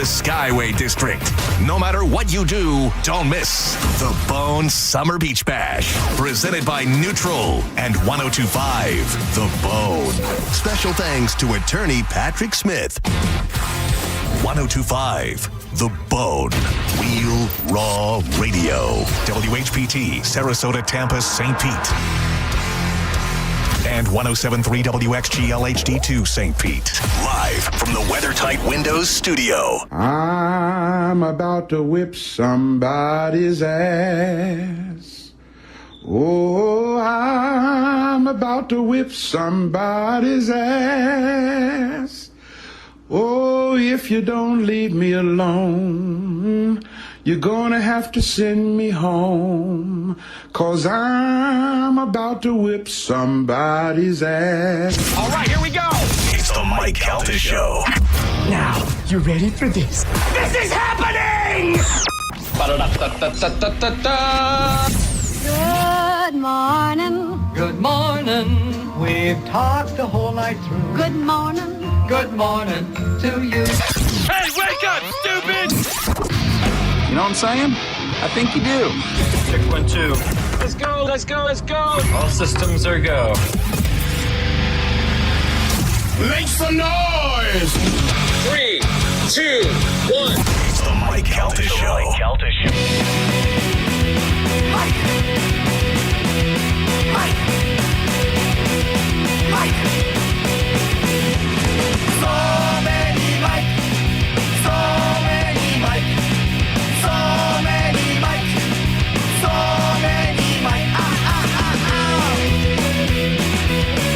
Skyway District. No matter what you do, don't miss the Bone Summer Beach Bash. Presented by Neutral and 102.5 The Bone. Special thanks to attorney Patrick Smith. 102.5 The Bone. Real Raw Radio. WHPT, Sarasota, Tampa, St. Pete. And 107.3 WXGL HD2 St. Pete. Live from the WeatherTight Windows studio. I'm about to whip somebody's ass. Oh, I'm about to whip somebody's ass. Oh, if you don't leave me alone, you're gonna have to send me home, 'cause I'm about to whip somebody's ass. All right, here we go. It's the Mike Calta Show. Now, you ready for this? This is happening! Good morning. Good morning. We've talked the whole night through. Good morning. Good morning to you. Hey, wake up, stupid! You know what I'm saying? I think you do. Check 1, 2. Let's go, let's go, let's go! All systems are go. Make some noise! 3, 2, 1. It's the Mike Calta Show. Mike! So many Mike! So many Mike! So many Mike! So many Mike!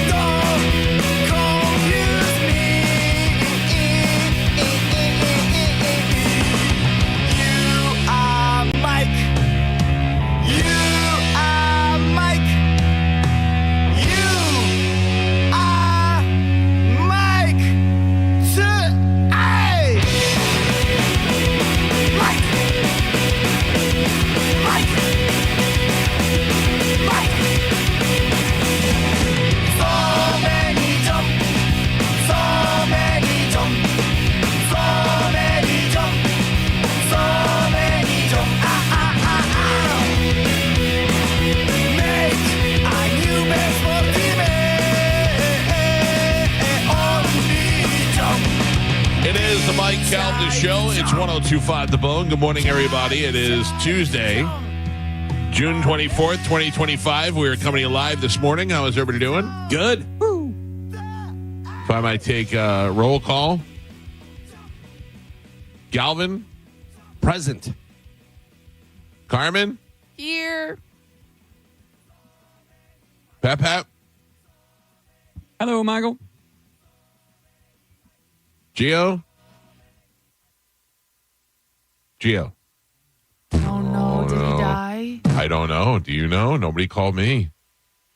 Don't confuse me. You are Mike. You are Mike. You are Mike. Hey! Mike. Mike. Mike. So many jump. So many jump. So many jump. So many jump. Make a new best for It is the Mike Calta Show. It's 102.5 The Bone. Good morning, everybody. It is Tuesday, June 24th, 2025. We are coming to you live this morning. How is everybody doing? Good. If I might take a roll call. Galvin? Present. Carmen? Here. Pap? Hello, Michael. Gio? Gio? Oh no, did he die? I don't know. Do you know? Nobody called me.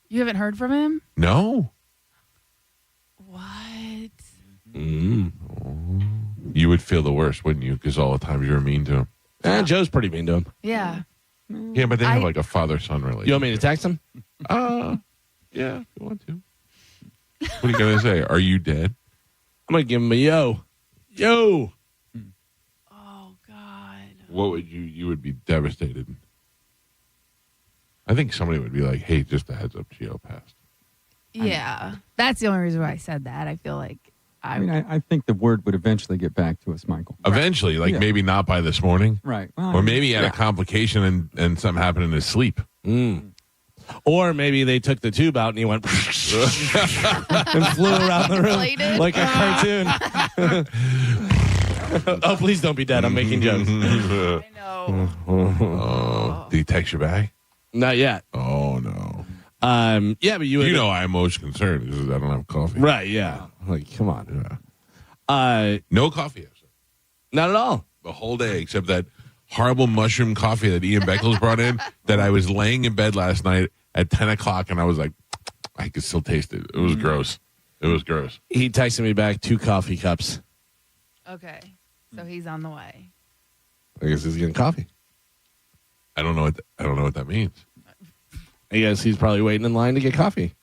You haven't heard from him? No. What? You would feel the worst, wouldn't you? Because all the times you were mean to him. Joe's pretty mean to him. Yeah. Yeah, but they have like a father-son relationship. You want me to text him? Yeah, if you want to. What are you going to say? Are you dead? I'm going to give him a yo. Yo. Oh God. What would you would be devastated. I think somebody would be like, hey, just a heads up, Gio passed. Yeah. That's the only reason why I said that. I feel like I think the word would eventually get back to us, Michael. Eventually, like maybe not by this morning. Right. Or maybe he had a complication and something happened in his sleep. Or maybe they took the tube out and he went and flew around the room Inflated. like a cartoon. Oh, please don't be dead. I'm making jokes. I know. Oh, did he text you back? Not yet. Oh, no. Yeah, but you know I'm most concerned because I don't have coffee. Right, yeah. Like, come on. Yeah. No coffee. Not at all. The whole day except that horrible mushroom coffee that Ian Beckles brought in that I was laying in bed last night at 10 o'clock and I was like, I could still taste it. It was gross. It was gross. He texted me back 2 coffee cups. Okay. So he's on the way. I guess he's getting coffee. I don't know what that means. I guess he's probably waiting in line to get coffee,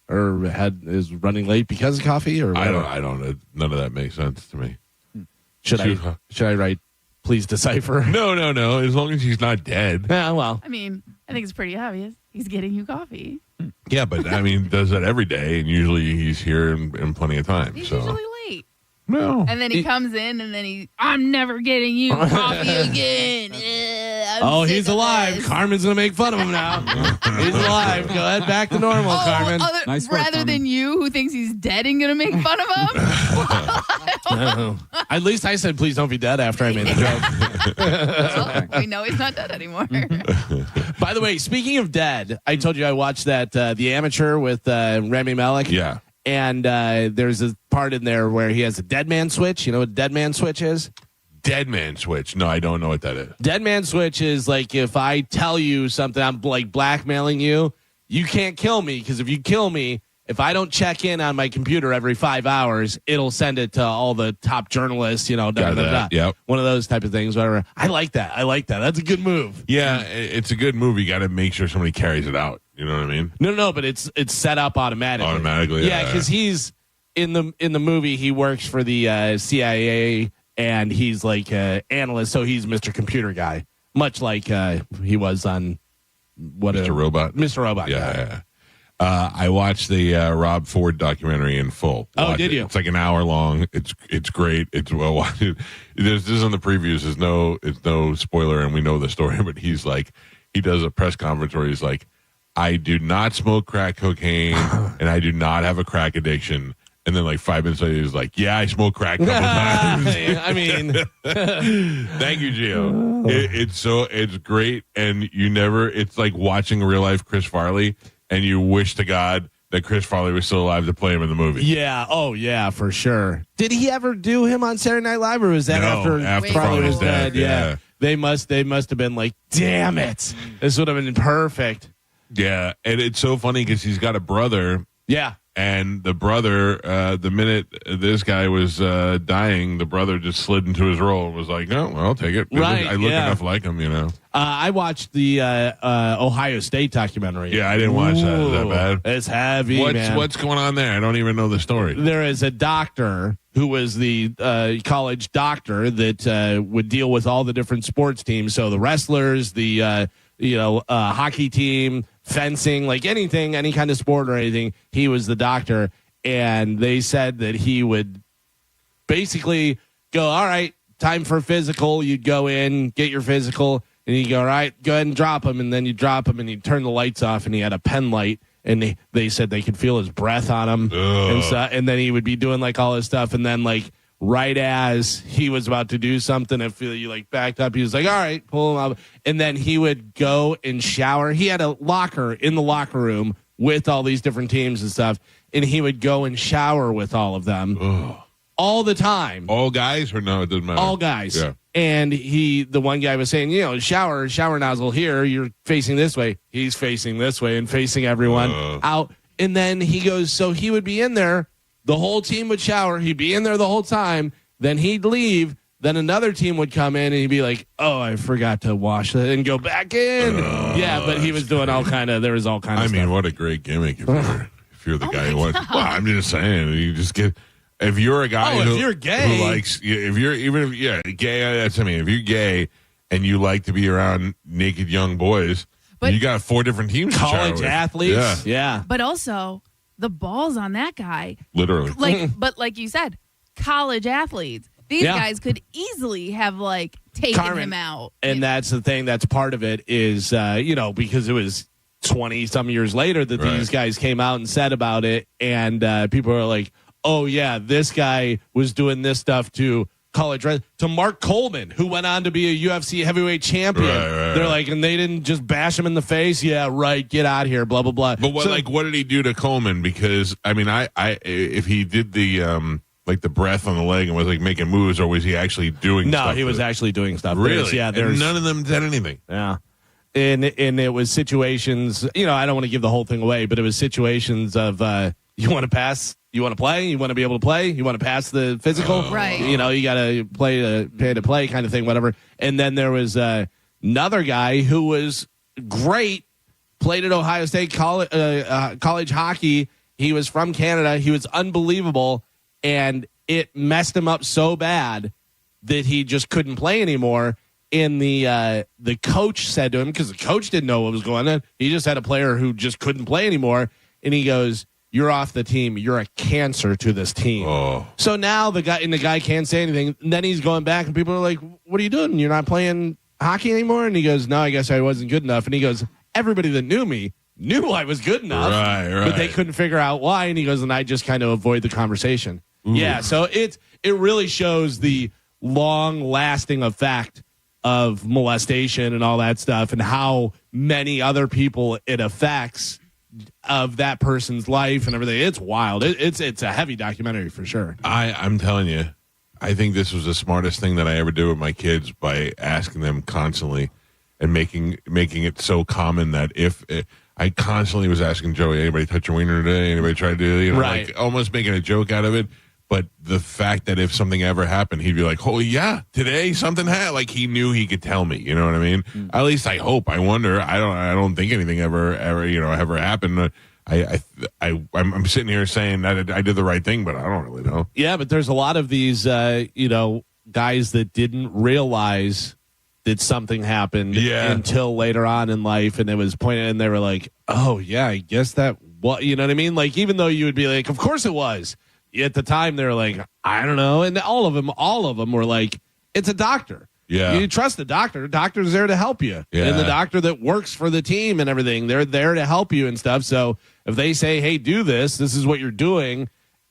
or is running late because of coffee, or whatever. I don't. None of that makes sense to me. Should I write, please decipher? No. As long as he's not dead. Yeah, well. I mean, I think it's pretty obvious. He's getting you coffee. Yeah, but I mean, does that every day, and usually he's here in plenty of time. He's so. usually late. No. And then he comes in, and then I'm never getting you coffee again. He's alive. This. Carmen's going to make fun of him now. He's alive. Go ahead, back to normal, Carmen. Nice work, rather Carmen. than you, who thinks he's dead and going to make fun of him? At least I said, please don't be dead after I made the joke. Well, we know he's not dead anymore. By the way, speaking of dead, I told you I watched that The Amateur with Rami Malek. Yeah. And there's a part in there where he has a dead man switch. You know what a dead man switch is? Dead man switch. No, I don't know what that is. Dead man switch is like if I tell you something, I'm like blackmailing you. You can't kill me because if you kill me, if I don't check in on my computer every 5 hours, it'll send it to all the top journalists, Yep. One of those type of things, whatever. I like that. That's a good move. Yeah, it's a good move. You got to make sure somebody carries it out. You know what I mean? No, but it's set up automatically. Automatically, yeah. Because he's in the movie. He works for the CIA, and he's like an analyst. So he's Mr. Computer Guy, much like he was on Mr. Robot. Mr. Robot. Yeah. I watched the Rob Ford documentary in full. Oh, did you? It's like an hour long. It's great. It's well watched. This is in the previews. It's no spoiler, and we know the story. But he does a press conference where he's like, I do not smoke crack cocaine, and I do not have a crack addiction. And then like 5 minutes later, he's like, yeah, I smoke crack a couple times. I mean, thank you, Gio. It's great, and it's like watching real life Chris Farley. And you wish to God that Chris Farley was still alive to play him in the movie. Yeah. Oh, yeah, for sure. Did he ever do him on Saturday Night Live, or was that after Farley was dead? Yeah. They must have been like, damn it. This would have been perfect. Yeah. And it's so funny because he's got a brother. Yeah. And the brother, the minute this guy was dying, the brother just slid into his role and was like, no, well, I'll take it. Right, I look enough like him, I watched the Ohio State documentary. Yeah, I didn't watch that. Is that bad? It's heavy, man. What's going on there? I don't even know the story. There is a doctor who was the college doctor that would deal with all the different sports teams. So the wrestlers, the hockey team, fencing, like anything, any kind of sport or anything. He was the doctor, and they said that he would basically go, all right, time for physical. You'd go in, get your physical, and you go, all right, go ahead and drop him. And then you drop him, and you turn the lights off, and he had a pen light, and they said they could feel his breath on him. And then he would be doing like all this stuff, and then like right as he was about to do something, I feel you like backed up. He was like, all right, pull him up. And then he would go and shower. He had a locker in the locker room with all these different teams and stuff. And he would go and shower with all of them all the time. All guys or no, it doesn't matter. All guys. Yeah. And the one guy was saying, shower nozzle here. You're facing this way. He's facing this way and facing everyone out. And then he goes, so he would be in there. The whole team would shower. He'd be in there the whole time. Then he'd leave. Then another team would come in and he'd be like, oh, I forgot to wash it and go back in. But he was doing there was all kind of stuff. I mean, what a great gimmick if you're the guy who wants. Well, I'm just saying, you just get, if you're a guy if you're gay, who likes, if you're gay, if you're gay and you like to be around naked young boys, you got 4 different teams. College athletes. Yeah. But also, the balls on that guy. Literally. But like you said, college athletes. These guys could easily have taken him out. And that's the thing. That's part of it is, because it was 20 some years later that these guys came out and said about it. And people are like, oh, yeah, this guy was doing this stuff to to Mark Coleman, who went on to be a UFC heavyweight champion. They're like, and they didn't just bash him in the face. Yeah, right. Get out of here. Blah, blah, blah. But what did he do to Coleman? Because I mean, if he did the the breath on the leg and was like making moves, or was he actually doing? No, stuff he was actually doing stuff. Really? There's none of them did anything. Yeah. And it was situations. I don't want to give the whole thing away, but it was situations of you want to pass. You want to play? You want to be able to play? You want to pass the physical? Right. You got to pay to play kind of thing, whatever. And then there was another guy who was great, played at Ohio State college hockey. He was from Canada. He was unbelievable, and it messed him up so bad that he just couldn't play anymore. And the coach said to him, because the coach didn't know what was going on, he just had a player who just couldn't play anymore. And he goes, "You're off the team. You're a cancer to this team." Oh. So now the guy can't say anything. And then he's going back, and people are like, "What are you doing? You're not playing hockey anymore?" And he goes, "No, I guess I wasn't good enough." And he goes, "Everybody that knew me knew I was good enough, right. but they couldn't figure out why." And he goes, "And I just kind of avoid the conversation." Ooh. Yeah, so it really shows the long-lasting effect of molestation and all that stuff, and how many other people it affects of that person's life and everything. It's wild. It's a heavy documentary for sure. I'm telling you, I think this was the smartest thing that I ever did with my kids, by asking them constantly and making it so common that if I constantly was asking Joey, "Anybody touch your wiener today? Anybody try to do," right. like almost making a joke out of it. But the fact that if something ever happened, he'd be like, "Oh yeah, today something happened." Like he knew he could tell me. You know what I mean? At least I hope. I wonder. I don't think anything ever happened. I'm sitting here saying that I did the right thing, but I don't really know. Yeah, but there's a lot of these guys that didn't realize that something happened until later on in life, and it was pointed, and they were like, "Oh yeah, I guess that what," you know what I mean? Like, even though you would be like, "Of course it was." At the time, they were like, "I don't know," and all of them were like, "It's a doctor. Yeah, you trust the doctor. Doctor's there to help you, and the doctor that works for the team and everything, they're there to help you and stuff." So if they say, "Hey, do this. This is what you're doing,"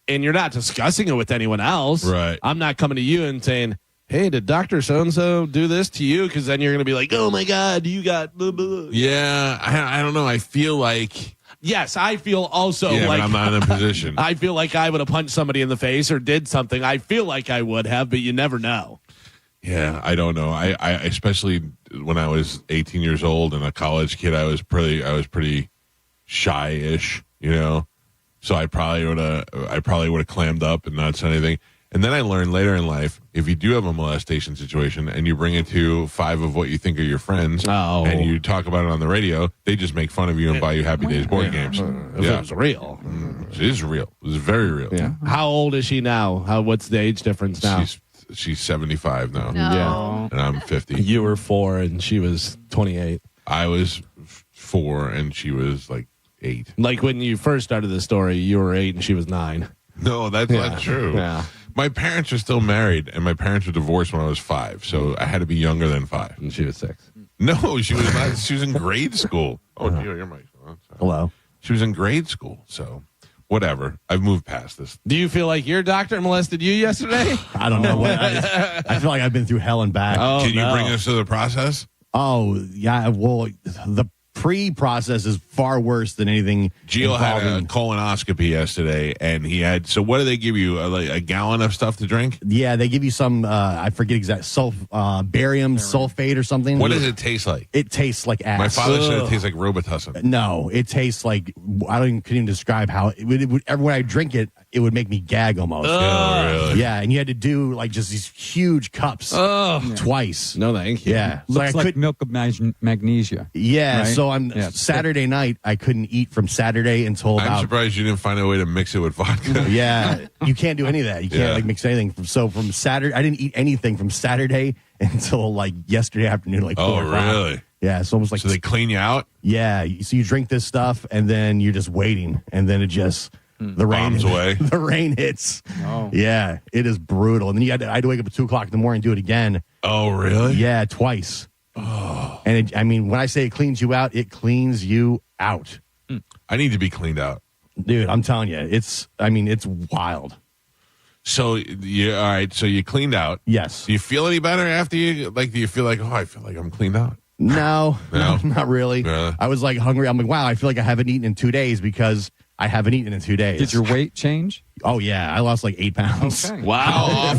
and you're not discussing it with anyone else, right? I'm not coming to you and saying, "Hey, did Dr. So-and-so do this to you?" Because then you're going to be like, "Oh, my God, you got blah, blah." Yeah, I don't know. I feel like... Yes, I feel also like... but I'm not in a position. I feel like I would have punched somebody in the face or did something. I feel like I would have, but you never know. Yeah, I don't know. I especially when I was 18 years old and a college kid, I was pretty shy-ish, you know? So I probably would have clammed up and not said anything. And then I learned later in life, if you do have a molestation situation and you bring it to 5 of what you think are your friends, and you talk about it on the radio, they just make fun of you and buy you Happy Days board games. If it was real. It is real. It was very real. Yeah. How old is she now? What's the age difference now? She's 75 now. No. Yeah. And I'm 50. You were 4 and she was 28. I was 4 and she was like 8. Like when you first started the story, you were 8 and she was 9. No, that's not true. Yeah. My parents are still married, and my parents were divorced when I was 5, so I had to be younger than 5. And she was 6. No, she was not. She was in grade school. Oh, you're my. Hello. She was in grade school, so whatever. I've moved past this. Do you feel like your doctor molested you yesterday? I don't know. I feel like I've been through hell and back. Oh, Can you bring us to the process? Oh, yeah. Well, the pre-process is far worse than anything. Gio had a colonoscopy yesterday, and he had. So, what do they give you? A gallon of stuff to drink? Yeah, they give you some. I forget exact barium sulfate or something. What does it taste like? It tastes like ass. My father said it tastes like Robitussin. No, it tastes like couldn't even describe how it would. When I drink it, it would make me gag almost. Oh, really? Yeah, and you had to do like just these huge cups twice. No, thank you. Yeah, looks like milk of magnesia. Yeah, right? so Saturday night I couldn't eat from Saturday until about. I'm surprised you didn't find a way to mix it with vodka. Yeah, you can't do any of that. You can't like mix anything. From Saturday, I didn't eat anything from Saturday until like yesterday afternoon, like 4 o'clock. Really? Yeah, so it was like. So they clean you out? Yeah, so you drink this stuff and then you're just waiting, and then it just. The rain bombs away. The rain hits. Oh. Yeah, it is brutal. And then I had to wake up at 2:00 in the morning and do it again. Oh, really? Yeah, twice. Oh. And when I say it cleans you out, it cleans you out. I need to be cleaned out. Dude, I'm telling you, it's wild. So, all right, so you cleaned out. Yes. Do you feel any better after do you feel like, I feel like I'm cleaned out? No, not really. Yeah. I was like hungry. I'm like, wow, I feel like I haven't eaten in 2 days because I haven't eaten in 2 days. Did your weight change? Oh, yeah. I lost like 8 pounds. Okay. Wow.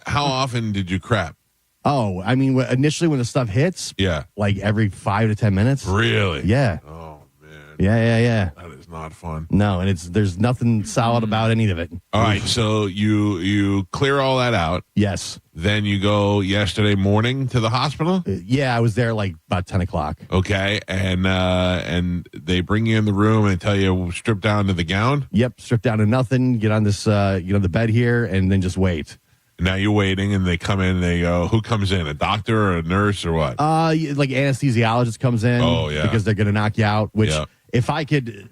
How often did you crap? Oh, initially when the stuff hits, like every 5 to 10 minutes. Really? Yeah. Oh, man. Yeah. That is not fun. No, and there's nothing solid about any of it. All right, so you clear all that out. Yes. Then you go yesterday morning to the hospital? Yeah, I was there like about 10 o'clock. Okay, and they bring you in the room and tell you strip down to the gown? Yep, strip down to nothing, get on this the bed here, and then just wait. Now you're waiting, and they come in, and they go, who comes in, a doctor or a nurse or what? Like anesthesiologist comes in. Oh, yeah. Because they're going to knock you out, which Yeah. if I could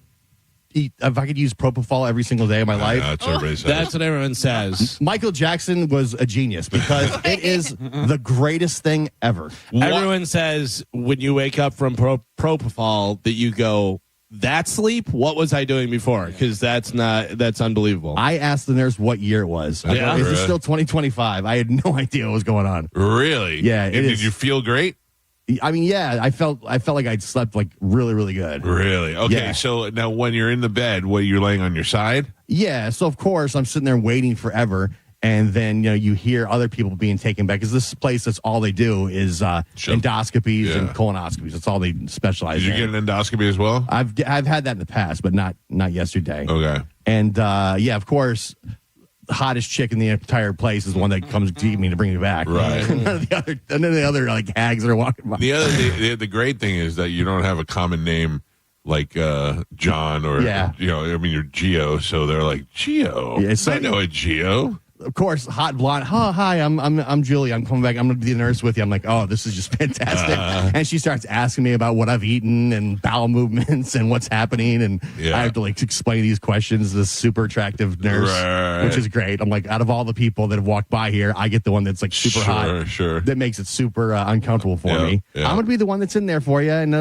use propofol every single day of my life. That's what everybody says. That's what everyone says. Michael Jackson was a genius because it is the greatest thing ever. Everyone says when you wake up from propofol that you go, that sleep? What was I doing before? Because that's unbelievable. I asked the nurse what year it was. Yeah. Is it still 2025? I had no idea what was going on. Really? Yeah, it Did is. you feel great? I mean, yeah, I felt like I'd slept like really, really good. Really? Okay, Yeah. so now when you're in the bed, you're laying on your side? Yeah, so of course I'm sitting there waiting forever, and then you hear other people being taken back because this place, that's all they do is endoscopies and colonoscopies. That's all they specialize Did you in. get an endoscopy as well? I've had that in the past, but not yesterday. Okay. And yeah, of course, the hottest chick in the entire place is the one that comes to me to bring me back. Right. None of the other like hags that are walking by. The great thing is that you don't have a common name like John or you're Geo, so they're like Geo. Yeah, so- I know a Geo. Of course, hot blonde. Oh, hi, I'm Julie. I'm coming back. I'm going to be the nurse with you. I'm like, oh, this is just fantastic. And she starts asking me about what I've eaten and bowel movements and what's happening. And I have to like explain these questions to this super attractive nurse, which is great. I'm like, out of all the people that have walked by here, I get the one that's like super hot. Sure. That makes it super uncomfortable for me. Yeah. I'm going to be the one that's in there for you. And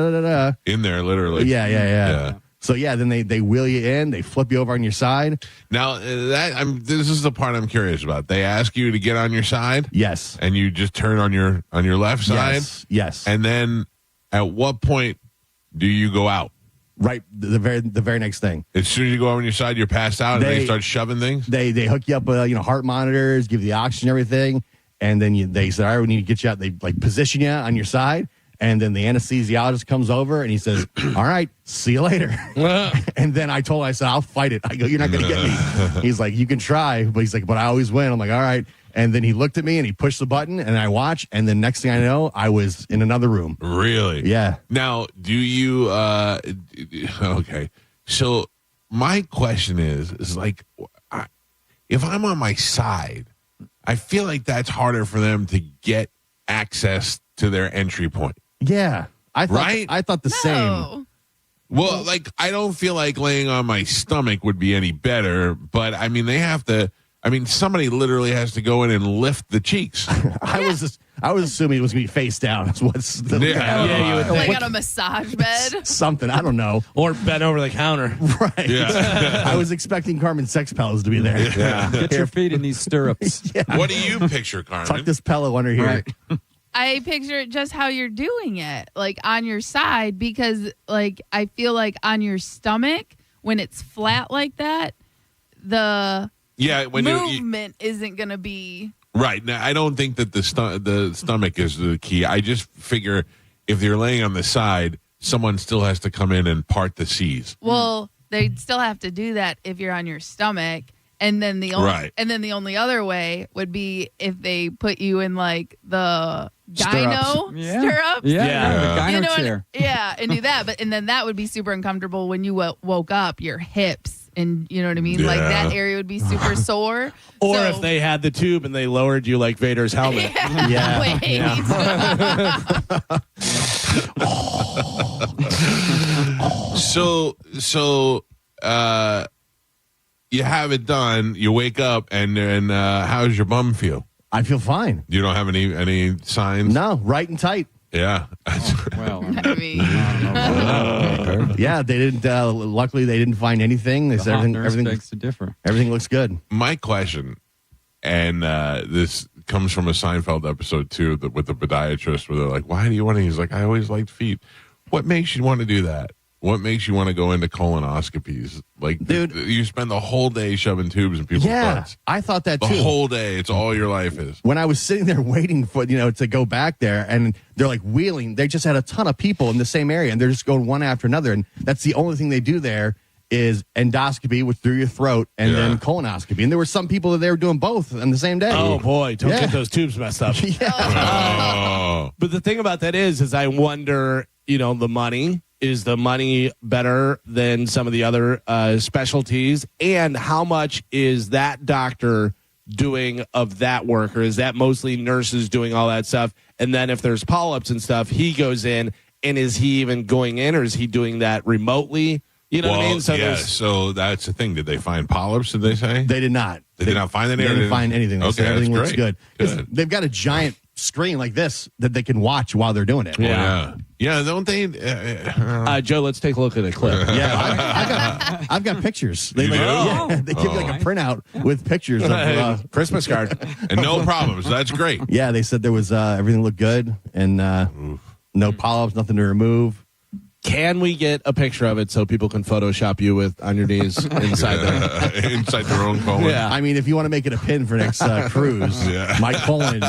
in there, literally. Yeah. So yeah, then they wheel you in, they flip you over on your side. Now this is the part I'm curious about. They ask you to get on your side. Yes. And you just turn on your left side. Yes. And then at what point do you go out? Right, the very next thing. As soon as you go on your side, you're passed out, and they start shoving things. They hook you up with heart monitors, give you the oxygen, everything, and then they say, all right, we need to get you out. They like position you on your side. And then the anesthesiologist comes over and he says, all right, see you later. And then I said, I'll fight it. I go, you're not going to get me. He's like, you can try. But he's like, but I always win. I'm like, all right. And then he looked at me and he pushed the button and I watched. And then next thing I know, I was in another room. Really? Yeah. Now, do you, okay. So my question is like, if I'm on my side, I feel like that's harder for them to get access to their entry point. Yeah. I thought the same. Well, like, I don't feel like laying on my stomach would be any better, but I mean, somebody literally has to go in and lift the cheeks. I was assuming it was going to be face down. That's what's the you would like on a massage bed. something. I don't know. Or bent over the counter. Right. Yeah. I was expecting Carmen Sex Pals to be there. Yeah. Get your feet in these stirrups. Yeah. What do you picture, Carmen? Tuck this pillow under here. Right. I picture it just how you're doing it, like on your side, because like I feel like on your stomach, when it's flat like that, the when movement isn't going to be right. Now, I don't think that the stomach is the key. I just figure if you're laying on the side, someone still has to come in and part the C's. Well, they'd still have to do that if you're on your stomach. And then the only other way would be if they put you in like the gyno stirrups. Yeah. The gyno chair. And do that. And then that would be super uncomfortable when you woke up, your hips, and you know what I mean? Yeah. Like that area would be super sore. Or if they had the tube and they lowered you like Vader's helmet. Yeah. So you have it done, you wake up, and how's your bum feel? I feel fine. You don't have any signs? No, right and tight. Yeah. Well, I mean, yeah, they didn't. Luckily, they didn't find anything. They said everything begs to differ. Everything looks good. My question, and this comes from a Seinfeld episode too, with the podiatrist, where they're like, "Why do you want to?" He's like, "I always liked feet." What makes you want to do that? What makes you want to go into colonoscopies? Like, dude, you spend the whole day shoving tubes in people's butts. I thought that too. The whole day. It's all your life is. When I was sitting there waiting for, to go back there, and they're like wheeling, they just had a ton of people in the same area, and they're just going one after another. And that's the only thing they do there is endoscopy, which through your throat, and then colonoscopy. And there were some people that they were doing both on the same day. Oh, boy. Don't get those tubes messed up. But the thing about that is I wonder, the money. Is the money better than some of the other specialties? And how much is that doctor doing of that work, or is that mostly nurses doing all that stuff? And then if there's polyps and stuff, he goes in, and is he even going in, or is he doing that remotely? You know what I mean? So that's the thing. Did they find polyps, did they say? They did not. They did not find any? They didn't find anything. They said everything looks good. They've got a giant screen like this that they can watch while they're doing it. Yeah. Yeah, don't they? Joe, let's take a look at a clip. Yeah, I've got pictures. They You do? they give you like a printout with pictures of Christmas card. And no problems. That's great. Yeah, they said there was everything looked good and no polyps, nothing to remove. Can we get a picture of it so people can Photoshop you with on your knees inside there? Inside their own colon. Yeah. I mean, if you want to make it a pin for next cruise, my colon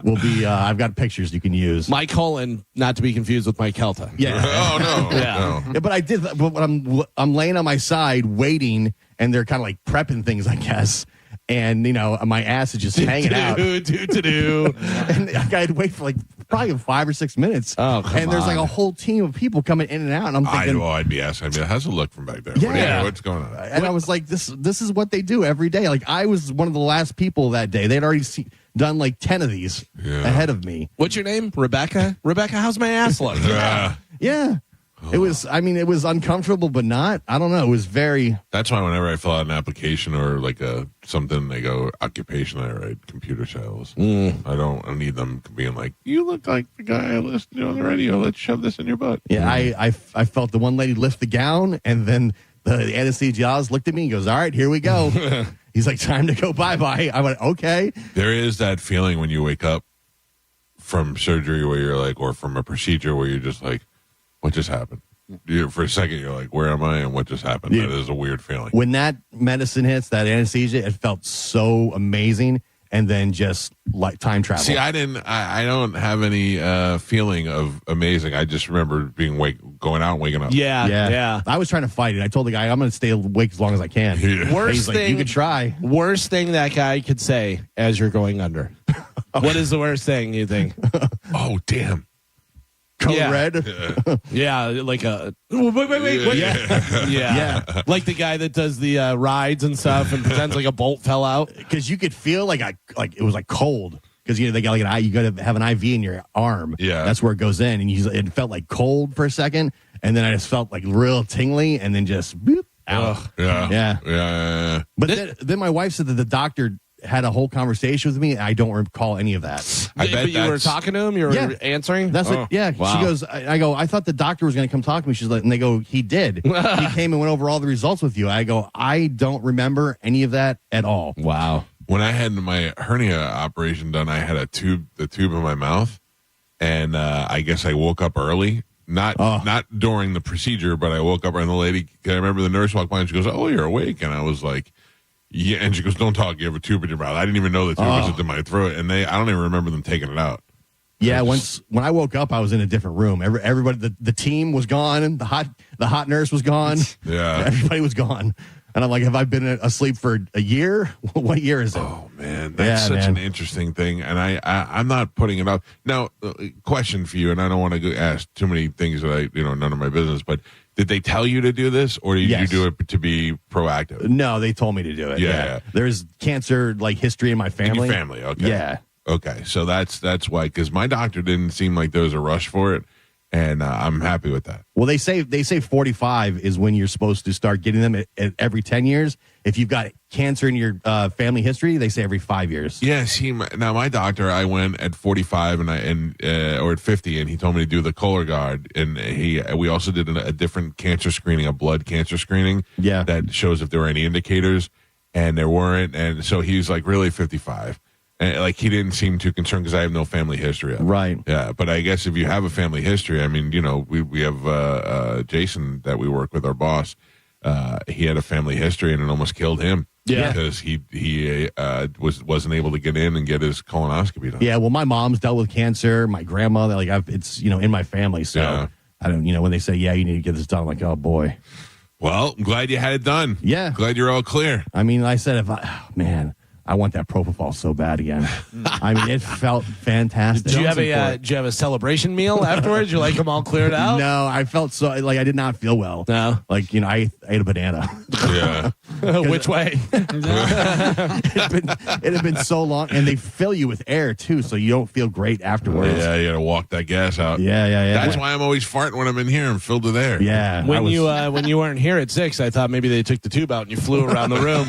will be, I've got pictures you can use. My colon, not to be confused with my Calta. Yeah. Oh, no. Yeah, but I did, but I'm laying on my side waiting, and they're kind of like prepping things, I guess. And, you know, my ass is just hanging out. And I had to wait for like probably 5 or 6 minutes. Oh, and there's like a whole team of people coming in and out. And I'm thinking, I'd be asking, how's it look from back there? Yeah. What's going on? And I was like, this is what they do every day. Like, I was one of the last people that day. They'd already done like 10 of these ahead of me. What's your name? Rebecca? Rebecca, how's my ass look? Yeah. It was uncomfortable, but not. I don't know. It was very. That's why whenever I fill out an application or like something, they go occupation, I write computer sales. I don't need them being like, you look like the guy I listened to on the radio. Let's shove this in your butt. Yeah, I felt the one lady lift the gown, and then the anesthesiologist looked at me and goes, all right, here we go. He's like, time to go bye-bye. I went, okay. There is that feeling when you wake up from surgery where you're like, or from a procedure where you're just like, what just happened? For a second, you're like, where am I and what just happened? Yeah. That is a weird feeling. When that medicine hits, that anesthesia, it felt so amazing, and then just like time travel. See, I don't have any feeling of amazing. I just remember going out and waking up. Yeah. I was trying to fight it. I told the guy, I'm going to stay awake as long as I can. Yeah. Worst like, thing you could try. Worst thing that guy could say as you're going under. What is the worst thing you think? Oh, damn. Code red. Yeah, like a wait. Yeah. Like the guy that does the rides and stuff and pretends like a bolt fell out. Because you could feel like it was like cold. Because they got like you got to have an IV in your arm. Yeah, that's where it goes in, and it felt like cold for a second, and then I just felt like real tingly, and then just boop, out. Yeah. But then my wife said that the doctor had a whole conversation with me, and I don't recall any of that. But you were talking to him? You were answering? That's what, yeah. Wow. She goes, I go, I thought the doctor was going to come talk to me. She's like, and they go, he did. He came and went over all the results with you. I go, I don't remember any of that at all. Wow. When I had my hernia operation done, I had the tube in my mouth, and I guess I woke up early. Not during the procedure, but I woke up and the lady, I remember the nurse walked by and she goes, oh, you're awake. And I was like, yeah, and she goes, don't talk, you have a tube in your mouth. I didn't even know the tube was in my throat, and I don't even remember them taking it out. Yeah, when I woke up, I was in a different room. Everybody, the team was gone, the hot nurse was gone. Yeah, everybody was gone, and I'm like, have I been asleep for a year? What year is it? Oh man, that's such an interesting thing, and I'm not putting it up now. Question for you, and I don't want to ask too many things that none of my business, but. Did they tell you to do this, or did you do it to be proactive? No, they told me to do it. Yeah. There's cancer history in my family. In your family, okay. Yeah. Okay, so that's why, because my doctor didn't seem like there was a rush for it, and I'm happy with that. Well, they say 45 is when you're supposed to start getting them at every 10 years. If you've got cancer in your family history, they say every 5 years. Yeah, now my doctor, I went at 45 or at 50, and he told me to do the Cologuard, and we also did a different cancer screening, a blood cancer screening, that shows if there were any indicators, and there weren't, and so he was like really 55. And he didn't seem too concerned because I have no family history. Right. Yeah, but I guess if you have a family history, I mean, we have Jason that we work with, our boss. He had a family history, and it almost killed him. Yeah, because he wasn't able to get in and get his colonoscopy done. Yeah, well, my mom's dealt with cancer. My grandmother, it's in my family. So I don't, when they say, yeah, you need to get this done, I'm like, oh boy. Well, I'm glad you had it done. Yeah, glad you're all clear. I mean, I said, I want that propofol so bad again. I mean, it felt fantastic. Did you have a celebration meal afterwards? You're like, I'm all cleared out? No, I felt so I did not feel well. No, I ate a banana. Yeah. Which way? It had been so long, and they fill you with air too, so you don't feel great afterwards. Yeah, you got to walk that gas out. Yeah. That's why I'm always farting when I'm in here and filled with air. Yeah. When you weren't here at 6, I thought maybe they took the tube out and you flew around the room.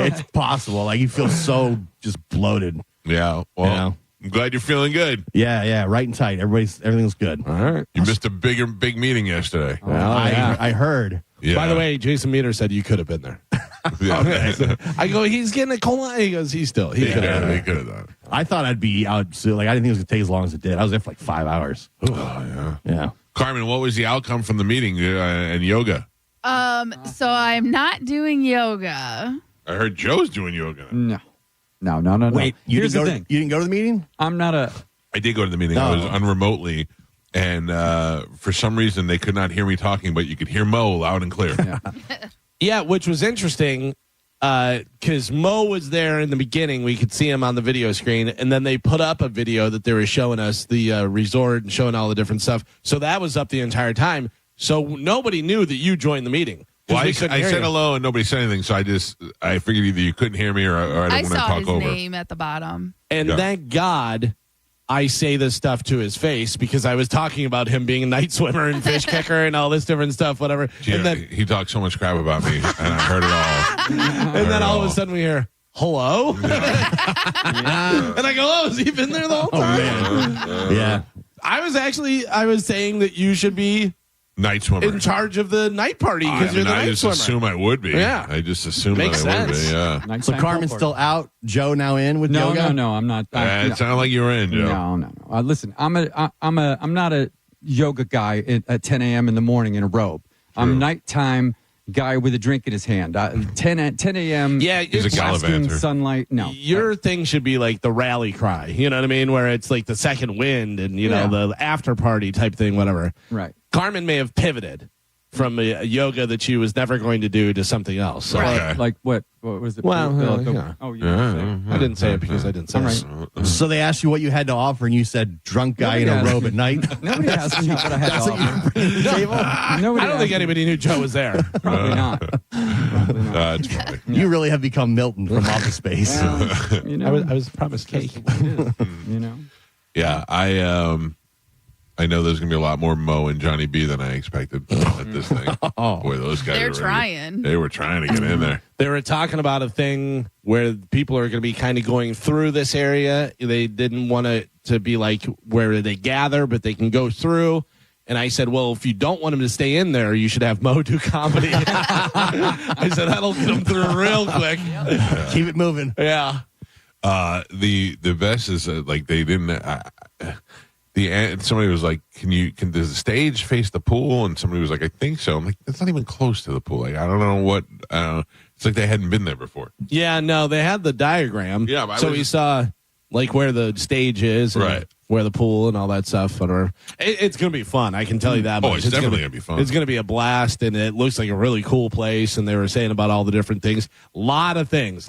It's possible. Like you feel so just bloated. Yeah. Well, I'm glad you're feeling good. Yeah. Right and tight. Everything's good. All right. You missed a big meeting yesterday. Well, I heard. Yeah. By the way, Jason Meter said you could have been there. Yeah. I go, he's getting a cola. He goes, he could have done it. He could have done it. I thought I'd be out soon. Like I didn't think it was gonna take as long as it did. I was there for like 5 hours. Oh, yeah. Yeah. Carmen, what was the outcome from the meeting and yoga? So I'm not doing yoga. I heard Joe's doing yoga. No. Wait, Here's the thing. You didn't go to the meeting? I'm not a. I did go to the meeting. I was on remotely, and for some reason they could not hear me talking, but you could hear Mo loud and clear. Yeah, which was interesting because Mo was there in the beginning. We could see him on the video screen, and then they put up a video that they were showing us the resort and showing all the different stuff. So that was up the entire time. So nobody knew that you joined the meeting. Well, I said hello and nobody said anything, so I figured either you couldn't hear me or I didn't want to talk over. I saw his name at the bottom. And thank God I say this stuff to his face because I was talking about him being a night swimmer and fish kicker and all this different stuff, whatever. Yeah, and then he talked so much crap about me, and I heard it all. And then all of a sudden we hear, hello? And I go, oh, has he been there the whole time? Man. Yeah. I was saying that you should be night swimmer in charge of the night party because you're the night swimmer. I just assume I would be. Yeah. I just assume Makes that I would sense. be. Yeah. Nighttime So Carmen's party. still out. Joe now in with yoga? No, I'm not. It sounded like you were in, Joe. No. Listen, I'm not a yoga guy at 10 a.m. in the morning in a robe. I'm a nighttime guy with a drink in his hand. 10 a.m. Yeah, He's a blasting gallivanter. sunlight. No, your thing should be like the rally cry. You know what I mean? Where it's like the second wind and you know the after party type thing, whatever. Right. Carmen may have pivoted from a yoga that she was never going to do to something else. So, Okay. Like what? What was it? Well, yeah. Oh, you didn't say. I didn't say it because I didn't say it. So they asked you what you had to offer, and you said drunk guy in a Nobody robe asked at night. Nobody asked me what I had to offer. Nobody I don't think anybody knew Joe was there. Probably not. It's funny. You really have become Milton from Office Space. Well, you know, I was promised cake. you know. Yeah, I know there's going to be a lot more Mo and Johnny B than I expected at this thing. Boy, those guys They're are ready. trying. They were trying to get in there. They were talking about a thing where people are going to be kind of going through this area. They didn't want it to be like where they gather, but they can go through. And I said, well, if you don't want them to stay in there, you should have Mo do comedy. I said, that'll get them through real quick. Keep it moving. Yeah. The best is like they didn't. Somebody was like, does the stage face the pool? And somebody was like, I think so. I'm like, that's not even close to the pool. Like, I don't know what. It's like they hadn't been there before. Yeah, no, they had the diagram. Yeah, but so we saw like where the stage is, and Right. where the pool and all that stuff. Whatever. It's going to be fun. I can tell you that. Oh, much. it's definitely going to be fun. It's going to be a blast, and it looks like a really cool place. And they were saying about all the different things. A lot of things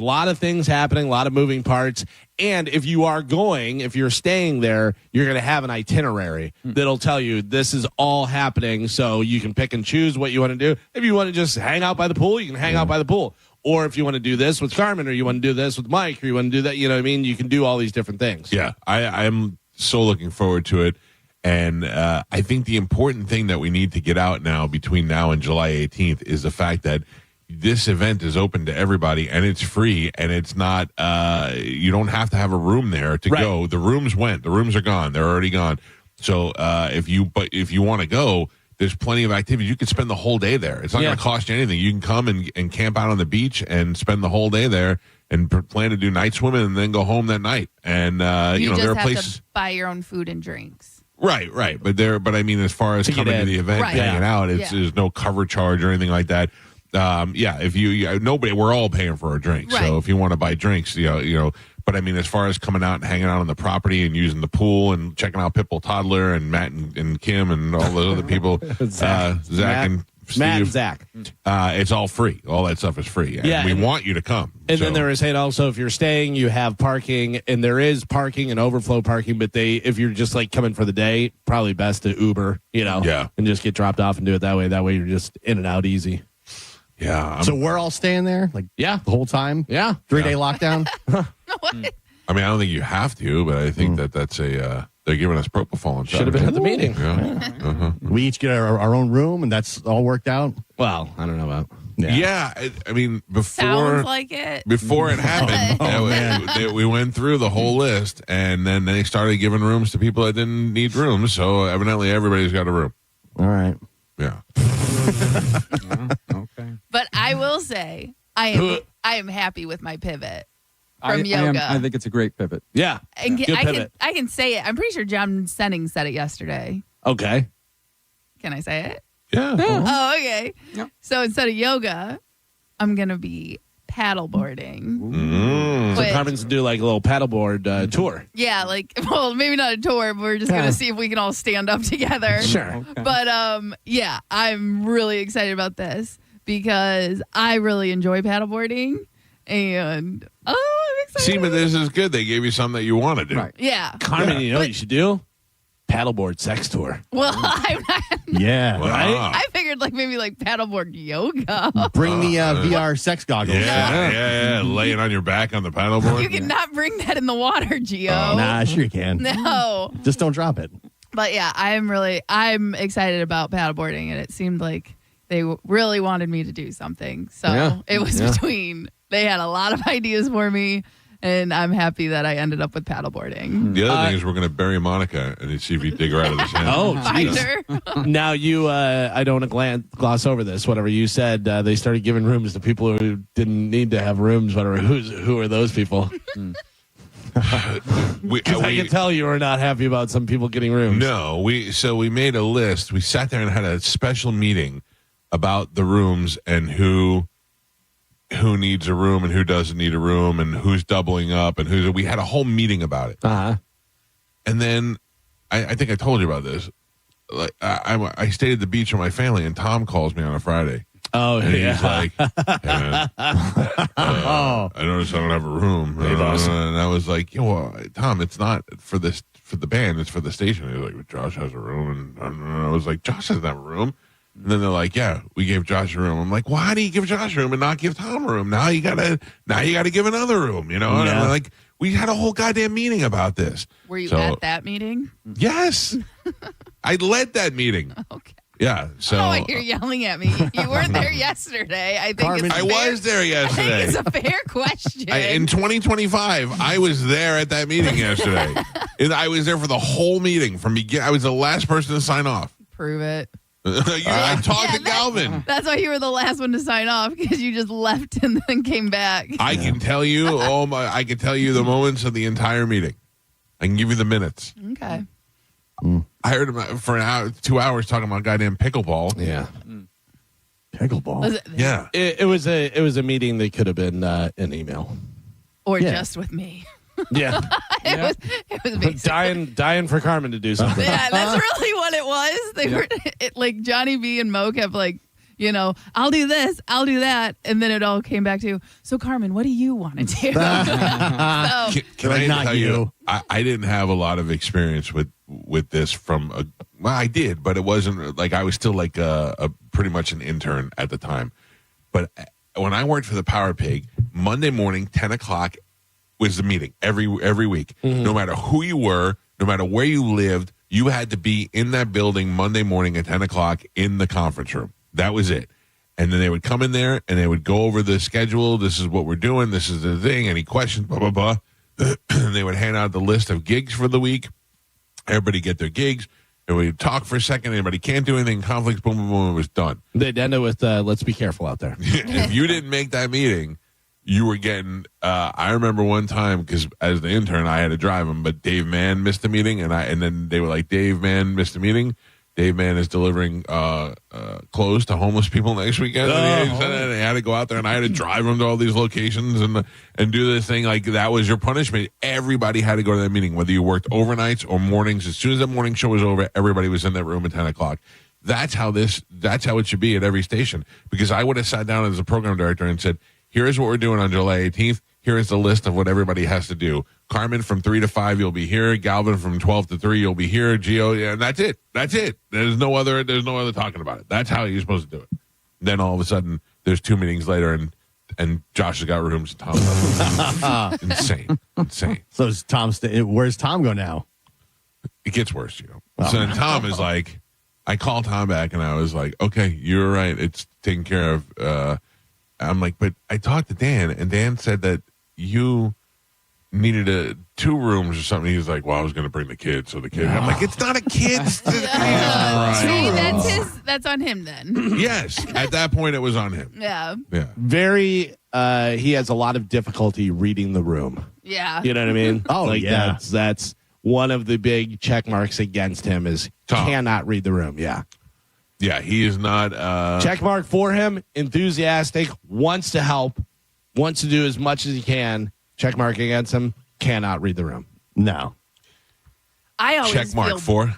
happening, a lot of moving parts. And if you're staying there, you're going to have an itinerary that'll tell you this is all happening. So you can pick and choose what you want to do. If you want to just hang out by the pool, you can hang out by the pool. Or if you want to do this with Carmen, or you want to do this with Mike, or you want to do that, you know what I mean? You can do all these different things. Yeah, I'm so looking forward to it. And I think the important thing that we need to get out now between now and July 18th is the fact that this event is open to everybody, and it's free, and it's not you don't have to have a room there to go. The rooms are gone. They're already gone. So if you want to go, there's plenty of activities. You could spend the whole day there. It's not going to cost you anything. You can come and camp out on the beach and spend the whole day there and plan to do night swimming and then go home that night. And You there are just places. have to buy your own food and drinks. Right. But I mean, as far as coming to the event, hanging out, there's no cover charge or anything like that. If we're all paying for our drinks. Right. So if you want to buy drinks, but I mean, as far as coming out and hanging out on the property and using the pool and checking out Pitbull Toddler and Matt and Kim and all those other people, Zach and Steve, Matt and Zach. it's all free. All that stuff is free. And we want you to come. And then they were saying also, if you're staying, you have parking, and there is parking and overflow parking. But if you're just like coming for the day, probably best to Uber, and just get dropped off and do it that way. That way you're just in and out easy. Yeah. So we're all staying there, like the whole time. Yeah, 3-day lockdown. What? I mean, I don't think you have to, but I think that's a. They're giving us propofol on should have been at the meeting. Yeah. We each get our own room, and that's all worked out. Well, I don't know about. Yeah, I mean, Sounds like it. Before it happened, we went through the whole list, and then they started giving rooms to people that didn't need rooms. So evidently, everybody's got a room. All right. Yeah. Okay. But I will say, I am happy with my pivot from yoga. I think it's a great pivot. Yeah, And good pivot. I can say it. I'm pretty sure John Senning said it yesterday. Okay. Can I say it? Yeah. Oh, okay. Yep. So instead of yoga, I'm going to be paddleboarding. So Which- Carmen's do like a little paddleboard tour. Yeah, like, well, maybe not a tour, but we're just going to see if we can all stand up together. Sure. Okay. But yeah, I'm really excited about this because I really enjoy paddleboarding. And, I'm excited. See, but this is good. They gave you something that you want to do. Right. Yeah. Carmen, you know what you should do? Paddleboard sex tour. Well, I'm not, Yeah. Wow. I figured like maybe like paddleboard yoga. Bring the VR sex goggles. Yeah. Laying on your back on the paddleboard. You cannot bring that in the water, Gio. Nah, sure you can. No. Just don't drop it. But yeah, I'm excited about paddleboarding, and it seemed like they really wanted me to do something. So it was they had a lot of ideas for me, and I'm happy that I ended up with paddleboarding. The other thing is we're going to bury Monica and see if you dig her out of the sand. Oh, Find geez. her. Now you, I don't want to gloss over this. Whatever you said, they started giving rooms to people who didn't need to have rooms. Whatever. Who are those people? I I can tell you are not happy about some people getting rooms. No, we made a list. We sat there and had a special meeting about the rooms and who needs a room and who doesn't need a room and who's doubling up and we had a whole meeting about it. Uh-huh. And then I think I told you about this. Like I stayed at the beach with my family, and Tom calls me on a Friday. Oh, And yeah. he's like, hey, man, I noticed I don't have a room. And I was like, well, Tom, it's not for the band. It's for the station. He's like, Josh has a room. And I was like, Josh doesn't have a room. And then they're like, yeah, we gave Josh a room. I'm like, why do you give Josh a room and not give Tom a room? Now you gotta give another room, you know? And I'm like, we had a whole goddamn meeting about this. Were you at that meeting? Yes. I led that meeting. Okay. Yeah. So You're yelling at me. You weren't there yesterday. I think Carmen, it's I fair. was there I yesterday. think it's a fair question. In 2025, I was there at that meeting yesterday. And I was there for the whole meeting from begin. I was the last person to sign off. Prove it. I talked to Galvin. That's why you were the last one to sign off, because you just left and then came back. I can tell you, I can tell you the moments of the entire meeting. I can give you the minutes. Okay. I heard him for an hour, 2 hours talking about goddamn pickleball. Yeah. Pickleball. Was it, Yeah. It was a meeting that could have been an email. or just with me? Yeah. It was basically. dying for Carmen to do something. Yeah, that's really what it was. They were like Johnny B and Mo kept like, I'll do this, I'll do that, and then it all came back to, so Carmen, what do you want to do? So, Can I not tell you, I didn't have a lot of experience with this well, I did, but it wasn't like I was still like a pretty much an intern at the time. But when I worked for the Power Pig, Monday morning, 10 o'clock was the meeting every week. Mm-hmm. No matter who you were, no matter where you lived, you had to be in that building Monday morning at 10 o'clock in the conference room. That was it. And then they would come in there and they would go over the schedule. This is what we're doing. This is the thing. Any questions? Blah, blah, blah. And they would hand out the list of gigs for the week. Everybody get their gigs. And we'd talk for a second. Anybody can't do anything. Conflicts, boom, boom, boom. It was done. They'd end it with, let's be careful out there. If you didn't make that meeting, you were getting, I remember one time, because as the intern, I had to drive him, but Dave Mann missed the meeting. And then they were like, Dave Mann missed the meeting. Dave Mann is delivering clothes to homeless people next weekend. And he had to go out there, and I had to drive him to all these locations and do this thing. Like, that was your punishment. Everybody had to go to that meeting, whether you worked overnights or mornings. As soon as that morning show was over, everybody was in that room at 10 o'clock. That's how it should be at every station. Because I would have sat down as a program director and said, here's what we're doing on July 18th. Here is the list of what everybody has to do. Carmen, from 3 to 5, you'll be here. Galvin, from 12 to 3, you'll be here. Gio, and that's it. That's it. There's no other talking about it. That's how you're supposed to do it. Then all of a sudden, there's 2 meetings later, and Josh has got rooms. Tom doesn't. Insane. So is Tom? Where's Tom go now? It gets worse, So then Tom is like, I called Tom back and I was like, okay, you're right. It's taken care of. I'm like, but I talked to Dan, and Dan said that you needed 2 rooms or something. He was like, well, I was going to bring the kids. So the kid, I'm like, it's not a kid. See, that's on him then. Yes. At that point, it was on him. Yeah. Very, he has a lot of difficulty reading the room. Yeah. You know what I mean? Oh, like yeah. That's one of the big check marks against him is Tom. Cannot read the room. Yeah. Yeah, he is not. Check mark for him. Enthusiastic. Wants to help. Wants to do as much as he can. Check mark against him. Cannot read the room. No. I always check mark for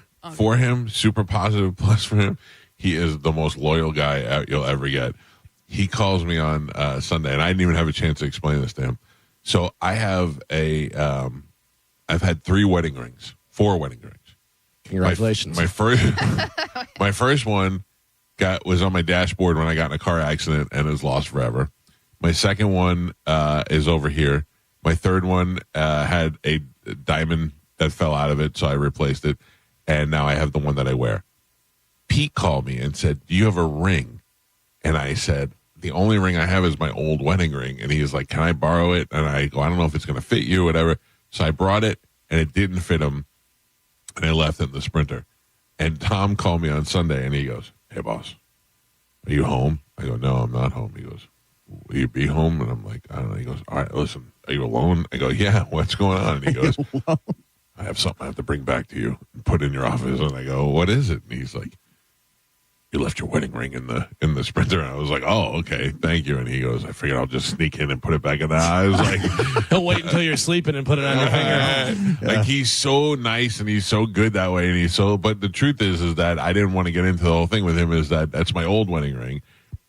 him. Super positive plus for him. He is the most loyal guy you'll ever get. He calls me on Sunday, and I didn't even have a chance to explain this to him. So I have I've had 4 wedding rings. Congratulations. My first one was on my dashboard when I got in a car accident and is lost forever. My second one is over here. My third one had a diamond that fell out of it, so I replaced it. And now I have the one that I wear. Pete called me and said, do you have a ring? And I said, the only ring I have is my old wedding ring. And he was like, can I borrow it? And I go, I don't know if it's going to fit you or whatever. So I brought it, and it didn't fit him. And I left it in the Sprinter. And Tom called me on Sunday, and he goes, hey, boss, are you home? I go, no, I'm not home. He goes, will you be home? And I'm like, I don't know. He goes, all right, listen, are you alone? I go, yeah, what's going on? And he goes, I have something I have to bring back to you and put in your office. And I go, what is it? And he's like, you left your wedding ring in the Sprinter. And I was like, oh, okay, thank you. And he goes, I figured I'll just sneak in and put it back in the house. I was like, he'll wait until you're sleeping and put it on your finger. Like, he's so nice and he's so good that way. And but the truth is that I didn't want to get into the whole thing with him, is that's my old wedding ring.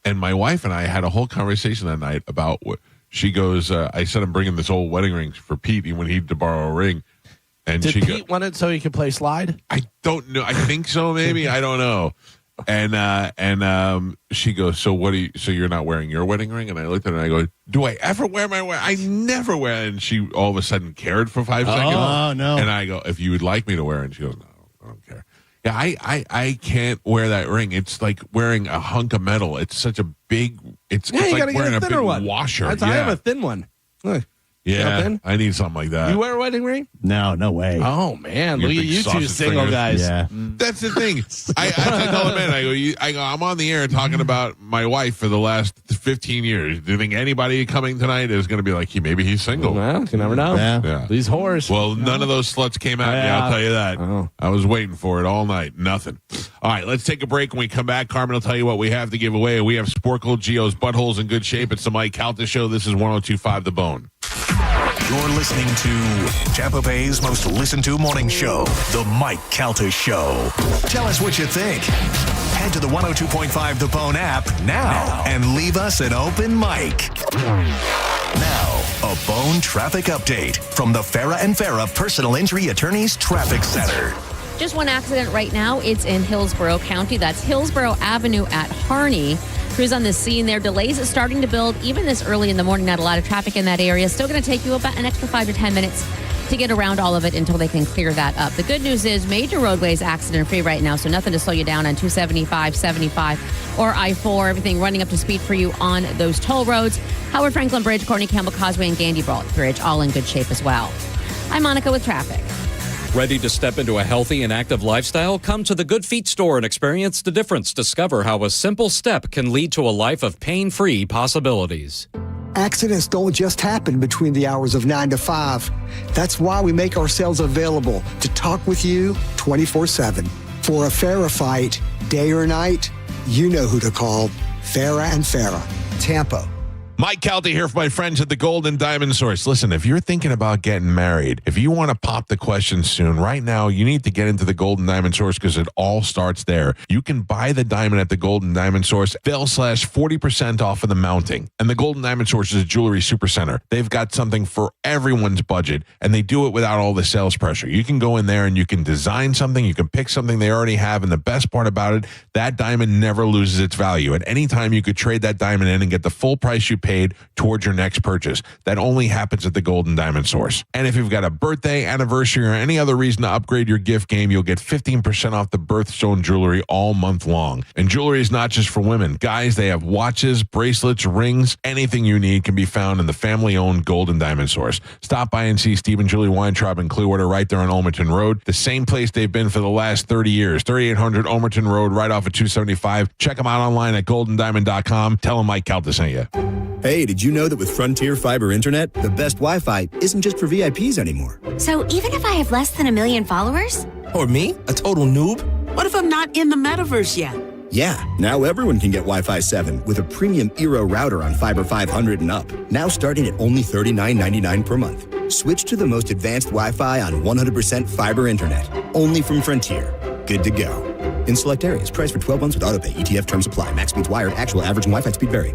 And my wife and I had a whole conversation that night about what she goes, I said, I'm bringing this old wedding ring for Pete when he had to borrow a ring. And Did Pete want it so he could play slide? I don't know. I think so, maybe. I don't know. And she goes, so you're not wearing your wedding ring? And I looked at her and I go, do I ever wear my wedding? I never wear it. And she all of a sudden cared for 5 seconds. Oh, no. And I go, if you would like me to wear it. And she goes, no, I don't care. Yeah, I can't wear that ring. It's like wearing a hunk of metal. It's such a big, it's like wearing a big washer. I have a thin one. Look. Yeah, I need something like that. You wear a wedding ring? No way. Oh man, Your look at big you two sausage single fingers. guys. Yeah. That's the thing. I tell him, man, I go, I'm on the air talking about my wife for the last 15 years. Do you think anybody coming tonight is going to be like, maybe he's single? Well, you never know. Yeah. These whores. Well, none of those sluts came out yet, I'll tell you that. Oh. I was waiting for it all night. Nothing. All right, let's take a break. When we come back, Carmen will tell you what we have to give away. We have Sporcle, Gio's Buttholes in good shape. It's the Mike Calta Show. This is 102.5 The Bone. You're listening to Tampa Bay's most listened to morning show, The Mike Calta Show. Tell us what you think. Head to the 102.5 The Bone app now and leave us an open mic. Now, a Bone traffic update from the Farah and Farah Personal Injury Attorneys Traffic Center. Just one accident right now. It's in Hillsborough County. That's Hillsborough Avenue at Harney. Crews on the scene there. Delays is starting to build even this early in the morning. Not a lot of traffic in that area. Still going to take you about an extra 5 to 10 minutes to get around all of it until they can clear that up. The good news is major roadways accident-free right now, so nothing to slow you down on 275, 75, or I-4. Everything running up to speed for you on those toll roads. Howard Franklin Bridge, Courtney Campbell Causeway, and Gandy Bridge, all in good shape as well. I'm Monica with traffic. Ready to step into a healthy and active lifestyle? Come to the Good Feet store and experience the difference. Discover how a simple step can lead to a life of pain-free possibilities. Accidents don't just happen between the hours of 9 to 5. That's why we make ourselves available to talk with you 24/7. For a Farah fight, day or night, you know who to call. Farah and Farah, Tampa. Mike Calta here for my friends at the Golden Diamond Source. Listen, if you're thinking about getting married, if you want to pop the question soon, right now you need to get into the Golden Diamond Source because it all starts there. You can buy the diamond at the Golden Diamond Source. They'll slash 40% off of the mounting. And the Golden Diamond Source is a jewelry supercenter. They've got something for everyone's budget, and they do it without all the sales pressure. You can go in there and you can design something. You can pick something they already have. And the best part about it, that diamond never loses its value. At any time, you could trade that diamond in and get the full price you paid towards your next purchase. That only happens at the Golden Diamond Source. And if you've got a birthday, anniversary, or any other reason to upgrade your gift game, you'll get 15% off the birthstone jewelry all month long. And jewelry is not just for women. Guys, they have watches, bracelets, rings, anything you need can be found in the family-owned Golden Diamond Source. Stop by and see Steve and Julie Weintraub in Clearwater right there on Olmerton Road, the same place they've been for the last 30 years. 3800 Olmerton Road, right off of 275. Check them out online at goldendiamond.com. Tell them Mike Calta sent you. Hey, did you know that with Frontier Fiber Internet, the best Wi-Fi isn't just for VIPs anymore? So even if I have less than 1 million followers? Or me, a total noob? What if I'm not in the metaverse yet? Yeah, now everyone can get Wi-Fi 7 with a premium Eero router on Fiber 500 and up. Now starting at only $39.99 per month. Switch to the most advanced Wi-Fi on 100% fiber internet. Only from Frontier. Good to go. In select areas, price for 12 months with autopay. ETF terms apply. Max speeds wired. Actual average and Wi-Fi speed vary.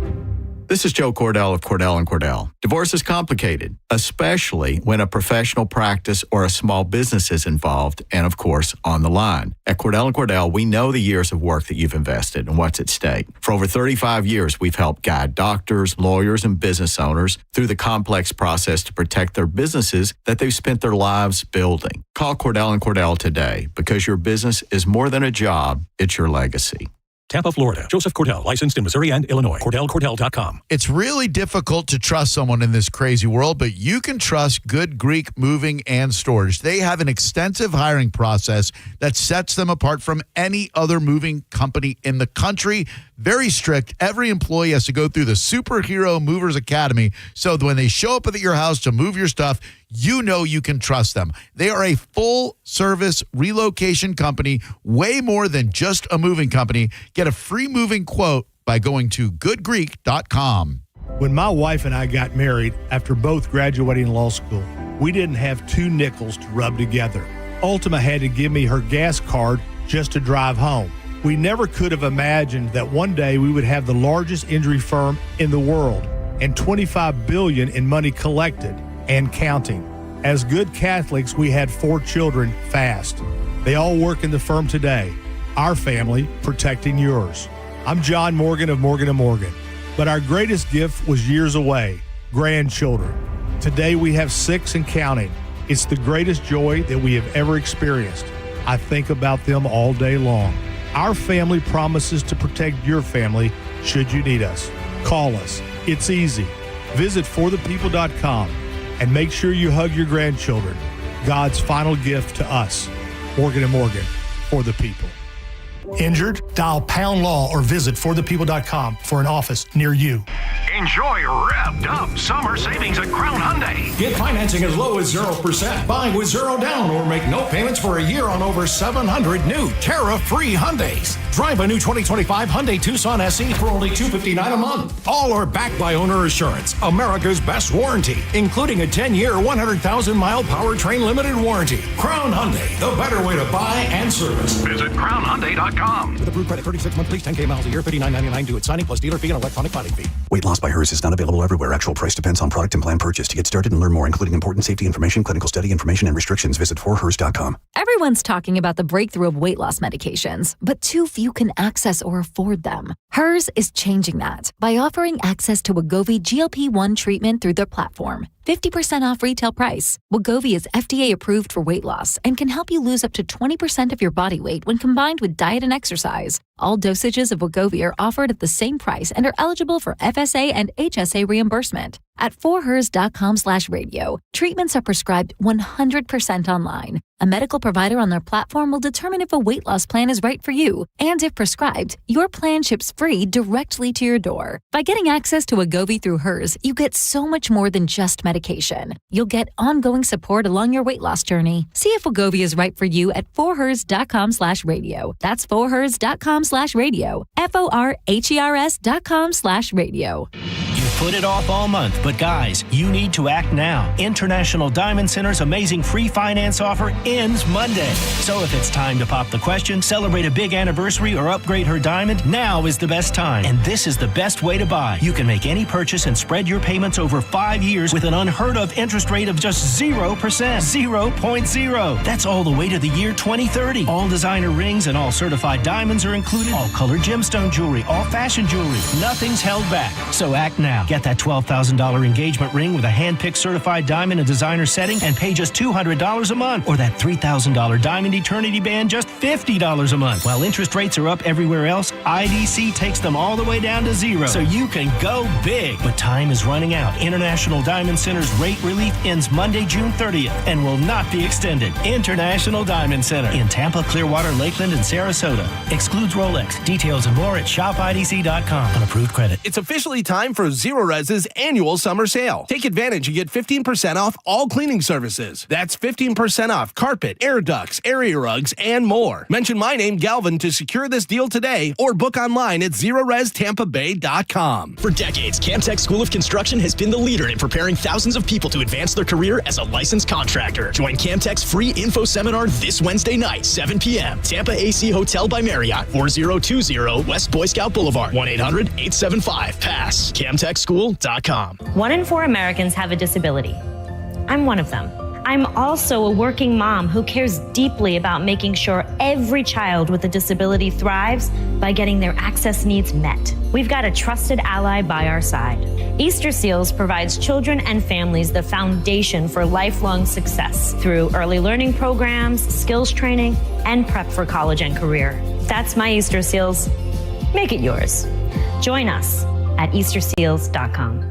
This is Joe Cordell of Cordell & Cordell. Divorce is complicated, especially when a professional practice or a small business is involved and, of course, on the line. At Cordell & Cordell, we know the years of work that you've invested and what's at stake. For over 35 years, we've helped guide doctors, lawyers, and business owners through the complex process to protect their businesses that they've spent their lives building. Call Cordell & Cordell today because your business is more than a job, it's your legacy. Tampa, Florida. Joseph Cordell, licensed in Missouri and Illinois. CordellCordell.com. It's really difficult to trust someone in this crazy world, but you can trust Good Greek Moving and Storage. They have an extensive hiring process that sets them apart from any other moving company in the country. Very strict. Every employee has to go through the Superhero Movers Academy, so that when they show up at your house to move your stuff, you know you can trust them. They are a full-service relocation company, way more than just a moving company. Get a free moving quote by going to goodgreek.com. When my wife and I got married after both graduating law school, we didn't have 2 nickels to rub together. Ultima had to give me her gas card just to drive home. We never could have imagined that one day we would have the largest injury firm in the world and $25 billion in money collected and counting. As good Catholics, we had 4 children fast. They all work in the firm today. Our family protecting yours. I'm John Morgan of Morgan & Morgan, but our greatest gift was years away, grandchildren. Today we have 6 and counting. It's the greatest joy that we have ever experienced. I think about them all day long. Our family promises to protect your family should you need us. Call us. It's easy. Visit forthepeople.com and make sure you hug your grandchildren. God's final gift to us. Morgan & Morgan, for the people. Injured? Dial Pound Law or visit forthepeople.com for an office near you. Enjoy revved up summer savings at Crown Hyundai. Get financing as low as 0%. Buy with 0 down or make no payments for a year on over 700 new tariff-free Hyundais. Drive a new 2025 Hyundai Tucson SE for only $259 a month. All are backed by Owner Assurance, America's best warranty, including a 10-year, 100,000-mile powertrain limited warranty. Crown Hyundai, the better way to buy and service. Visit crownhyundai.com. With approved credit, 36-month lease, 10K miles a year, $59.99 due at signing plus dealer fee and electronic filing fee. Weight loss by Hers is not available everywhere. Actual price depends on product and plan purchase. To get started and learn more, including important safety information, clinical study information, and restrictions, visit forhers.com. Everyone's talking about the breakthrough of weight loss medications, but too few can access or afford them. Hers is changing that by offering access to Wegovy GLP-1 treatment through their platform. 50% off retail price. Wegovy is FDA approved for weight loss and can help you lose up to 20% of your body weight when combined with diet and exercise. All dosages of Wegovy are offered at the same price and are eligible for FSA and HSA reimbursement. At forhers.com/radio, treatments are prescribed 100% online. A medical provider on their platform will determine if a weight loss plan is right for you, and if prescribed, your plan ships free directly to your door. By getting access to Wegovy through Hers, you get so much more than just medication. You'll get ongoing support along your weight loss journey. See if Wegovy is right for you at forhers.com/radio. That's forhers.com/radio. forhers.com/radio. put it off all month, but guys, you need to act now. International Diamond Center's amazing free finance offer ends Monday. So if it's time to pop the question, celebrate a big anniversary, or upgrade her diamond, now is the best time. And this is the best way to buy. You can make any purchase and spread your payments over 5 years with an unheard of interest rate of just 0%. 0.0. That's all the way to the year 2030. All designer rings and all certified diamonds are included. All colored gemstone jewelry, all fashion jewelry. Nothing's held back. So act now. Get that $12,000 engagement ring with a hand-picked certified diamond and designer setting and pay just $200 a month. Or that $3,000 diamond eternity band, just $50 a month. While interest rates are up everywhere else, IDC takes them all the way down to 0. So you can go big. But time is running out. International Diamond Center's rate relief ends Monday, June 30th and will not be extended. International Diamond Center in Tampa, Clearwater, Lakeland, and Sarasota. Excludes Rolex. Details and more at shopidc.com. On approved credit. It's officially time for Zero Res's annual summer sale. Take advantage and get 15% off all cleaning services. That's 15% off carpet, air ducts, area rugs, and more. Mention my name, Galvin, to secure this deal today or book online at ZeroResTampaBay.com. For decades, Camtech School of Construction has been the leader in preparing thousands of people to advance their career as a licensed contractor. Join Camtech's free info seminar this Wednesday night, 7 p.m. Tampa AC Hotel by Marriott, 4020 West Boy Scout Boulevard, 1-800-875-PASS. CamTechSchool.com. 1 in 4 Americans have a disability. I'm one of them. I'm also a working mom who cares deeply about making sure every child with a disability thrives by getting their access needs met. We've got a trusted ally by our side. Easter Seals provides children and families the foundation for lifelong success through early learning programs, skills training, and prep for college and career. That's my Easter Seals. Make it yours. Join us at EasterSeals.com.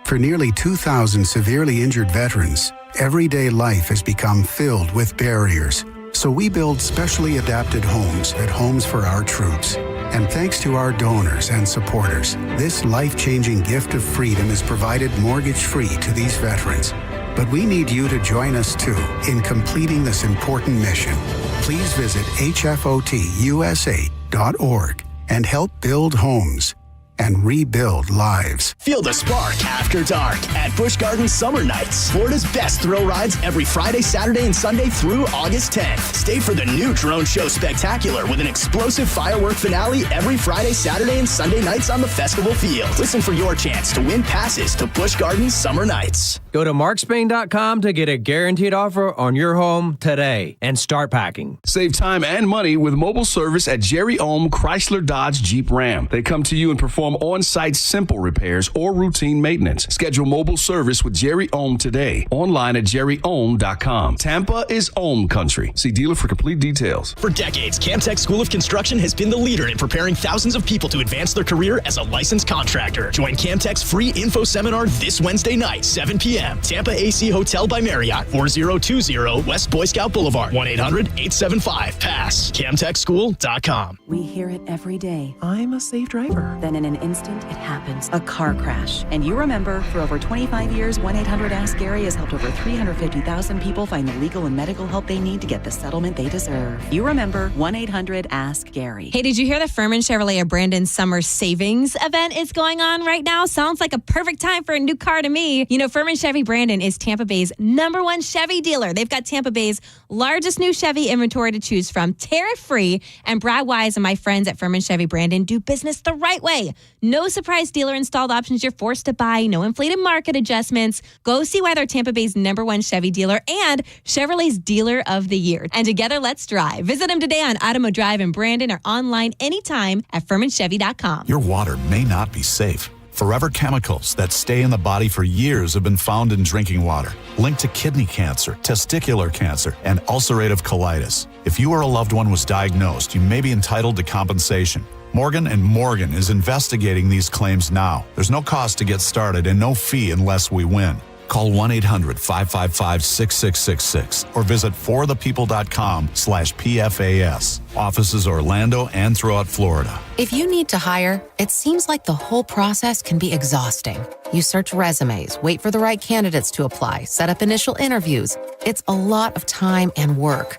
For nearly 2,000 severely injured veterans, everyday life has become filled with barriers. So we build specially adapted homes at Homes for Our Troops. And thanks to our donors and supporters, this life-changing gift of freedom is provided mortgage-free to these veterans. But we need you to join us too in completing this important mission. Please visit hfotusa.org and help build homes and rebuild lives. Feel the spark after dark at Busch Gardens Summer Nights. Florida's best thrill rides every Friday, Saturday, and Sunday through August 10th. Stay for the new Drone Show Spectacular with an explosive firework finale every Friday, Saturday, and Sunday nights on the festival field. Listen for your chance to win passes to Busch Gardens Summer Nights. Go to markspain.com to get a guaranteed offer on your home today and start packing. Save time and money with mobile service at Jerry Ohm Chrysler Dodge Jeep Ram. They come to you and perform on-site simple repairs or routine maintenance. Schedule mobile service with Jerry Ohm today. Online at jerryohm.com. Tampa is Ohm country. See dealer for complete details. For decades, Camtech School of Construction has been the leader in preparing thousands of people to advance their career as a licensed contractor. Join Camtech's free info seminar this Wednesday night, 7 p.m. Tampa AC Hotel by Marriott, 4020 West Boy Scout Boulevard, 1-800-875-PASS. CamTechSchool.com. We hear it every day. I'm a safe driver. Then in an instant, it happens. A car crash. And you remember, for over 25 years, 1-800-ASK-GARY has helped over 350,000 people find the legal and medical help they need to get the settlement they deserve. You remember 1-800-ASK-GARY. Hey, did you hear the Furman Chevrolet of Brandon Summer Savings event is going on right now? Sounds like a perfect time for a new car to me. You know, Furman Chevy Brandon is Tampa Bay's #1 Chevy dealer. They've got Tampa Bay's largest new Chevy inventory to choose from, tariff-free. And Brad Wise and my friends at Furman Chevy Brandon do business the right way. No surprise dealer installed options you're forced to buy. No inflated market adjustments. Go see why they're Tampa Bay's #1 Chevy dealer and Chevrolet's Dealer of the Year. And together, let's drive. Visit them today on Automo Drive in Brandon or online anytime at FurmanChevy.com. Your water may not be safe. Forever chemicals that stay in the body for years have been found in drinking water, linked to kidney cancer, testicular cancer, and ulcerative colitis. If you or a loved one was diagnosed, you may be entitled to compensation. Morgan & Morgan is investigating these claims now. There's no cost to get started and no fee unless we win. Call 1-800-555-6666 or visit forthepeople.com/PFAS. Offices Orlando and throughout Florida. If you need to hire, it seems like the whole process can be exhausting. You search resumes, wait for the right candidates to apply, set up initial interviews. It's a lot of time and work.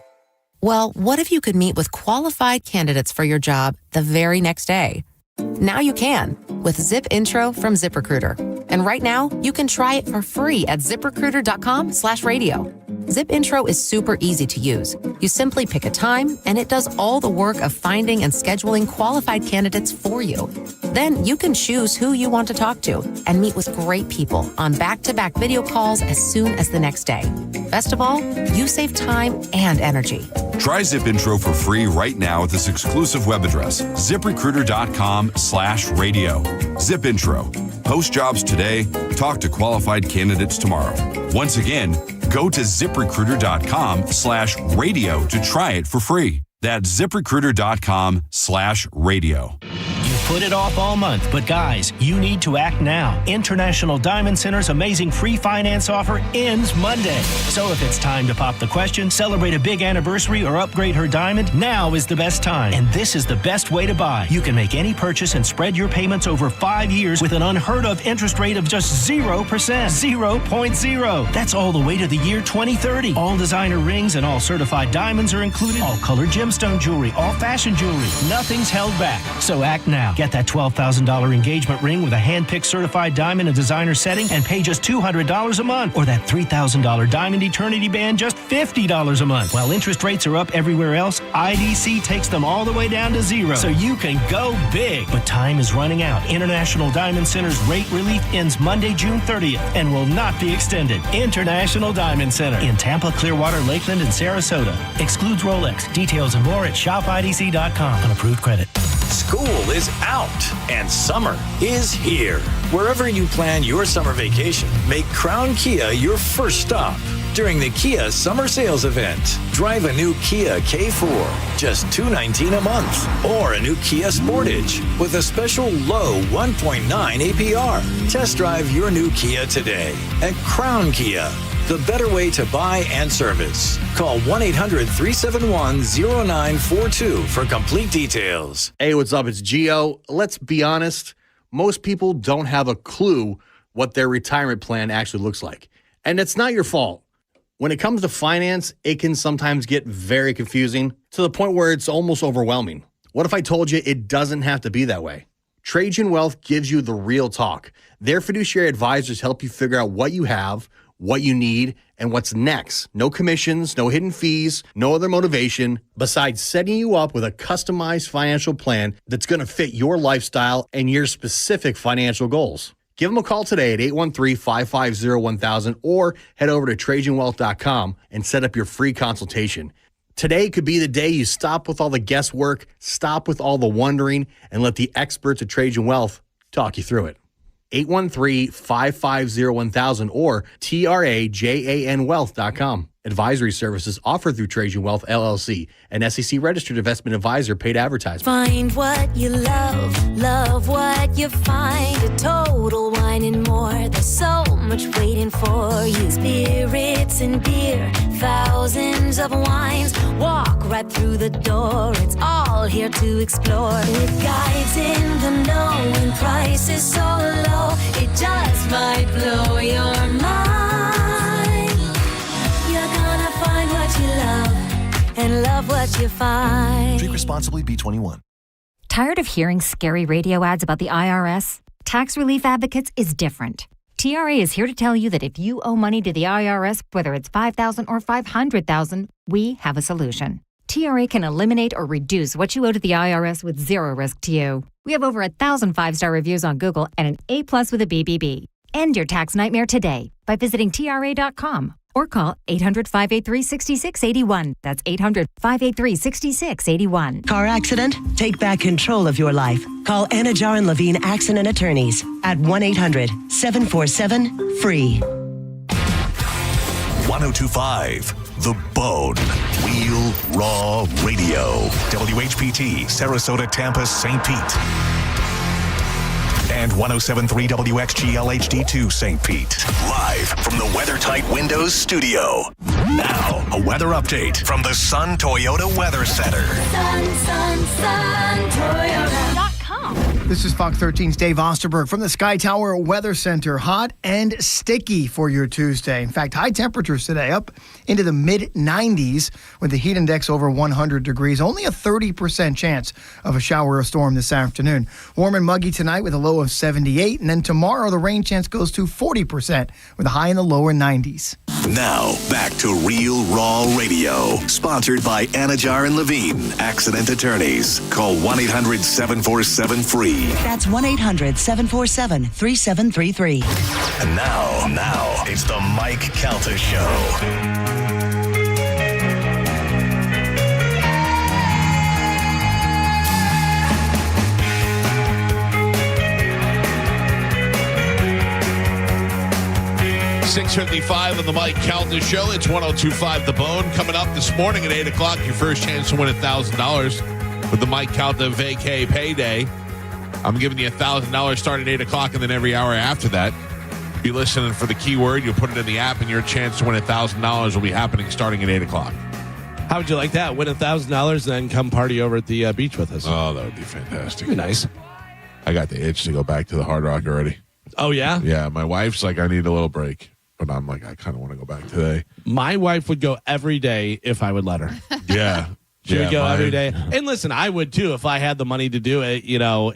Well, what if you could meet with qualified candidates for your job the very next day? Now you can, with Zip Intro from ZipRecruiter. And right now, you can try it for free at ZipRecruiter.com/radio. Zip Intro is super easy to use. You simply pick a time, and it does all the work of finding and scheduling qualified candidates for you. Then you can choose who you want to talk to and meet with great people on back-to-back video calls as soon as the next day. Best of all, you save time and energy. Try Zip Intro for free right now at this exclusive web address, ZipRecruiter.com/radio. Zip Intro. Post jobs today. Talk to qualified candidates tomorrow. Once again, go to ZipRecruiter.com/radio to try it for free. That's ZipRecruiter.com/radio. Put it off all month, but guys, you need to act now. International Diamond Center's amazing free finance offer ends Monday. So if it's time to pop the question, celebrate a big anniversary, or upgrade her diamond, now is the best time. And this is the best way to buy. You can make any purchase and spread your payments over 5 years with an unheard of interest rate of just 0%. 0.0. That's all the way to the year 2030. All designer rings and all certified diamonds are included. All colored gemstone jewelry, all fashion jewelry. Nothing's held back. So act now. Get that $12,000 engagement ring with a hand-picked certified diamond and designer setting and pay just $200 a month. Or that $3,000 diamond eternity band, just $50 a month. While interest rates are up everywhere else, IDC takes them all the way down to 0. So you can go big. But time is running out. International Diamond Center's rate relief ends Monday, June 30th and will not be extended. International Diamond Center in Tampa, Clearwater, Lakeland, and Sarasota. Excludes Rolex. Details and more at shopidc.com on approved credit. School is out and summer is here. Wherever you plan your summer vacation, make Crown Kia your first stop. During the Kia Summer Sales Event, drive a new Kia K4, just $219 a month, or a new Kia Sportage with a special low 1.9 APR. Test drive your new Kia today at Crown Kia. The better way to buy and service. Call 1-800-371-0942 for complete details. Hey, what's up? It's Gio. Let's be honest. Most people don't have a clue what their retirement plan actually looks like. And it's not your fault. When it comes to finance, it can sometimes get very confusing to the point where it's almost overwhelming. What if I told you it doesn't have to be that way? Trajan Wealth gives you the real talk. Their fiduciary advisors help you figure out what you have, what you need, and what's next. No commissions, no hidden fees, no other motivation besides setting you up with a customized financial plan that's going to fit your lifestyle and your specific financial goals. Give them a call today at 813-550-1000 or head over to TrajanWealth.com and set up your free consultation. Today could be the day you stop with all the guesswork, stop with all the wondering, and let the experts at Trajan Wealth talk you through it. 813-550-1000 or TRAJANwealth.com. Advisory services offered through Trajan Wealth, LLC, an SEC-registered investment advisor, paid advertisement. Find what you love, love what you find. A Total Wine and More. There's so much waiting for you. Spirits and beer, thousands of wines. Walk right through the door. It's all here to explore. With guides in the know and prices so low, it just might blow your mind. Find what you love and love what you find. Drink responsibly, B21. Tired of hearing scary radio ads about the IRS? Tax Relief Advocates is different. TRA is here to tell you that if you owe money to the IRS, whether it's $5,000 or $500,000, we have a solution. TRA can eliminate or reduce what you owe to the IRS with zero risk to you. We have over 1,000 5-star reviews on Google and an A+ with a BBB. End your tax nightmare today by visiting TRA.com. Or call 800-583-6681. That's 800-583-6681. Car accident? Take back control of your life. Call Anajar and Levine Accident Attorneys at 1-800-747-FREE. 1025 The Bone. Wheel Raw Radio. WHPT, Sarasota, Tampa, St. Pete. And 107.3 WXGL HD2 St. Pete. Live from the WeatherTight Windows studio. Now, a weather update from the Sun Toyota Weather Center. Sun, Toyota.com. This is Fox 13's Dave Osterberg from the Sky Tower Weather Center. Hot and sticky for your Tuesday. In fact, high temperatures today up into the mid-90s with the heat index over 100 degrees. Only a 30% chance of a shower or storm this afternoon. Warm and muggy tonight with a low of 78. And then tomorrow, the rain chance goes to 40% with a high in the lower 90s. Now, back to Real Raw Radio. Sponsored by Anajar and Levine, Accident Attorneys. Call 1-800-747-FREE. That's 1-800-747-3733. And now, it's the Mike Calta Show. 6:55 on the Mike Calta Show. It's 102.5 The Bone. Coming up this morning at 8 o'clock, your first chance to win $1,000 with the Mike Calta Vacay Payday. I'm giving you $1,000 starting at 8 o'clock, and then every hour after that, be listening for the keyword. You'll put it in the app, and your chance to win $1,000 will be happening starting at 8 o'clock. How would you like that? Win $1,000 and then come party over at the beach with us. Oh, that would be fantastic. Be nice. I got the itch to go back to the Hard Rock already. Oh, yeah? Yeah, my wife's like, I need a little break. But I'm like, I kind of want to go back today. My wife would go every day if I would let her. Yeah. She would go every day. And listen, I would too if I had the money to do it,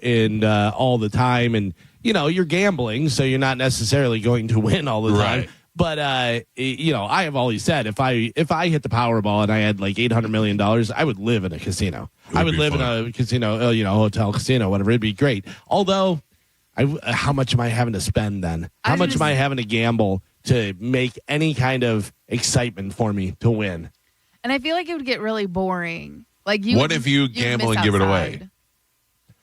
and all the time. And, you're gambling, so you're not necessarily going to win all the time. Right. But, I have always said if I hit the Powerball and I had like $800 million, I would live in a casino. I would live in a casino, hotel, casino, whatever. It'd be great. Although, how much am I having to spend then? How much am I having to gamble to make any kind of excitement for me to win? And I feel like it would get really boring. Like what if you gamble and give it away?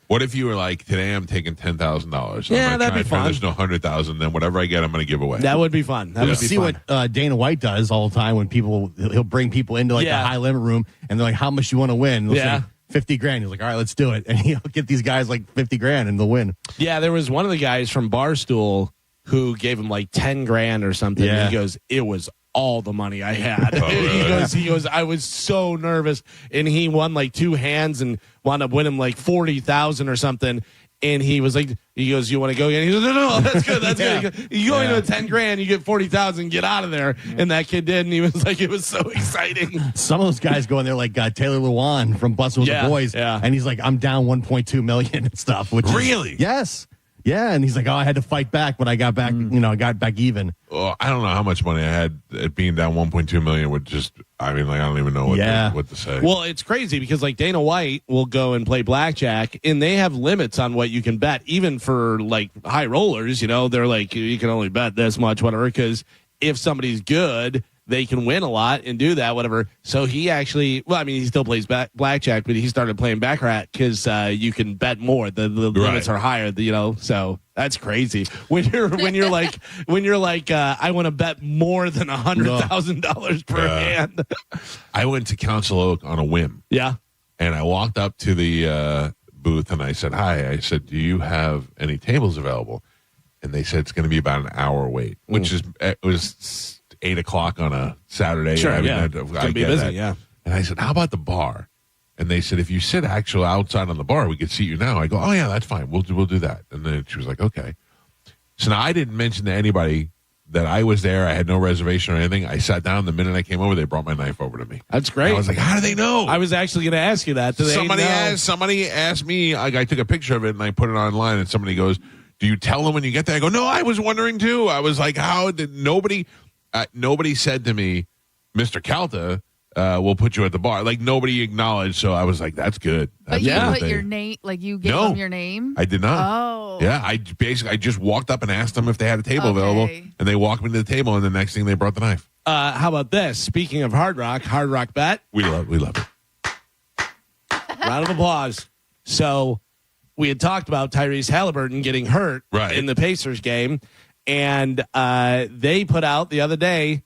What if you were like, today I'm taking $10,000? Yeah, that'd be fun. There's no $100,000. Then whatever I get, I'm going to give away. That would be fun. That would be see fun. what Dana White does all the time when he'll bring people into the high limit room and they're like, how much you want to win? They'll say, 50 grand. He's like, all right, let's do it. And he'll get these guys like 50 grand and they'll win. Yeah, there was one of the guys from Barstool who gave him like 10 grand or something. Yeah. And he goes, it was all the money I had. Oh, really? He goes, I was so nervous. And he won like two hands and wound up winning like 40,000 or something. And he was like, he goes, you want to go again? He goes, no, that's good. That's good. He goes, you go into a 10 grand, you get 40,000, get out of there. And that kid did. And he was like, it was so exciting. Some of those guys go in there like Taylor Lewan from Bustin' with the Boys. Yeah. And he's like, I'm down 1.2 million and stuff. Really? Yes. Yeah, and he's like, I had to fight back, but I got back, I got back even. Well, I don't know how much money I had. It being down 1.2 million would just, I don't even know what to say. Well, it's crazy because like Dana White will go and play blackjack, and they have limits on what you can bet, even for like high rollers. They're like, you can only bet this much, whatever, because if somebody's good, they can win a lot and do that, whatever. So he actually, he still plays blackjack, but he started playing baccarat because you can bet more. The limits are higher, so that's crazy. When you're like, I want to bet more than $100,000 per hand. I went to Council Oak on a whim. Yeah. And I walked up to the booth and I said, hi. I said, do you have any tables available? And they said it's going to be about an hour wait, which it was 8 o'clock on a Saturday. Sure, I be busy, that. yeah. And I said, how about the bar? And they said, if you sit actually outside on the bar, we could seat you now. I go, oh, yeah, that's fine. We'll do that. And then she was like, okay. So now I didn't mention to anybody that I was there. I had no reservation or anything. I sat down. The minute I came over, they brought my knife over to me. That's great. And I was like, how do they know? I was actually going to ask you that. Somebody asked me. I took a picture of it and I put it online. And somebody goes, do you tell them when you get there? I go, no, I was wondering too. I was like, how did nobody said to me, Mr. Calta, we'll put you at the bar. Like nobody acknowledged. So I was like, that's good. But you put your name, like you gave them your name? I did not. Oh. Yeah, I just walked up and asked them if they had a table available. And they walked me to the table. And the next thing they brought the knife. How about this? Speaking of Hard Rock bet. We love it. Round of applause. So we had talked about Tyrese Halliburton getting hurt in the Pacers game. And they put out the other day,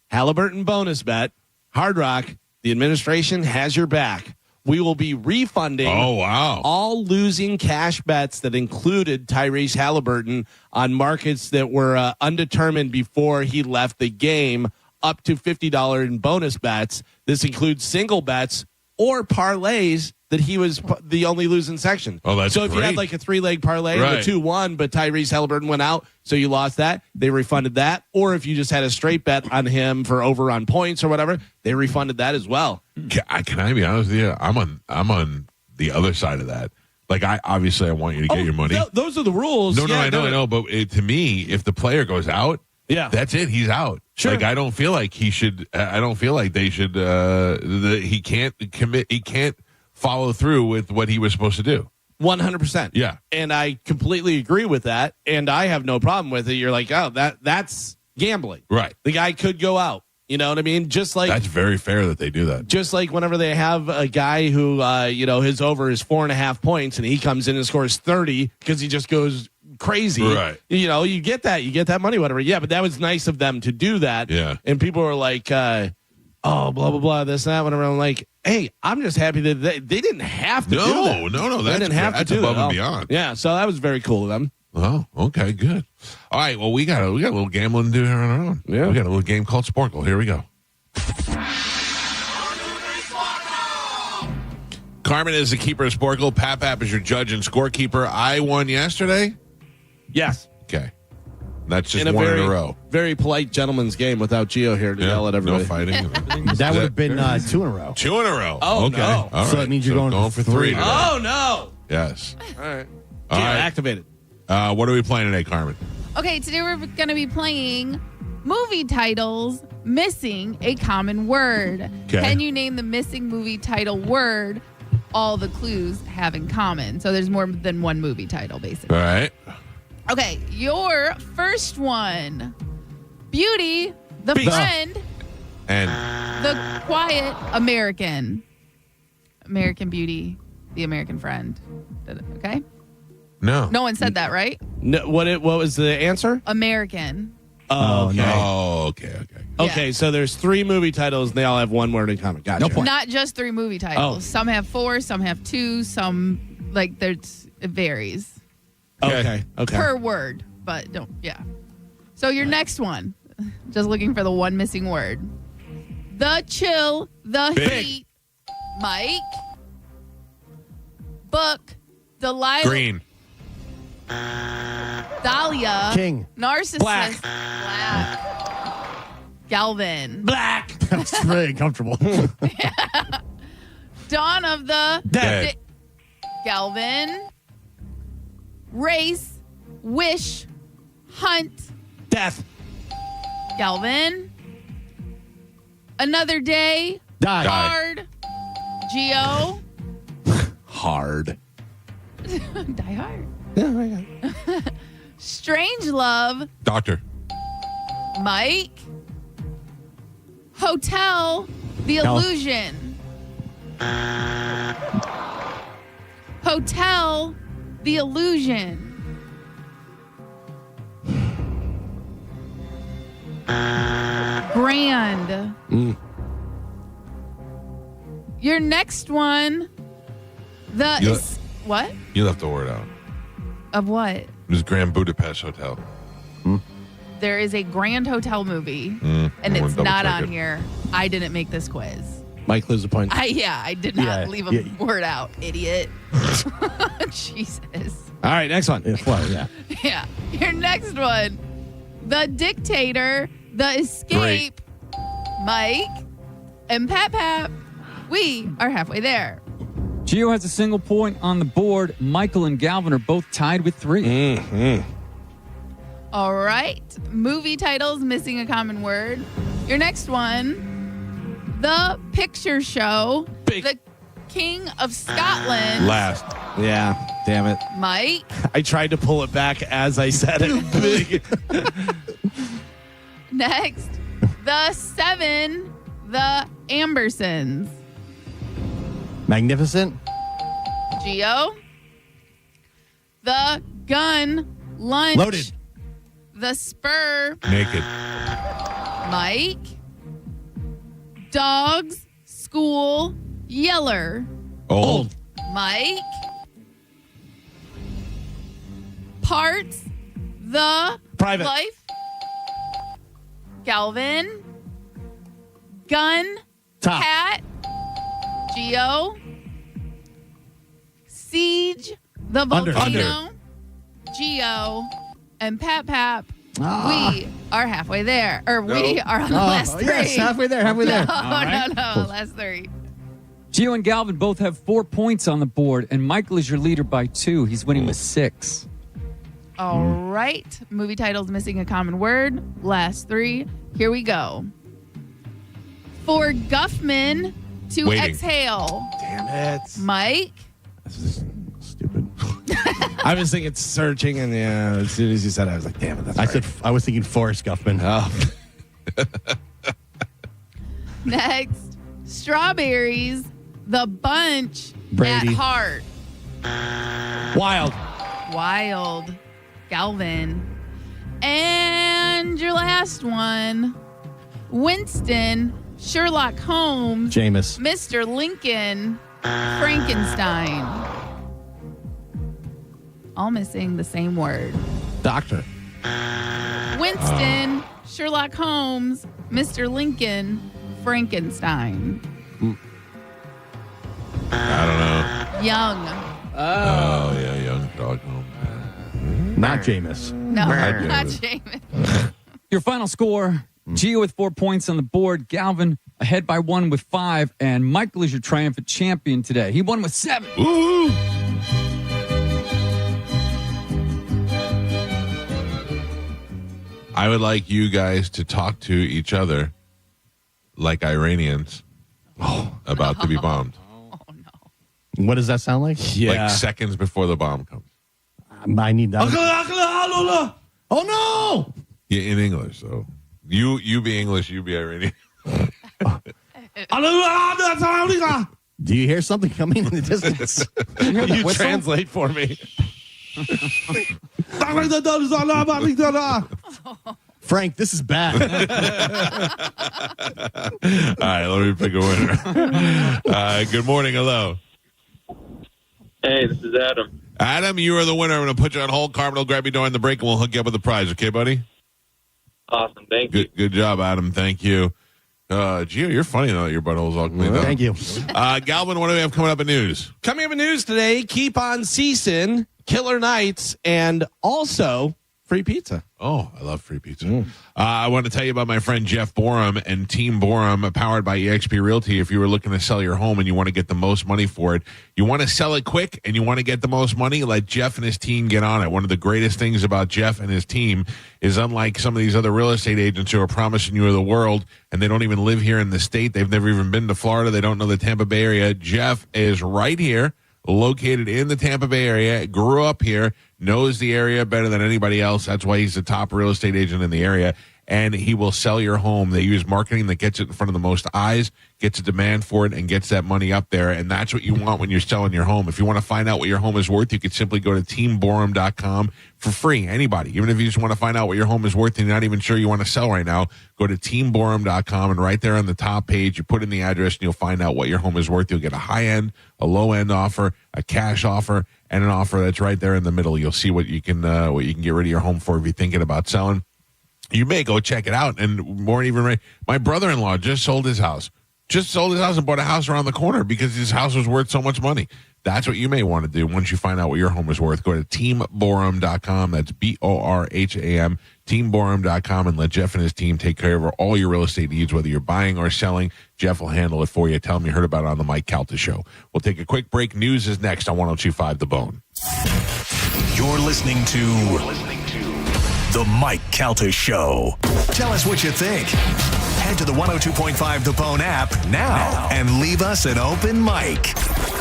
Halliburton bonus bet, Hard Rock, the administration has your back. We will be refunding all losing cash bets that included Tyrese Halliburton on markets that were undetermined before he left the game, up to $50 in bonus bets. This includes single bets or parlays that he was the only losing section. Oh, that's so if you had great. like a 3-leg parlay Right. and the 2-1, but Tyrese Halliburton went out, so you lost that, they refunded that. Or if you just had a straight bet on him for over on points or whatever, they refunded that as well. Can I be honest with you? I'm on the other side of that. Like, I want you to get your money. Those are the rules. No, I know. But to me, if the player goes out, that's it. He's out. Sure. Like, I don't feel like he should. I don't feel like they should. He can't commit. He can't follow through with what he was supposed to do. 100%. Yeah. And I completely agree with that. And I have no problem with it. You're like, oh, that's gambling. Right. The guy could go out. You know what I mean? Just like that's very fair that they do that. Just like whenever they have a guy who, his over is 4.5 points and he comes in and scores 30 because he just goes crazy. Right. You get that. You get that money, whatever. Yeah, but that was nice of them to do that. Yeah. And people were like, oh, blah, blah, blah, this, that, whatever. I'm like, hey, I'm just happy that they didn't have to do that. No. They didn't have to do above that. and beyond. Yeah, so that was very cool of them. Oh, okay, good. All right, well, we got a little gambling to do here on our own. Yeah. We got a little game called Sporcle. Here we go. Carmen is the keeper of Sporcle. Pap is your judge and scorekeeper. I won yesterday? Yes. Okay. That's just in one very, in a row. Very polite gentleman's game without Gio here to yell at everybody. No fighting. That would have been 2 in a row. 2 in a row. Oh, okay. no. All So right. that means you're going for 3 today. Oh, no. Yes. All right. All Gio, right. activated. What are we playing today, Carmen? Okay, today we're going to be playing movie titles missing a common word. Okay. Can you name the missing movie title word all the clues have in common? So there's more than one movie title, basically. All right. Okay, your first one. Beauty, the Beast. friend, And the quiet American. American Beauty, the American friend. Okay? no. No one said that, right? No, what was the answer? American. Oh, okay. Oh, okay. Okay, so there's 3 movie titles and they all have one word in common. Gotcha. No point. Not just 3 movie titles. Oh. Some have 4, some have 2, some, it varies Okay. per word, but yeah. So your next one, just looking for the one missing word. The chill, the Big. heat, Mike. Book, Delilah. Green. Dahlia. King. Narcissist. Black. Galvin. Black. That's very uncomfortable. Dawn of the Dead. Galvin. Race. Wish. Hunt. Death. Galvin. Another day. Die. Hard. Geo. Hard. Die Hard. Yeah, Strange Love. Doctor. Mike. Hotel. The Health. Illusion. Hotel. The Illusion. Grand. Your next one. What? You left the word out. Of what? It was Grand Budapest Hotel. There is a Grand Hotel movie, and I wanna it's double not check on it. here. I didn't make this quiz. Mike loses a point. I did not Yeah, leave a yeah. word out, idiot. Jesus. All right, next one. Yeah. Yeah. Your next one. The Dictator, The Escape, Mike, and Pap. We are halfway there. Gio has a single point on the board. Michael and Galvin are both tied with 3. Mm-hmm. All right. Movie titles missing a common word. Your next one. The Picture Show. The King of Scotland. Last. Yeah, damn it. Mike. I tried to pull it back as I said it. Next. The Seven. The Ambersons. Magnificent. Geo. The Gun. Lunch. Loaded. The Spur. Naked. Mike. Dogs. School. Yeller. Old. Mike. Parts. The Private. Life. Galvin. Gun. Top. Cat. Geo. Siege, the Volcano, Geo, and Pap Pap. We are halfway there. We are on the last 3. Yes, halfway there. No, last 3. Gio and Galvin both have 4 points on the board, and Michael is your leader by 2. He's winning with 6. All right. Movie titles missing a common word. Last 3. Here we go. For Guffman to exhale. Damn it. Mike. This is stupid. I was thinking searching, and as soon as you said it, I was like, damn it, that's right. I was thinking Forrest Guffman. Oh. Next. Strawberries, the bunch Brady. at heart. Wild. Galvin. And your last one. Winston, Sherlock Holmes, Jameis. Mr. Lincoln, Frankenstein. All missing the same word. Doctor. Winston, Sherlock Holmes, Mr. Lincoln, Frankenstein. I don't know. Young. Oh, yeah, young dog home. Not Jameis. No, not Jameis. Your final score, Gio with 4 points on the board, Galvin ahead by 1 with 5, and Michael is your triumphant champion today. He won with 7. Woo! I would like you guys to talk to each other like Iranians about to be bombed. What does that sound like? Like seconds before the bomb comes. I need that. Oh, no! Yeah, in English. So you be English, you be Iranian. Do you hear something coming in the distance? You translate for me. Frank, this is bad. All right, let me pick a winner. Good morning. Hello. Hey, this is Adam. Adam, you are the winner. I'm going to put you on hold. Carmen will grab you during the break, and we'll hook you up with the prize. Okay, buddy? Awesome. Thank you. Good job, Adam. Thank you. Gio, you're funny, though. Your butthole's all cleaned up. Thank you. Galvin, what do we have coming up in news? Coming up in news today, keep on ceasing, killer nights, and also free pizza. Oh, I love free pizza. I want to tell you about my friend Jeff Borum and Team Borum, powered by eXp Realty. If you were looking to sell your home and you want to get the most money for it, you want to sell it quick and you want to get the most money, let Jeff and his team get on it. One of the greatest things about Jeff and his team is, unlike some of these other real estate agents who are promising you the world and they don't even live here in the state, they've never even been to Florida, they don't know the Tampa Bay area. Jeff is right here, located in the Tampa Bay area, grew up here, knows the area better than anybody else. That's why he's the top real estate agent in the area, and he will sell your home. They use marketing that gets it in front of the most eyes, gets a demand for it, and gets that money up there, and that's what you want when you're selling your home. If you want to find out what your home is worth, you could simply go to teamborum.com for free. Anybody, even if you just want to find out what your home is worth and you're not even sure you want to sell right now, go to teamborum.com, and right there on the top page, you put in the address and you'll find out what your home is worth. You'll get a high-end, a low-end offer, a cash offer, and an offer that's right there in the middle. You'll see what you can get rid of your home for if you're thinking about selling. You may go check it out, and more even, my brother-in-law just sold his house. And bought a house around the corner because his house was worth so much money. That's what you may want to do once you find out what your home is worth. Go to teamborum.com. That's BORHAM, teamborum.com, and let Jeff and his team take care of all your real estate needs, whether you're buying or selling. Jeff will handle it for you. Tell him you heard about it on the Mike Calta Show. We'll take a quick break. News is next on 102.5 The Bone. You're listening to The Mike Calta Show. Tell us what you think. Head to the 102.5 The Bone app now and leave us an open mic.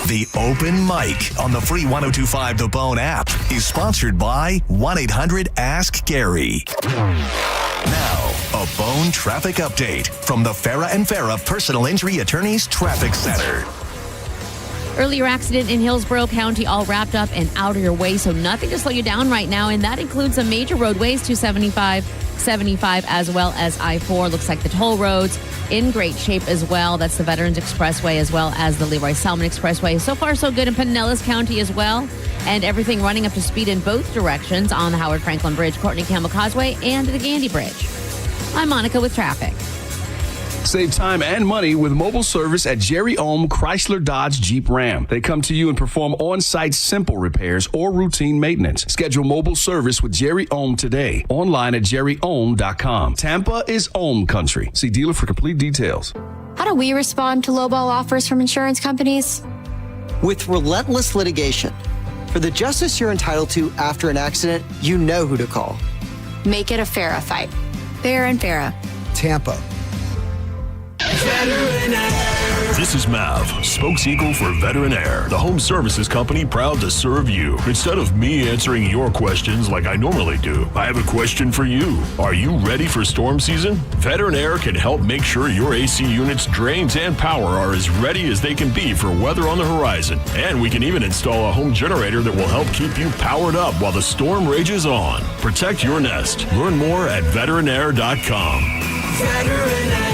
The Open Mic on the free 102.5 The Bone app is sponsored by 1-800-ASK-GARY. Now, a Bone traffic update from the Farah and Farah Personal Injury Attorneys Traffic Center. Earlier accident in Hillsborough County, all wrapped up and out of your way, so nothing to slow you down right now, and that includes some major roadways, 275, 75, as well as I-4. Looks like the toll roads in great shape as well. That's the Veterans Expressway as well as the Leroy Salmon Expressway. So far, so good in Pinellas County as well, and everything running up to speed in both directions on the Howard Franklin Bridge, Courtney Campbell Causeway, and the Gandy Bridge. I'm Monica with traffic. Save time and money with mobile service at Jerry Ohm Chrysler Dodge Jeep Ram. They come to you and perform on-site simple repairs or routine maintenance. Schedule mobile service with Jerry Ohm today. Online at jerryohm.com. Tampa is Ohm country. See dealer for complete details. How do we respond to lowball offers from insurance companies? With relentless litigation. For the justice you're entitled to after an accident, you know who to call. Make it a FARA fight. Fair and FARA. Tampa. This is Mav, spokespeople for Veteran Air, the home services company proud to serve you. Instead of me answering your questions like I normally do, I have a question for you. Are you ready for storm season? Veteran Air can help make sure your AC units, drains, and power are as ready as they can be for weather on the horizon. And we can even install a home generator that will help keep you powered up while the storm rages on. Protect your nest. Learn more at veteranair.com. Veteran Air.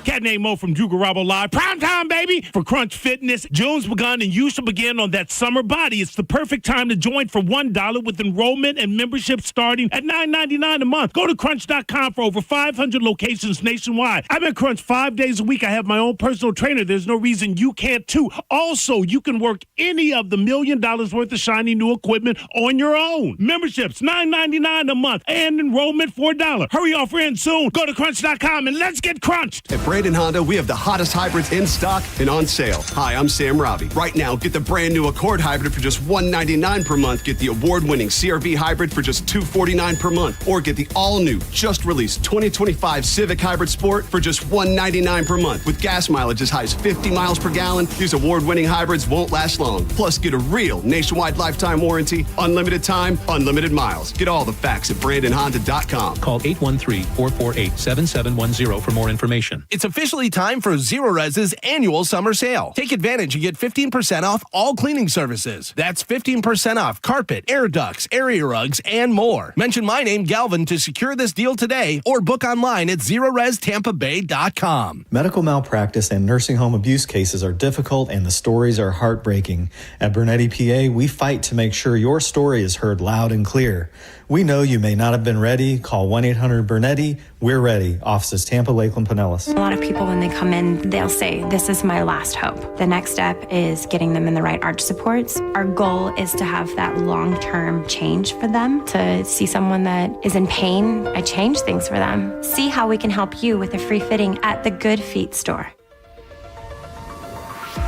Cat named Mo from Drew Garabo Live. Prime time, baby, for Crunch Fitness. June's begun and you should begin on that summer body. It's the perfect time to join for $1 with enrollment and membership starting at $9.99 a month. Go to crunch.com for over 500 locations nationwide. I'm at Crunch 5 days a week. I have my own personal trainer. There's no reason you can't too. Also, you can work any of the $1 million worth of shiny new equipment on your own. Memberships, $9.99 a month and enrollment $4. Hurry, offer ends soon. Go to crunch.com and let's get crunched. At Brandon Honda, we have the hottest hybrids in stock and on sale. Hi, I'm Sam Robbie. Right now, get the brand new Accord hybrid for just $199 per month. Get the award-winning CR-V hybrid for just $249 per month. Or get the all-new, just released 2025 Civic Hybrid Sport for just $199 per month. With gas mileage as high as 50 miles per gallon, these award-winning hybrids won't last long. Plus, get a real nationwide lifetime warranty, unlimited time, unlimited miles. Get all the facts at BrandonHonda.com. Call 813-448-7710 for more information. It's officially time for Zero Res's annual summer sale. Take advantage and get 15% off all cleaning services. That's 15% off carpet, air ducts, area rugs, and more. Mention my name, Galvin, to secure this deal today or book online at ZeroResTampaBay.com. Medical malpractice and nursing home abuse cases are difficult and the stories are heartbreaking. At Bernetti PA, we fight to make sure your story is heard loud and clear. We know you may not have been ready. Call 1-800-BERNETTI. We're ready. Offices Tampa, Lakeland, Pinellas. A lot of people, when they come in, they'll say, this is my last hope. The next step is getting them in the right arch supports. Our goal is to have that long-term change for them. To see someone that is in pain, I change things for them. See how we can help you with a free fitting at the Good Feet store.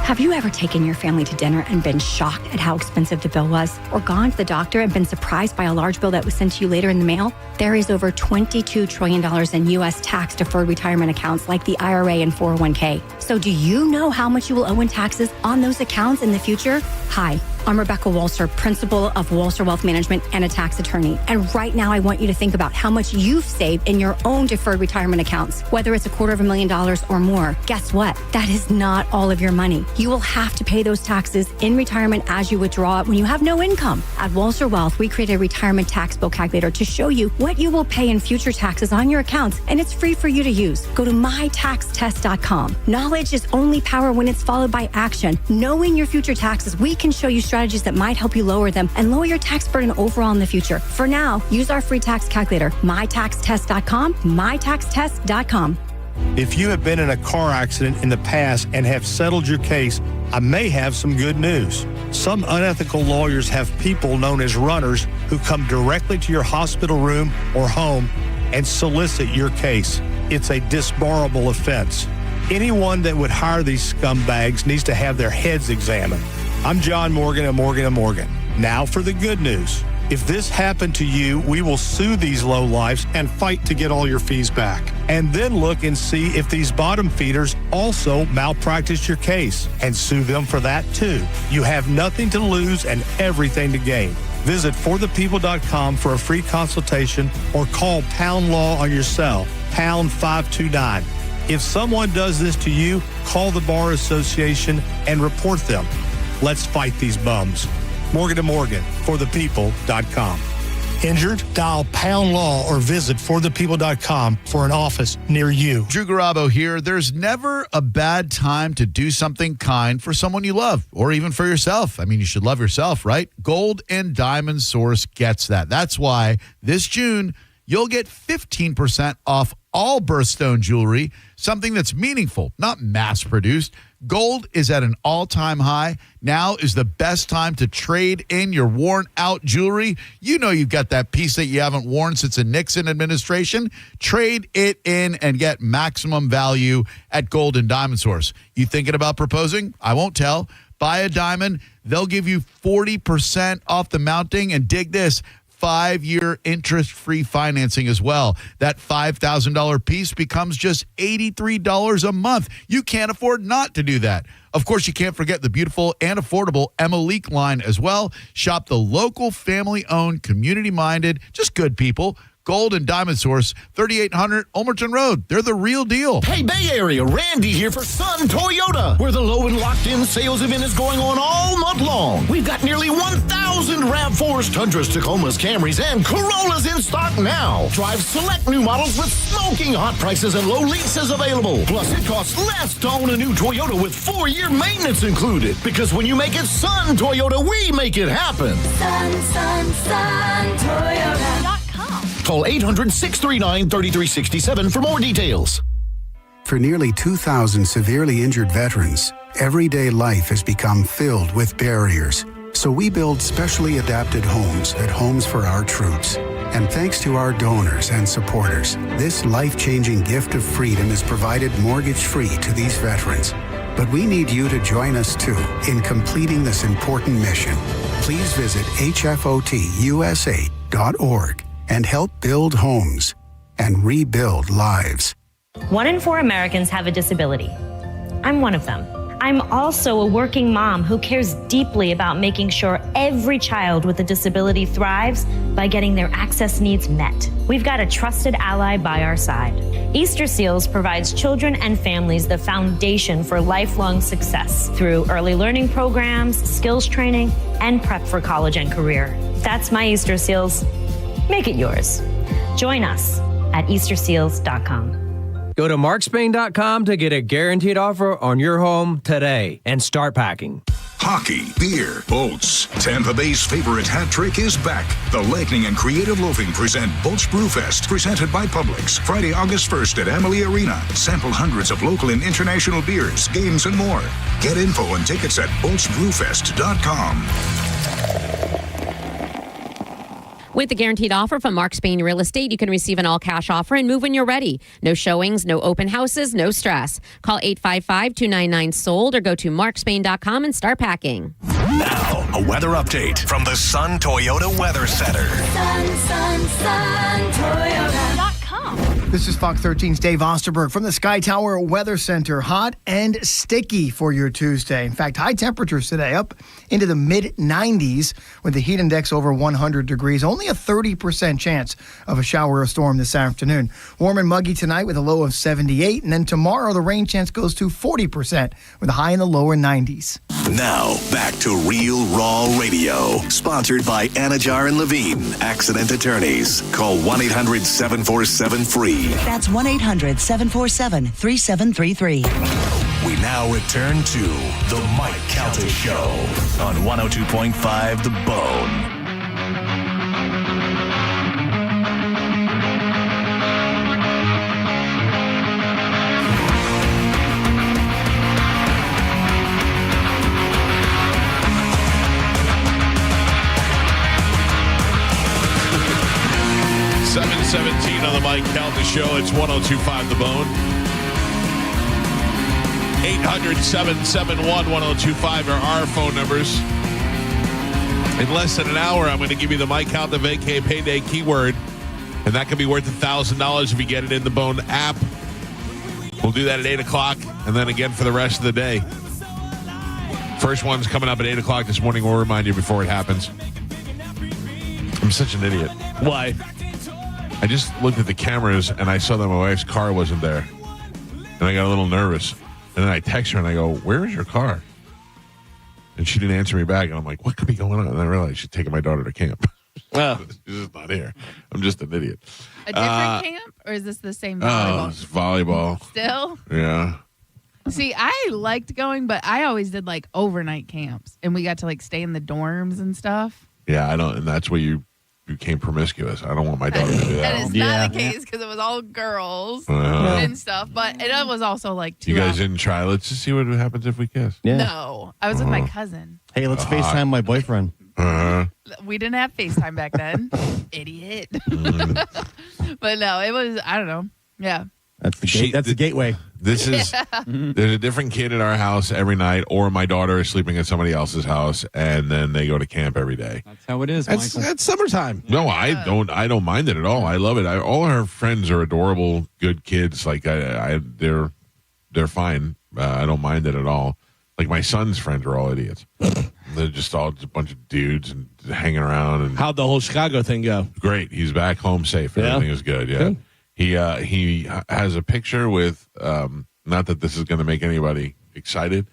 Have you ever taken your family to dinner and been shocked at how expensive the bill was? Or gone to the doctor and been surprised by a large bill that was sent to you later in the mail? There is over $22 trillion in U.S. tax-deferred retirement accounts like the IRA and 401k. So do you know how much you will owe in taxes on those accounts in the future? Hi, I'm Rebecca Walser, principal of Walser Wealth Management and a tax attorney. And right now, I want you to think about how much you've saved in your own deferred retirement accounts, whether it's $250,000 or more. Guess what? That is not all of your money. You will have to pay those taxes in retirement as you withdraw it when you have no income. At Walser Wealth, we created a retirement tax bill calculator to show you what you will pay in future taxes on your accounts, and it's free for you to use. Go to mytaxtest.com. Knowledge is only power when it's followed by action. Knowing your future taxes, we can show you strategies that might help you lower them and lower your tax burden overall in the future. For now, use our free tax calculator, mytaxtest.com, mytaxtest.com. If you have been in a car accident in the past and have settled your case, I may have some good news. Some unethical lawyers have people known as runners who come directly to your hospital room or home and solicit your case. It's a disbarable offense. Anyone that would hire these scumbags needs to have their heads examined. I'm John Morgan of Morgan & Morgan. Now for the good news. If this happened to you, we will sue these lowlifes and fight to get all your fees back. And then look and see if these bottom feeders also malpractice your case and sue them for that too. You have nothing to lose and everything to gain. Visit forthepeople.com for a free consultation or call Pound Law on your cell, pound 529. If someone does this to you, call the Bar Association and report them. Let's fight these bums. Morgan & Morgan, forthepeople.com. Injured? Dial Pound Law or visit forthepeople.com for an office near you. Drew Garabo here. There's never a bad time to do something kind for someone you love or even for yourself. I mean, you should love yourself, right? Gold and Diamond Source gets that. That's why this June, you'll get 15% off all birthstone jewelry, something that's meaningful, not mass-produced. Gold is at an all-time high. Now is the best time to trade in your worn-out jewelry. You know you've got that piece that you haven't worn since the Nixon administration. Trade it in and get maximum value at Gold and Diamond Source. You thinking about proposing? I won't tell. Buy a diamond. They'll give you 40% off the mounting, and dig this, 5-year interest-free financing as well. That $5,000 piece becomes just $83 a month. You can't afford not to do that. Of course, you can't forget the beautiful and affordable Emma Leak line as well. Shop the local, family-owned, community-minded, just good people. Gold and Diamond Source, 3800 Ulmerton Road. They're the real deal. Hey, Bay Area, Randy here for Sun Toyota, where the low and locked-in sales event is going on all month long. We've got nearly 1,000 RAV4s, Tundras, Tacomas, Camrys, and Corollas in stock now. Drive select new models with smoking hot prices and low leases available. Plus, it costs less to own a new Toyota with 4-year maintenance included. Because when you make it Sun Toyota, we make it happen. Sun, Toyota.com. Call 800-639-3367 for more details. For nearly 2,000 severely injured veterans, everyday life has become filled with barriers. So we build specially adapted homes at Homes for Our Troops. And thanks to our donors and supporters, this life-changing gift of freedom is provided mortgage-free to these veterans. But we need you to join us, too, in completing this important mission. Please visit hfotusa.org and help build homes and rebuild lives. 1 in 4 Americans have a disability. I'm one of them. I'm also a working mom who cares deeply about making sure every child with a disability thrives by getting their access needs met. We've got a trusted ally by our side. Easter Seals provides children and families the foundation for lifelong success through early learning programs, skills training, and prep for college and career. That's my Easter Seals. Make it yours. Join us at easterseals.com. Go to markspain.com to get a guaranteed offer on your home today and start packing. Hockey, beer, boats. Tampa Bay's favorite hat trick is back. The Lightning and Creative Loafing present Boats Brewfest, presented by Publix. Friday, August 1st at Amalie Arena. Sample hundreds of local and international beers, games, and more. Get info and tickets at boatsbrewfest.com. With the guaranteed offer from Mark Spain Real Estate, you can receive an all-cash offer and move when you're ready. No showings, no open houses, no stress. Call 855-299-SOLD or go to markspain.com and start packing. Now, a weather update from the Sun Toyota Weather Center. Sun, Toyota.com. This is Fox 13's Dave Osterberg from the Sky Tower Weather Center. Hot and sticky for your Tuesday. In fact, high temperatures today up into the mid-90s with the heat index over 100 degrees. Only a 30% chance of a shower or storm this afternoon. Warm and muggy tonight with a low of 78. And then tomorrow, the rain chance goes to 40% with a high in the lower 90s. Now, back to Real Raw Radio. Sponsored by Anajar and Levine, accident attorneys. Call 1-800-747-FREE. That's 1-800-747-3733. We now return to the Mike Calta Show on 102.5 The Bone. .17 on the Mike Calta Show. It's 102.5 The Bone. 800-771-1025 are our phone numbers. In less than an hour, I'm going to give you the Mike Calta Vacay Payday keyword, and that could be worth $1,000 if you get it in the Bone app. We'll do that at 8 o'clock, and then again for the rest of the day. First one's coming up at 8 o'clock this morning. We'll remind you before it happens. I'm such an idiot. Why? I just looked at the cameras and I saw that my wife's car wasn't there. And I got a little nervous. And then I text her and I go, "Where is your car?" And she didn't answer me back. And I'm like, what could be going on? And I realized she's taking my daughter to camp. Oh. She's just not here. I'm just an idiot. A different camp? Or is this the same volleyball? Oh, it's volleyball. Still? Yeah. See, I liked going, but I always did like overnight camps. And we got to like stay in the dorms and stuff. Yeah, I don't. And that's where you became promiscuous. I don't want my daughter to do that. That is not the case because it was all girls and stuff. But it was also like 2 You guys hours. didn't try? Let's just see what happens if we kiss. No, I was with my cousin. Hey, let's FaceTime my boyfriend. We didn't have FaceTime back then. Idiot. But no, it was, I don't know. Yeah. That's the gateway. This is there's a different kid at our house every night, or my daughter is sleeping at somebody else's house, and then they go to camp every day. That's how it is. That's summertime. No, I don't mind it at all. I love it. All her friends are adorable, good kids. Like they're fine. I don't mind it at all. Like my son's friends are all idiots. They're just a bunch of dudes and hanging around. And how'd the whole Chicago thing go? Great. He's back home safe. Yeah? Everything is good. Yeah. Good. He has a picture with not that this is going to make anybody excited.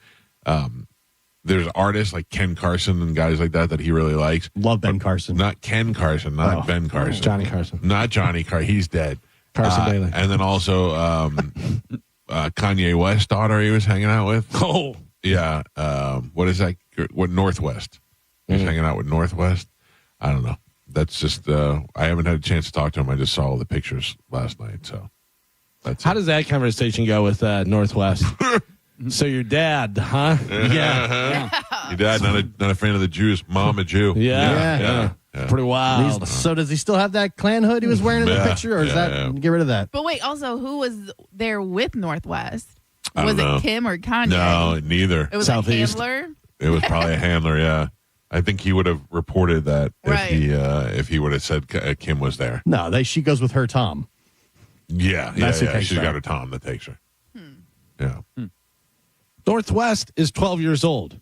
There's artists like Ken Carson and guys like that he really likes. Love Ben Carson. Not Ken Carson, not Ben Carson. Johnny Carson. Not Johnny Carson. He's dead. Carson Daly. And then also Kanye West's daughter he was hanging out with. Oh. Yeah. What is that? What Northwest? He's hanging out with Northwest. I don't know. That's just I haven't had a chance to talk to him. I just saw all the pictures last night. So that's how does that conversation go with Northwest? So your dad, huh? Yeah. Your dad not a fan of the Jews. Mom a Jew. Yeah. Pretty wild. So does he still have that Klan hood he was wearing in the picture, or is that get rid of that? But wait, also, who was there with Northwest? I Was don't know. it Kim or Kanye? No, neither. It was a handler? It was probably a handler, yeah. I think he would have reported that if he would have said Kim was there. No, she goes with her Tom. Yeah. She's got a Tom that takes her. Yeah. Northwest is 12 years old.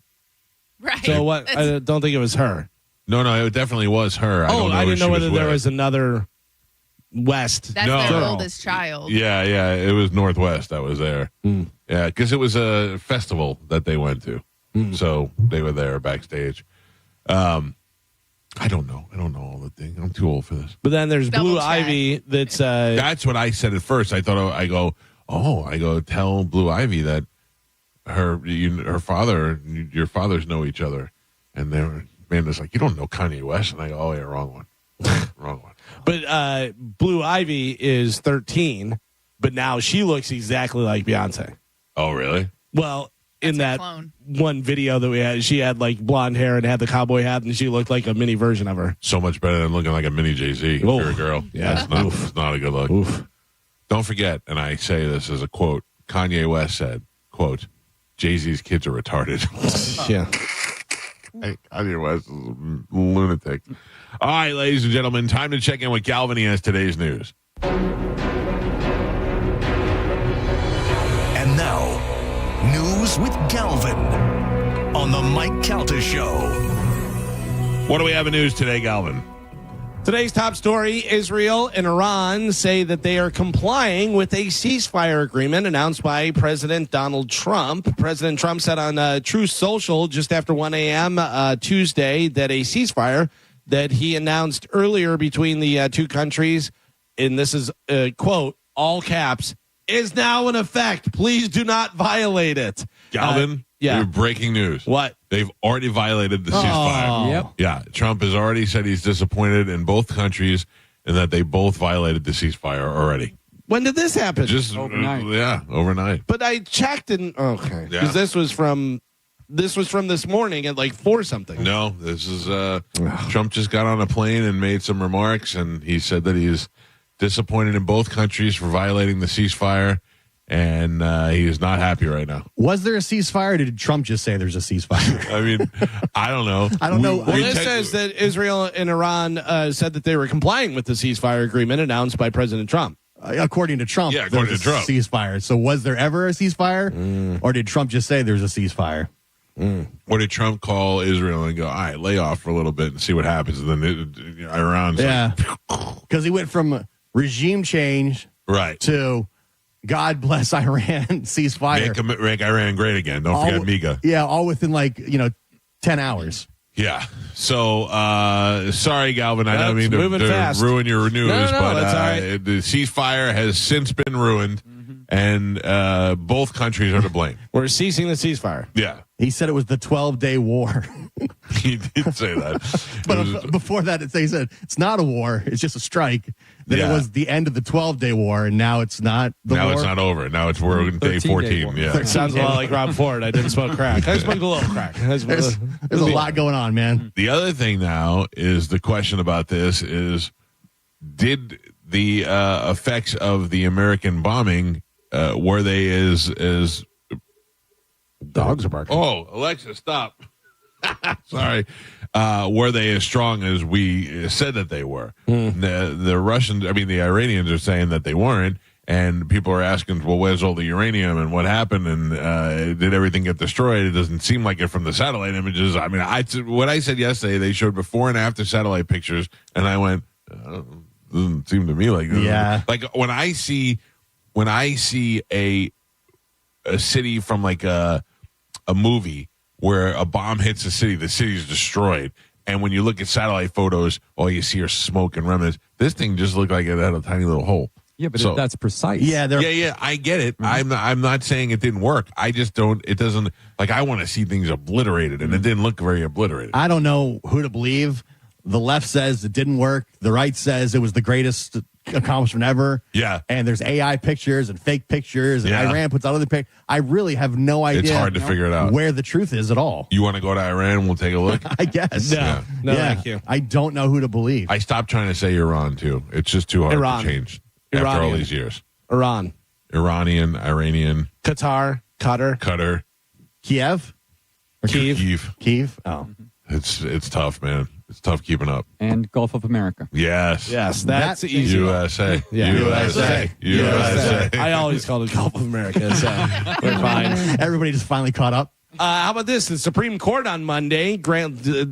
Right. So what? I don't think it was her. No, it definitely was her. I didn't know whether there was another West. That's their oldest child. Yeah, it was Northwest that was there. Yeah, because it was a festival that they went to. So they were there backstage. I don't know. I don't know all the things. I'm too old for this. But then there's Blue Ivy that's... That's what I said at first. I thought, I go, tell Blue Ivy that her father, your fathers know each other. And Amanda's like, you don't know Kanye West? And I go, oh, yeah, wrong one. Wrong one. But Blue Ivy is 13, but now she looks exactly like Beyonce. Oh, really? Well, in that one video that we had, she had like blonde hair and had the cowboy hat, and she looked like a mini version of her. So much better than looking like a mini Jay-Z. If you're a girl. Yeah. It's not a good look. Oof. Don't forget, and I say this as a quote, Kanye West said, quote, Jay-Z's kids are retarded. Yeah. Kanye West is a lunatic. All right, ladies and gentlemen, time to check in with Galvin. He has today's news. And now, news with Galvin on the Mike Calta Show. What do we have in news today, Galvin? Today's top story, Israel and Iran say that they are complying with a ceasefire agreement announced by President Donald Trump. President Trump said on Truth Social just after 1 a.m. Tuesday that a ceasefire that he announced earlier between the two countries, and this is, quote, all caps, is now in effect. Please do not violate it. Galvin, yeah. Breaking news. What? They've already violated the ceasefire. Yep. Yeah, Trump has already said he's disappointed in both countries and that they both violated the ceasefire already. When did this happen? Just overnight. Overnight. But I checked and okay, Yeah. because this was from this morning at like 4 something. No, this is Trump just got on a plane and made some remarks, and he said that he's disappointed in both countries for violating the ceasefire, and he is not happy right now. Was there a ceasefire, or did Trump just say there's a ceasefire? I mean, I don't know. I don't know. Well, this says that Israel and Iran said that they were complying with the ceasefire agreement announced by President Trump. According to Trump, Yeah, according there's to a Trump. ceasefire. So was there ever a ceasefire, or did Trump just say there's a ceasefire? Or did Trump call Israel and go, all right, lay off for a little bit and see what happens? And then Iran's because he went from regime change to God bless Iran ceasefire. Make Iran great again. Don't forget MIGA. Yeah, all within 10 hours. Yeah. So, sorry, Galvin. I don't mean to fast. ruin your news, No, but that's all right. the ceasefire has since been ruined, and both countries are to blame. We're ceasing the ceasefire. Yeah. He said it was the 12-day war. He did say that. But before that, he said it's not a war. It's just a strike. Then it was the end of the 12-day war, and now it's not the war. Now it's not over. Now we're in day 14. Yeah. It sounds a lot like Rob Ford. I didn't smoke crack. I smoked a little crack. There's a lot going on, man. The other thing now is the question about this is, did the effects of the American bombing, were they as dogs are barking? Oh, Alexa, stop. Sorry. Were they as strong as we said that they were? The Russians, the Iranians are saying that they weren't, and people are asking, well, where's all the uranium and what happened, and did everything get destroyed? It doesn't seem like it from the satellite images. What I said yesterday, they showed before and after satellite pictures, and I went, doesn't seem to me like this. Yeah. Like when I see a city from like a movie where a bomb hits the city's destroyed. And when you look at satellite photos, all you see are smoke and remnants. This thing just looked like it had a tiny little hole. Yeah, but that's precise. Yeah, I get it. Mm-hmm. I'm not saying it didn't work. I just don't. It doesn't. Like I want to see things obliterated, and it didn't look very obliterated. I don't know who to believe. The left says it didn't work. The right says it was the greatest accomplishment ever. Yeah. And there's AI pictures and fake pictures, and Iran puts out other pictures. I really have no idea. It's hard to figure it out where the truth is at all. You want to go to Iran? We'll take a look. I guess. No, thank you. I don't know who to believe. I stopped trying to say Iran too. It's just too hard to change after all these years. Iranian, Iranian, Qatar, Qatar, Kiev, Kyiv. Oh, it's tough, man. It's tough keeping up. And Gulf of America. Yes, that's easy. USA. Yeah. USA. I always called it Gulf of America, so we're fine. Everybody just finally caught up. How about this? The Supreme Court on Monday,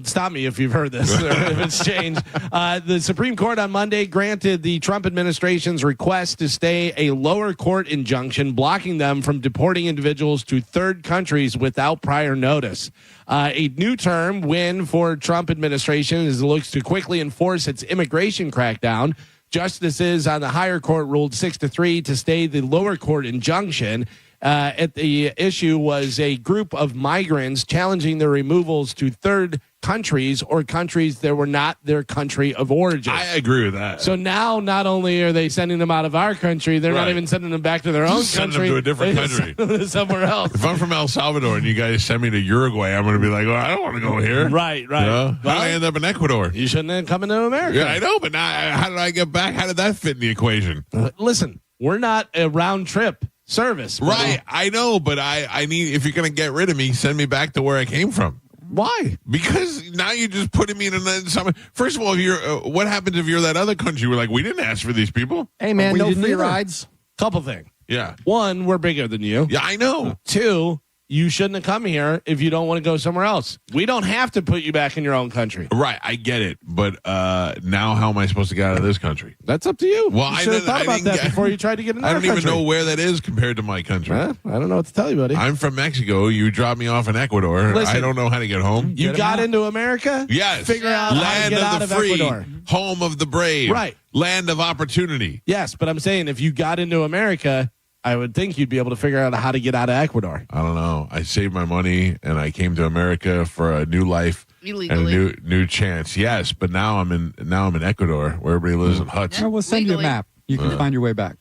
stop me if you've heard this or if it's changed. The Supreme Court on Monday granted the Trump administration's request to stay a lower court injunction blocking them from deporting individuals to third countries without prior notice. A new term win for Trump administration as it looks to quickly enforce its immigration crackdown. Justices on the higher court ruled 6-3 to stay the lower court injunction. At the issue was a group of migrants challenging their removals to third countries or countries that were not their country of origin. I agree with that. So now not only are they sending them out of our country, they're not even sending them back to their own Send country. them to a different country. Send them somewhere else. If I'm from El Salvador and you guys send me to Uruguay, I'm going to be like, well, I don't want to go here. Right. You know? How did I end up in Ecuador? You shouldn't have come into America. Yeah, I know, but now how did I get back? How did that fit in the equation? Listen, we're not a round trip service. Right, I know, but I need, if you're going to get rid of me, send me back to where I came from. Why? Because now you're just putting me in some. First of all, if you're, what happens if you're that other country? We're like, we didn't ask for these people. Hey, man, no free rides. Couple things. Yeah. One, we're bigger than you. Yeah, I know. Two, you shouldn't have come here if you don't want to go somewhere else. We don't have to put you back in your own country. Right, I get it. But now how am I supposed to get out of this country? That's up to you. Well, you should have thought about that before you tried to get in I our don't even country. know where that is compared to my country. I don't know what to tell you, buddy. I'm from Mexico. You dropped me off in Ecuador. Listen, I don't know how to get home. You got into America? Yes. Figure out how to Land get out of the of free, Ecuador. home of the brave. Right. Land of opportunity. Yes, but I'm saying if you got into America, I would think you'd be able to figure out how to get out of Ecuador. I don't know. I saved my money and I came to America for a new life Illegally. and a new chance. Yes, but now I'm in Ecuador where everybody lives in huts. Yeah, we'll send you a map. You can find your way back.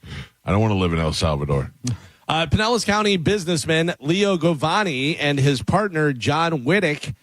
I don't want to live in El Salvador. Pinellas County businessman Leo Govani and his partner John Whittick,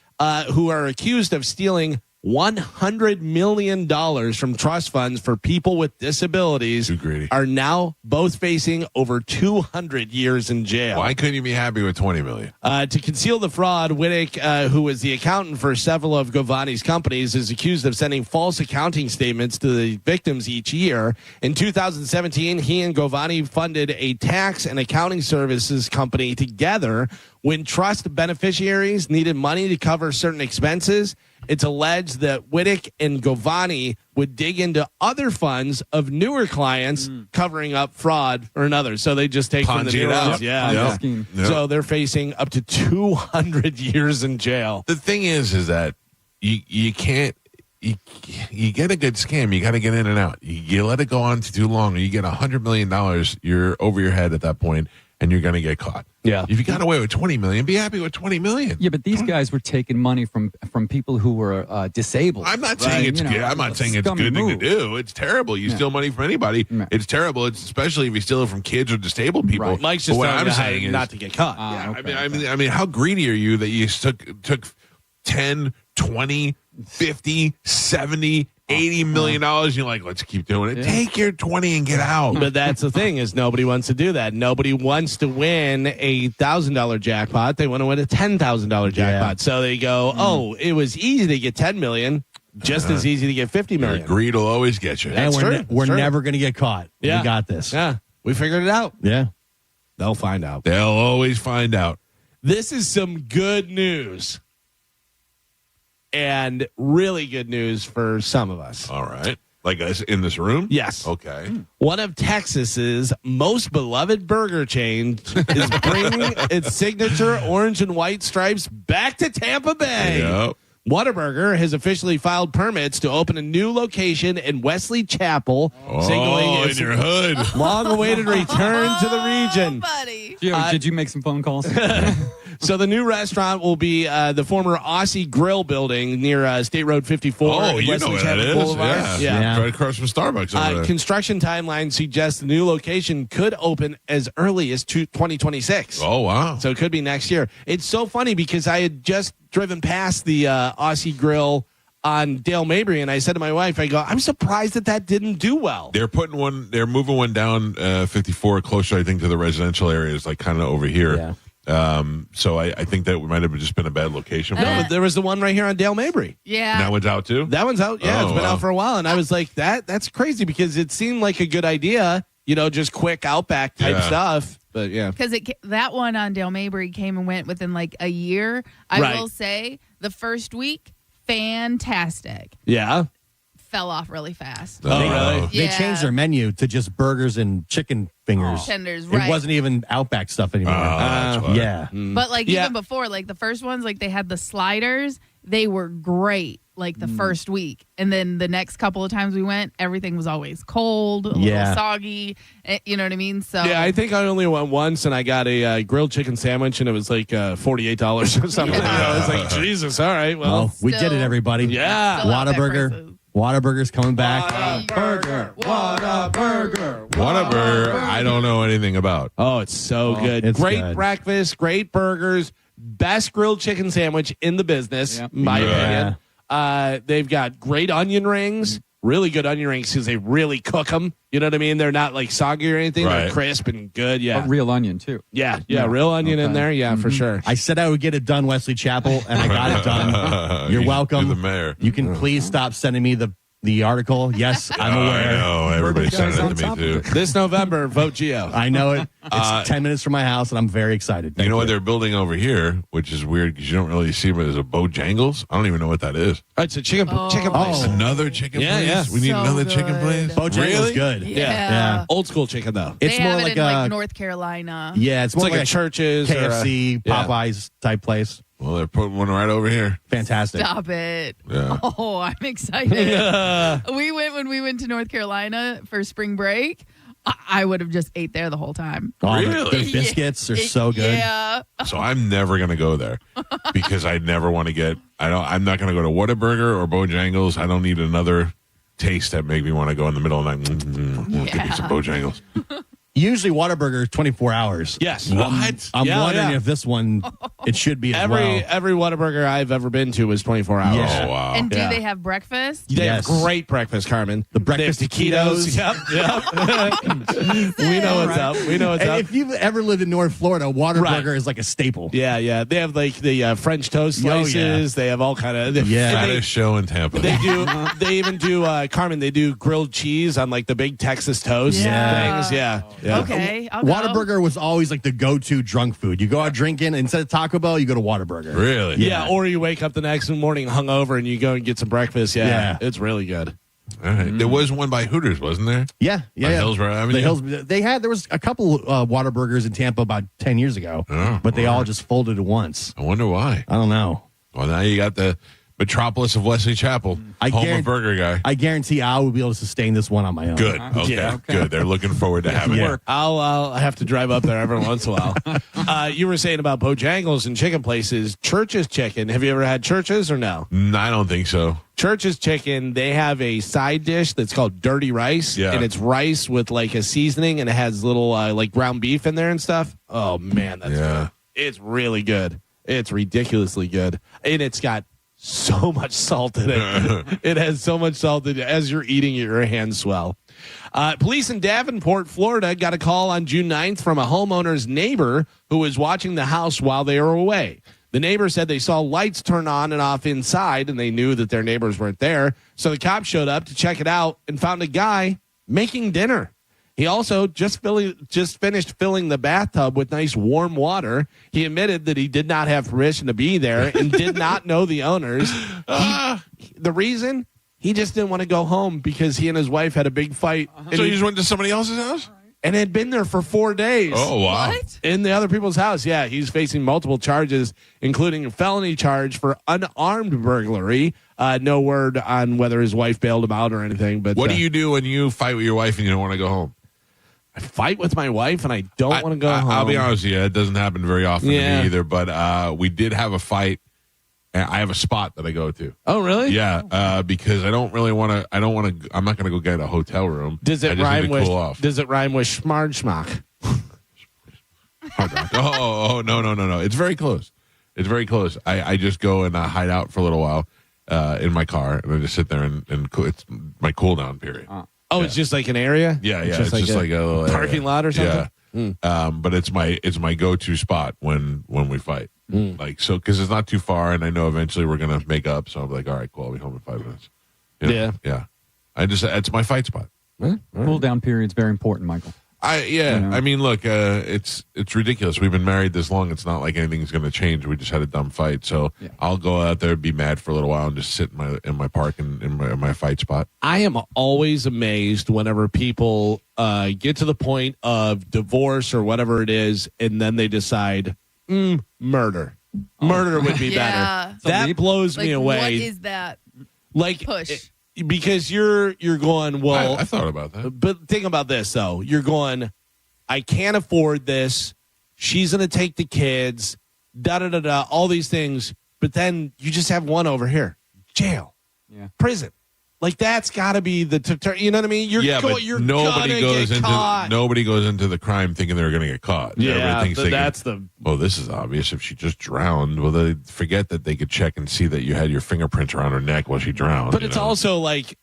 who are accused of stealing $100 million from trust funds for people with disabilities, are now both facing over 200 years in jail. Why couldn't you be happy with $20 million? To conceal the fraud, Whittick, who was the accountant for several of Govani's companies, is accused of sending false accounting statements to the victims each year. In 2017, he and Govani funded a tax and accounting services company together when trust beneficiaries needed money to cover certain expenses. It's alleged that Whittick and Govani would dig into other funds of newer clients covering up fraud or another. So they just take from the Ponzi it new out. ones. Yeah. Yep. So they're facing up to 200 years in jail. The thing is that you can't, you get a good scam, you got to get in and out. You let it go on too long, or you get $100 million, you're over your head at that point, and you're going to get caught. Yeah. If you got away with $20 million, be happy with $20 million. Yeah, but these guys were taking money from people who were disabled. I'm not saying it's good. I'm not saying it's a good thing to do. It's terrible. You steal money from anybody. It's terrible. It's especially if you steal it from kids or disabled people. Right. Mike's just what telling I'm you saying is not to get caught. I mean, how greedy are you that you took 10, 20, 50, 70, $80 million, and you're like, let's keep doing it. Take your 20 and get out. But that's the thing is nobody wants to do that. Nobody wants to win a $1,000 jackpot. They want to win a $10,000 jackpot. So they go, oh, it was easy to get $10 million, just as easy to get $50 million. Greed will always get you. That's true. We're never going to get caught. Yeah. We got this. Yeah. We figured it out. Yeah. They'll find out. They'll always find out. This is some good news. And really good news for some of us. All right. Like us in this room? Yes. Okay. One of Texas's most beloved burger chains is bringing its signature orange and white stripes back to Tampa Bay. Yep. Whataburger has officially filed permits to open a new location in Wesley Chapel, signaling its in your hood. long-awaited return to the region. Buddy. Did you make some phone calls? So the new restaurant will be the former Aussie Grill building near State Road 54. Oh, you Wesley know where Chapel that is. Boulevard. Yeah. Right across from Starbucks over there. Construction timeline suggests the new location could open as early as 2026. Oh, wow. So it could be next year. It's so funny because I had just driven past the Aussie Grill on Dale Mabry, and I said to my wife, I go, I'm surprised that didn't do well. They're moving one down 54 closer, I think, to the residential areas, like kind of over here. Yeah. So I think that might have just been a bad location. No, but there was the one right here on Dale Mabry. Yeah. And that one's out too? That one's out. Yeah, it's been out for a while. And I was like, that's crazy because it seemed like a good idea, just quick Outback type stuff. But yeah. Because that one on Dale Mabry came and went within like a year. I will say the first week, fantastic. Yeah. Fell off really fast. Really? They changed their menu to just burgers and chicken fingers. Tenders, It right. wasn't even Outback stuff anymore. Yeah. But like even before, like the first ones, like they had the sliders, they were great. Like the first week, and then the next couple of times we went, everything was always cold, a little soggy. You know what I mean? So yeah, I think I only went once, and I got a grilled chicken sandwich, and it was like $48 or something. I was like, Jesus, all right, well, we did it, everybody. Yeah, Whataburger's coming back. Whataburger. Whataburger, I don't know anything about. Oh, it's so good. It's great good. breakfast, great burgers, best grilled chicken sandwich in the business, in my opinion. They've got great onion rings, really good onion rings because they really cook them. You know what I mean? They're not like soggy or anything. They're crisp and good. Yeah. But real onion, too. Yeah, real onion in there. Yeah, for sure. I said I would get it done, Wesley Chapel, and I got it done. You're welcome. You're the mayor. You can please stop sending me the article. Yes, I'm aware. I know. Everybody sent it to me, too. This November, vote Geo. I know it. It's 10 minutes from my house, and I'm very excited. You know what they're building over here, which is weird because you don't really see them as a Bojangles. I don't even know what that is. Oh, it's a chicken place. Another chicken place? Yeah. We need another chicken place? Bojangles Really? good. Yeah. Old school chicken, though. They It's have more it like in like North Carolina. Yeah, it's It's more like like a churches or KFC, Popeyes type place. Well, they're putting one right over here. Fantastic. Stop it. Yeah. Oh, I'm excited. When we went to North Carolina for spring break. I would have just ate there the whole time. Oh, Really? Their biscuits are so good. Yeah. So I'm never going to go there because I never want to get. I'm not going to go to Whataburger or Bojangles. I don't need another taste that make me want to go in the middle of the night. Give me some Bojangles. Usually Whataburger is 24 hours. Yes. What? I'm wondering if this one, it should be as well. Every Whataburger I've ever been to was 24 hours. Yeah. Oh, wow. And do they have breakfast? They have Yes. great breakfast, Carmen. The breakfast They have taquitos. Yep. We know what's up. We know what's And up. if you've ever lived in North Florida, Whataburger is like a staple. Yeah. They have like the French toast slices. They have all kind of Fattest show in Tampa. They do. They even do Carmen. They do grilled cheese on like the big Texas toast things. Yeah. Okay. I'll go. Whataburger was always like the go-to drunk food. You go out drinking, and instead of Taco Bell, you go to Whataburger. Really? Yeah. Or you wake up the next morning hungover and you go and get some breakfast. Yeah. It's really good. All right. There was one by Hooters, wasn't there? Yeah. On Hillsborough Avenue? There was a couple Whataburgers in Tampa about 10 years ago, but they all just folded at once. I wonder why. I don't know. Well, now you got the Metropolis of Wesley Chapel. Home of Burger Guy. I guarantee I will be able to sustain this one on my own. Good. Okay. Good. They're looking forward to having it. I'll have to drive up there every once in a while. You were saying about Bojangles and chicken places. Church's Chicken. Have you ever had Church's or no? I don't think so. Church's Chicken, they have a side dish that's called dirty rice. Yeah. And it's rice with like a seasoning, and it has little like ground beef in there and stuff. Oh, man, that's good. It's really good. It's ridiculously good. And it's got so much salt in it. It has so much salt in it. As you're eating it, your hands swell. Police in Davenport, Florida, got a call on June 9th from a homeowner's neighbor who was watching the house while they were away. The neighbor said they saw lights turn on and off inside, and they knew that their neighbors weren't there. So the cops showed up to check it out and found a guy making dinner. He also just finished filling the bathtub with nice warm water. He admitted that he did not have permission to be there and did not know the owners. The reason? He just didn't want to go home because he and his wife had a big fight. So he just went to somebody else's house? And had been there for 4 days. Oh, wow. What? In the other people's house. Yeah, he's facing multiple charges, including a felony charge for unarmed burglary. No word on whether his wife bailed him out or anything. But what do you do when you fight with your wife and you don't want to go home? I fight with my wife and I don't want to go home. I'll be honest with you, it doesn't happen very often to me either. But we did have a fight. And I have a spot that I go to. Oh, really? Yeah, because I don't really want to. I'm not going to go get a hotel room. Does it rhyme with? Cool off. Does it rhyme with schmarg schmuck? Oh, no. It's very close. It's very close. I just go and hide out for a little while in my car, and I just sit there and it's my cool down period. Oh, it's just like an area? Yeah. It's just like a little parking lot or something? Yeah. But it's my go-to spot when we fight. Like, so, because it's not too far, and I know eventually we're going to make up, so I'm like, all right, cool, I'll be home in 5 minutes. Yeah. It's my fight spot. Cool down period's very important, Michael. I mean, look, it's ridiculous. We've been married this long. It's not like anything's going to change. We just had a dumb fight, so I'll go out there, be mad for a little while, and just sit in my park in my fight spot. I am always amazed whenever people get to the point of divorce or whatever it is, and then they decide murder. Murder would be better. That blows me away. What is that? Like push. Because you're going, well, I thought about that. But think about this, though. You're going, I can't afford this. She's going to take the kids, da-da-da-da, all these things. But then you just have one over here. Jail. Prison. Like, that's got to be the, you know what I mean? You're nobody goes into the crime thinking they're going to get caught. Yeah, that's oh, this is obvious. If she just drowned, well, they forget that they could check and see that you had your fingerprints around her neck while she drowned. But it's also like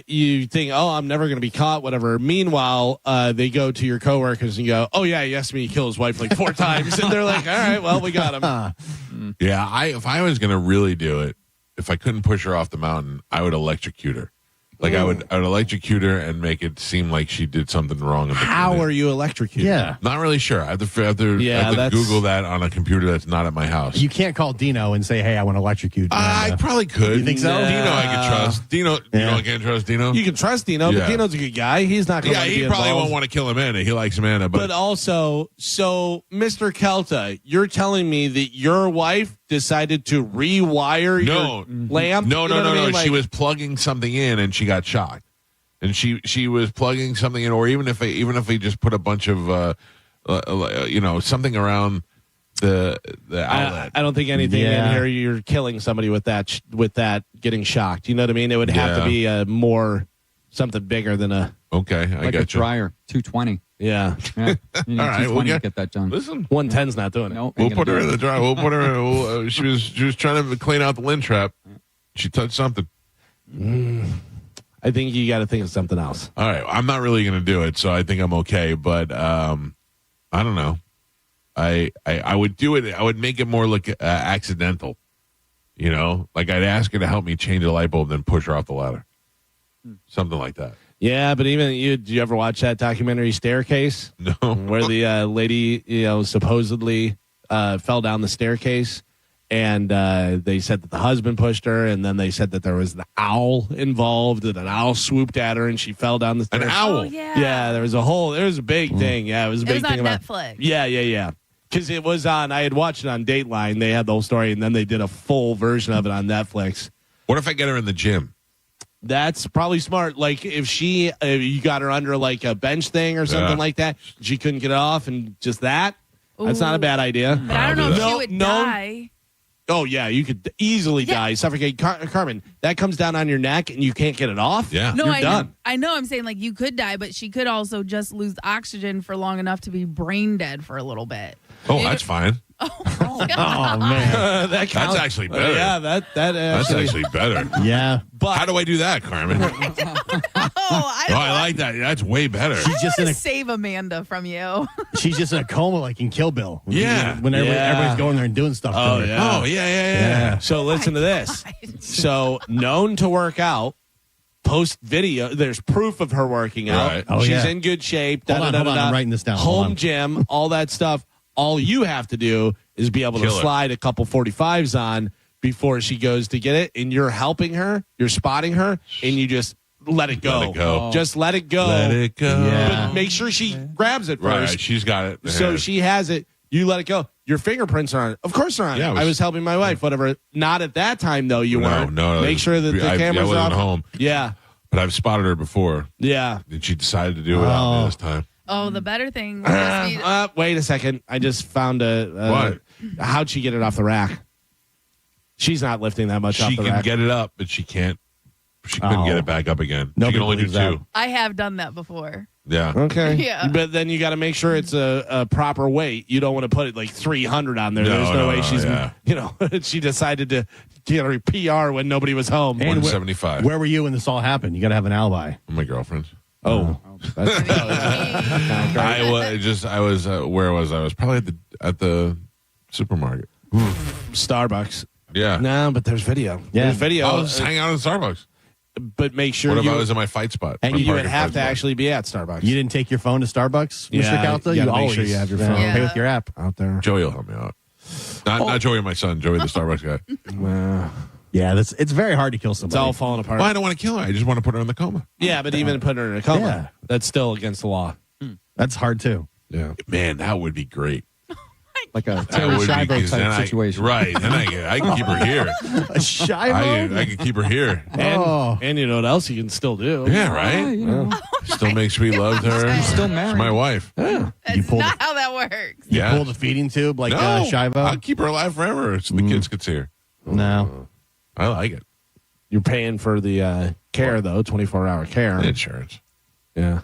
you think, oh, I'm never going to be caught, whatever. Meanwhile, they go to your coworkers and go, oh, yeah, he asked me to kill his wife like 4 times. And they're like, all right, well, we got him. Yeah, if I was going to really do it, if I couldn't push her off the mountain, I would electrocute her. Like I would electrocute her and make it seem like she did something wrong. How are you electrocuted? Yeah, not really sure. I have to Google that on a computer that's not at my house. You can't call Dino and say, "Hey, I want to electrocute." I probably could. You think so? Dino, I can trust. Dino, I can't trust Dino. You can trust Dino, but Dino's a good guy. He's not going to be probably involved. won't want to kill Amanda. He likes Amanda, but also, so Mr. Calta, you're telling me that your wife decided to rewire your lamp? No. She was plugging something in and she got shocked. And she was plugging something in, or even if we just put a bunch of something around the outlet. I don't think anything in here. You're killing somebody with that getting shocked. You know what I mean? It would have to be more something bigger than a. Okay, I like got a dryer, 220. Yeah. You need all right, 220 to get that done. Listen, 110's not doing it. Nope, we'll put her in the dryer. We'll put her. She was trying to clean out the lint trap. She touched something. I think you got to think of something else. All right, I'm not really going to do it, so I think I'm okay. But I don't know. I would do it. I would make it more look accidental. You know, like I'd ask her to help me change a light bulb, then push her off the ladder. Something like that. Yeah, but even did you ever watch that documentary Staircase? No. Where the lady, supposedly fell down the staircase. And they said that the husband pushed her, and then they said that there was the owl involved, and an owl swooped at her, and she fell down the stairs. An owl? Oh, yeah. Yeah, there was a big thing. Yeah, it was a big thing on about Netflix. Yeah. Because it was on, I had watched it on Dateline. They had the whole story, and then they did a full version of it on Netflix. What if I get her in the gym? That's probably smart. Like if you got her under like a bench thing or something like that, she couldn't get it off, and just that. That's not a bad idea. But I don't know if she would die. Oh, yeah, you could easily die, suffocate. Carmen, that comes down on your neck and you can't get it off? Yeah. No, You're done. I know. I'm saying like you could die, but she could also just lose oxygen for long enough to be brain dead for a little bit. Oh, that's fine. Oh, man. That's actually better. Yeah, that's actually better. Yeah. But how do I do that, Carmen? I like that. That's way better. She's just in a Save Amanda from you. She's just in a coma like in Kill Bill. Yeah. When everybody's going there and doing stuff. Oh, to her. yeah. Oh, yeah. So listen to this. So known to work out, post video. There's proof of her working out. Right. Oh, She's yeah. in good shape. Hold on, I'm writing this down. Hold Home on. gym, all that stuff. All you have to do is be able to Kill her. slide a couple 45s on before she goes to get it, and you're helping her, you're spotting her, and you just let it go. Let it go. Just let it go. Let it go. But make sure she grabs it Right, first. she's got it. So Yeah. she has it. You let it go. Your fingerprints are on it. Of course they're on Yeah, it. I was helping my wife, whatever. Not at that time, though, you weren't. No. Make sure that the cameras I are wasn't off. home. Yeah. But I've spotted her before. Yeah. And she decided to do it without me this time. Oh, the better thing would just be Wait a second. I just found What? How'd she get it off the rack? She's not lifting that much off She the can rack. get it up, but she can't. She couldn't get it back up again. Nobody she can only do believes that. 2. I have done that before. Yeah. Okay. Yeah. But then you got to make sure it's a proper weight. You don't want to put it like 300 on there. No, There's no way no, she's, yeah. she decided to get her PR when nobody was home. And 175. Where were you when this all happened? You got to have an alibi. My girlfriend. Oh. I was where was I? I was probably at the supermarket. Starbucks. Yeah. No, but there's video. Yeah. There's video. I was hanging out at Starbucks. But make sure What if you I was in my fight spot? and My you would parking have fight to spot? actually be at Starbucks. You didn't take your phone to Starbucks, Yeah, Mr. Calta? you gotta make always sure you have your phone. Pay with your app. out there. Joey will help me out. Not Joey, my son. Joey, the Starbucks guy. Yeah, it's very hard to kill It's somebody. all falling apart. Well, I don't want to kill her. I just want to put her in the coma. Yeah, but even putting her in a coma, Yeah. that's still against the law. That's hard too. Yeah. Man, that would be great. Like a That Terry would be, Schiavo 'cause then type situation. Right. Then I can keep her here. A Schiavo? I can keep her here. And you know what else you can still do? Yeah, right? you know. Still makes me love her. Still She's married. my wife. You That's pulled not how that works. You Yeah. pull the feeding tube like No, Schiavo? I'll keep her alive forever so the kids could see her. No. I like it. You're paying for the care, though, 24-hour care. Insurance. Yeah.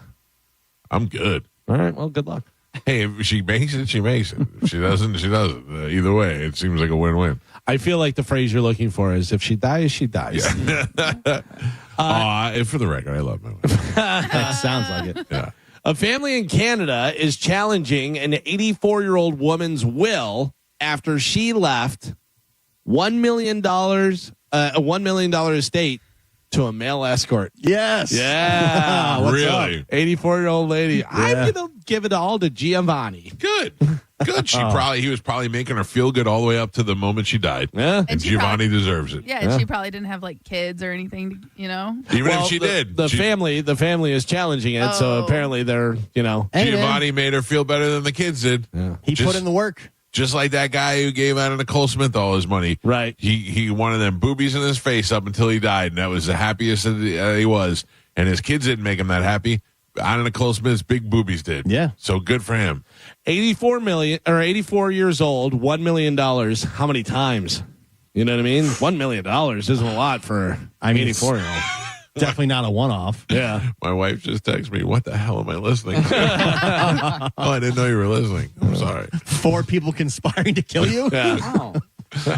I'm good. All right. Well, good luck. Hey, if she makes it, she makes it. If she doesn't, she doesn't. Either way, it seems like a win-win. I feel like the phrase you're looking for is if she dies, she dies. For the record, I love my wife. That sounds like it. Yeah. A family in Canada is challenging an 84-year-old woman's will after she left $1 million, a $1 million estate to a male escort. Yes. Yeah. What's Really? up? 84-year-old lady. I'm going to give it all to Giovanni. Good. Good. He was probably making her feel good all the way up to the moment she died. Yeah. And Giovanni deserves it. Yeah, and she probably didn't have like kids or anything, Even Well, if she did. The family is challenging it, so Oh. apparently they're, Giovanni made her feel better than the kids did. Yeah. He put in the work. Just like that guy who gave out Nicole Smith all his money. Right. He wanted them boobies in his face up until he died, and that was the happiest that he was. And his kids didn't make him that happy. Anna Nicole Smith's big boobies did. Yeah. So good for him. 84 years old, $1 million. How many times? You know what I mean? $1 million isn't a lot for an 84-year-old. Definitely not a one-off. Yeah. My wife just texted me, what the hell am I listening to? Oh, I didn't know you were listening. I'm sorry. 4 people conspiring to kill you? Yeah. Wow.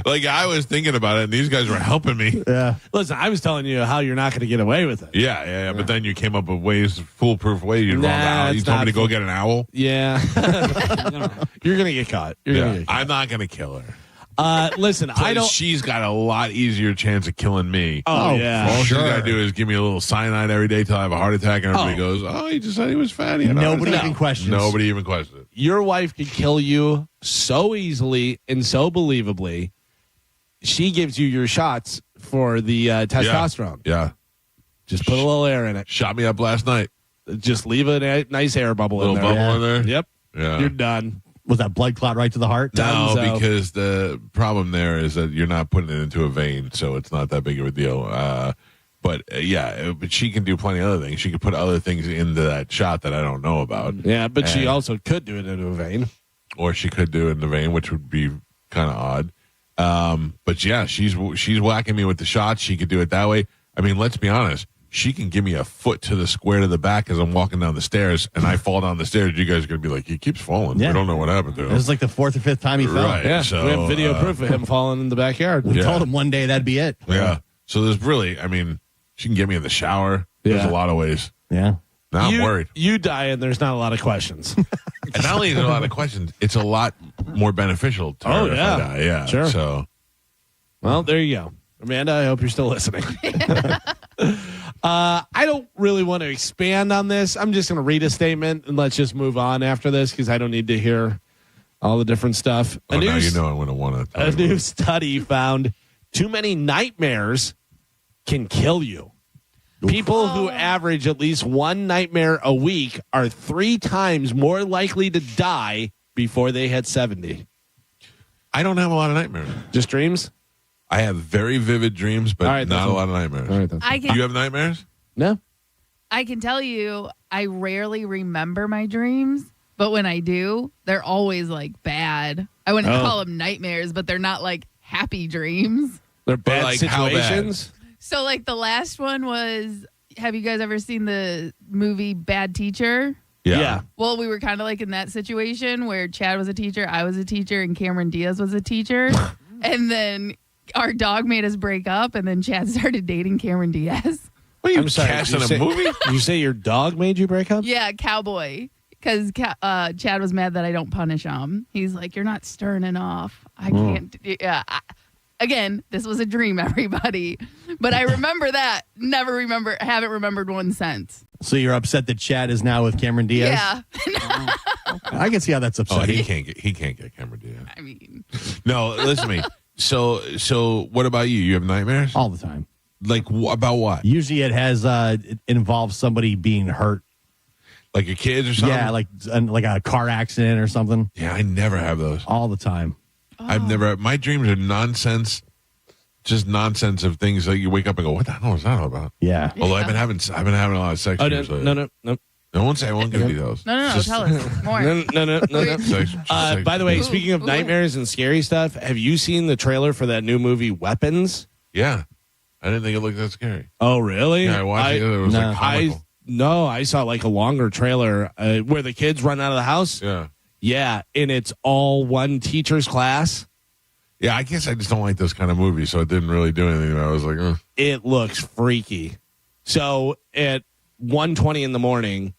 Like, I was thinking about it, and these guys were helping me. Yeah. Listen, I was telling you how you're not going to get away with it. Yeah. But then you came up with foolproof ways. You Nah, told me to go get an owl. Yeah. You're going to get caught. You're gonna get caught. I'm not going to kill her. Listen, I don't. She's got a lot easier chance of killing me. Oh, yeah. All she's sure. got to do is give me a little cyanide every day till I have a heart attack, and everybody goes, "Oh, he just said he was fat." He had a heart Nobody attack." even questions. Nobody even questions it. Your wife could kill you so easily and so believably. She gives you your shots for the testosterone. Yeah. Just put a little air in it. Shot me up last night. Just leave a nice air bubble Little in there. bubble in there. Yep. Yeah. You're done. Was that blood clot right to the heart? No, because the problem there is that you're not putting it into a vein, so it's not that big of a deal. But she can do plenty of other things. She could put other things into that shot that I don't know about. Yeah, but she also could do it into a vein. Or she could do it in the vein, which would be kind of odd. But yeah, she's whacking me with the shots. She could do it that way. I mean, let's be honest. She can give me a foot to the square to the back as I'm walking down the stairs, and I fall down the stairs. You guys are going to be like, he keeps falling. Yeah. We don't know what happened to him. This is like the 4th or 5th time he fell. Right. Yeah, so, we have video proof of him falling in the backyard. We told him one day that'd be it. Yeah. So there's really, I mean, she can get me in the shower. There's a lot of ways. Yeah. Now I'm worried. You die, and there's not a lot of questions. And not only is there a lot of questions, it's a lot more beneficial to her if I die. Yeah. Sure. So, well, there you go. Amanda, I hope you're still listening. I don't really want to expand on this. I'm just going to read a statement, and let's just move on after this because I don't need to hear all the different stuff. now you know I'm going to want to. A new study found too many nightmares can kill you. People who average at least one nightmare a week are 3 times more likely to die before they hit 70. I don't have a lot of nightmares. Just dreams? I have very vivid dreams, but not a lot of nightmares. All right, you have nightmares? No. I can tell you, I rarely remember my dreams, but when I do, they're always like bad. I wouldn't call them nightmares, but they're not like happy dreams. They're bad like situations. So, like, the last one was, have you guys ever seen the movie Bad Teacher? Yeah. Well, we were kind of like in that situation where Chad was a teacher, I was a teacher, and Cameron Diaz was a teacher. And then our dog made us break up, and then Chad started dating Cameron Diaz. What are you I'm sorry, casting you a movie? You say your dog made you break up? Yeah, Cowboy. Because Chad was mad that I don't punish him. He's like, you're not stern enough. I can't. Yeah. Again, this was a dream, everybody. But I remember that. Haven't remembered one since. So you're upset that Chad is now with Cameron Diaz? Yeah. I can see how that's upsetting. He can't get Cameron Diaz. I mean. No, listen to me. So what about you? You have nightmares? All the time. Like, about what? Usually it has it involves somebody being hurt. Like your kids or something? Yeah, like a car accident or something. Yeah, I never have those. All the time. I've never. My dreams are nonsense. Just nonsense of things that you wake up and go, "What the hell is that all about?" Yeah. Although I've been having a lot of sex. Oh, dreams lately. no. I won't say I won't give you those. No. Tell us more. No. Sex, By the way, speaking of nightmares and scary stuff, have you seen the trailer for that new movie Weapons? Yeah, I didn't think it looked that scary. Oh, really? Yeah, I watched it. It was like comical. I saw like a longer trailer where the kids run out of the house. Yeah. Yeah, and it's all one teacher's class. Yeah, I guess I just don't like those kind of movies, so it didn't really do anything. I was like, ugh. It looks freaky. So at 1:20 in the morning,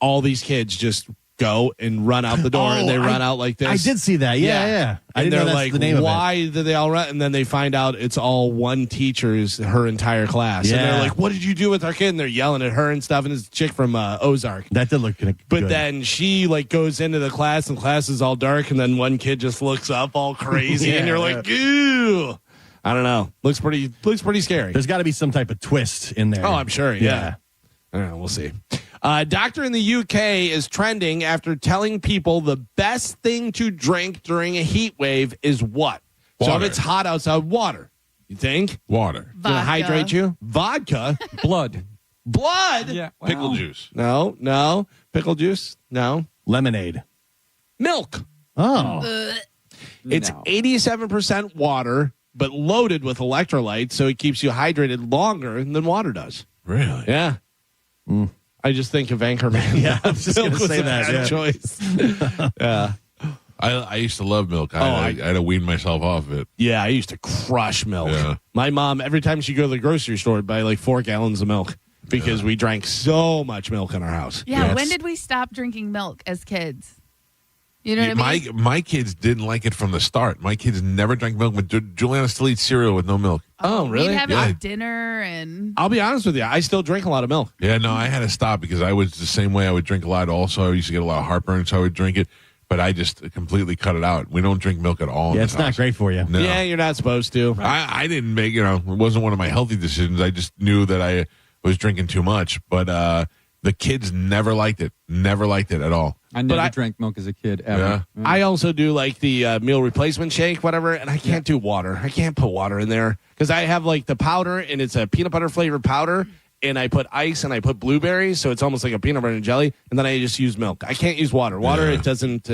all these kids just go and run out the door, and they run out like this. I did see that. Yeah. I didn't know that's like, the name of it. why did they all run? And then they find out it's all one teacher's, her entire class. Yeah. And they're like, what did you do with our kid? And they're yelling at her and stuff. And it's a chick from Ozark. That did look good. But then she like goes into the class, and class is all dark. And then one kid just looks up all crazy, and you're like, ew. I don't know. Looks pretty scary. There's got to be some type of twist in there. Oh, I'm sure. Yeah. I don't know. We'll see. Doctor in the UK is trending after telling people the best thing to drink during a heat wave is what? Water. So if it's hot outside, water. You think? Water. Gonna hydrate you? Vodka. Blood. Blood? Yeah. Pickle juice. No. Pickle juice? No. Lemonade. Milk. Oh. It's 87% water, but loaded with electrolytes, so it keeps you hydrated longer than water does. Really? Yeah. I just think of Anchorman. Yeah, I was just going to say that. Bad choice. Yeah. I used to love milk. I had to wean myself off of it. Yeah, I used to crush milk. Yeah. My mom, every time she'd go to the grocery store, would buy like 4 gallons of milk because we drank so much milk in our house. Yeah, when did we stop drinking milk as kids? You know what I mean? My kids didn't like it from the start. My kids never drank milk, but Juliana still eats cereal with no milk. Oh, really? We'd have it at dinner and... I'll be honest with you. I still drink a lot of milk. Yeah, no, I had to stop because I was the same way. I would drink a lot also. I used to get a lot of heartburn, so I would drink it. But I just completely cut it out. We don't drink milk at all. Yeah, it's not great for you. No. Yeah, you're not supposed to. I didn't make, it wasn't one of my healthy decisions. I just knew that I was drinking too much. But The kids never liked it. Never liked it at all. I never drank milk as a kid, ever. Yeah. I also do like the meal replacement shake, whatever, and I can't do water. I can't put water in there because I have like the powder, and it's a peanut butter flavored powder, and I put ice and I put blueberries, so it's almost like a peanut butter and jelly, and then I just use milk. I can't use water. Water, it doesn't,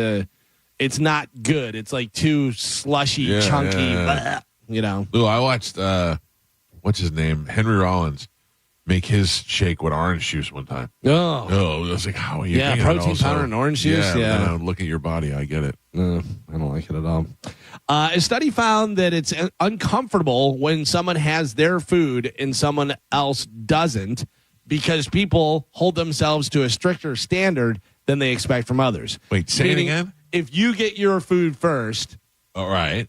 it's not good. It's like too slushy, chunky, blah, you know. Ooh, I watched, what's his name? Henry Rollins make his shake with orange juice one time. Oh, I was like, how are you? Yeah, protein powder and orange juice. Yeah. Look at your body. I get it. I don't like it at all. A study found that it's uncomfortable when someone has their food and someone else doesn't because people hold themselves to a stricter standard than they expect from others. Wait, say it again? If you get your food first, all right,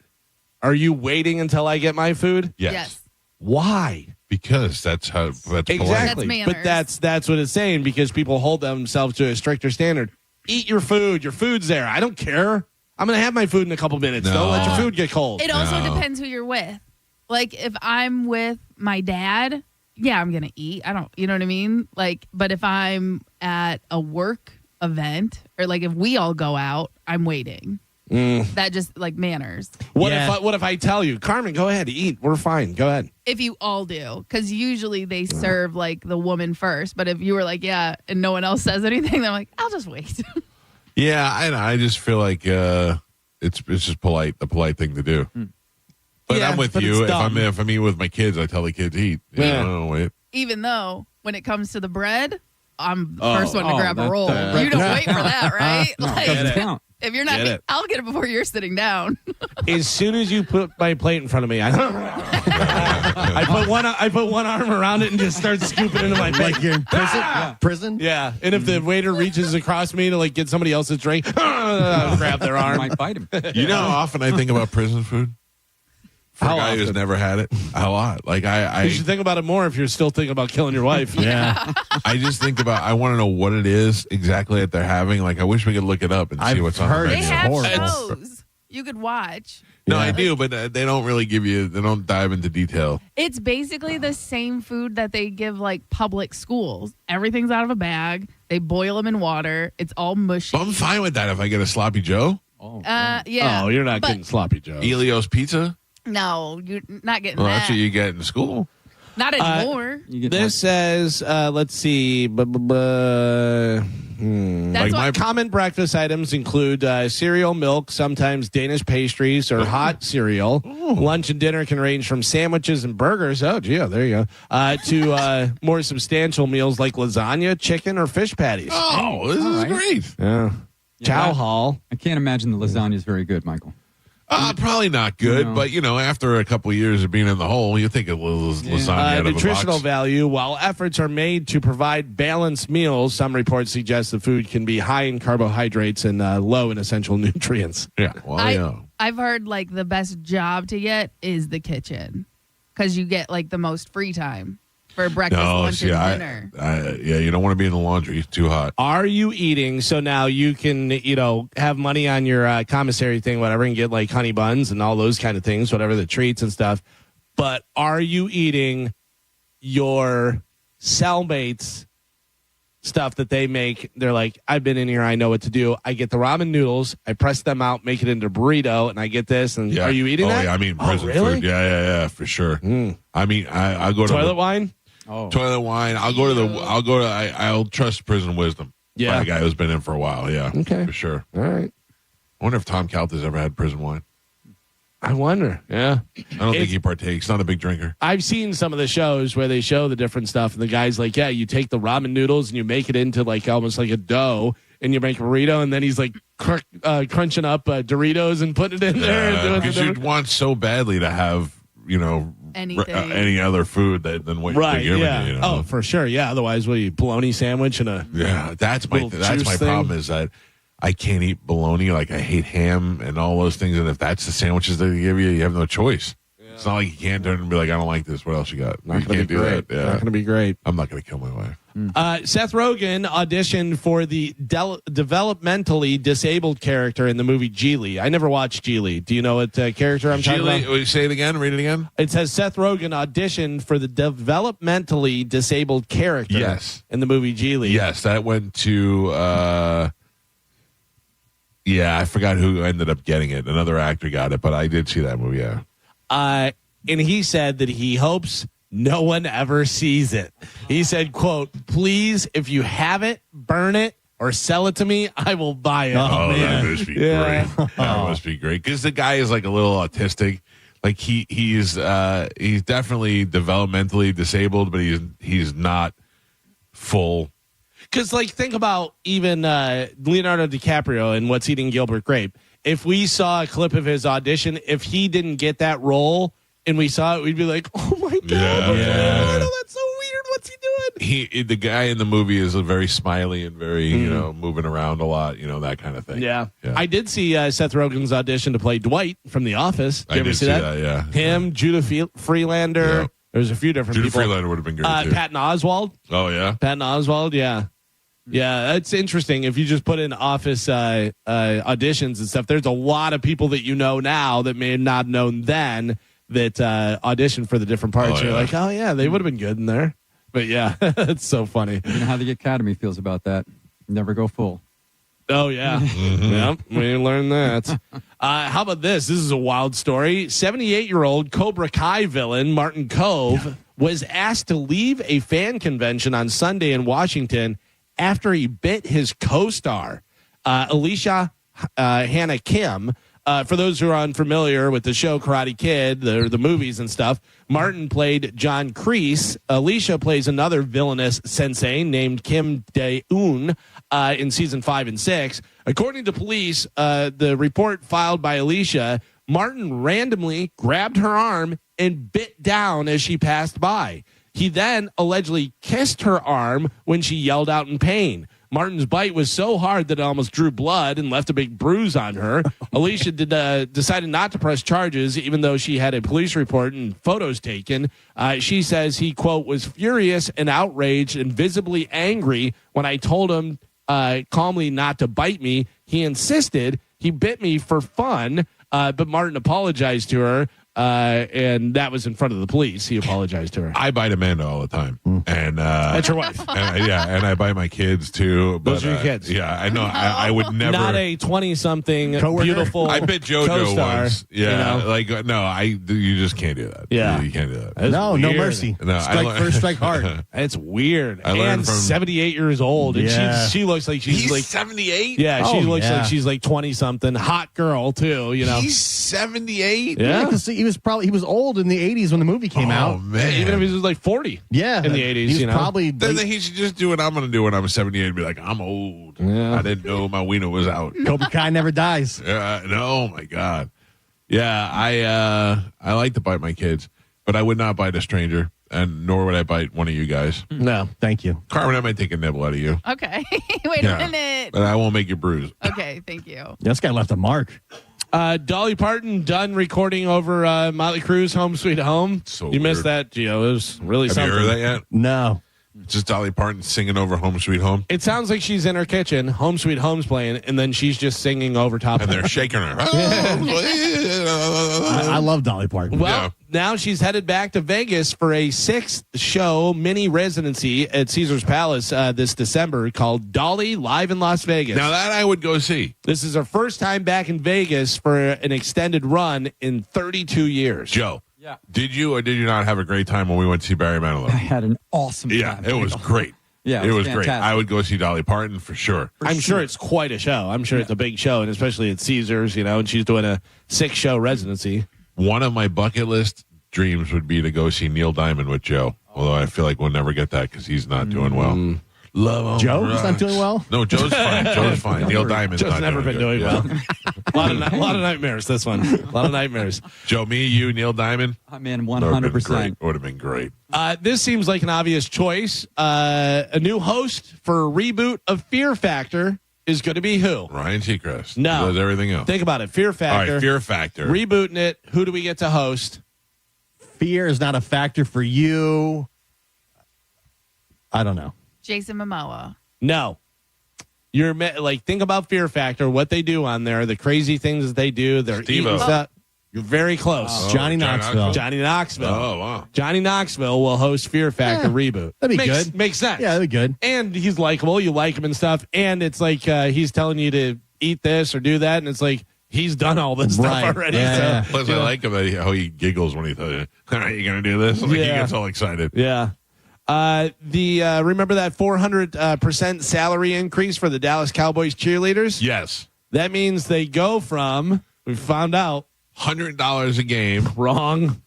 are you waiting until I get my food? Yes. Why? Because that's polite. Exactly. But that's what it's saying because people hold themselves to a stricter standard. Eat your food. Your food's there. I don't care. I'm going to have my food in a couple minutes. No. Don't let your food get cold. It also depends who you're with. Like if I'm with my dad, yeah, I'm going to eat. You know what I mean? Like, but if I'm at a work event or like if we all go out, I'm waiting. That just like manners. What if I tell you, Carmen, go ahead, eat. We're fine. Go ahead. If you all do, because usually they serve like the woman first. But if you were like, yeah, and no one else says anything, then I'm like, I'll just wait. Yeah, I just feel like it's just polite, the polite thing to do. But I'm with you. If I'm eating with my kids, I tell the kids eat. Wait. Even though when it comes to the bread, I'm the first one to grab a roll. Right. You don't wait for that, right? No, it doesn't count. If you're not, I'll get it before you're sitting down. As soon as you put my plate in front of me, I put one arm around it and just start scooping into my plate. Like you're in prison? Yeah. And if the waiter reaches across me to like get somebody else's drink, I'll grab their arm. Might bite him. You know how often I think about prison food? For a guy who's never had it, a lot. Like you should think about it more if you're still thinking about killing your wife. Yeah. I just think about. I want to know what it is exactly that they're having. Like I wish we could look it up and see what's on the menu. They have shows you could watch. No, I do, but they don't really give you. They don't dive into detail. It's basically the same food that they give like public schools. Everything's out of a bag. They boil them in water. It's all mushy. I'm fine with that if I get a sloppy Joe. Yeah. Oh, you're not getting sloppy Joe. Elio's Pizza. No, you're not getting Well, that. that's what you get in school. Not anymore. This says, let's see. Common breakfast items include cereal, milk, sometimes Danish pastries or hot cereal. Lunch and dinner can range from sandwiches and burgers. Oh, gee, there you go. To more substantial meals like lasagna, chicken, or fish patties. Oh, this is great. Yeah. Chow hall. I can't imagine the lasagna is very good, Michael. Probably not good, No. but after a couple of years of being in the hole, you think of lasagna out of a Nutritional box. value. While efforts are made to provide balanced meals, some reports suggest the food can be high in carbohydrates and low in essential nutrients. Yeah, well, I've heard like the best job to get is the kitchen because you get like the most free time for breakfast, lunch, and dinner. You don't want to be in the laundry. It's too hot. Are you eating? So now you can, have money on your commissary thing, whatever, and get like honey buns and all those kind of things, whatever, the treats and stuff. But are you eating your cellmates stuff that they make? They're like, I've been in here. I know what to do. I get the ramen noodles. I press them out, make it into burrito, and I get this. And are you eating that? Yeah, I mean, prison really? food. Yeah, for sure. I mean, I go to toilet wine. Toilet wine. I'll trust prison wisdom. Yeah. By a guy who's been in for a while. Yeah. Okay. For sure. All right. I wonder if Tom Calta's ever had prison wine. I wonder. Yeah. I don't think he partakes. Not a big drinker. I've seen some of the shows where they show the different stuff, and the guy's like, you take the ramen noodles and you make it into like almost like a dough, and you make a burrito, and then he's like crunching up Doritos and putting it in there. And doing because you'd want so badly to have, any other food than what you're giving. Yeah. Oh, for sure. Yeah. Otherwise, what are you, bologna sandwich and a that's my problem is that I can't eat bologna. Like I hate ham and all those things. And if that's the sandwiches they give you, you have no choice. It's not like you can't turn and be like, I don't like this. What else you got? Not You going to can't be do great. that. Yeah. Not going to be great. I'm not going to kill my wife. Seth Rogen auditioned for the developmentally disabled character in the movie Geely. I never watched Geely. Do you know what character I'm talking about? Will you say it again? Read it again. It says Seth Rogen auditioned for the developmentally disabled character in the movie Geely. Yes, that went to, I forgot who ended up getting it. Another actor got it, but I did see that movie, yeah. And he said that he hopes no one ever sees it. He said, quote, please, if you have it, burn it or sell it to me, I will buy it. Oh, man. That must be great. That must be great. Because the guy is like a little autistic. Like he's definitely developmentally disabled, but he's not full. Because like think about even Leonardo DiCaprio in What's Eating Gilbert Grape. If we saw a clip of his audition, if he didn't get that role and we saw it, we'd be like, oh my God, Leonardo, that's so weird. What's he doing? The guy in the movie is very smiley and very, moving around a lot, that kind of thing. Yeah. I did see Seth Rogen's audition to play Dwight from The Office. Did you ever see that? Yeah. Him, Judah Freelander. Yeah. There's a few different people. Judah Freelander would have been great too. Patton Oswalt. Oh, yeah? Patton Oswalt, yeah. Yeah, that's interesting. If you just put in Office auditions and stuff, there's a lot of people that you know now that may have not known then that auditioned for the different parts. You're like, oh, yeah, they would have been good in there. But, yeah, it's so funny. You know how the Academy feels about that. Never go full. Oh, yeah. Yep, we learned that. How about this? This is a wild story. 78-year-old Cobra Kai villain Martin Kove was asked to leave a fan convention on Sunday in Washington after he bit his co-star, Alicia Hannah Kim. For those who are unfamiliar with the show Karate Kid, the movies and stuff, Martin played John Kreese. Alicia plays another villainous sensei named Kim Dae-un in season 5 and 6. According to police, the report filed by Alicia, Martin randomly grabbed her arm and bit down as she passed by. He then allegedly kissed her arm when she yelled out in pain. Martin's bite was so hard that it almost drew blood and left a big bruise on her. Alicia decided not to press charges, even though she had a police report and photos taken. She says he, quote, was furious and outraged and visibly angry when I told him calmly not to bite me. He insisted. He bit me for fun, but Martin apologized to her. And that was in front of the police. He apologized to her. I bite Amanda all the time, and that's your wife. And I bite my kids too. But, those are your kids. Yeah, I know. I would never. Not a 20-something beautiful. I bit JoJo co-star, once. Yeah, you just can't do that. Yeah, you can't do that. No mercy. No, strike first, strike hard. It's weird. I learned from 78 years old, and she looks like she's like 78. Yeah, she looks like she's like 20-something. Hot girl too. He's 78. Yeah, because he was old in the 80s when the movie came out. Oh man, even if he was like 40. Yeah, in the 80s, he's probably. Then he should just do what I'm going to do when I'm 78 and be like, I'm old. Yeah. I didn't know my wiener was out. Cobra Kai never dies. No, my God. Yeah, I like to bite my kids, but I would not bite a stranger, and nor would I bite one of you guys. No, thank you, Carmen. I might take a nibble out of you. Okay, wait a minute. But I won't make you bruise. Okay, thank you. This guy left a mark. Dolly Parton done recording over Motley Crue's Home Sweet Home. So you missed that, Gio. It was really Have something. you heard that yet? No. Just Dolly Parton singing over Home Sweet Home. It sounds like she's in her kitchen, Home Sweet Home's playing, and then she's just singing over top and of they're shaking her. I love Dolly Parton. Well, now she's headed back to Vegas for a 6th show mini residency at Caesar's Palace this December called Dolly Live in Las Vegas. Now that I would go see. This is her first time back in Vegas for an extended run in 32 years. Joe. Yeah. Did you or did you not have a great time when we went to see Barry Manilow? I had an awesome time. Yeah, it was great. Yeah, it was fantastic. great. I would go see Dolly Parton for sure. I'm sure it's quite a show. I'm sure it's a big show, and especially at Caesars, and she's doing a 6-show residency. One of my bucket list dreams would be to go see Neil Diamond with Joe, although I feel like we'll never get that because he's not doing well. Love him. Joe's not doing well? No, Joe's fine. Joe's fine. Neil Diamond's Joe's not never been doing well. A lot of nightmares, this one. A lot of nightmares. Joe, me, you, Neil Diamond? I'm in 100%. Would have been great. This seems like an obvious choice. A new host for a reboot of Fear Factor is going to be who? Ryan Seacrest. No. He does everything else. Think about it. Fear Factor. All right, Fear Factor. Rebooting it. Who do we get to host? fear is not a factor for you. I don't know. Jason Momoa. No. You're like, think about Fear Factor, what they do on there, the crazy things that they do. They're eating stuff. You're very close. Johnny Knoxville. Johnny Knoxville. Oh, wow. Johnny Knoxville will host Fear Factor reboot. That'd be good. Makes sense. Yeah, that'd be good. And he's likable. You like him and stuff. And it's like he's telling you to eat this or do that. And it's like he's done all this stuff already. Yeah, so, Plus, I like him how he giggles when he tells you, all right, you going to do this? Like, he gets all excited. Yeah. Remember that 400% salary increase for the Dallas Cowboys cheerleaders? Yes. That means they go from, we found out, $100 a game. Wrong.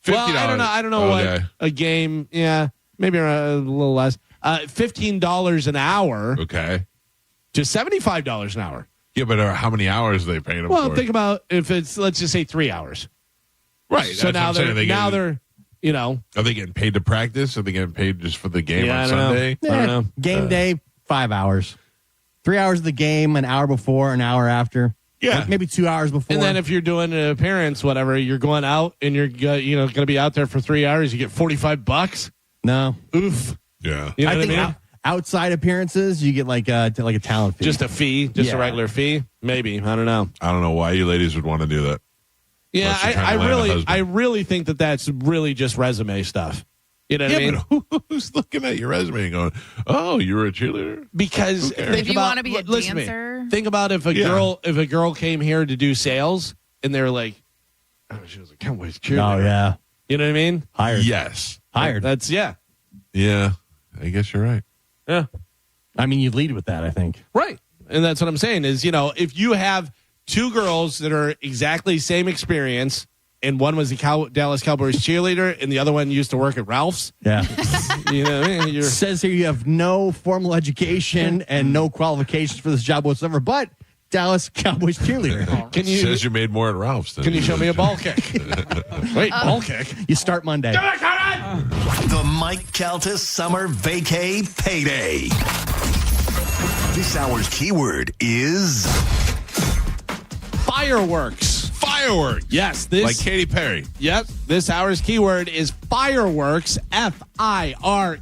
$50. Well, I don't know what a game. Yeah, maybe a little less. $15 an hour. Okay. To $75 an hour. Yeah, but how many hours are they paying them for? Well, think about if it's, let's just say 3 hours. Right. So now they're, you know. Are they getting paid to practice? Are they getting paid just for the game on I Sunday? don't know. Game day, 5 hours. 3 hours of the game, an hour before, an hour after. Yeah. Like maybe 2 hours before. And then if you're doing an appearance, whatever, you're going out and you're going to be out there for 3 hours, you get $45. No. Oof. Yeah. You know I what think I mean? Outside appearances, you get like a talent fee. Just a fee, a regular fee, maybe. I don't know. I don't know why you ladies would want to do that. Yeah, I really think that that's really just resume stuff. You know what I mean? But who's looking at your resume and going, "Oh, you were a cheerleader"? Because if you want to be a dancer, think about if a girl came here to do sales and they're like, "Oh, she was a Cowboys cheerleader." Oh yeah, you know what I mean? Hired. Yes, hired. That's Yeah, I guess you're right. Yeah, I mean, you'd lead with that, I think. Right, and that's what I'm saying is, if you have two girls that are exactly same experience, and one was a Dallas Cowboys cheerleader, and the other one used to work at Ralph's. Yeah. You know what I mean? Says here you have no formal education and no qualifications for this job whatsoever, but Dallas Cowboys cheerleader. Says you made more at Ralph's. Can you show me a ball kick? Wait, ball kick? You start Monday. The Mike Calta Summer Vacay Payday. This hour's keyword is fireworks. Fireworks. Yes. Like Katy Perry. Yep. This hour's keyword is fireworks. FIREWORKS.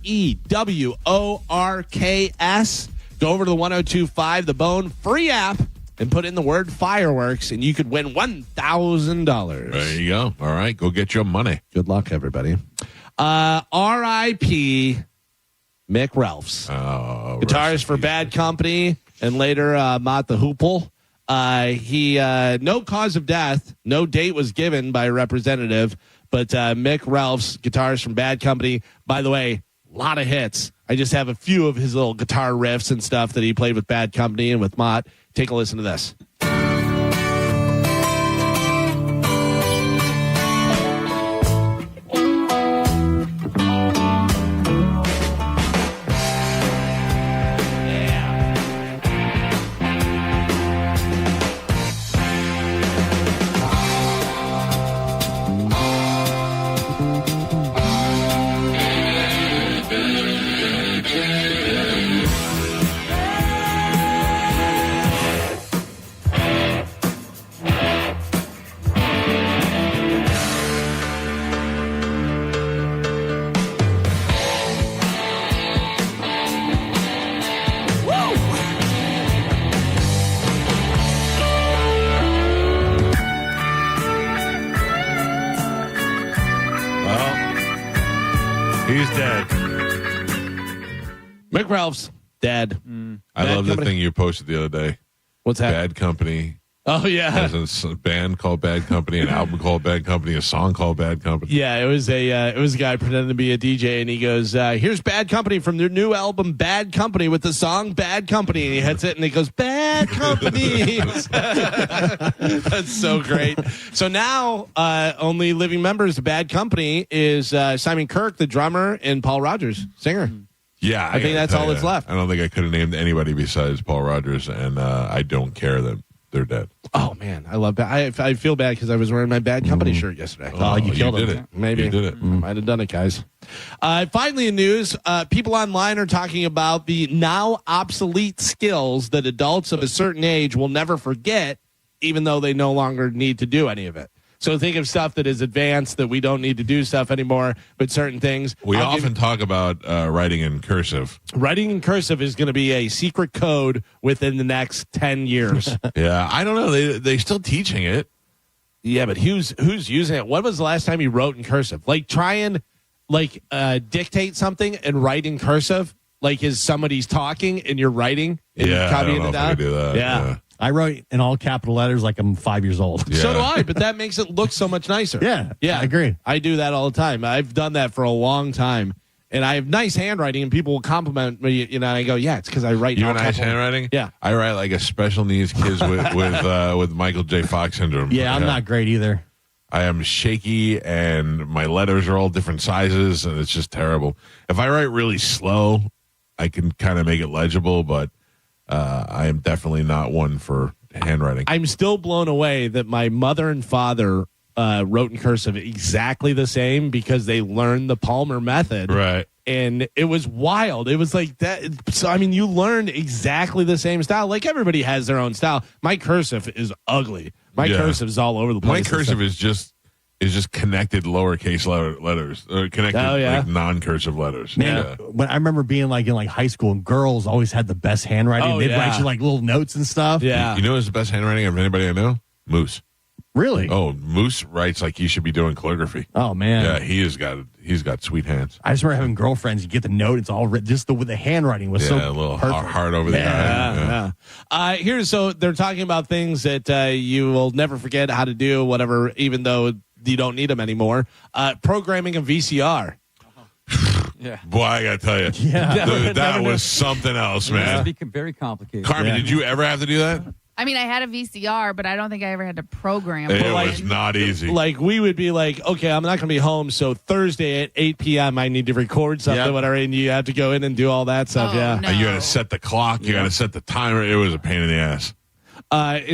Go over to the 102.5 The Bone free app and put in the word fireworks, and you could win $1,000. There you go. All right. Go get your money. Good luck, everybody. R.I.P. Mick Ralphs. Guitarist for Bad Company and later Mott the Hoople. He no cause of death, no date was given by a representative, but Mick Ralphs, guitarist from Bad Company. By the way, a lot of hits. I just have a few of his little guitar riffs and stuff that he played with Bad Company and with Mott. Take a listen to this. He's dead. Mick Ralphs, dead. I love the thing you posted the other day. What's that? Bad Company. Oh, yeah. There's a band called Bad Company, an album called Bad Company, a song called Bad Company. Yeah, it was a guy pretending to be a DJ, and he goes, "Here's Bad Company from their new album, Bad Company, with the song Bad Company." And he hits it, and he goes, "Bad Company." That's so great. So now, only living members of Bad Company is Simon Kirke, the drummer, and Paul Rogers, singer. Yeah, I think that's all that's left. I don't think I could have named anybody besides Paul Rogers, and I don't care that they're dead. Oh man, I love that. I feel bad because I was wearing my Bad Company shirt yesterday. Oh, you killed it. Maybe You did it. Might have done it, guys. Finally, in news, people online are talking about the now obsolete skills that adults of a certain age will never forget, even though they no longer need to do any of it. So think of stuff that is advanced that we don't need to do stuff anymore, but certain things. We often talk about writing in cursive. Writing in cursive is going to be a secret code within the next 10 years. Yeah, I don't know. They're still teaching it. Yeah, but who's using it? When was the last time you wrote in cursive? Like, try and dictate something and write in cursive. Like, is somebody's talking and you're writing and copying it down? Do that. Yeah. I wrote in all capital letters like I'm 5 years old. Yeah. So do I, but that makes it look so much nicer. Yeah, I agree. I do that all the time. I've done that for a long time. And I have nice handwriting, and people will compliment me, and I go, yeah, it's because I write. You have nice handwriting? Yeah. I write like a special needs kids with Michael J. Fox syndrome. Yeah, I'm not great either. I am shaky, and my letters are all different sizes, and it's just terrible. If I write really slow, I can kind of make it legible, but I am definitely not one for handwriting. I'm still blown away that my mother and father wrote in cursive exactly the same because they learned the Palmer method. Right. And it was wild. It was like that. So, I mean, you learned exactly the same style. Like, everybody has their own style. My cursive is ugly. My cursive is all over the place. My cursive is just connected lowercase letters, or connected like non-cursive letters. Man, when I remember being like in like high school, and girls always had the best handwriting. They'd write you like little notes and stuff. Yeah. You know who's the best handwriting of anybody I know? Moose. Really? Oh, Moose writes like he should be doing calligraphy. Oh man. Yeah, he's got sweet hands. I just remember having girlfriends. You get the note; it's all written. Just the handwriting was so a little perfect. hard over the eye. So they're talking about things that you will never forget how to do, whatever, even though you don't need them anymore. Programming a VCR. Yeah. Boy, I gotta tell you, that was something else, man. It's very complicated. Carmen, did you ever have to do that? I mean, I had a VCR, but I don't think I ever had to program it. It was not easy. Like, we would be like, okay, I'm not going to be home, so Thursday at 8 p.m. I need to record something, whatever, and you have to go in and do all that stuff. No. You got to set the clock. You got to set the timer. It was a pain in the ass.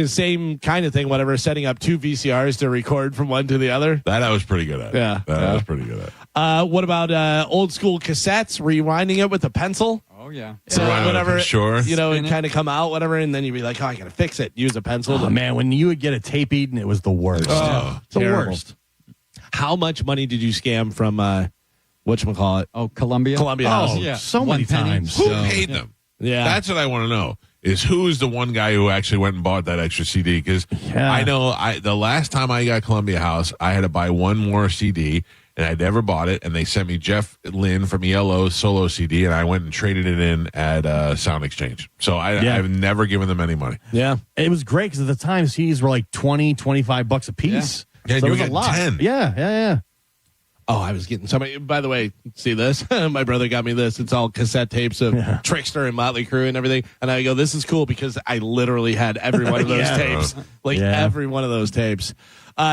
Same kind of thing, whatever, setting up 2 VCRs to record from one to the other. That I was pretty good at. Yeah. I was pretty good at. What about old school cassettes, rewinding it with a pencil? Oh, yeah. So whatever, sure. it kind of come out, whatever, and then you'd be like, oh, I got to fix it. Use a pencil. Oh, man, when you would get a tape eaten, it was the worst. Oh, the terrible. worst. How much money did you scam from, whatchamacallit? Oh, Columbia? Columbia House. Oh, so many times. Who paid them? Yeah. That's what I want to know. Is who is the one guy who actually went and bought that extra CD? Because I know the last time I got Columbia House, I had to buy one more CD, and I never bought it. And they sent me Jeff Lynne from ELO's solo CD, and I went and traded it in at Sound Exchange. So I've never given them any money. Yeah. It was great because at the time, CDs were like $20-$25 a piece. Yeah, so you it was a lot. 10. Yeah. Oh, I was getting somebody. By the way, see this? My brother got me this. It's all cassette tapes of Trickster and Motley Crue and everything. And I go, this is cool because I literally had every one of those tapes. Every one of those tapes.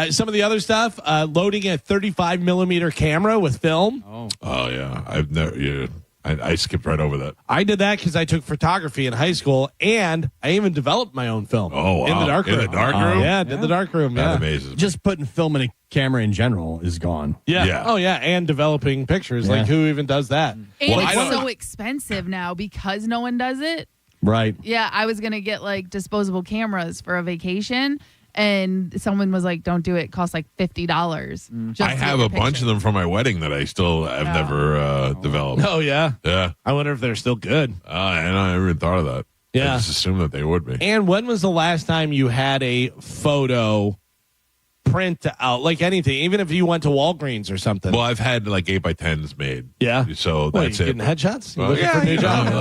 Some of the other stuff, loading a 35 millimeter camera with film. Oh yeah. I've never. Yeah. I skipped right over that. I did that because I took photography in high school, and I even developed my own film. Oh, wow. In the dark room. In the dark room? Yeah, did the dark room. That Yeah. amazes. Just putting film in a camera in general is gone. Yeah. Oh, yeah. And developing pictures. Like, who even does that? And it's so expensive now because no one does it. Right. Yeah, I was going to get like disposable cameras for a vacation. And someone was like, don't do it. It costs like $50. I have a bunch of them from my wedding that I still have never developed. Oh, yeah. Yeah. I wonder if they're still good. And I never even thought of that. Yeah. I just assumed that they would be. And when was the last time you had a photo print out, like anything, even if you went to Walgreens or something? Well, I've had like 8x10s made. Yeah. So that's you it. getting headshots? You Well, looking for a new job?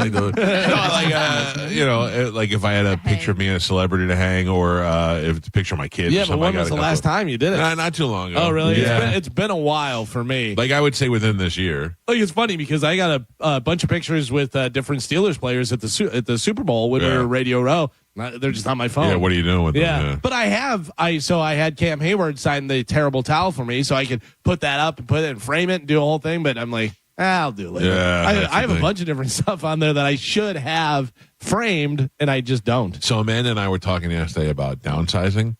Like if I had a picture of me and a celebrity to hang, or if it's a picture of my kid. Yeah, or but when was the last time you did it? Not too long ago. Oh, really? Yeah. It's been a while for me. Like I would say within this year. Like, it's funny because I got a bunch of pictures with different Steelers players at the Super Bowl when we were Radio Row. They're just on my phone. Yeah, what are you doing with them? Yeah. But I had Cam Hayward sign the terrible towel for me, so I could put that up and put it and frame it and do a whole thing. But I'm like, I'll do it later. Yeah, I have a bunch of different stuff on there that I should have framed, and I just don't. So Amanda and I were talking yesterday about downsizing,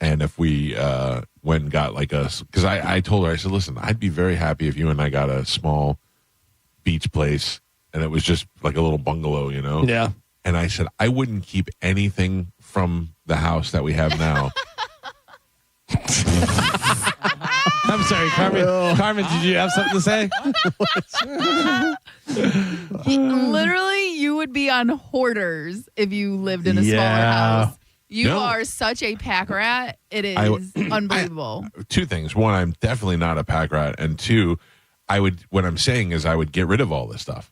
and if we went and got like because I told her, I said, listen, I'd be very happy if you and I got a small beach place, and it was just like a little bungalow, you know? Yeah. And I said, I wouldn't keep anything from the house that we have now. I'm sorry, Carmen. Carmen, did you have something to say? Literally, you would be on Hoarders if you lived in a smaller house. You are such a pack rat. It is unbelievable. Two things. One, I'm definitely not a pack rat. And two, what I'm saying is I would get rid of all this stuff.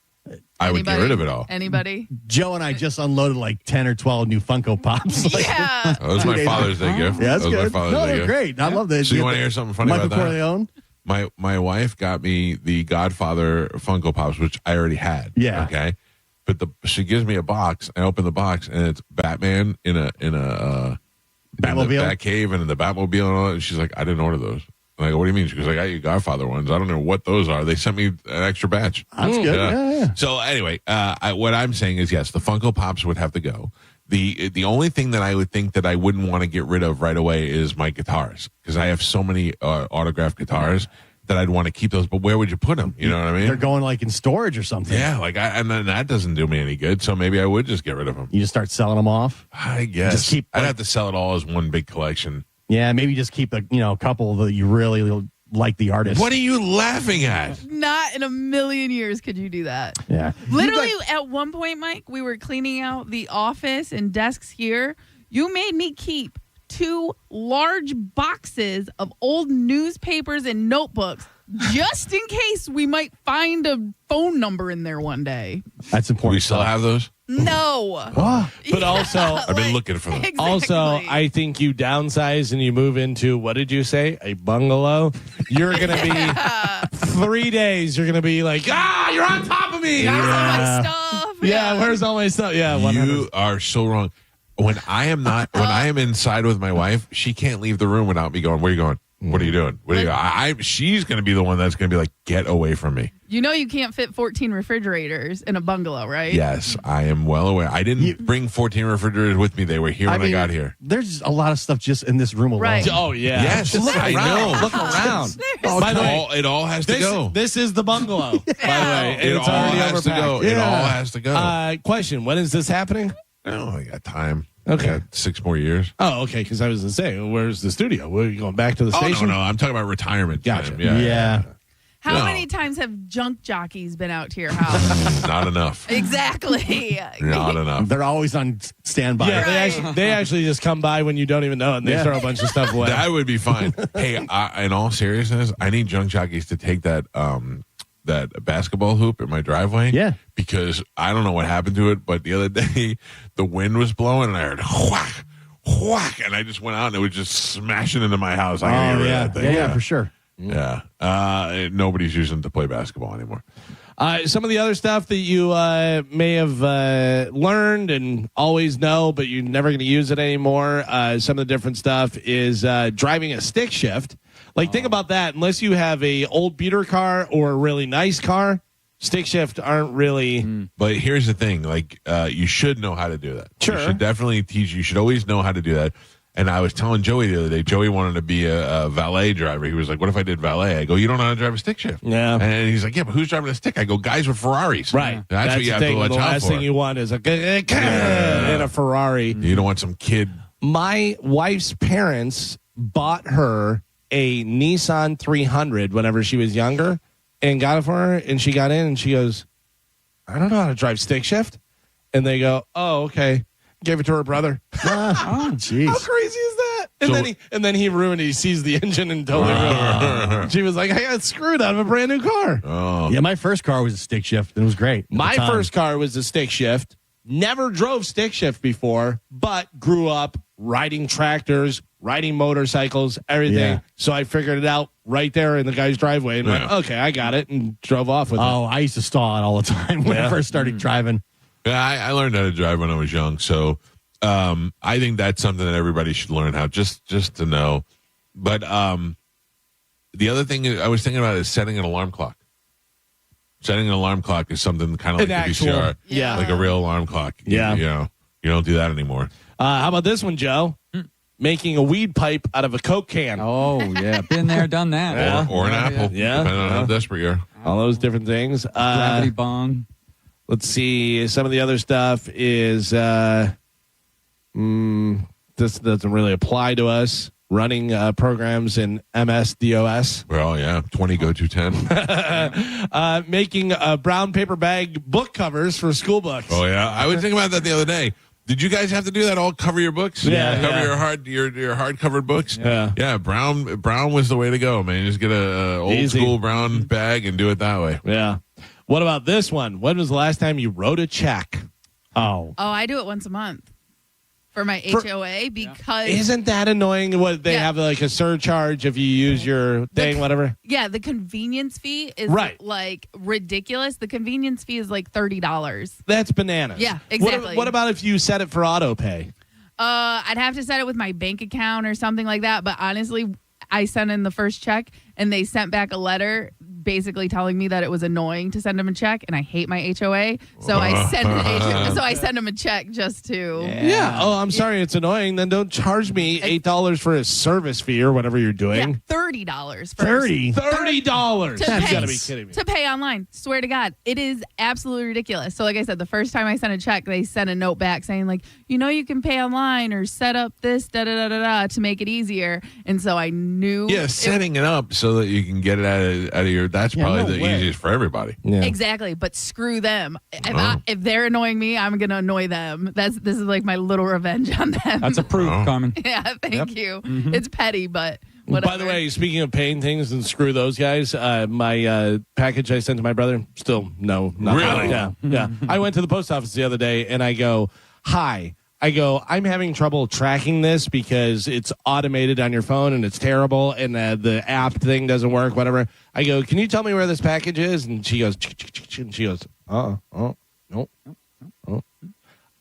I would get rid of it all. Anybody? Joe and I just unloaded like 10 or 12 new Funko Pops. Yeah. That was my Father's Day gift. Yeah, that's that was good. my Father's Day They're gift. great. I love that. So you want to hear something funny Michael about that? Corleone? My wife got me the Godfather Funko Pops, which I already had. Yeah. Okay. But she gives me a box. I open the box and it's Batman in a Batmobile? Batcave and in the Batmobile and all that. And she's like, I didn't order those. And I go, what do you mean? She goes, I got you Godfather ones. I don't know what those are. They sent me an extra batch. That's good. Yeah. So anyway, what I'm saying is, yes, the Funko Pops would have to go. The only thing that I would think that I wouldn't want to get rid of right away is my guitars, because I have so many autographed guitars that I'd want to keep those. But where would you put them? You know what I mean? They're going like in storage or something. Yeah, and then that doesn't do me any good. So maybe I would just get rid of them. You just start selling them off? I guess. Just keep, I'd have to sell it all as one big collection. Yeah, maybe just keep a couple that you really like the artist. What are you laughing at? Not in a million years could you do that. Yeah. Literally, at one point, Mike, we were cleaning out the office and desks here. You made me keep 2 large boxes of old newspapers and notebooks just in case we might find a phone number in there one day. That's important. We still have those? No. But also, I've been looking for them. Exactly. Also, I think you downsize and you move into, what did you say? A bungalow? You're going to be 3 days. You're going to be like, you're on top of me. Where's all my stuff? Yeah, where's all my stuff? Yeah, 100%. You are so wrong. When I am inside with my wife, she can't leave the room without me going, where are you going? What are you doing? She's going to be the one that's going to be like, get away from me. You know you can't fit 14 refrigerators in a bungalow, right? Yes, I am well aware. I didn't bring 14 refrigerators with me. They were here when I got here. There's a lot of stuff just in this room alone. Right. Oh, yeah. Yes, Look I around. know. Look around. By the way, it all has to go. This is the bungalow, by the way. It It's all already has to overpacked. go. It all has to go. Question, when is this happening? No, I got time. Okay. I got 6 more years. Oh, okay, because I was going to say, where's the studio? Were you going back to the station? No. I'm talking about retirement. Gotcha. Time. Yeah. How many times have junk jockeys been out to your house? Not enough. Exactly. Not enough. They're always on standby. Yeah, they actually just come by when you don't even know it, and they throw a bunch of stuff away. That would be fine. Hey, in all seriousness, I need junk jockeys to take that basketball hoop in my driveway. Yeah. Because I don't know what happened to it, but the other day the wind was blowing and I heard whack, whack, and I just went out and it was just smashing into my house. I gotta get rid of that thing. Yeah, for sure. Yeah. Nobody's using it to play basketball anymore. Some of the other stuff that you may have learned and always know, but you're never going to use it anymore. Some of the different stuff is driving a stick shift. Like, think about that. Unless you have a old beater car or a really nice car, stick shift aren't really. But here's the thing. Like, you should know how to do that. Sure. You should definitely teach. You should always know how to do that. And I was telling Joey the other day, Joey wanted to be a valet driver. He was like, what if I did valet? I go, you don't know how to drive a stick shift. Yeah. And he's like, yeah, but who's driving a stick? I go, guys with Ferraris. Right. That's what you have to watch the out last for. thing you want is in a Ferrari. You don't want some kid. My wife's parents bought her a Nissan 300 whenever she was younger and got it for her. And she got in and she goes, I don't know how to drive stick shift. And they go, oh, okay. Gave it to her brother. Oh, jeez. How crazy is that? And then he ruined it. He seized the engine and totally ruined it. She was like, I got screwed out of a brand new car. Oh. Yeah, my first car was a stick shift, and it was great. My first car was a stick shift. Never drove stick shift before, but grew up riding tractors, riding motorcycles, everything. Yeah. So I figured it out right there in the guy's driveway and went, okay, I got it, and drove off with it. Oh, I used to stall it all the time when I first started driving. Yeah, I learned how to drive when I was young. So I think that's something that everybody should learn how, just to know. But the other thing I was thinking about is setting an alarm clock. Setting an alarm clock is something kind of like the VCR. Yeah. Like a real alarm clock. Yeah. You don't do that anymore. How about this one, Joe? Making a weed pipe out of a Coke can. Oh, yeah. Been there, done that. Yeah. Or an apple. Yeah. Depending on how desperate you are. All those different things. Gravity bong. Let's see. Some of the other stuff is this doesn't really apply to us. running programs in MS-DOS. Well, yeah, 20 go to 10. Making brown paper bag book covers for school books. Oh, yeah. I was thinking about that the other day. Did you guys have to do that? All cover your books? Yeah. Cover your hard covered books? Yeah. Yeah, brown was the way to go, man. Just get a old school brown bag and do it that way. Yeah. What about this one? When was the last time you wrote a check? Oh, I do it once a month for my HOA because... Isn't that annoying? What they have like a surcharge if you use your thing, whatever? Yeah, the convenience fee is like ridiculous. The convenience fee is like $30. That's bananas. Yeah, exactly. What about if you set it for auto pay? I'd have to set it with my bank account or something like that. But honestly, I sent in the first check and they sent back a letter basically telling me that it was annoying to send them a check, and I hate my HOA, so I send them a check just to. Yeah. Oh, I'm sorry, it's annoying. Then don't charge me $8 for a service fee or whatever you're doing. Yeah, $30. $30. That's gotta be kidding me. To pay online. Swear to God, it is absolutely ridiculous. So, like I said, the first time I sent a check, they sent a note back saying like, you can pay online or set up this to make it easier. And so I knew. Yeah, setting it up so that you can get it out of your. That's probably the easiest for everybody. Yeah. Exactly, but screw them. If they're annoying me, I'm gonna annoy them. This is like my little revenge on them. That's approved, Carmen. Yeah, thank you. Mm-hmm. It's petty, but whatever. By the way, speaking of paying things and screw those guys, my package I sent to my brother, still no. Really? Yeah. I went to the post office the other day and I go, hi. I'm having trouble tracking this because it's automated on your phone and it's terrible and the app thing doesn't work, whatever. I go, can you tell me where this package is? And she goes, no.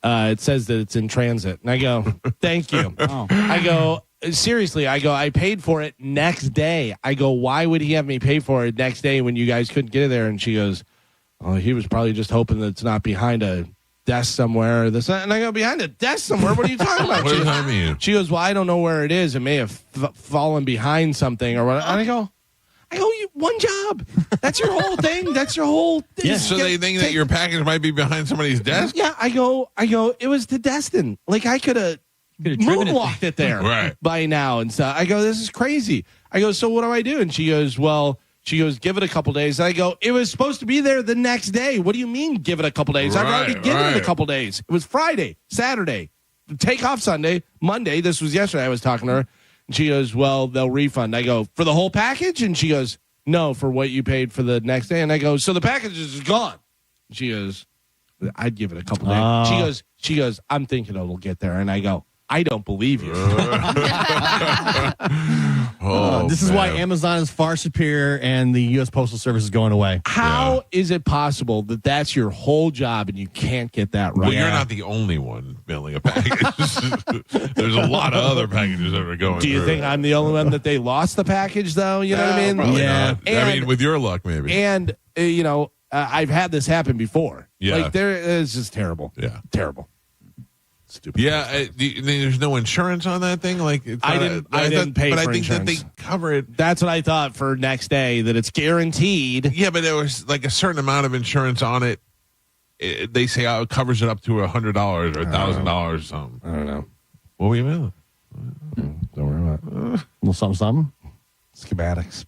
It says that it's in transit. And I go, thank you. I go, seriously, I paid for it next day. I go, why would he have me pay for it next day when you guys couldn't get it there? And she goes, oh, he was probably just hoping that it's not behind a desk somewhere. And I go, behind a desk somewhere? What are you talking about? What does that mean? She goes, well, I don't know where it is. It may have fallen behind something or what. And I go, one job. That's your whole thing. That's your whole thing. Yeah. So they think that your package might be behind somebody's desk? Yeah, I go, it was to Destin. Like I could have moonwalked it there right. by now and stuff. I go, this is crazy. I go, so what do I do? And she goes, give it a couple days. And I go, it was supposed to be there the next day. What do you mean give it a couple days? I've already given it a couple days. It was Friday, Saturday, take off Sunday, Monday. This was yesterday. I was talking to her. And she goes, well, they'll refund. I go, for the whole package? And she goes, no, for what you paid for the next day. And I go, so the package is gone. And she goes, I'd give it a couple days. She goes, I'm thinking it'll get there. And I go, I don't believe you. This is why Amazon is far superior and the U.S. Postal Service is going away. How is it possible that that's your whole job and you can't get that right? Well, you're not the only one mailing a package. There's a lot of other packages that are going Do you through. think I'm the only one that they lost the package, though? You know what I mean? Probably not. I mean, with your luck, maybe. And, I've had this happen before. Yeah. Like, it's just terrible. Yeah. Terrible. Stupid. Yeah, there's no insurance on that thing. Like I didn't pay but for I think insurance. that they cover it. That's what I thought for next day, that it's guaranteed. Yeah, but there was like a certain amount of insurance on it. They say it covers it up to $100 or $1,000 or something. I don't know. What were you mailing? Don't worry about it. Well, something. Schematics.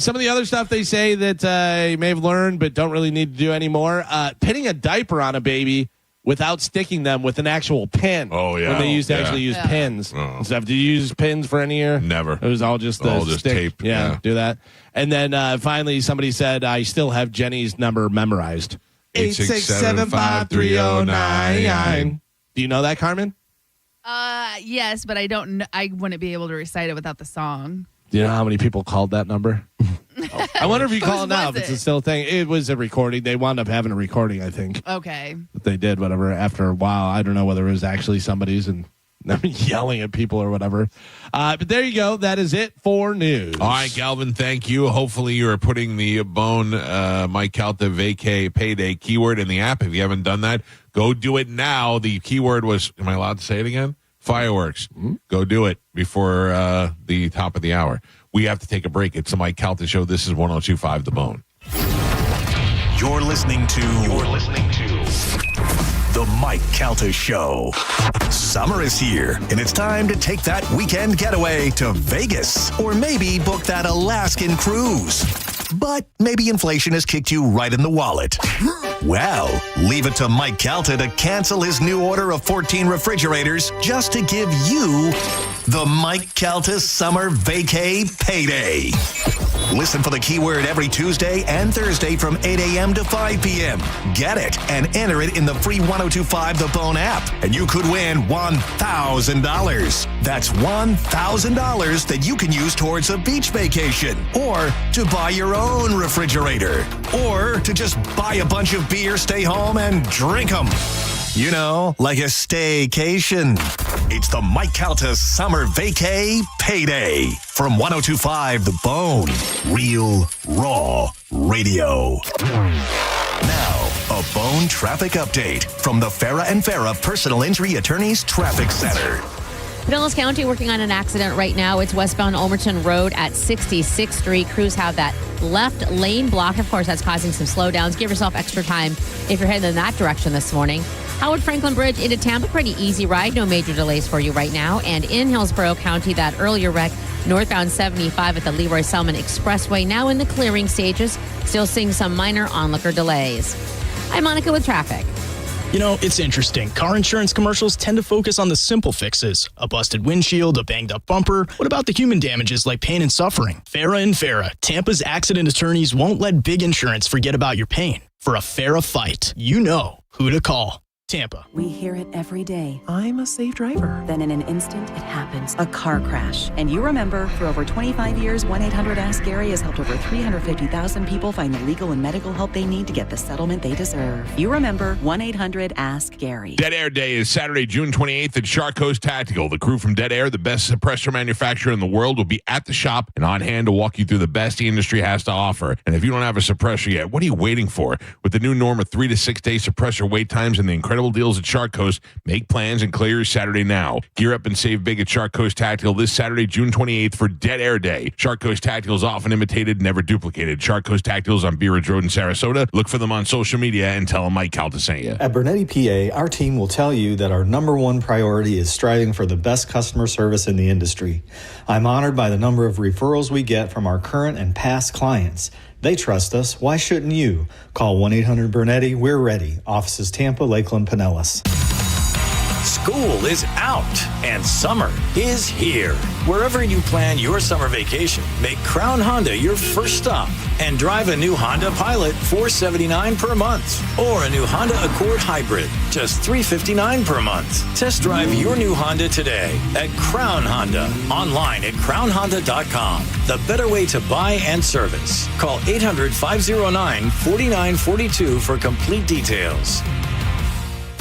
Some of the other stuff they say that you may have learned but don't really need to do anymore. Pinning a diaper on a baby without sticking them with an actual pin. Oh, yeah. When they used to actually use pins and stuff. Did you use pins for any year? Never. It was all just the stick. tape. Yeah, do that. And then finally somebody said, I still have Jenny's number memorized. 8675309. Do you know that, Carmen? Yes, but I don't. I wouldn't be able to recite it without the song. Do you know how many people called that number? I wonder if you call it now, if was it's a it? still thing. It was a recording. They wound up having a recording, I think. Okay. That they did, whatever, after a while. I don't know whether it was actually somebody's and them yelling at people or whatever. But there you go. That is it for news. All right, Galvin, thank you. Hopefully you are putting the Bone Mike Calta Vacay Payday keyword in the app. If you haven't done that, go do it now. The keyword was, am I allowed to say it again? Fireworks. Mm-hmm. Go do it before the top of the hour. We have to take a break. It's the Mike Calta Show. This is 102.5 The Bone. You're listening to The Mike Calta Show. Summer is here, and it's time to take that weekend getaway to Vegas, or maybe book that Alaskan cruise. But maybe inflation has kicked you right in the wallet. Well, leave it to Mike Calta to cancel his new order of 14 refrigerators just to give you the Mike Calta Summer Vacay Payday. Listen for the keyword every Tuesday and Thursday from 8 a.m. to 5 p.m. Get it and enter it in the free 1025 The Bone app, and you could win $1,000. That's $1,000 that you can use towards a beach vacation, or to buy your own refrigerator, or to just buy a bunch of beer, stay home, and drink them. You know, like a staycation. It's the Mike Calta Summer Vacay Payday from 1025 The Bone. Real, raw radio. Now, a Bone traffic update from the Farah and Farah Personal Injury Attorneys Traffic Center. Pinellas County working on an accident right now. It's westbound Ulmerton Road at 66th Street. Crews have that left lane blocked. Of course, that's causing some slowdowns. Give yourself extra time if you're heading in that direction this morning. Howard Franklin Bridge into Tampa, pretty easy ride. No major delays for you right now. And in Hillsborough County, that earlier wreck, northbound 75 at the Leroy Selman Expressway, now in the clearing stages. Still seeing some minor onlooker delays. I'm Monica with traffic. You know, it's interesting. Car insurance commercials tend to focus on the simple fixes. A busted windshield, a banged up bumper. What about the human damages like pain and suffering? Farah and Farah, Tampa's accident attorneys won't let big insurance forget about your pain. For a Farah fight, you know who to call. Tampa. We hear it every day. I'm a safe driver. Then in an instant, it happens. A car crash. And you remember, for over 25 years, 1-800-ASK-GARY has helped over 350,000 people find the legal and medical help they need to get the settlement they deserve. You remember 1-800-ASK-GARY. Dead Air Day is Saturday, June 28th at Shark Coast Tactical. The crew from Dead Air, the best suppressor manufacturer in the world, will be at the shop and on hand to walk you through the best the industry has to offer. And if you don't have a suppressor yet, what are you waiting for? With the new norm of 3 to 6 day suppressor wait times and the incredible deals at Shark Coast, make plans and clear your Saturday now. Gear up and save big at Shark Coast Tactical this Saturday, June 28th for Dead Air Day. Shark Coast Tactical is often imitated, never duplicated. Shark Coast Tactical is on Bee Ridge Road in Sarasota. Look for them on social media and tell them Mike Calta sent you. At Bernetti PA, our team will tell you that our number one priority is striving for the best customer service in the industry. I'm honored by the number of referrals we get from our current and past clients. They trust us. Why shouldn't you? Call 1-800-BURNETTI. We're ready. Offices Tampa, Lakeland, Pinellas. School is out and summer is here. Wherever you plan your summer vacation, make Crown Honda your first stop and drive a new Honda Pilot, $479 per month, or a new Honda Accord Hybrid, just $359 per month. Test drive your new Honda today at Crown Honda, online at crownhonda.com. The better way to buy and service. Call 800-509-4942 for complete details.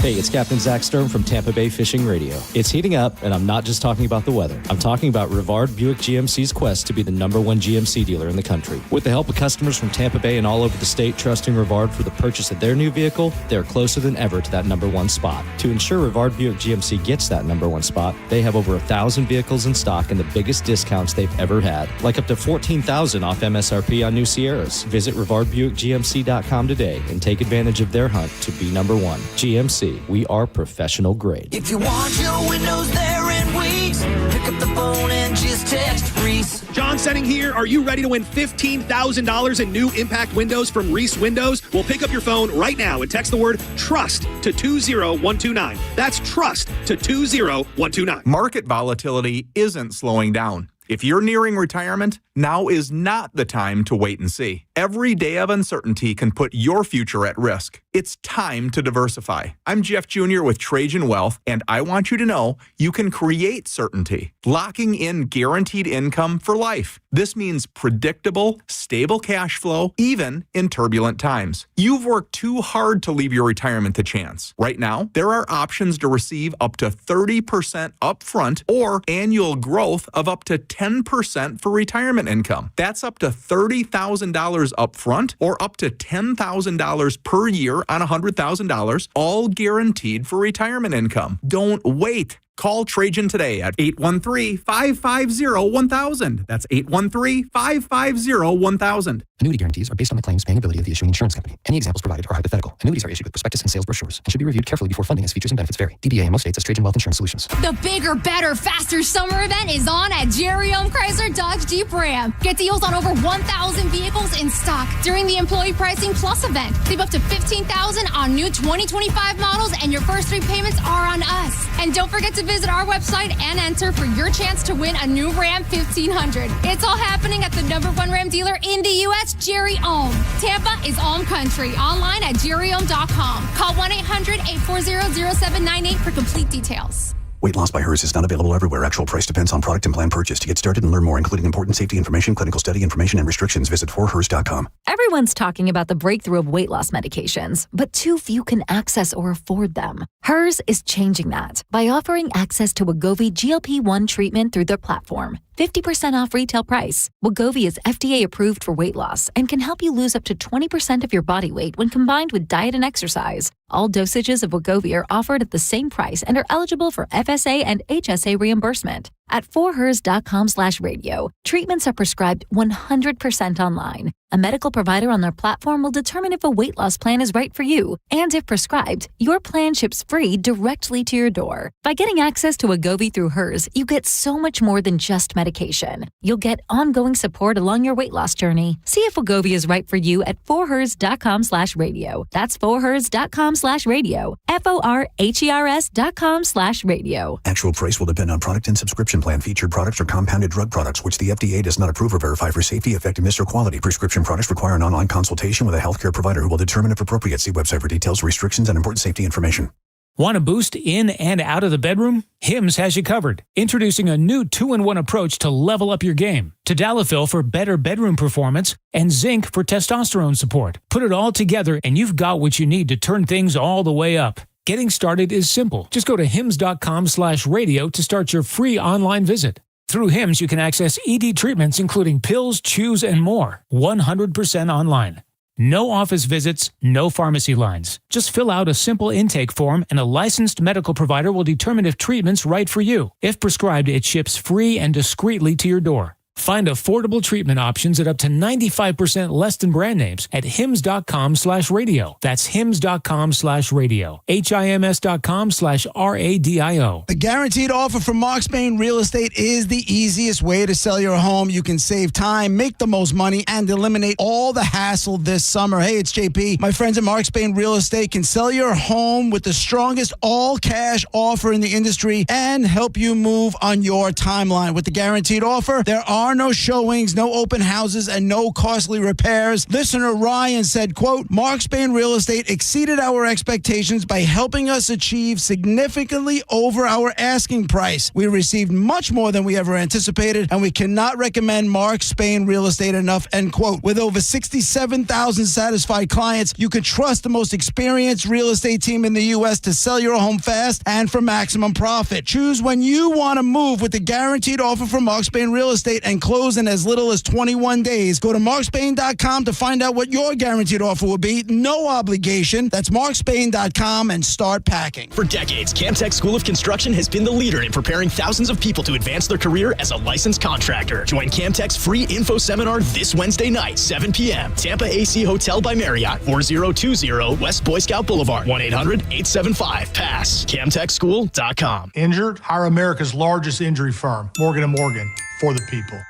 Hey, it's Captain Zach Stern from Tampa Bay Fishing Radio. It's heating up, and I'm not just talking about the weather. I'm talking about Rivard Buick GMC's quest to be the #1 GMC dealer in the country. With the help of customers from Tampa Bay and all over the state trusting Rivard for the purchase of their new vehicle, they're closer than ever to that #1 spot. To ensure Rivard Buick GMC gets that #1 spot, they have over 1,000 vehicles in stock and the biggest discounts they've ever had, like up to $14,000 off MSRP on new Sierras. Visit RivardBuickGMC.com today and take advantage of their hunt to be #1. GMC. We are professional grade. If you want your windows there in weeks, pick up the phone and just text Reese. John Setting here. Are you ready to win $15,000 in new impact windows from Reese Windows? Well, pick up your phone right now and text the word TRUST to 20129. That's TRUST to 20129. Market volatility isn't slowing down. If you're nearing retirement, now is not the time to wait and see. Every day of uncertainty can put your future at risk. It's time to diversify. I'm Jeff Jr. with Trajan Wealth, and I want you to know you can create certainty, locking in guaranteed income for life. This means predictable, stable cash flow, even in turbulent times. You've worked too hard to leave your retirement to chance. Right now, there are options to receive up to 30% upfront or annual growth of up to 10% for retirement income. That's up to $30,000 upfront or up to $10,000 per year on $100,000, all guaranteed for retirement income. Don't wait. Call Trajan today at 813-550-1000. That's 813-550-1000. Annuity guarantees are based on the claims paying ability of the issuing insurance company. Any examples provided are hypothetical. Annuities are issued with prospectus and sales brochures and should be reviewed carefully before funding as features and benefits vary. DBA in most states as Trajan Wealth Insurance Solutions. The bigger, better, faster summer event is on at Jerry Ohm Chrysler Dodge Jeep Ram. Get deals on over 1,000 vehicles in stock during the Employee Pricing Plus event. Save up to $15,000 on new 2025 models, and your first 3 payments are on us. And don't forget to visit our website and enter for your chance to win a new Ram 1500. It's all happening at the #1 Ram dealer in the U.S., Jerry Ohm. Tampa is Ohm Country. Online at jerryohm.com. Call 1-800-840-0798 for complete details. Weight loss by Hers is not available everywhere. Actual price depends on product and plan purchase. To get started and learn more, including important safety information, clinical study information, and restrictions, visit forhers.com. Everyone's talking about the breakthrough of weight loss medications, but too few can access or afford them. Hers is changing that by offering access to Wegovy GLP-1 treatment through their platform. 50% off retail price. Wegovy is FDA approved for weight loss and can help you lose up to 20% of your body weight when combined with diet and exercise. All dosages of Wegovy are offered at the same price and are eligible for FSA and HSA reimbursement. At forhers.com/radio, treatments are prescribed 100% online. A medical provider on their platform will determine if a weight loss plan is right for you. And if prescribed, your plan ships free directly to your door. By getting access to Wegovy through Hers, you get so much more than just medication. You'll get ongoing support along your weight loss journey. See if Wegovy is right for you at forhers.com/radio. That's forhers.com/radio. forhers.com/radio. Actual price will depend on product and subscription plan. Featured products are compounded drug products, which the FDA does not approve or verify for safety, effectiveness, or quality. Prescription products require an online consultation with a healthcare provider who will determine if appropriate. See website for details, restrictions, and important safety information. Want a boost in and out of the bedroom? Hims has you covered. Introducing a new 2-in-1 approach to level up your game. Tadalafil for better bedroom performance and zinc for testosterone support. Put it all together and you've got what you need to turn things all the way up. Getting started is simple. Just go to hims.com/radio to start your free online visit. Through Hims, you can access ED treatments including pills, chews, and more. 100% online. No office visits, no pharmacy lines. Just fill out a simple intake form and a licensed medical provider will determine if treatment's right for you. If prescribed, it ships free and discreetly to your door. Find affordable treatment options at up to 95% less than brand names at hims.com/radio. That's hims.com/radio. HIMS.com/RADIO. The guaranteed offer from Mark Spain Real Estate is the easiest way to sell your home. You can save time, make the most money, and eliminate all the hassle this summer. Hey, it's JP. My friends at Mark Spain Real Estate can sell your home with the strongest all-cash offer in the industry and help you move on your timeline. With the guaranteed offer, there are no showings, no open houses, and no costly repairs. Listener Ryan said, quote, Mark Spain Real Estate exceeded our expectations by helping us achieve significantly over our asking price. We received much more than we ever anticipated, and we cannot recommend Mark Spain Real Estate enough, end quote. With over 67,000 satisfied clients, you can trust the most experienced real estate team in the U.S. to sell your home fast and for maximum profit. Choose when you want to move with the guaranteed offer from Mark Spain Real Estate and close in as little as 21 days. Go to markspain.com to find out what your guaranteed offer will be. No obligation. That's markspain.com and start packing. For decades, Camtech School of Construction has been the leader in preparing thousands of people to advance their career as a licensed contractor. Join Camtech's free info seminar this Wednesday night, 7 p.m. Tampa AC Hotel by Marriott, 4020 West Boy Scout Boulevard, 1-800-875-PASS. CamtechSchool.com. Injured? Hire America's largest injury firm, Morgan & Morgan, for the people.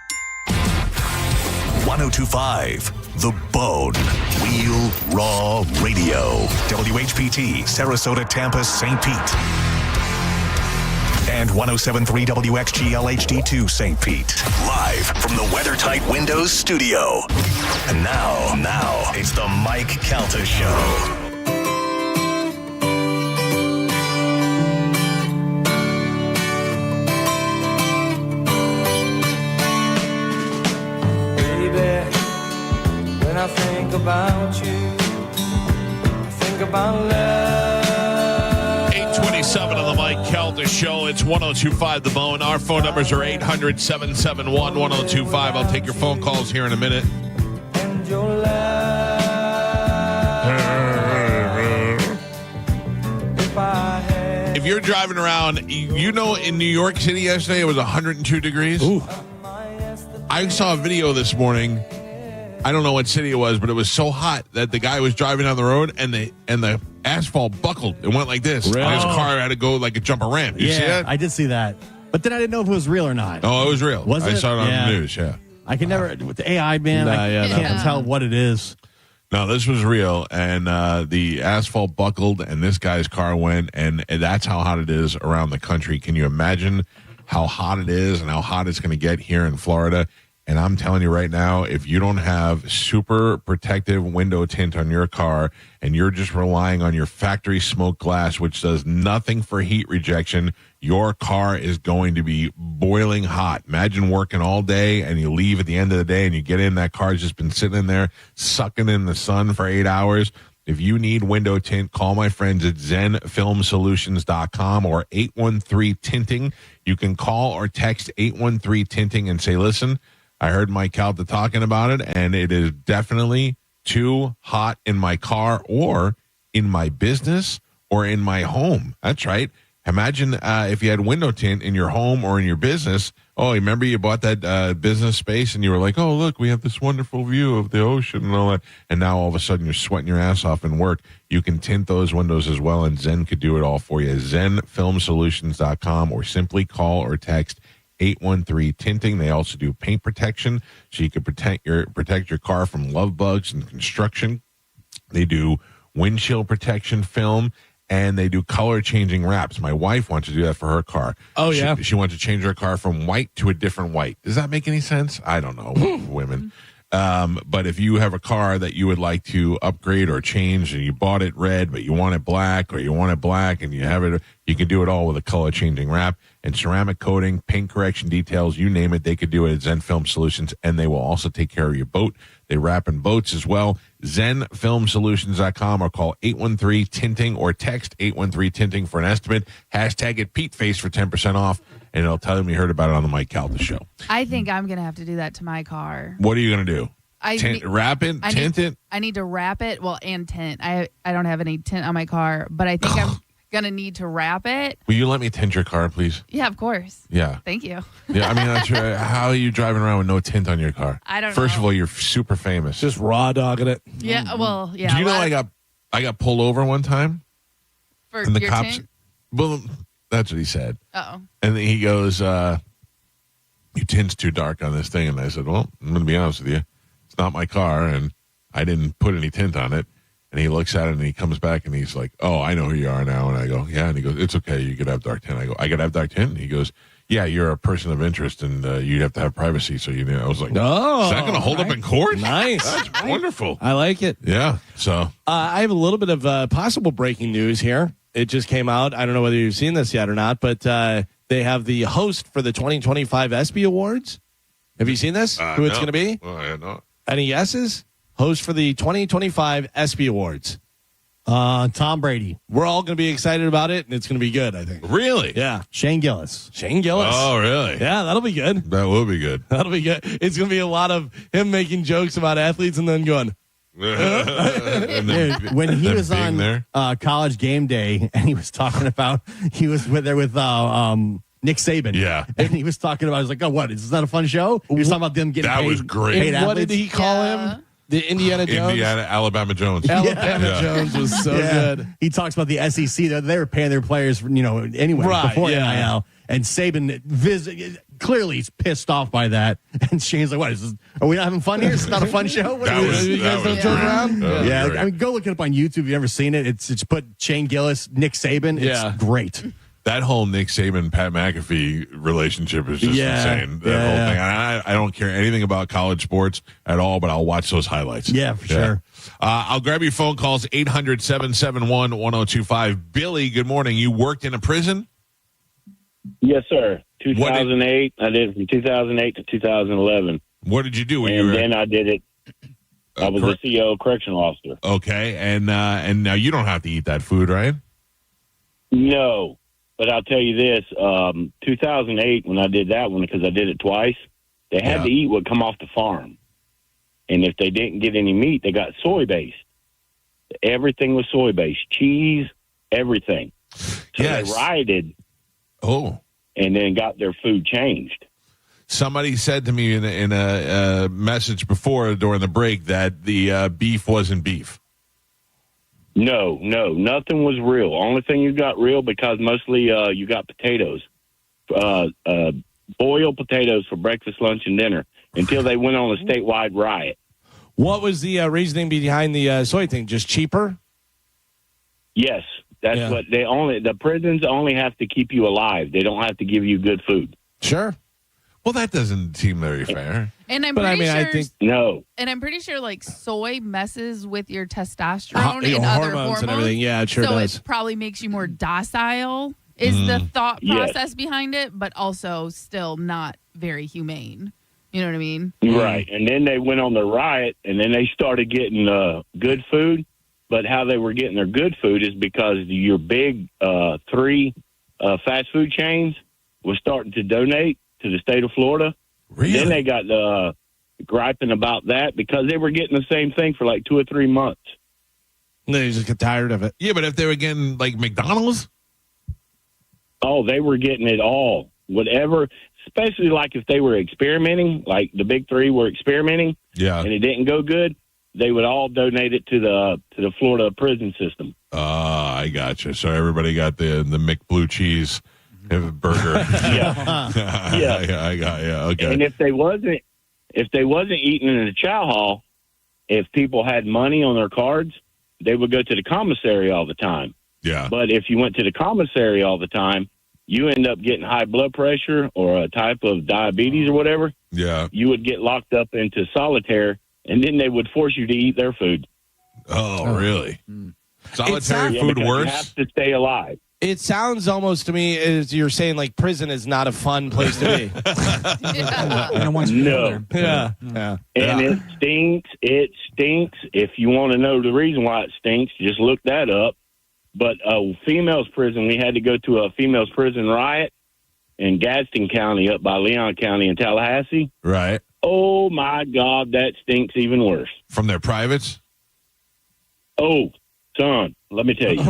1025 The Bone. Real Raw Radio. WHPT, Sarasota, Tampa, St. Pete. And 1073 WXGL HD2 St. Pete. Live from the WeatherTight Windows studio. And now, it's the Mike Calta Show. When I think about you, I think about love. 827 on the Mike Calta Show. It's 1025 The Bone. Our phone numbers are 800-771-1025. I'll take your phone calls here in a minute. And your love. If I had you're driving around, you know, in New York City yesterday, it was 102 degrees. Ooh. I saw a video this morning. I don't know what city it was, but it was so hot that the guy was driving down the road and the asphalt buckled. It went like this. Really? And his car had to go like a jump a ramp. You see that? I did see that. But then I didn't know if it was real or not. Oh, it was real. Was it? I saw it on the news, yeah. I can never, with the AI, man, I can't tell what it is. No, this was real, and the asphalt buckled, and this guy's car went, and that's how hot it is around the country. Can you imagine how hot it is and how hot it's going to get here in Florida? And I'm telling you right now, if you don't have super protective window tint on your car and you're just relying on your factory smoke glass, which does nothing for heat rejection, your car is going to be boiling hot. Imagine working all day and you leave at the end of the day and you get in, that car's just been sitting in there sucking in the sun for 8 hours. If you need window tint, call my friends at zenfilmsolutions.com or 813-TINTING. You can call or text 813-TINTING and say, listen, I heard Mike Calta talking about it, and it is definitely too hot in my car or in my business or in my home. That's right. Imagine if you had window tint in your home or in your business. Oh, remember you bought that business space and you were like, oh, look, we have this wonderful view of the ocean and all that. And now all of a sudden you're sweating your ass off in work. You can tint those windows as well, and Zen could do it all for you. ZenFilmSolutions.com, or simply call or text 813-TINTING. They also do paint protection, so you can protect your car from love bugs and construction. They do windshield protection film, and they do color changing wraps. My wife wants to do that for her car. Oh, yeah. She wants to change her car from white to a different white. Does that make any sense? I don't know, women. But if you have a car that you would like to upgrade or change, and you bought it red, but you want it black, or you want it black and you have it, you can do it all with a color changing wrap and ceramic coating, paint correction details, you name it. They could do it at Zen Film Solutions, and they will also take care of your boat. They wrap in boats as well. ZenFilmSolutions.com, or call 813-TINTING or text 813-TINTING for an estimate. Hashtag it PeteFace for 10% off, and it'll tell them you heard about it on the Mike Calta Show. I think I'm going to have to do that to my car. What are you going to do? Wrap it? Tint it? I need to wrap it, and tint. I don't have any tint on my car, but I think I'm going to need to wrap it. Will you let me tint your car, please? Yeah, of course. Yeah. Thank you. Yeah, I mean, that's right. How are you driving around with no tint on your car? I don't know. First of all, you're super famous. Just raw dogging it. Yeah, well, yeah. Do you know I got pulled over one time? For and the your cops, tint? well, that's what he said. Uh-oh. And then he goes, your tint's too dark on this thing. And I said, well, I'm going to be honest with you. It's not my car, and I didn't put any tint on it. And he looks at it, and he comes back, and he's like, oh, I know who you are now. And I go, yeah. And he goes, it's okay. You could have dark tint. I go, I could have dark tint? And he goes, yeah, you're a person of interest, and you'd have to have privacy. So, I was like, oh, is that going to hold up in court? Nice. That's wonderful. I like it. Yeah. So I have a little bit of possible breaking news here. It just came out. I don't know whether you've seen this yet or not, but they have the host for the 2025 ESPY Awards. Have you seen this? Who it's going to be? Oh, I know. Any guesses? Host for the 2025 ESPY Awards. Tom Brady. We're all going to be excited about it, and it's going to be good, I think. Really? Yeah. Shane Gillis. Oh, really? Yeah, that'll be good. That will be good. That'll be good. It's going to be a lot of him making jokes about athletes and then going, and when he was being on there. College Game Day, and he was talking about, he was there with Nick Saban. Yeah. And he was talking about, I was like, oh, what? Is this not a fun show? He was talking about them getting That paid. was great. Paid and what athletes. did he call him? The Indiana Jones? Alabama Jones. Alabama Jones was so good. He talks about the SEC. They were paying their players, anyway, Right, before yeah. NIL. And Saban clearly he's pissed off by that. And Shane's like, what is this? Are we not having fun here? It's not a fun show? What That is was- this? You guys that don't was joke great. around? That was Yeah, great. I mean, go look it up on YouTube if you've ever seen it. It's just put Shane Gillis, Nick Saban. It's Yeah. great. That whole Nick Saban Pat McAfee relationship is just insane. That whole thing. I don't care anything about college sports at all, but I'll watch those highlights. Yeah, for sure. I'll grab your phone calls 800-771-1025. Billy, good morning. You worked in a prison? Yes, sir. 2008. I did it from 2008 to 2011. What did you do? And then I did it. I was a CO correctional officer. Okay, and now you don't have to eat that food, right? No, but I'll tell you this. 2008, when I did that one, because I did it twice, they had to eat what come off the farm. And if they didn't get any meat, they got soy-based. Everything was soy-based. Cheese, everything. So they rioted. Oh. And then got their food changed. Somebody said to me in a message before during the break that the beef wasn't beef. No, nothing was real. Only thing you got real because mostly you got potatoes, boiled potatoes for breakfast, lunch, and dinner until they went on a statewide riot. What was the reasoning behind the soy thing? Just cheaper? Yes, that's what the prisons only have to keep you alive. They don't have to give you good food. Sure. Well, that doesn't seem very fair. And I'm pretty sure like soy messes with your testosterone and other hormones and everything. Yeah, it sure does. So it probably makes you more docile. Is the thought process behind it, but also still not very humane. You know what I mean? Right. And then they went on the riot, and then they started getting good food. But how they were getting their good food is because your big 3 fast food chains was starting to donate to the state of Florida. Really? Then they got griping about that because they were getting the same thing for like 2 or 3 months. They just get tired of it. Yeah, but if they were getting like McDonald's? Oh, they were getting it all. Whatever, especially like if they were experimenting, like the big 3 were experimenting, and it didn't go good, they would all donate it to the Florida prison system. I gotcha. So everybody got the McBlue cheese burger. Yeah. I got okay. And if they wasn't eating in the chow hall, if people had money on their cards, they would go to the commissary all the time. Yeah. But if you went to the commissary all the time, you end up getting high blood pressure or a type of diabetes or whatever. Yeah. You would get locked up into solitaire, and then they would force you to eat their food. Oh, really? Solitary food worse? You have to stay alive. It sounds almost to me as you're saying like prison is not a fun place to be. No. Yeah. And it stinks. It stinks. If you want to know the reason why it stinks, just look that up. But females prison, we had to go to a females prison riot in Gadsden County up by Leon County in Tallahassee. Right. Oh, my God, that stinks even worse. From their privates? Oh, son, let me tell you.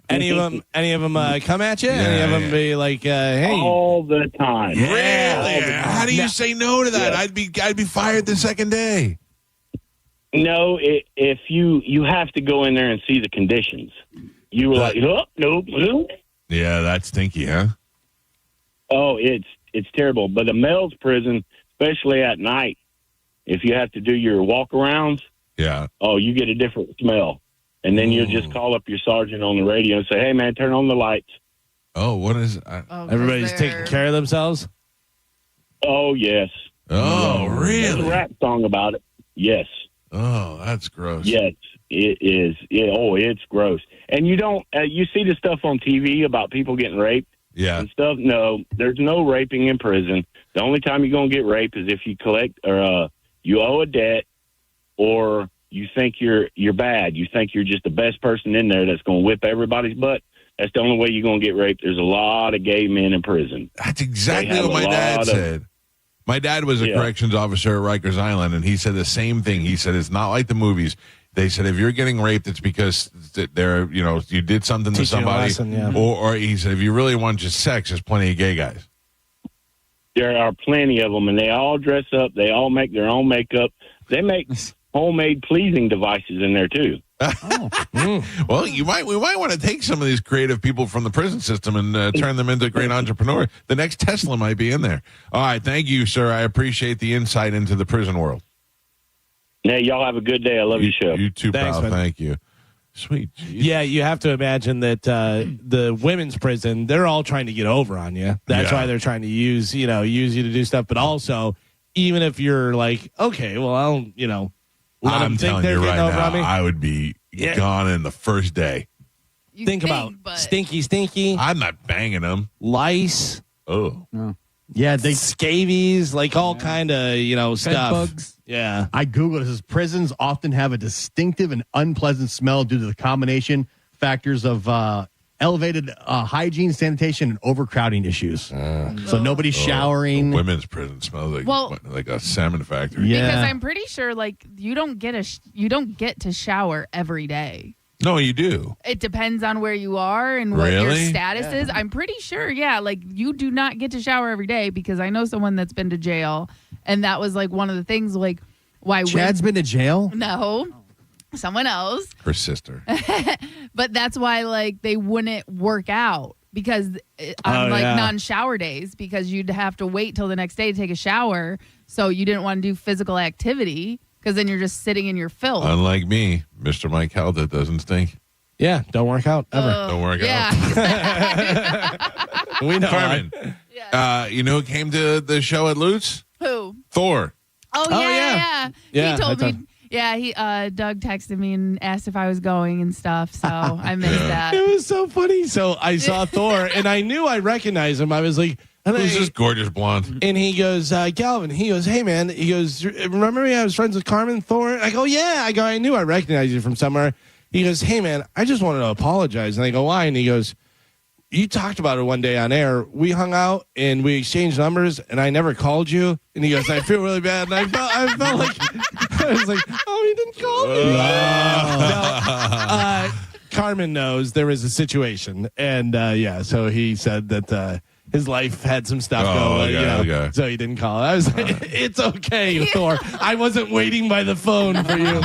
Any of them come at you? Any of them be like, hey? All the time. Really? How do you say no to that? Yeah. I'd be fired the second day. No, if you have to go in there and see the conditions. You were like, oh, nope. Yeah, that's stinky, huh? Oh, it's terrible. But the male's prison, especially at night, if you have to do your walk-arounds, you get a different smell. And then you'll just call up your sergeant on the radio and say, hey, man, turn on the lights. Oh, what is it? Everybody's taking care of themselves? Oh, yes. Oh, really? There's a rap song about it. Yes. Oh, that's gross. Yes, it is. It's gross. And you don't, you see the stuff on TV about people getting raped and stuff. No, there's no raping in prison. The only time you're going to get raped is if you collect or you owe a debt or you think you're bad. You think you're just the best person in there that's going to whip everybody's butt. That's the only way you're going to get raped. There's a lot of gay men in prison. That's exactly what my dad said. My dad was a corrections officer at Rikers Island, and he said the same thing. He said it's not like the movies. They said if you're getting raped, it's because you did something to somebody, or he said if you really want just sex, there's plenty of gay guys. There are plenty of them, and they all dress up. They all make their own makeup. They make homemade pleasing devices in there too. Well, we might want to take some of these creative people from the prison system and turn them into great entrepreneurs. The next Tesla might be in there. All right, thank you, sir. I appreciate the insight into the prison world. Hey, y'all have a good day. I love your show. You too, Thanks, pal. man. Thank you. Sweet. Geez. Yeah, you have to imagine that the women's prison, they're all trying to get over on you. That's why they're trying to use you to do stuff. But also, even if you're like, okay, well, let them think they're getting over on me. I would be gone in the first day. Think about stinky. I'm not banging them. Lice. Oh. No. Yeah, they scabies, like all kind of stuff. Bugs. Yeah, I googled it. It says prisons often have a distinctive and unpleasant smell due to the combination factors of elevated hygiene, sanitation, and overcrowding issues. So nobody's showering. The women's prison smells like a salmon factory. Yeah, because I'm pretty sure you don't get to shower every day. No, you do. It depends on where you are and what your Really? status is. I'm pretty sure, like you do not get to shower every day because I know someone that's been to jail, and that was like one of the things, like why Chad's been to jail? No, someone else. Her sister. But that's why like they wouldn't work out because on non-shower days because you'd have to wait till the next day to take a shower. So you didn't want to do physical activity because then you're just sitting in your filth. Unlike me, Mr. Mike Calta doesn't stink. Yeah, don't work out ever. Don't work yeah. out. We know. Carmen, you know who came to the show at Lutz? Who? Thor. Oh, yeah. Yeah, He told I me. thought- Yeah, Doug texted me and asked if I was going and stuff. So I missed that. It was so funny. So I saw Thor, and I knew I recognized him. I was like, Who's this gorgeous blonde? And he goes, Galvin, he goes, hey, man. He goes, remember me? I was friends with Carmen Thor. I go, yeah. I go, I knew I recognized you from somewhere. He goes, hey, man, I just wanted to apologize. And I go, why? And he goes, you talked about it one day on air. We hung out and we exchanged numbers, and I never called you. And he goes, I feel really bad. And I felt like, I was like, oh, he didn't call me. No, Carmen knows there was a situation. And so he said that his life had some stuff going, okay. so he didn't call. I was like, it's okay, Thor. I wasn't waiting by the phone for you.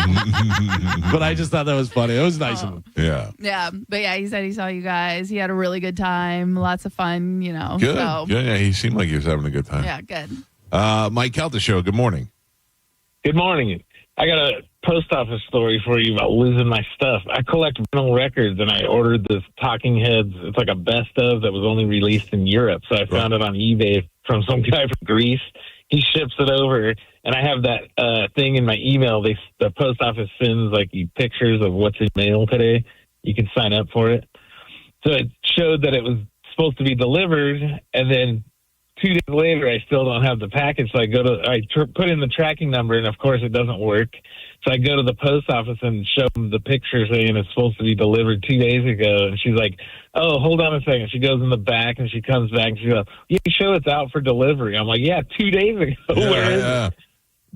But I just thought that was funny. It was nice of him. Yeah. Yeah, but yeah, he said he saw you guys. He had a really good time, lots of fun, Good. So, Good. Yeah, he seemed like he was having a good time. yeah, good. Mike Calta Show, good morning. Good morning. I got a post office story for you about losing my stuff. I collect vinyl records, and I ordered this Talking Heads. It's like a best of that was only released in Europe. So I found it on eBay from some guy from Greece. He ships it over, and I have that thing in my email. The post office sends like pictures of what's in mail today. You can sign up for it. So it showed that it was supposed to be delivered, and then 2 days later, I still don't have the package. So I put in the tracking number, and of course it doesn't work. So I go to the post office and show them the picture saying it's supposed to be delivered 2 days ago. And she's like, oh, hold on a second. She goes in the back and she comes back and she goes, you show it's out for delivery. I'm like, yeah, 2 days ago. Where is it?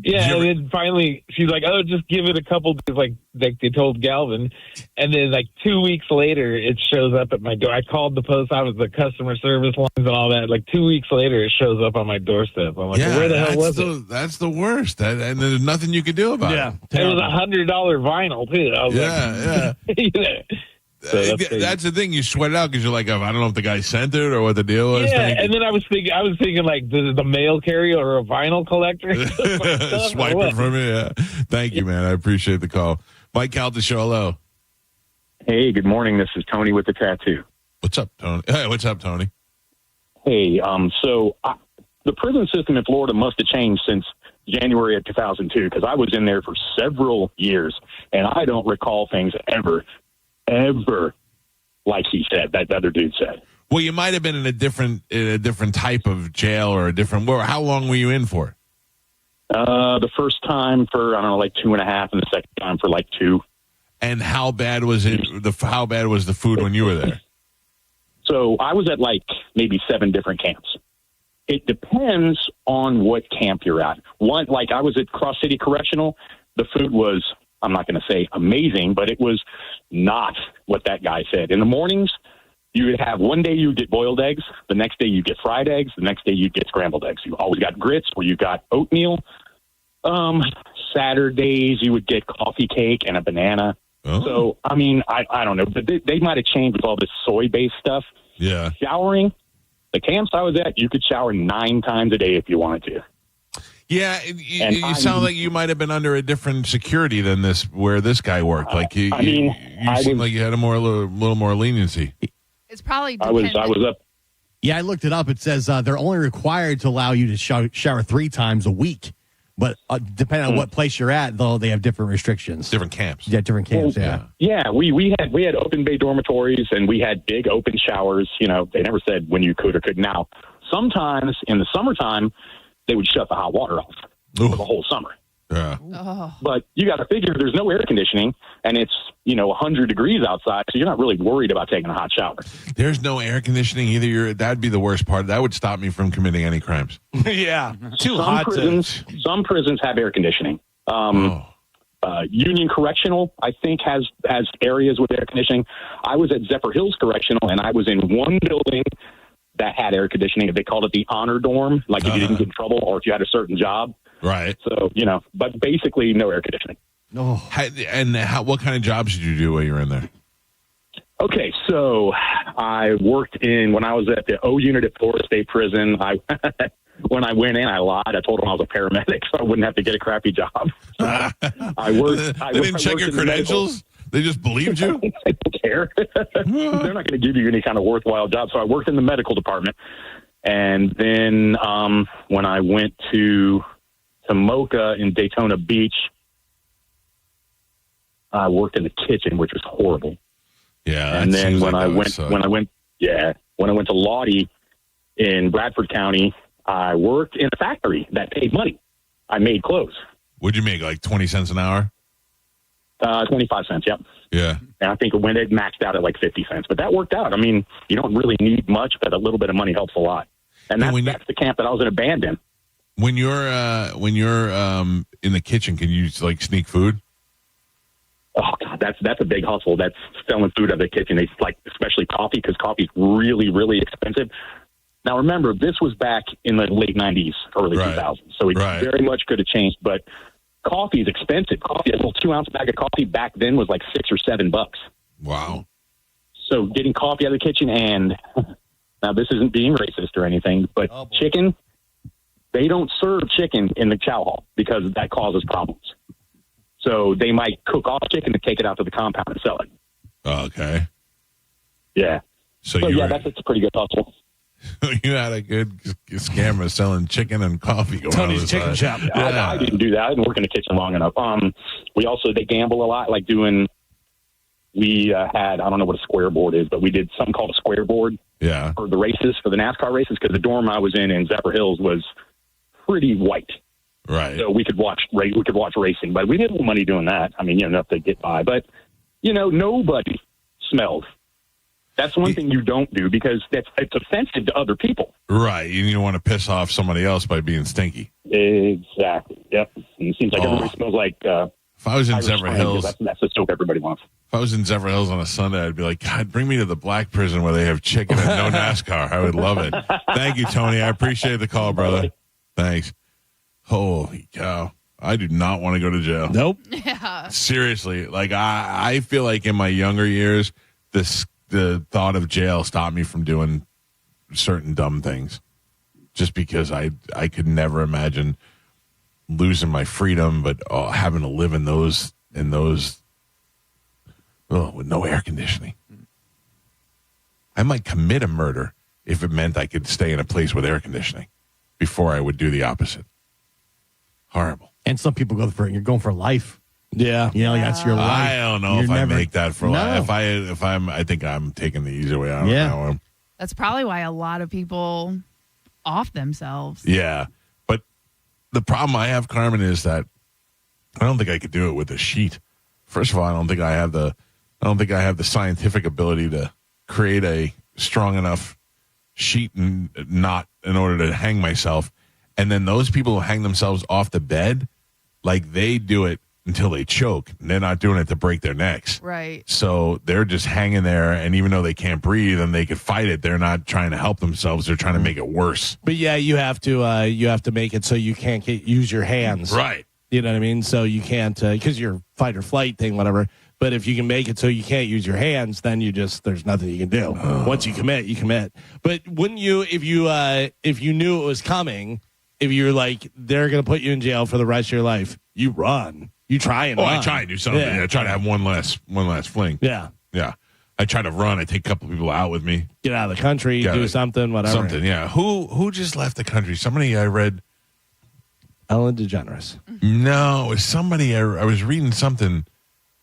Yeah, and then finally she's like, oh, just give it a couple days, like they told Galvin. And then like 2 weeks later, it shows up at my door. I called the post office, the customer service lines and all that. Like 2 weeks later, it shows up on my doorstep. I'm like, where the hell was it? That's the worst. And there's nothing you can do about it. It was $100 vinyl, too. I was That's the thing. You sweat it out because you're like, I don't know if the guy sent it or what the deal was. Yeah, and then I was thinking like, this is the mail carrier or a vinyl collector? Swipe it from me. Yeah. Thank you, man. I appreciate the call. Mike Calta Show, hello. Hey, good morning. This is Tony with the tattoo. What's up, Tony? Hey, what's up, Tony? Hey, the prison system in Florida must have changed since January of 2002 because I was in there for several years, and I don't recall things ever, like he said, that other dude said. Well, you might have been in a different type of jail or a different. How long were you in for? The first time for I don't know, like 2.5, and the second time for like 2. And how bad was it? How bad was the food when you were there? So I was at like maybe 7 different camps. It depends on what camp you're at. One, like I was at Cross City Correctional. The food was, I'm not going to say amazing, but it was not what that guy said. In the mornings, you would have one day you get boiled eggs, the next day you get fried eggs, the next day you get scrambled eggs. You always got grits or you got oatmeal. Saturdays you would get coffee cake and a banana. Oh. So, I mean, I don't know, but they might have changed with all this soy-based stuff. Yeah. Showering, the camps I was at, you could shower 9 times a day if you wanted to. Yeah, you sound like you might have been under a different security than where this guy worked. Like you seem like you had a little more leniency. It's probably I was up. Yeah, I looked it up. It says they're only required to allow you to shower 3 times a week. But depending on what place you're at, though, they have different restrictions. Different camps. Yeah, different camps, Yeah, we had open bay dormitories, and we had big open showers. You know, they never said when you could or couldn't. Now, sometimes in the summertime, they would shut the hot water off for the whole summer. Yeah. Oh. But you got to figure there's no air conditioning, and it's 100 degrees outside, so you're not really worried about taking a hot shower. There's no air conditioning either. That'd be the worst part. That would stop me from committing any crimes. Yeah, too hot. Some prisons have air conditioning. Union Correctional, I think, has areas with air conditioning. I was at Zephyr Hills Correctional, and I was in one building that had air conditioning. They called it the honor dorm, like if you didn't get in trouble or if you had a certain job. Right. So, but basically no air conditioning. Oh. And what kind of jobs did you do while you were in there? Okay, so I worked when I was at the O unit at Florida State Prison. When I went in, I lied. I told them I was a paramedic, so I wouldn't have to get a crappy job. I worked. They didn't check your credentials? They just believed you? They don't care. They're not going to give you any kind of worthwhile job. So I worked in the medical department. And then when I went to Mocha in Daytona Beach, I worked in the kitchen, which was horrible. Yeah. And then when I went to Lottie in Bradford County, I worked in a factory that paid money. I made clothes. What'd you make, like 20 cents an hour? 25 cents, yep. Yeah. And I think when it maxed out at like 50 cents. But that worked out. I mean, you don't really need much, but a little bit of money helps a lot. And that's the camp that I was in a band in. When you're in the kitchen, can you like sneak food? Oh God, that's a big hustle. That's selling food out of the kitchen. They like, especially coffee, because coffee's really, really expensive. Now remember, this was back in the late 90s, early 2000s, so it very much could have changed. But coffee is expensive. Coffee, a little 2-ounce bag of coffee back then was like $6 or $7. Wow. So getting coffee out of the kitchen, and now this isn't being racist or anything, but chicken, they don't serve chicken in the chow hall because that causes problems. So they might cook off chicken and take it out to the compound and sell it. Okay. Yeah. So that's a pretty good hustle. You had a good scammer selling chicken and coffee going on. Tony's Chicken Shop. I didn't do that. I didn't work in the kitchen long enough. They gamble a lot, like we had, I don't know what a square board is, but we did something called a square board. Yeah. For the races, for the NASCAR races, because the dorm I was in Zephyr Hills was pretty white. Right. So we could watch racing, but we didn't have money doing that. I mean, enough to get by. But, nobody smelled. That's one thing you don't do because it's offensive to other people. Right. And you don't want to piss off somebody else by being stinky. Exactly. Yep. And it seems like everybody smells like if I was in Zephyr Hills, that's the soap everybody wants. If I was in Zephyr Hills on a Sunday, I'd be like, God, bring me to the black prison where they have chicken and no NASCAR. I would love it. Thank you, Tony. I appreciate the call, brother. Thanks. Holy cow. I do not want to go to jail. Nope. Yeah. Seriously. Like, I feel like in my younger years, the thought of jail stopped me from doing certain dumb things just because I could never imagine losing my freedom, but having to live in those with no air conditioning. I might commit a murder if it meant I could stay in a place with air conditioning before I would do the opposite. Horrible. And some people you're going for life. Yeah. That's your life. I don't know if I make that for life. I think I'm taking the easy way out of that one. That's probably why a lot of people off themselves. Yeah. But the problem I have, Carmen, is that I don't think I could do it with a sheet. First of all, I don't think I have the scientific ability to create a strong enough sheet and knot in order to hang myself. And then those people who hang themselves off the bed, like they do it until they choke. And they're not doing it to break their necks. Right. So they're just hanging there, and even though they can't breathe and they could fight it, they're not trying to help themselves. They're trying to make it worse. But yeah, you have to make it so you can't use your hands. Right. You know what I mean? So you can't, because your fight or flight thing, whatever. But if you can make it so you can't use your hands, then there's nothing you can do. Once you commit, you commit. But wouldn't you, if you knew it was coming, if you're like, they're going to put you in jail for the rest of your life, you run. You try and run. I try and do something. Yeah. I try to have one last fling. Yeah. Yeah. I try to run. I take a couple people out with me. Get out of the country, do something, whatever. Something, yeah. Who just left the country? Somebody I read. Ellen DeGeneres. No, it was somebody. I was reading something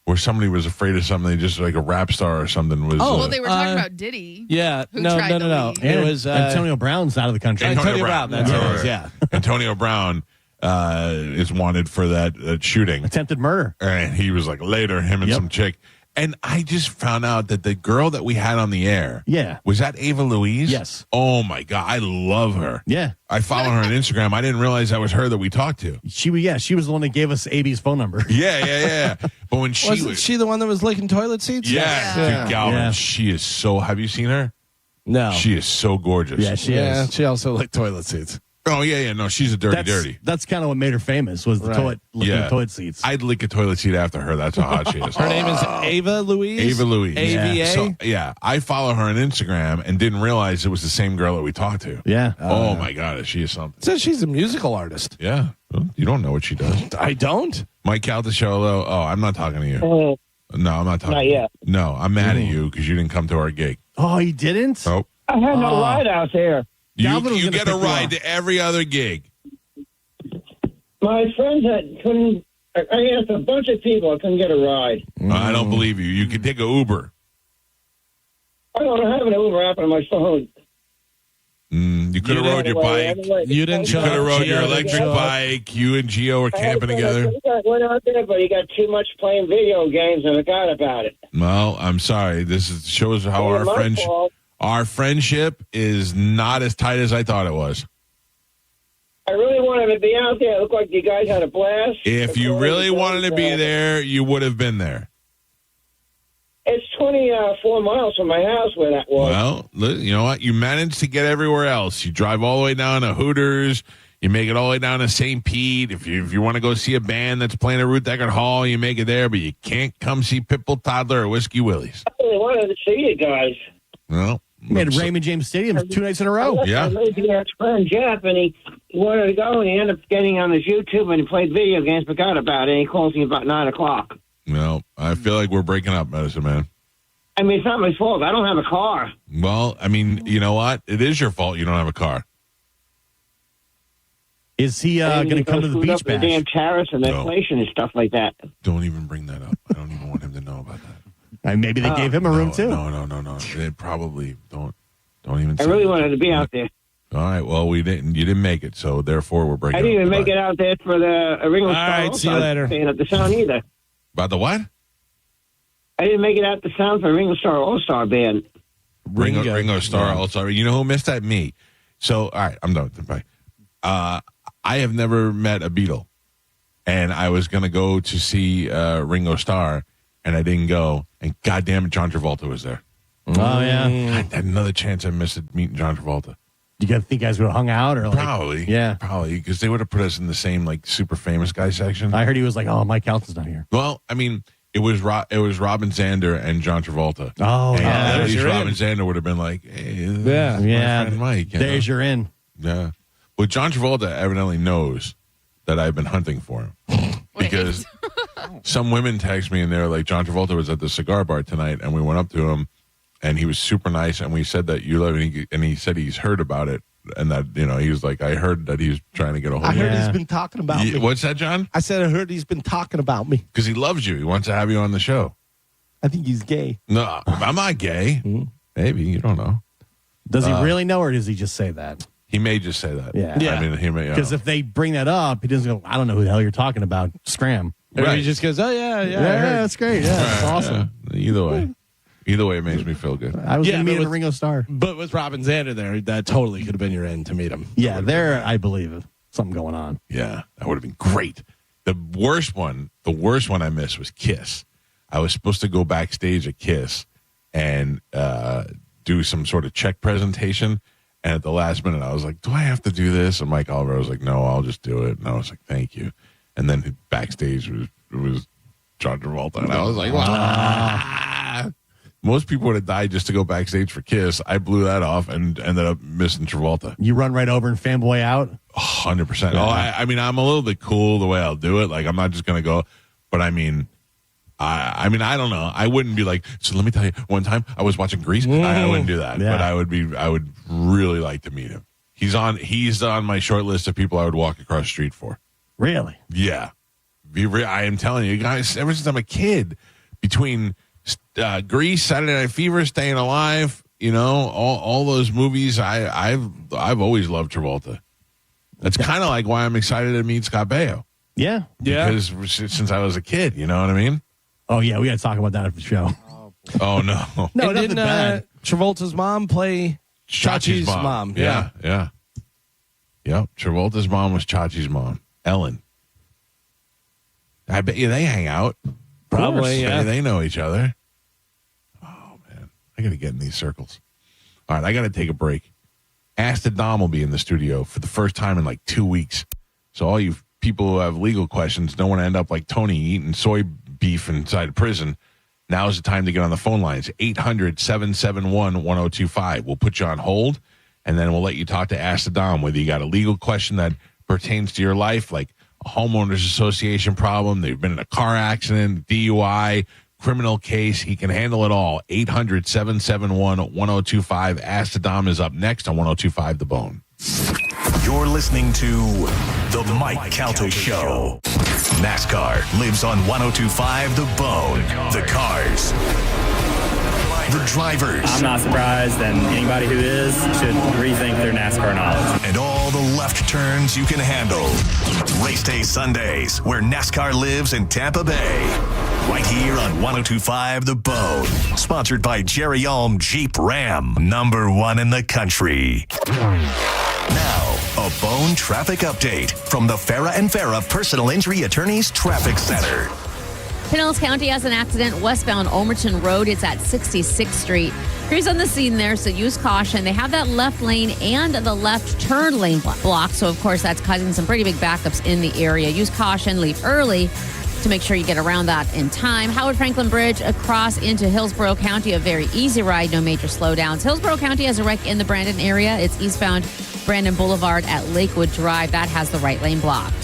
where somebody was afraid of something, just like a rap star or something. Was they were talking about Diddy. Yeah. Who No. leave. It was Antonio Brown's out of the country. Antonio Brown. That's what it is, yeah. Antonio Brown is wanted for that shooting. Attempted murder. And he was like later, him and some chick. And I just found out that the girl that we had on the air, was that Ava Louise? Yes. Oh my God, I love her. Yeah. I follow her on Instagram. I didn't realize that was her that we talked to. She was the one that gave us AB's phone number. Yeah. But when she Wasn't she the one that was licking toilet seats? Dude, Galvin, she is so. Have you seen her? No. She is so gorgeous. Yeah, she is. She also licked toilet seats. Oh yeah. No, she's a dirty. That's kind of what made her famous was the toilet seats. I'd lick a toilet seat after her. That's how hot she is. Her name is Ava Louise. Ava Louise. AVA. So, I follow her on Instagram and didn't realize it was the same girl that we talked to. Yeah. Oh my God, she is something. Says she's a musical artist. Yeah. Well, you don't know what she does. I don't. Mike Calta show. Oh, I'm not talking to you. No, I'm not talking. Not yet. No, I'm mad at you because you didn't come to our gig. Oh, you didn't? Nope. I had no ride out there. You get a ride to every other gig. My friends couldn't. I asked a bunch of people. I couldn't get a ride. I don't believe you. You can take an Uber. I don't have an Uber app on my phone. You could have rode your bike. You didn't. You could have rode your electric bike. You and Gio were camping together. I went out there, but he got too much playing video games and forgot about it. Well, I'm sorry. Shows how our friendship is not as tight as I thought it was. I really wanted to be out there. It looked like you guys had a blast. If you really wanted to be there, you would have been there. It's 24 miles from my house where that was. Well, you know what? You managed to get everywhere else. You drive all the way down to Hooters. You make it all the way down to St. Pete. If you want to go see a band that's playing at Ruth Deckard Hall, you make it there, but you can't come see Pitbull Toddler or Whiskey Willie's. I really wanted to see you guys. Well, we had Raymond James Stadium 2 nights in a row. I lived with his friend Jeff, and he wanted to go, and he ended up getting on his YouTube, and he played video games, forgot about it, and he calls me about 9 o'clock. No, I feel like we're breaking up, Medicine Man. I mean, it's not my fault. I don't have a car. Well, I mean, you know what? It is your fault you don't have a car. Is he going to come to the beach bash? The damn tariffs and inflation and stuff like that. Don't even bring that up. I don't even want him to know about that. Maybe they gave him a room, too. No. They probably don't even I say really that. wanted to be out there. All right, well, you didn't make it, so therefore we're breaking up. I didn't even make it out there for the Ringo Starr right, see you later. band at the Sound either. About the what? I didn't make it out the Sound for Ringo Starr All-Star Band. Ringo Starr All-Star. You know who missed that? Me. So, all right, I'm done. Bye. I have never met a Beatle, and I was going to go to see Ringo Starr, and I didn't go, and goddamn it, John Travolta was there. Oh, yeah. I had another chance I missed meeting John Travolta. You think you guys would have hung out? Or Probably. Yeah. Probably, because they would have put us in the same, super famous guy section. I heard he was like, oh, Mike Calta's not here. Well, I mean, it was Robin Zander and John Travolta. Oh, and yeah. at least Robin Zander would have been like, hey, this is my friend Mike. There's your in. Yeah. Well, John Travolta evidently knows that I've been hunting for him. Because some women text me and they're like, John Travolta was at the cigar bar tonight, and we went up to him, and he was super nice, and we said that you love it, and he said he's heard about it, and that, he was like, I heard that he's trying to get a hold of I you. heard he's been talking about me. What's that, John? I said I heard he's been talking about me. Because he loves you. He wants to have you on the show. I think he's gay. No, I'm not gay. Maybe. You don't know. Does he really know, or does he just say that? He may just say that. Yeah. I mean, he may. Because if they bring that up, he doesn't go, I don't know who the hell you're talking about. Scram. Right. He just goes, oh, yeah. Yeah, that's great. Yeah, that's awesome. Yeah. Either way, it makes me feel good. I was going to meet him at Ringo Starr. But with Robin Zander there, that totally could have been your end to meet him. Yeah, there, I believe something going on. Yeah, that would have been great. The worst one I missed was Kiss. I was supposed to go backstage at Kiss and do some sort of check presentation. And at the last minute, I was like, do I have to do this? And Mike Oliver was like, no, I'll just do it. And I was like, thank you. And then backstage was John Travolta. And I was like, wow. Most people would have died just to go backstage for Kiss. I blew that off and ended up missing Travolta. You run right over and fanboy out? 100%. Oh, I mean, I'm a little bit cool the way I'll do it. Like, I'm not just going to go. But I mean, I don't know. I wouldn't be like, so let me tell you, one time I was watching Grease. I wouldn't do that. Yeah. But I would really like to meet him. He's on my short list of people I would walk across the street for. Really? Yeah. I am telling you guys, ever since I'm a kid, between Grease, Saturday Night Fever, Staying Alive, all those movies, I've always loved Travolta. That's kind of like why I'm excited to meet Scott Baio. Yeah. Because since I was a kid, you know what I mean? Oh, yeah, we got to talk about that at the show. Oh, no. No, And nothing didn't bad. Travolta's mom play Chachi's mom? Yeah. Yep. Travolta's mom was Chachi's mom, Ellen. I bet you they hang out. Probably, yeah. They know each other. Oh, man. I got to get in these circles. All right, I got to take a break. Ask the Dom will be in the studio for the first time in like 2 weeks. So all you people who have legal questions don't want to end up like Tony eating soy beef inside prison. Now is the time to get on the phone lines. 800-771-1025. We'll put you on hold, and then we'll let you talk to Ask the Dom, whether you got a legal question that pertains to your life, like a homeowners association problem, they've been in a car accident, DUI, criminal case. He can handle it all. 800-771-1025. Ask the Dom is up next on 1025 The Bone. You're listening to The Mike Calta Show. NASCAR lives on 1025 The Bone. The cars, the drivers. I'm not surprised, and anybody who is should rethink their NASCAR knowledge. And all the left turns you can handle. Race Day Sundays, where NASCAR lives in Tampa Bay. Right here on 1025 The Bone. Sponsored by Jerry Ulm Jeep Ram. #1 in the country. Now, a Bone traffic update from the Farah and Farah Personal Injury Attorneys Traffic Center. Pinellas County has an accident westbound Omerton Road. It's at 66th Street. Crews on the scene there, so use caution. They have that left lane and the left turn lane blocked, so of course that's causing some pretty big backups in the area. Use caution, leave early to make sure you get around that in time. Howard Franklin Bridge across into Hillsborough County, a very easy ride, no major slowdowns. Hillsborough County has a wreck in the Brandon area. It's eastbound Brandon Boulevard at Lakewood Drive. That has the right lane blocked.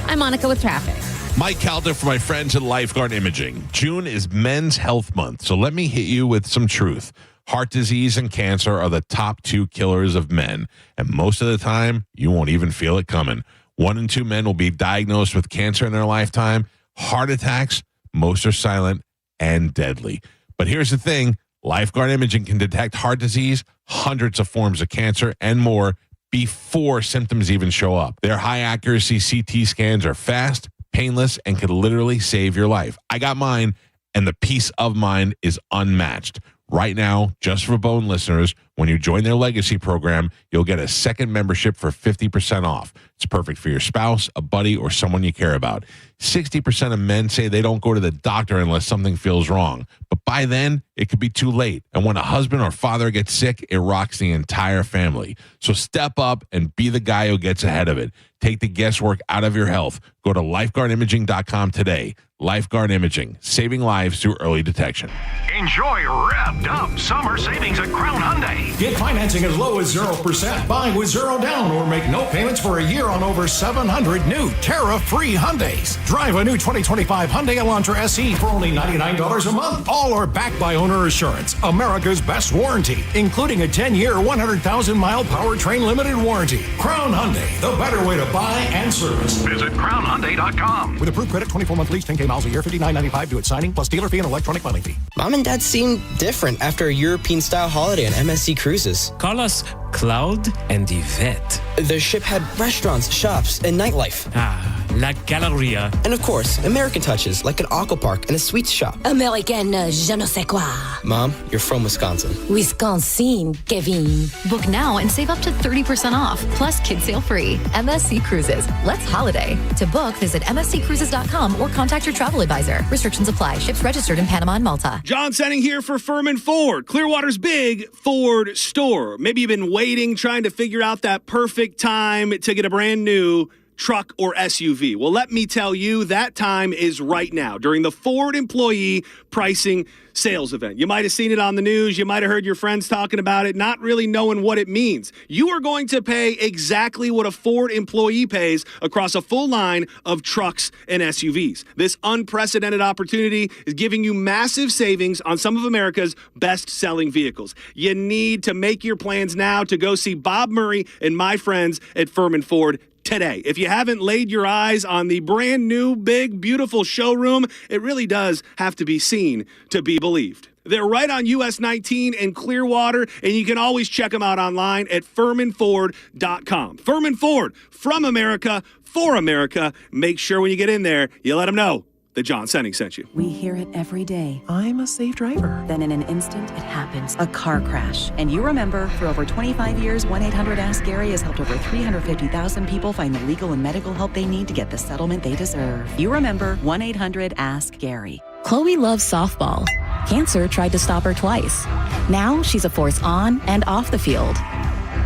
I'm Monica with traffic. Mike Calta for my friends at Lifeguard Imaging. June is Men's Health Month, so let me hit you with some truth. Heart disease and cancer are the top 2 killers of men, and most of the time, you won't even feel it coming. 1 in 2 men will be diagnosed with cancer in their lifetime. Heart attacks, most are silent and deadly. But here's the thing, Lifeguard Imaging can detect heart disease, hundreds of forms of cancer, and more before symptoms even show up. Their high-accuracy CT scans are fast, painless, and could literally save your life. I got mine, and the peace of mind is unmatched. Right now, just for Bone listeners, when you join their legacy program, you'll get a second membership for 50% off. It's perfect for your spouse, a buddy, or someone you care about. 60% of men say they don't go to the doctor unless something feels wrong. But by then, it could be too late. And when a husband or father gets sick, it rocks the entire family. So step up and be the guy who gets ahead of it. Take the guesswork out of your health. Go to lifeguardimaging.com today. Lifeguard Imaging, saving lives through early detection. Enjoy revved up summer savings at Crown Hyundai. Get financing as low as 0%. Buy with 0 down or make no payments for a year on over 700 new tariff-free Hyundais. Drive a new 2025 Hyundai Elantra SE for only $99 a month. All are backed by Owner Assurance, America's best warranty, including a 10-year, 100,000-mile powertrain limited warranty. Crown Hyundai, the better way to buy and service. Visit crownhyundai.com. With approved credit, 24-month lease, 10K miles a year, $59.95 due at signing, plus dealer fee and electronic filing fee. Mom and Dad seem different after a European-style holiday on MSC Cruises. Call us Cloud and Yvette. The ship had restaurants, shops, and nightlife. Ah, La Galleria. And of course, American touches like an aqua park and a sweets shop. American je ne sais quoi. Mom, you're from Wisconsin. Wisconsin, Kevin. Book now and save up to 30% off, plus kids sale free. MSC Cruises. Let's holiday. To book, visit msccruises.com or contact your travel advisor. Restrictions apply. Ships registered in Panama and Malta. John Senning here for Furman Ford, Clearwater's big Ford store. Maybe you've been waiting, trying to figure out that perfect time to get a brand new truck or SUV. Well, let me tell you, that time is right now during the Ford Employee Pricing Sales Event. You might have seen it on the news. You might have heard your friends talking about it, not really knowing what it means. You are going to pay exactly what a Ford employee pays across a full line of trucks and SUVs. This unprecedented opportunity is giving you massive savings on some of America's best-selling vehicles. You need to make your plans now to go see Bob Murray and my friends at Furman Ford today. If you haven't laid your eyes on the brand new, big, beautiful showroom, it really does have to be seen to be believed. They're right on US 19 in Clearwater, and you can always check them out online at FurmanFord.com. Furman Ford, from America, for America. Make sure when you get in there, you let them know that John Senning sent you. We hear it every day. I'm a safe driver. Then in an instant, it happens. A car crash. And you remember, for over 25 years, 1-800-ASK-GARY has helped over 350,000 people find the legal and medical help they need to get the settlement they deserve. You remember 1-800-ASK-GARY. Chloe loves softball. Cancer tried to stop her twice. Now she's a force on and off the field.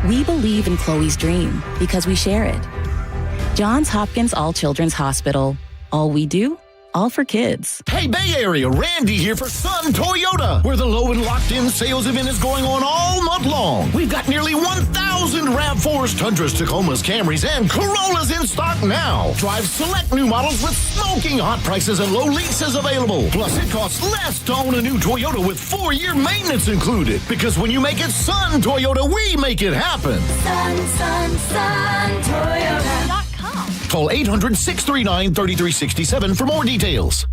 We believe in Chloe's dream because we share it. Johns Hopkins All Children's Hospital. All we do, all for kids. Hey, Bay Area, Randy here for Sun Toyota, where the low and locked-in sales event is going on all month long. We've got nearly 1,000 RAV4s, Tundras, Tacomas, Camrys, and Corollas in stock now. Drive select new models with smoking hot prices and low leases available. Plus, it costs less to own a new Toyota with 4-year maintenance included. Because when you make it Sun Toyota, we make it happen. Sun Toyota. Call 800-639-3367 for more details.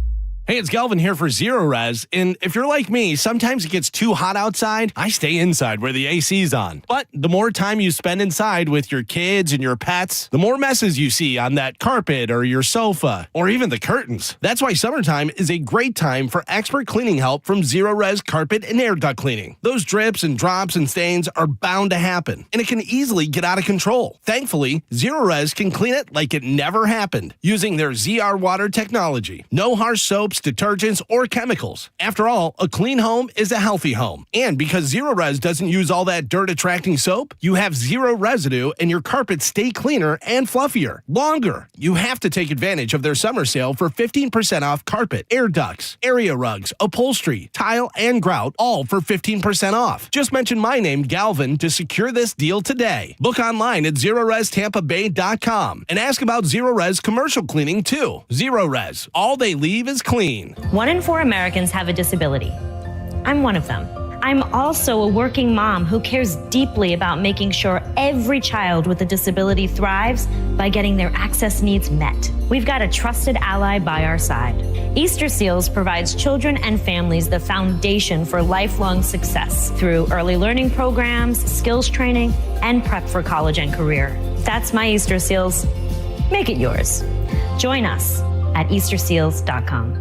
Hey, it's Galvin here for Zero Res, and if you're like me, sometimes it gets too hot outside. I stay inside where the AC's on. But the more time you spend inside with your kids and your pets, the more messes you see on that carpet or your sofa or even the curtains. That's why summertime is a great time for expert cleaning help from Zero Res Carpet and Air Duct Cleaning. Those drips and drops and stains are bound to happen, and it can easily get out of control. Thankfully, Zero Res can clean it like it never happened using their ZR Water technology. No harsh soaps, detergents, or chemicals. After all, a clean home is a healthy home. And because Zero Res doesn't use all that dirt-attracting soap, you have zero residue and your carpets stay cleaner and fluffier longer. You have to take advantage of their summer sale for 15% off carpet, air ducts, area rugs, upholstery, tile, and grout, all for 15% off. Just mention my name, Galvin, to secure this deal today. Book online at ZeroResTampaBay.com and ask about Zero Res commercial cleaning too. Zero Res, all they leave is clean. 1 in 4 Americans have a disability. I'm one of them. I'm also a working mom who cares deeply about making sure every child with a disability thrives by getting their access needs met. We've got a trusted ally by our side. Easter Seals provides children and families the foundation for lifelong success through early learning programs, skills training, and prep for college and career. That's my Easter Seals. Make it yours. Join us at EasterSeals.com.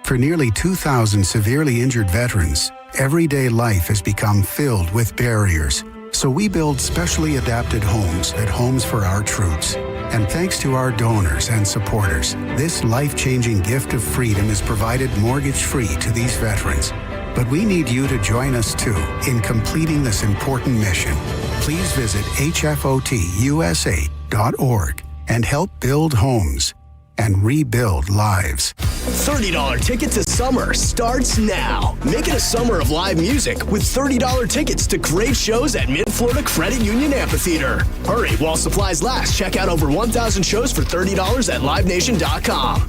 For nearly 2,000 severely injured veterans, everyday life has become filled with barriers. So we build specially adapted homes at Homes for Our Troops. And thanks to our donors and supporters, this life-changing gift of freedom is provided mortgage-free to these veterans. But we need you to join us too in completing this important mission. Please visit hfotusa.org and help build homes and rebuild lives. $30 ticket to summer starts now. Make it a summer of live music with $30 tickets to great shows at Mid-Florida Credit Union Amphitheater. Hurry while supplies last. Check out over 1,000 shows for $30 at LiveNation.com.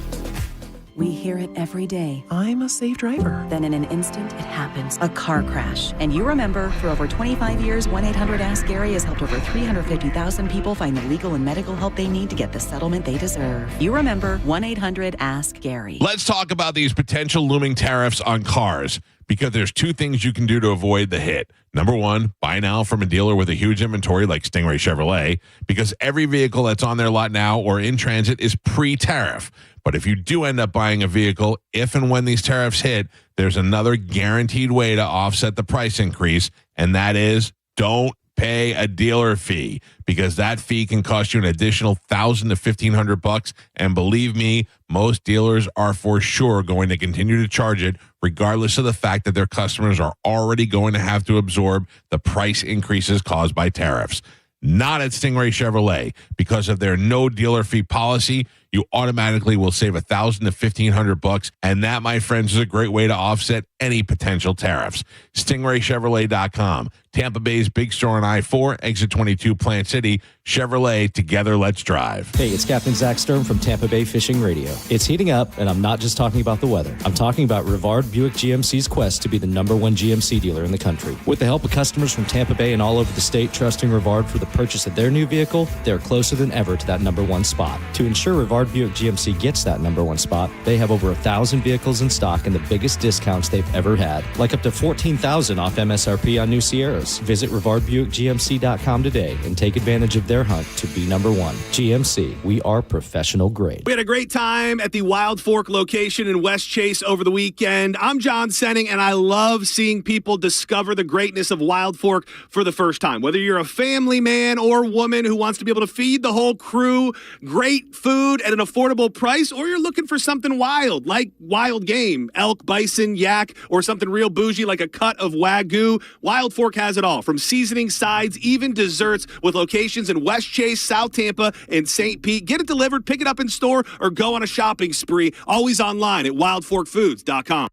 We hear it every day. I'm a safe driver. Then in an instant, it happens. A car crash. And you remember, for over 25 years, 1-800-ASK-GARY has helped over 350,000 people find the legal and medical help they need to get the settlement they deserve. You remember 1-800-ASK-GARY. Let's talk about these potential looming tariffs on cars, because there's two things you can do to avoid the hit. Number one, buy now from a dealer with a huge inventory like Stingray Chevrolet, because every vehicle that's on their lot now or in transit is pre-tariff. But if you do end up buying a vehicle, if and when these tariffs hit, there's another guaranteed way to offset the price increase, and that is don't pay a dealer fee, because that fee can cost you an additional $1,000 to $1,500. And believe me, most dealers are for sure going to continue to charge it, regardless of the fact that their customers are already going to have to absorb the price increases caused by tariffs. Not at Stingray Chevrolet. Because of their no dealer fee policy, you automatically will save $1,000 to $1,500, and that, my friends, is a great way to offset any potential tariffs. StingrayChevrolet.com, Tampa Bay's big store on I-4, exit 22, Plant City. Chevrolet, together, let's drive. Hey, it's Captain Zach Stern from Tampa Bay Fishing Radio. It's heating up, and I'm not just talking about the weather. I'm talking about Rivard Buick GMC's quest to be the #1 GMC dealer in the country. With the help of customers from Tampa Bay and all over the state trusting Rivard for the purchase of their new vehicle, they're closer than ever to that #1 spot. To ensure Rivard Rivard Buick GMC gets that number one spot. They have over 1,000 vehicles in stock and the biggest discounts they've ever had, like up to $14,000 off MSRP on new Sierras. Visit RivardBuickGMC.com today and take advantage of their hunt to be number one. GMC, we are professional grade. We had a great time at the Wild Fork location in West Chase over the weekend. I'm John Senning, and I love seeing people discover the greatness of Wild Fork for the first time. Whether you're a family man or woman who wants to be able to feed the whole crew great food at an affordable price, or you're looking for something wild, like wild game, elk, bison, yak, or something real bougie like a cut of Wagyu, Wild Fork has it all. From seasoning, sides, even desserts, with locations in West Chase, South Tampa, and St. Pete. Get it delivered, pick it up in store, or go on a shopping spree. Always online at wildforkfoods.com.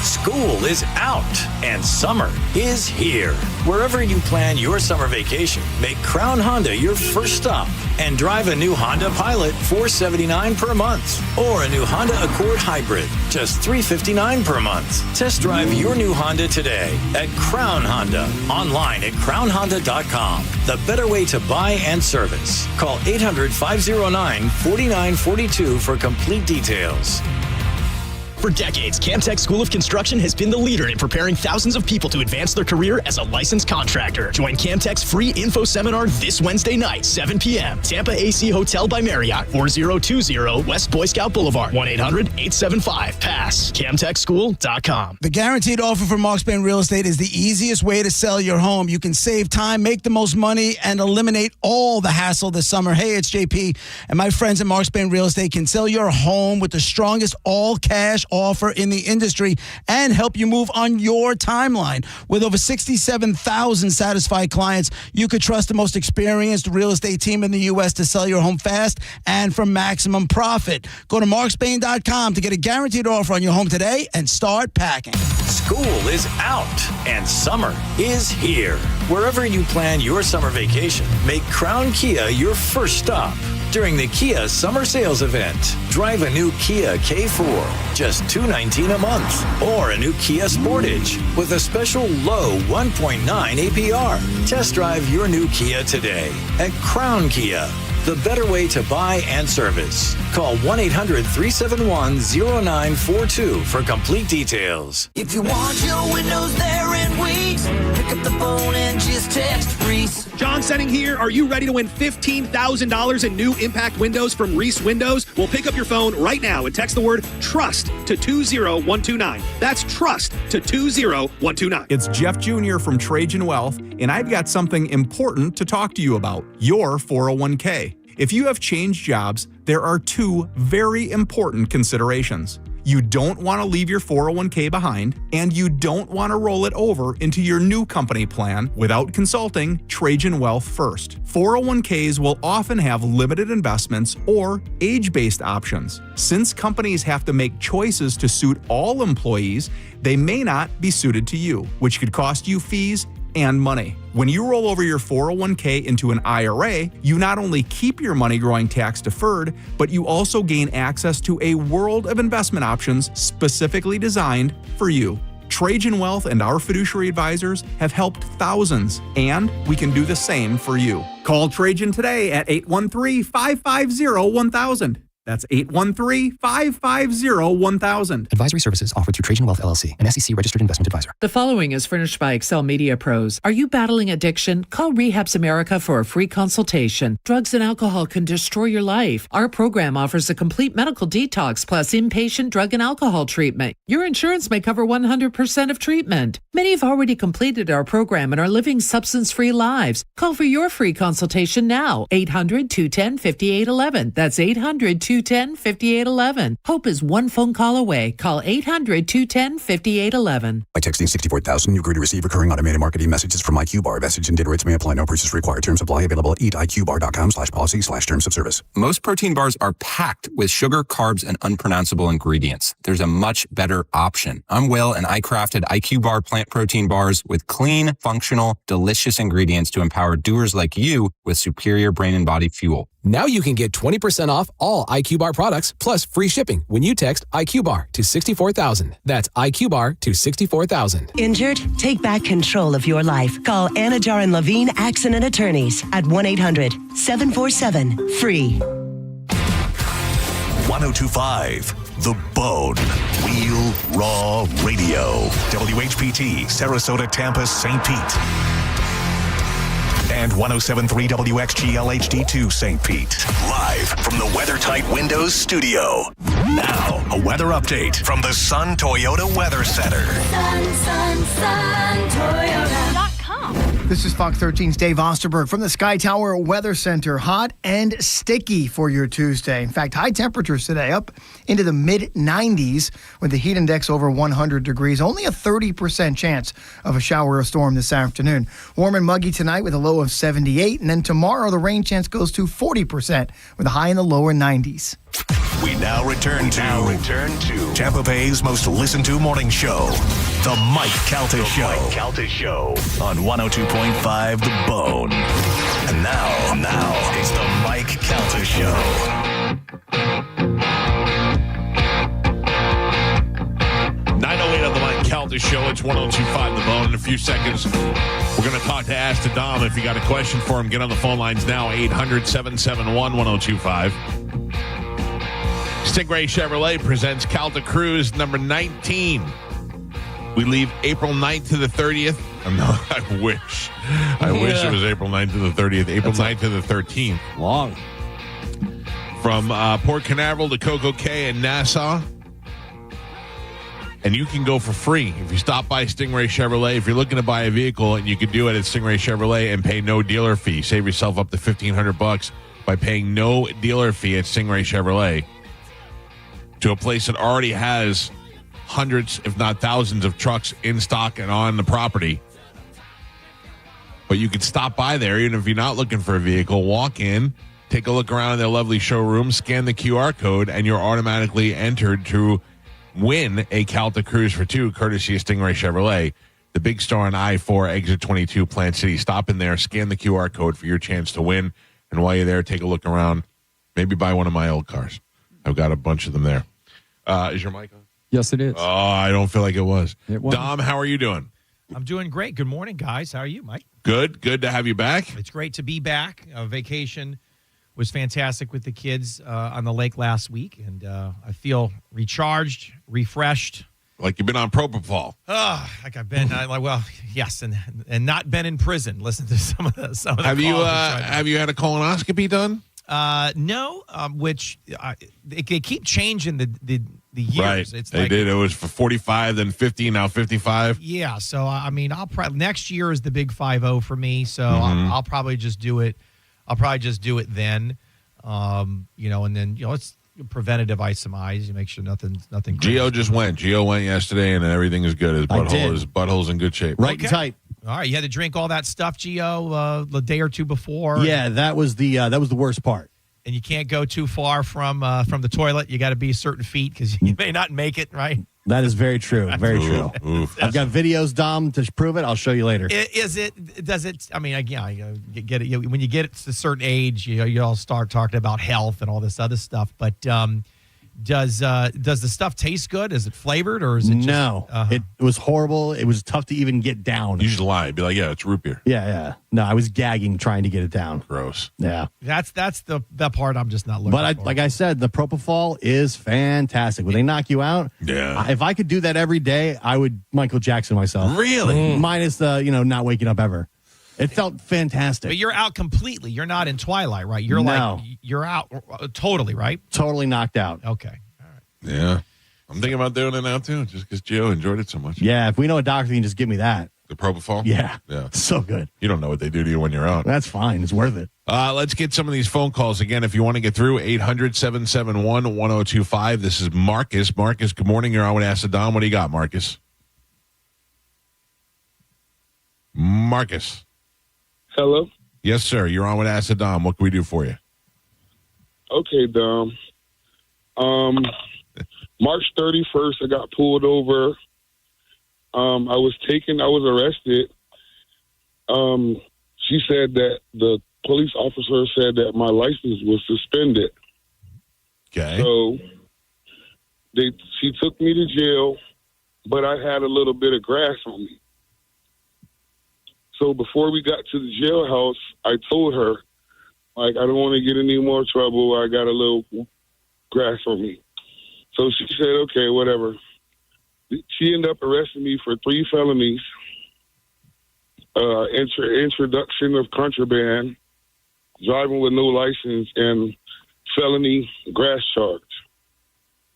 School is out and summer is here. Wherever you plan your summer vacation, make Crown Honda your first stop and drive a new Honda Pilot, $479 per month, or a new Honda Accord Hybrid, just $359 per month. Test drive your new Honda today at Crown Honda, online at crownhonda.com. The better way to buy and service. Call 800-509-4942 for complete details. For decades, Camtech School of Construction has been the leader in preparing thousands of people to advance their career as a licensed contractor. Join Camtech's free info seminar this Wednesday night, 7 p.m. Tampa AC Hotel by Marriott, 4020 West Boy Scout Boulevard, 1-800-875-PASS. CamtechSchool.com. The guaranteed offer from Mark Spain Real Estate is the easiest way to sell your home. You can save time, make the most money, and eliminate all the hassle this summer. Hey, it's JP, and my friends at Mark Spain Real Estate can sell your home with the strongest all-cash offer in the industry and help you move on your timeline. With over 67,000 satisfied clients, you could trust the most experienced real estate team in the U.S. to sell your home fast and for maximum profit. Go to markspain.com to get a guaranteed offer on your home today and start packing. School is out and summer is here. Wherever you plan your summer vacation, make Crown Kia your first stop. During the Kia Summer Sales Event, drive a new Kia K4, just $219 a month, or a new Kia Sportage with a special low 1.9 APR. Test drive your new Kia today at Crown Kia. The better way to buy and service. Call 1-800-371-0942 for complete details. If you want your windows there in weeks, pick up the phone and just text Reese. John Senning here. Are you ready to win $15,000 in new impact windows from Reese Windows? Well, pick up your phone right now and text the word TRUST to 20129. That's TRUST to 20129. It's Jeff Jr. from Trajan Wealth, and I've got something important to talk to you about, your 401k. If you have changed jobs, there are two very important considerations. You don't want to leave your 401k behind, and you don't want to roll it over into your new company plan without consulting Trajan Wealth first. 401ks will often have limited investments or age-based options. Since companies have to make choices to suit all employees, they may not be suited to you, which could cost you fees and money. When you roll over your 401k into an IRA, you not only keep your money growing tax deferred, but you also gain access to a world of investment options specifically designed for you. Trajan Wealth and our fiduciary advisors have helped thousands, and we can do the same for you. Call Trajan today at 813-550-1000. That's 813-550-1000. Advisory services offered through Trajan Wealth LLC, an SEC registered investment advisor. The following is furnished by Excel Media Pros. Are you battling addiction? Call Rehabs America for a free consultation. Drugs and alcohol can destroy your life. Our program offers a complete medical detox plus inpatient drug and alcohol treatment. Your insurance may cover 100% of treatment. Many have already completed our program and are living substance-free lives. Call for your free consultation now. 800-210-5811. That's 800-210-5811. Hope is one phone call away. Call 800-210-5811. By texting 64,000, you agree to receive recurring automated marketing messages from IQBar. Message and data rates may apply. No purchase required. Terms apply. Available at eatiqbar.com/policy/terms of service. Most protein bars are packed with sugar, carbs, and unpronounceable ingredients. There's a much better option. I'm Will, and I crafted IQBar plant protein bars with clean, functional, delicious ingredients to empower doers like you with superior brain and body fuel. Now you can get 20% off all IQBar products plus free shipping when you text IQBar to 64,000. That's IQBar to 64,000. Injured? Take back control of your life. Call Anajar and Levine Accident Attorneys at 1-800-747-FREE. 102.5 The Bone. Real Raw Radio. WHPT, Sarasota, Tampa, St. Pete. And 107.3 WXGL HD2 St. Pete. Live from the WeatherTight Windows studio. Now, a weather update from the Sun Toyota Weather Center. Sun, Toyota.com. This is Fox 13's Dave Osterberg from the Sky Tower Weather Center. Hot and sticky for your Tuesday. In fact, high temperatures today up into the mid-90s with the heat index over 100 degrees. Only a 30% chance of a shower or storm this afternoon. Warm and muggy tonight with a low of 78. And then tomorrow, the rain chance goes to 40% with a high in the lower 90s. We now return to Tampa Bay's most listened to morning show, The Mike Calta Show. On 102.5 The Bone. And now it's The Mike Calta Show. 9:08 on the Mike Calta Show. It's 102.5 The Bone. In a few seconds, we're going to talk to Ask to Dom. If you got a question for him, get on the phone lines now. 800-771-1025. Stingray Chevrolet presents Calta Cruise number 19. We leave April 9th to the 30th. No, I wish it was April 9th to the 30th. April 9th to the 13th. Long. From Port Canaveral to Coco Cay and Nassau. And you can go for free if you stop by Stingray Chevrolet. If you're looking to buy a vehicle, and you can do it at Stingray Chevrolet and pay no dealer fee. Save yourself up to $1,500 by paying no dealer fee at Stingray Chevrolet. To a place that already has hundreds, if not thousands, of trucks in stock and on the property. But you can stop by there, even if you're not looking for a vehicle. Walk in, take a look around in their lovely showroom, scan the QR code, and you're automatically entered to win a Calta Cruise for two, courtesy of Stingray Chevrolet. The big store on I-4, exit 22, Plant City. Stop in there, scan the QR code for your chance to win. And while you're there, take a look around. Maybe buy one of my old cars. I've got a bunch of them there. Is your mic on? Yes, it is. Oh, I don't feel like it was. It was. Dom, how are you doing? I'm doing great. Good morning, guys. How are you, Mike? Good. Good to have you back. It's great to be back. Vacation was fantastic with the kids on the lake last week, and I feel recharged, refreshed. Like you've been on propofol. Like I've been, yes, and not been in prison. Listen to some of the Have you had a colonoscopy done? No, which they keep changing the years. Right, It's they did. It was for 45, then 50, now 55. Yeah, so I mean, I'll probably next year is the big 50 for me. So I'll probably just do it. I'll probably just do it then. And then it's preventative isomize. You make sure nothing. Gio just went. Gio went yesterday, and everything is good. His butthole's in good shape. Right and tight. All right, you had to drink all that stuff, Gio, the day or two before. Yeah, that was the worst part. And you can't go too far from the toilet. You got to be certain feet because you may not make it. Right. That is very true. Very true. I've got videos, Dom, to prove it. I'll show you later. Does it? I mean, again, get it. When you get to a certain age, you all start talking about health and all this other stuff. But does the stuff taste good? Is it flavored or is it just, no? It was horrible. It was tough to even get down. You just lie. Be like, yeah, it's root beer. Yeah. No, I was gagging trying to get it down. Gross. Yeah. That's the part I'm just not looking for. Like I said, the propofol is fantastic. When they knock you out, if I could do that every day, I would Michael Jackson myself. Really? Minus the not waking up ever. It felt fantastic. But you're out completely. You're not in Twilight, right? You're you're out totally, right? Totally knocked out. Okay. All right. Yeah. I'm thinking about doing it now, too, just because Gio enjoyed it so much. Yeah, if we know a doctor, you can just give me that. The propofol? Yeah. Yeah. So good. You don't know what they do to you when you're out. That's fine. It's worth it. Let's get some of these phone calls. Again, if you want to get through, 800-771-1025. This is Marcus. Marcus, good morning. You're on with Ask Dom. What do you got, Marcus? Marcus. Hello? Yes, sir. You're on with Ask Dom. What can we do for you? Okay, Dom. March 31st, I got pulled over. I was arrested. She said that the police officer said that my license was suspended. Okay. So she took me to jail, but I had a little bit of grass on me. So before we got to the jailhouse, I told her, I don't want to get any more trouble. I got a little grass on me. So she said, okay, whatever. She ended up arresting me for 3 felonies, introduction of contraband, driving with no license, and felony grass charge.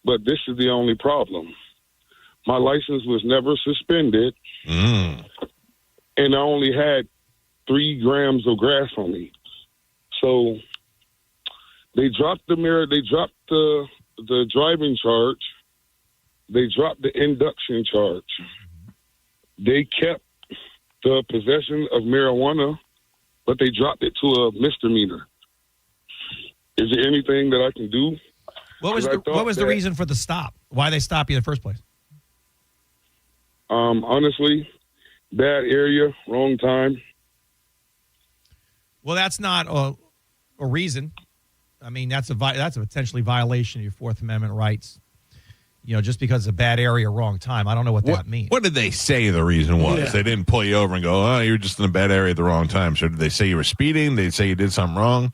But this is the only problem. My license was never suspended, and I only had 3 grams of grass on me. So they dropped the mirror. They dropped the driving charge. They dropped the induction charge. They kept the possession of marijuana, but they dropped it to a misdemeanor. Is there anything that I can do? What was the reason for the stop? Why they stopped you in the first place? Honestly, bad area, wrong time. Well, that's not a reason. I mean, that's a potentially violation of your Fourth Amendment rights. Just because it's a bad area, wrong time. I don't know what that means. What did they say the reason was? Yeah. They didn't pull you over and go, oh, you're just in a bad area at the wrong time. So did they say you were speeding? Did they say you did something wrong?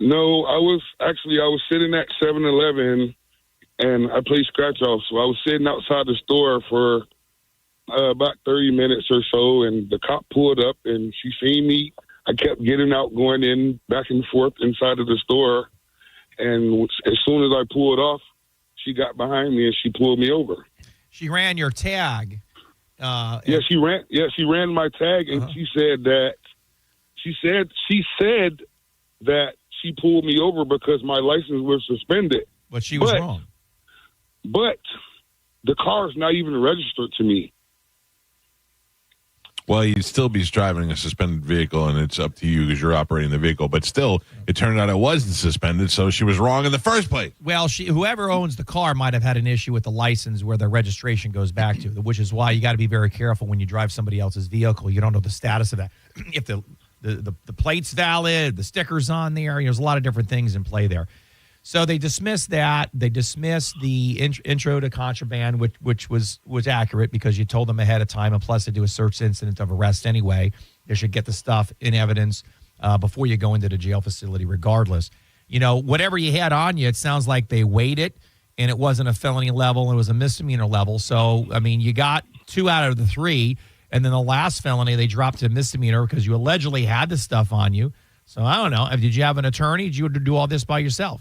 No, I was sitting at 7-Eleven, and I played scratch off. So I was sitting outside the store for about 30 minutes or so, and the cop pulled up, and she seen me. I kept getting out, going in, back and forth inside of the store, and as soon as I pulled off, she got behind me and she pulled me over. She ran your tag. She ran my tag, and she said that she pulled me over because my license was suspended. But she was wrong. But the car's not even registered to me. Well, you'd still be driving a suspended vehicle, and it's up to you because you're operating the vehicle. But still, it turned out it wasn't suspended, so she was wrong in the first place. Well, whoever owns the car might have had an issue with the license where the registration goes back to, which is why you got to be very careful when you drive somebody else's vehicle. You don't know the status of that. If the plate's valid, the sticker's on there, there's a lot of different things in play there. So they dismissed that. They dismissed the intro to contraband, which was accurate because you told them ahead of time, and plus they do a search incident of arrest anyway. They should get the stuff in evidence before you go into the jail facility regardless. Whatever you had on you, it sounds like they weighed it, and it wasn't a felony level. It was a misdemeanor level. So, I mean, you got 2 out of the 3, and then the last felony, they dropped to misdemeanor because you allegedly had the stuff on you. So, I don't know. Did you have an attorney? Did you do all this by yourself?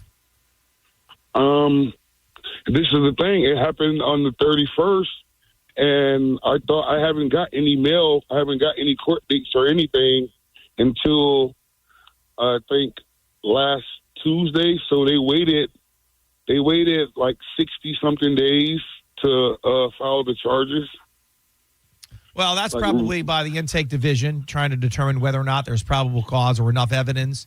This is the thing. It happened on the 31st, and I thought I haven't got any mail. I haven't got any court dates or anything until I think last Tuesday. So they waited like 60-something days to file the charges. Well, that's probably by the intake division trying to determine whether or not there's probable cause or enough evidence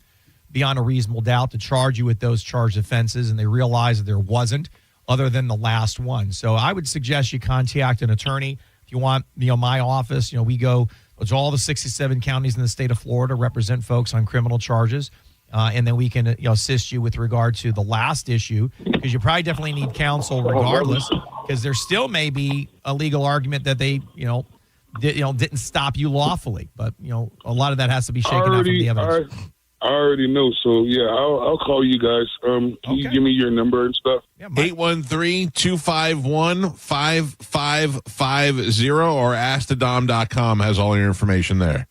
beyond a reasonable doubt to charge you with those charged offenses, and they realized that there wasn't other than the last one. So I would suggest you contact an attorney. If you want, my office, we go to all the 67 counties in the state of Florida, represent folks on criminal charges, and then we can assist you with regard to the last issue, because you probably definitely need counsel regardless, because there still may be a legal argument that they, didn't stop you lawfully. But, a lot of that has to be shaken out from the evidence. I already know, so yeah, I'll call you guys. Can you give me your number and stuff? 813-251-5550 or AskTheDom.com has all your information there.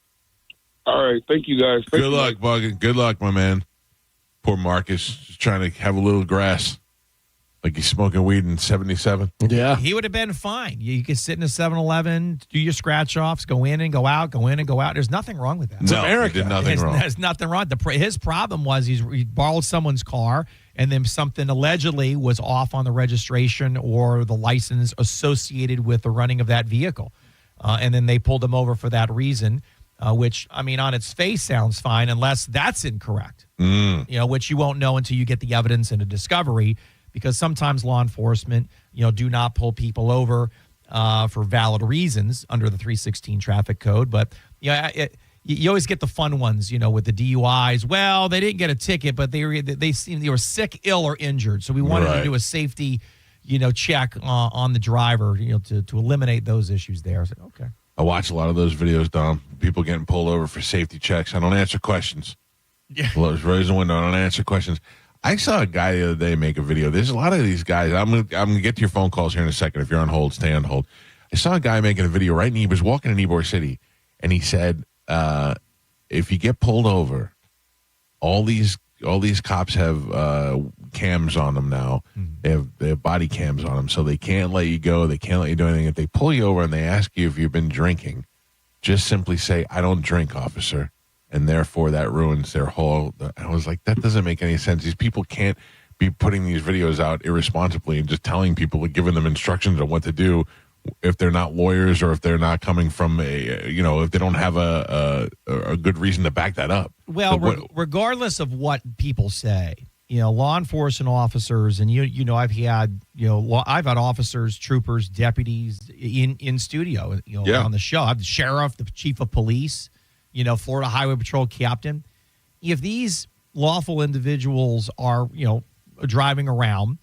All right, thank you guys. Good luck, Bug. Good luck, my man. Poor Marcus, just trying to have a little grass. Like he's smoking weed in 77. Yeah. He would have been fine. You could sit in a 7-Eleven, do your scratch offs, go in and go out, go in and go out. There's nothing wrong with that. It's America. Did nothing wrong. There's nothing wrong. His problem was he borrowed someone's car, and then something allegedly was off on the registration or the license associated with the running of that vehicle. And then they pulled him over for that reason, which, I mean, on its face sounds fine unless that's incorrect, which you won't know until you get the evidence and a discovery. Because sometimes law enforcement, do not pull people over for valid reasons under the 316 traffic code. But you always get the fun ones, with the DUIs. Well, they didn't get a ticket, but they were sick, ill, or injured. So we wanted to do a safety, check on the driver, to eliminate those issues there. I said, okay. I watch a lot of those videos, Dom. People getting pulled over for safety checks. I don't answer questions. Yeah. Raise the window. I don't answer questions. I saw a guy the other day make a video. There's a lot of these guys. I'm gonna get to your phone calls here in a second. If you're on hold, stay on hold. I saw a guy making a video right, and he was walking in Ybor City, and he said, if you get pulled over, all these cops have cams on them now. They have body cams on them, so they can't let you go. They can't let you do anything. If they pull you over and they ask you if you've been drinking, just simply say, "I don't drink, officer." And therefore, that ruins their whole. I was like, that doesn't make any sense. These people can't be putting these videos out irresponsibly and just telling people, giving them instructions on what to do if they're not lawyers or if they're not coming from if they don't have a good reason to back that up. Well, regardless of what people say, law enforcement officers, and I've had officers, troopers, deputies in studio, on the show. I have the sheriff, the chief of police. Florida Highway Patrol captain. If these lawful individuals are, driving around,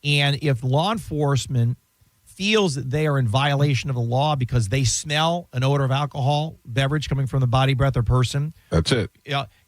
and if law enforcement feels that they are in violation of the law because they smell an odor of alcohol beverage coming from the body, breath, or person, that's it.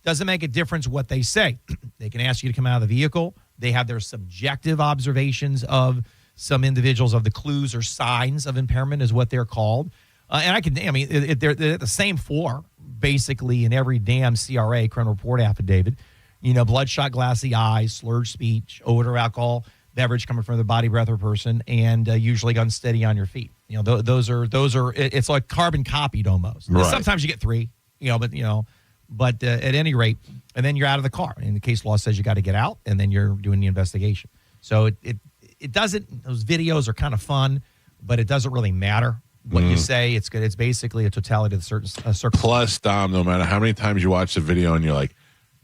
Doesn't make a difference what they say. They can ask you to come out of the vehicle. They have their subjective observations of some individuals of the clues or signs of impairment is what they're called. They're the same four, basically, in every damn CRA, criminal report affidavit. Bloodshot, glassy eyes, slurred speech, odor, alcohol, beverage coming from the body, breath, or person, and usually unsteady on your feet. Those are. It's like carbon copied almost. Right. Sometimes you get three. But at any rate, and then you're out of the car. And the case law says you got to get out, and then you're doing the investigation. So it doesn't. Those videos are kind of fun, but it doesn't really matter what you say. It's good. It's basically a totality of certain circumstances. Plus, Dom, no matter how many times you watch the video and you're like,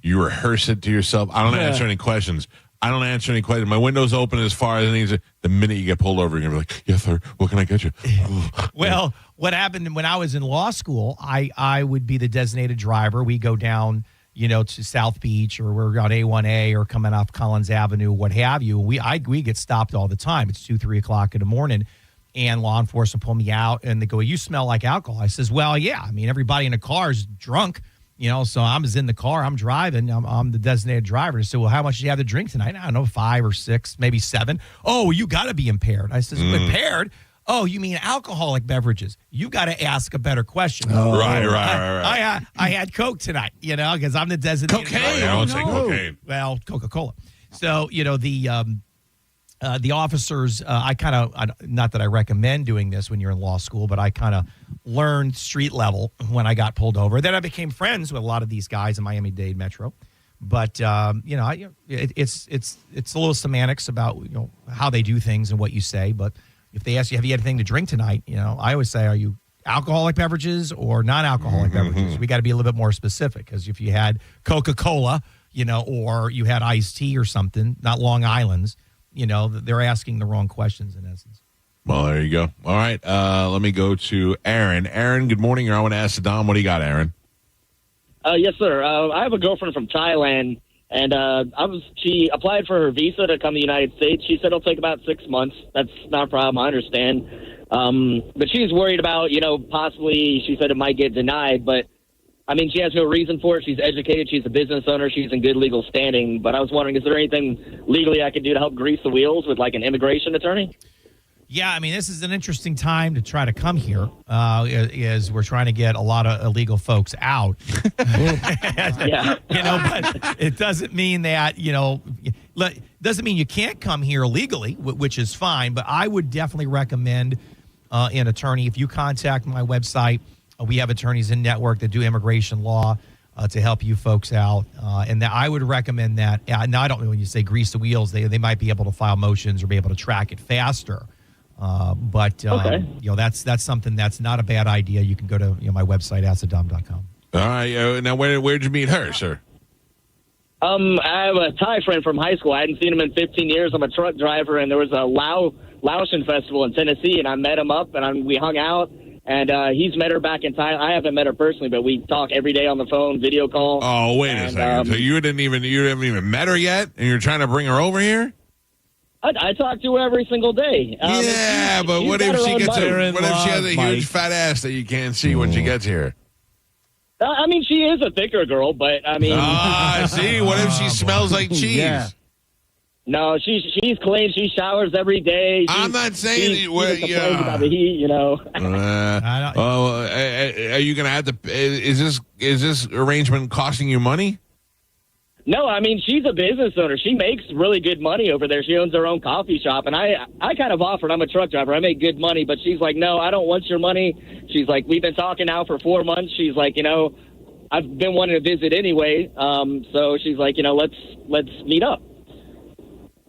you rehearse it to yourself. I don't answer any questions. My window's open as far as it needs. The minute you get pulled over, you're going to be like, yes, sir, what can I get you? Well, what happened when I was in law school, I would be the designated driver. We go down, to South Beach, or we're on A1A or coming off Collins Avenue, what have you. We get stopped all the time. It's 2-3 o'clock in the morning. And law enforcement pull me out, and they go, "You smell like alcohol." I says, "Well, yeah. I mean, everybody in the car is drunk, so I'm in the car. I'm driving. I'm the designated driver." They said, "Well, how much do you have to drink tonight?" "I don't know, 5 or 6, maybe 7. "Oh, you got to be impaired." I says, "Impaired? Oh, you mean alcoholic beverages? You got to ask a better question." Oh. Right. I had Coke tonight, because I'm the designated cocaine. driver. I don't say cocaine. Well, Coca-Cola. So, the officers, not that I recommend doing this when you're in law school, but I kind of learned street level when I got pulled over. Then I became friends with a lot of these guys in Miami-Dade Metro. But, it's a little semantics about, how they do things and what you say. But if they ask you, have you had anything to drink tonight? I always say, are you alcoholic beverages or non-alcoholic beverages? We got to be a little bit more specific, because if you had Coca-Cola, or you had iced tea or something, not Long Island's, they're asking the wrong questions in essence. Well, there you go. All right. Let me go to Aaron. Aaron, good morning. I want to ask Saddam, what do you got, Aaron? Yes, sir. I have a girlfriend from Thailand, and she applied for her visa to come to the United States. She said it'll take about 6 months. That's not a problem. I understand. But she's worried about, possibly, she said it might get denied, but I mean, she has no reason for it. She's educated. She's a business owner. She's in good legal standing. But I was wondering, is there anything legally I could do to help grease the wheels with, like, an immigration attorney? Yeah, I mean, this is an interesting time to try to come here, as we're trying to get a lot of illegal folks out. Yeah. But it doesn't mean that, doesn't mean you can't come here legally, which is fine. But I would definitely recommend an attorney. If you contact my website, we have attorneys in network that do immigration law to help you folks out. And I would recommend that. Now, I don't know when you say grease the wheels, they might be able to file motions or be able to track it faster. But okay. That's something that's not a bad idea. You can go to my website, asksaddam.com. All right. Now, where'd you meet her, sir? I have a Thai friend from high school. I hadn't seen him in 15 years. I'm a truck driver, and there was a Laotian festival in Tennessee, and I met him up, and we hung out. And he's met her back in Thailand. I haven't met her personally, but we talk every day on the phone, video call. Oh, wait a second. So you haven't even met her yet, and you're trying to bring her over here? I talk to her every single day. But what if she gets what if she has a huge fat ass that you can't see when she gets here? I mean, she is a thicker girl, but I mean. See, what if she smells like cheese? Yeah. No, she's clean. She showers every day. I'm not saying she complains about the heat, you know. Are you going to have to? Is this arrangement costing you money? No, I mean, she's a business owner. She makes really good money over there. She owns her own coffee shop. And I kind of offered, I'm a truck driver. I make good money. But she's like, no, I don't want your money. She's like, we've been talking now for 4 months. She's like, I've been wanting to visit anyway. So she's like, let's meet up.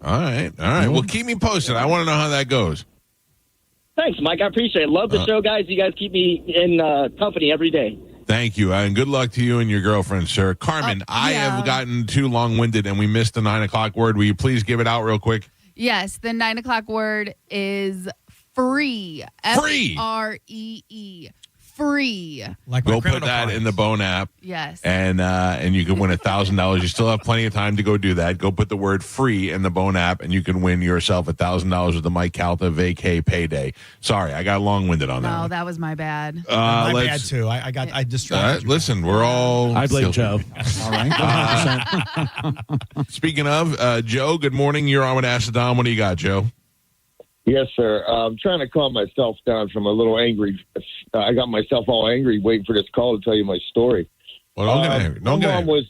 All right. Well, keep me posted. I want to know how that goes. Thanks, Mike. I appreciate it. Love the show, guys. You guys keep me in company every day. Thank you, and good luck to you and your girlfriend, sir. Carmen, I have gotten too long-winded, and we missed the 9 o'clock word. Will you please give it out real quick? Yes, the 9 o'clock word is free. Free. Free. Free. Like go put that in the Bone app. Yes. And you can win $1,000. You still have plenty of time to go do that. Go put the word free in the Bone app, and you can win yourself $1,000 with the Mike Calta Vacay Payday. Sorry, I got long-winded on that. No, that was my bad. My bad too. I distracted you. Listen, we're all. I blame Joe. All right. Speaking of Joe, good morning. You're on with Ask the Dom. What do you got, Joe? Yes, sir. I'm trying to calm myself down from a little angry. I got myself all angry waiting for this call to tell you my story. Well, don't get angry. Don't get angry.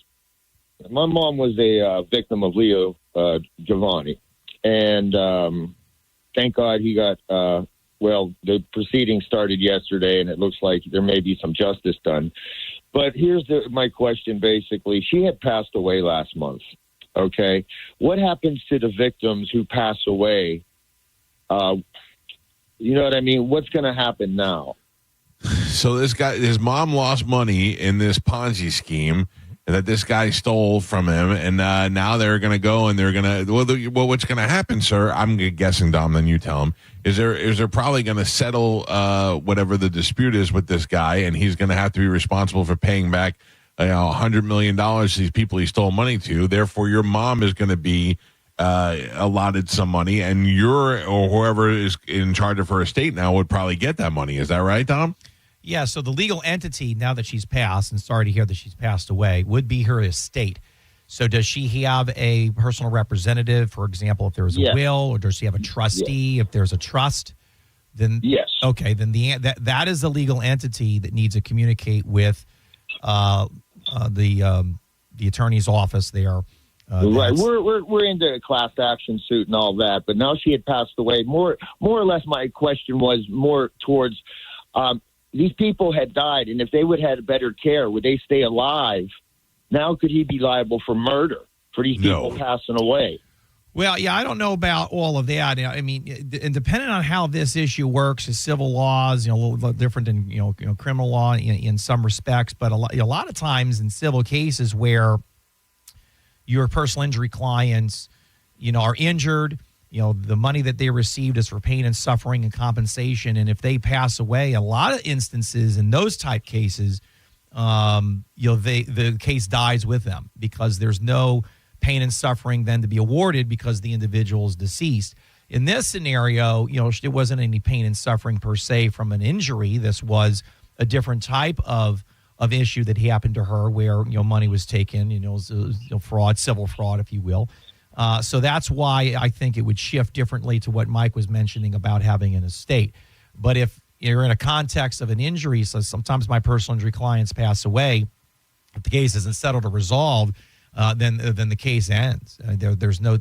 My mom was a victim of Leo Giovanni, and thank God he got. The proceedings started yesterday, and it looks like there may be some justice done. But here's my question. Basically, she had passed away last month. Okay, what happens to the victims who pass away? You know what I mean? What's going to happen now? So his mom lost money in this Ponzi scheme that this guy stole from him, and now they're going to go and they're going to. Well, what's going to happen, sir? I'm guessing, Dom. Then you tell him. Is there probably going to settle whatever the dispute is with this guy, and he's going to have to be responsible for paying back $100 million to these people he stole money to. Therefore, your mom is going to be allotted some money, and or whoever is in charge of her estate now would probably get that money. Is that right, Tom? Yeah, so the legal entity, now that she's passed, and sorry to hear that she's passed away, would be her estate. So does she have a personal representative, for example, if there was a will, or does she have a trustee if there's a trust? Then yes. Okay, then that is a legal entity that needs to communicate with the attorney's office there. Right, we're into a class action suit and all that, but now she had passed away. More or less, my question was more towards these people had died, and if they would have had better care, would they stay alive? Now, could he be liable for murder for these people passing away? Well, yeah, I don't know about all of that. I mean, and depending on how this issue works, is civil laws, a little different than criminal law in some respects, but a lot of times in civil cases where your personal injury clients, are injured, the money that they received is for pain and suffering and compensation. And if they pass away, a lot of instances in those type cases, the case dies with them because there's no pain and suffering then to be awarded because the individual is deceased. In this scenario, it wasn't any pain and suffering per se from an injury. This was a different type of issue that happened to her where, money was taken, fraud, civil fraud, if you will. So that's why I think it would shift differently to what Mike was mentioning about having an estate. But if you're in a context of an injury, so sometimes my personal injury clients pass away, if the case isn't settled or resolved, then the case ends. There's no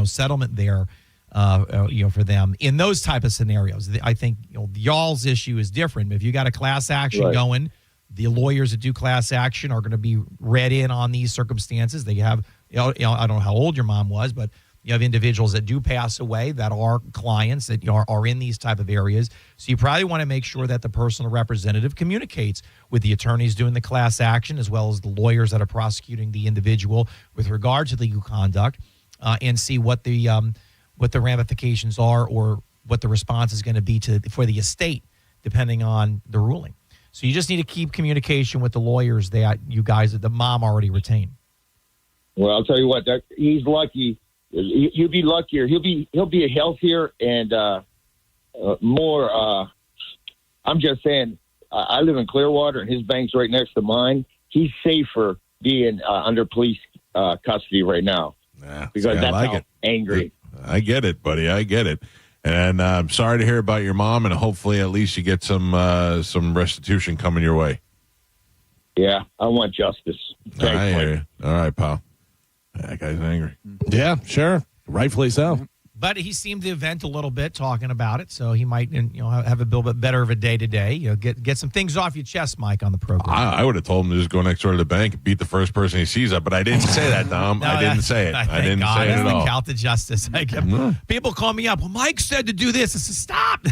settlement there, for them in those type of scenarios. I think y'all's issue is different. If you got a class action going, the lawyers that do class action are going to be read in on these circumstances. They have, I don't know how old your mom was, but you have individuals that do pass away that are clients that are in these type of areas. So you probably want to make sure that the personal representative communicates with the attorneys doing the class action as well as the lawyers that are prosecuting the individual with regard to legal conduct, and see what the ramifications are or what the response is going to be for the estate, depending on the ruling. So you just need to keep communication with the lawyers that you guys, the mom already retained. Well, I'll tell you what, he's lucky. He'll be luckier. He'll be healthier and more. I'm just saying, I live in Clearwater, and his bank's right next to mine. He's safer being under police custody right now. Yeah, because angry. I get it, buddy. I get it. And I'm sorry to hear about your mom, and hopefully at least you get some restitution coming your way. Yeah, I want justice. I hear you. All right, pal. That guy's angry. Yeah, sure. Rightfully so. But he seemed to vent a little bit talking about it, so he might have a little bit better of a day today. Get some things off your chest, Mike, on the program. I would have told him to just go next door to the bank and beat the first person he sees up, but I didn't say that, Dom. No, I didn't say it. I didn't say it at all. Calta justice. People call me up. Well, Mike said to do this. I said, stop.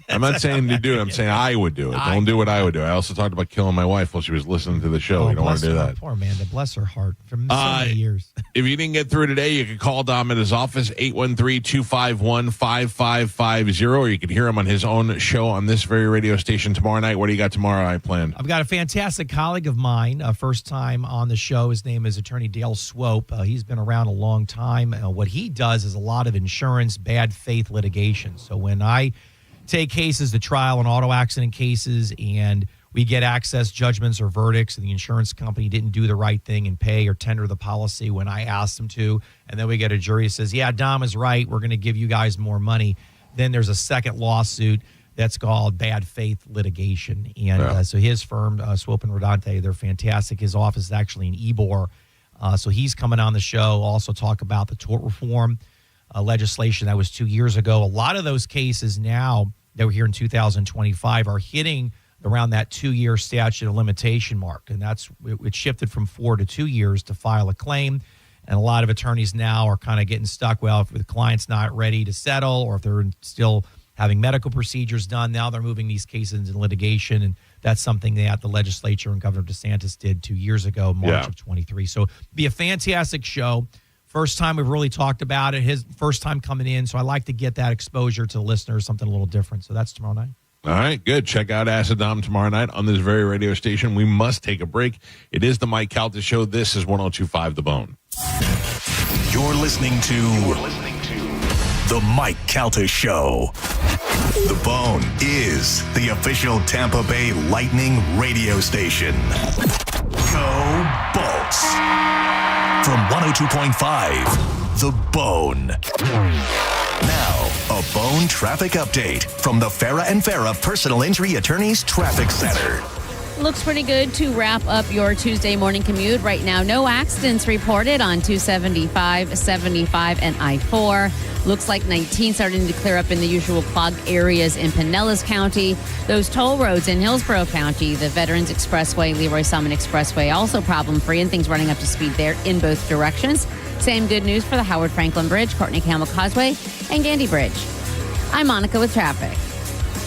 I'm not saying to do it. I'm saying I would do it. Don't do what I would do. I also talked about killing my wife while she was listening to the show. You don't want to do that. Poor Amanda. Bless her heart for so many years. If you didn't get through today, you can call Dom at his office, 813-251-5550, or you can hear him on his own show on this very radio station tomorrow night. What do you got tomorrow I planned? I've got a fantastic colleague of mine, first time on the show. His name is Attorney Dale Swope. He's been around a long time. What he does is a lot of insurance, bad faith litigation. So when I take cases to trial and auto accident cases, and we get access judgments or verdicts, and the insurance company didn't do the right thing and pay or tender the policy when I asked them to, and then we get a jury that says, yeah, Dom is right, we're going to give you guys more money. Then there's a second lawsuit that's called bad faith litigation. And so his firm, Swope and Rodante, they're fantastic. His office is actually in Ybor. So he's coming on the show, also talk about the tort reform legislation that was 2 years ago. A lot of those cases now that we're here in 2025 are hitting around that 2-year statute of limitation mark. And it shifted from 4 to 2 years to file a claim. And a lot of attorneys now are kind of getting stuck. Well, if the client's not ready to settle, or if they're still having medical procedures done, now they're moving these cases into litigation. And that's something that the legislature and Governor DeSantis did 2 years ago, March of 23. So be a fantastic show. First time we've really talked about it. His first time coming in. So I like to get that exposure to the listeners, something a little different. So that's tomorrow night. All right, good. Check out Acid Dom tomorrow night on this very radio station. We must take a break. It is the Mike Calta Show. This is 102.5 The Bone. You're listening to the Mike Calta Show. The Bone is the official Tampa Bay Lightning radio station. Go Bolts. From 102.5, The Bone. Now, a Bone traffic update from the Farah and Farah Personal Injury Attorneys Traffic Center. Looks pretty good to wrap up your Tuesday morning commute. Right now, no accidents reported on 275, 75, and I-4. Looks like 19 starting to clear up in the usual clogged areas in Pinellas County. Those toll roads in Hillsborough County, the Veterans Expressway, Leroy Summit Expressway, also problem-free, and things running up to speed there in both directions. Same good news for the Howard Franklin Bridge, Courtney Campbell Causeway, and Gandy Bridge. I'm Monica with traffic.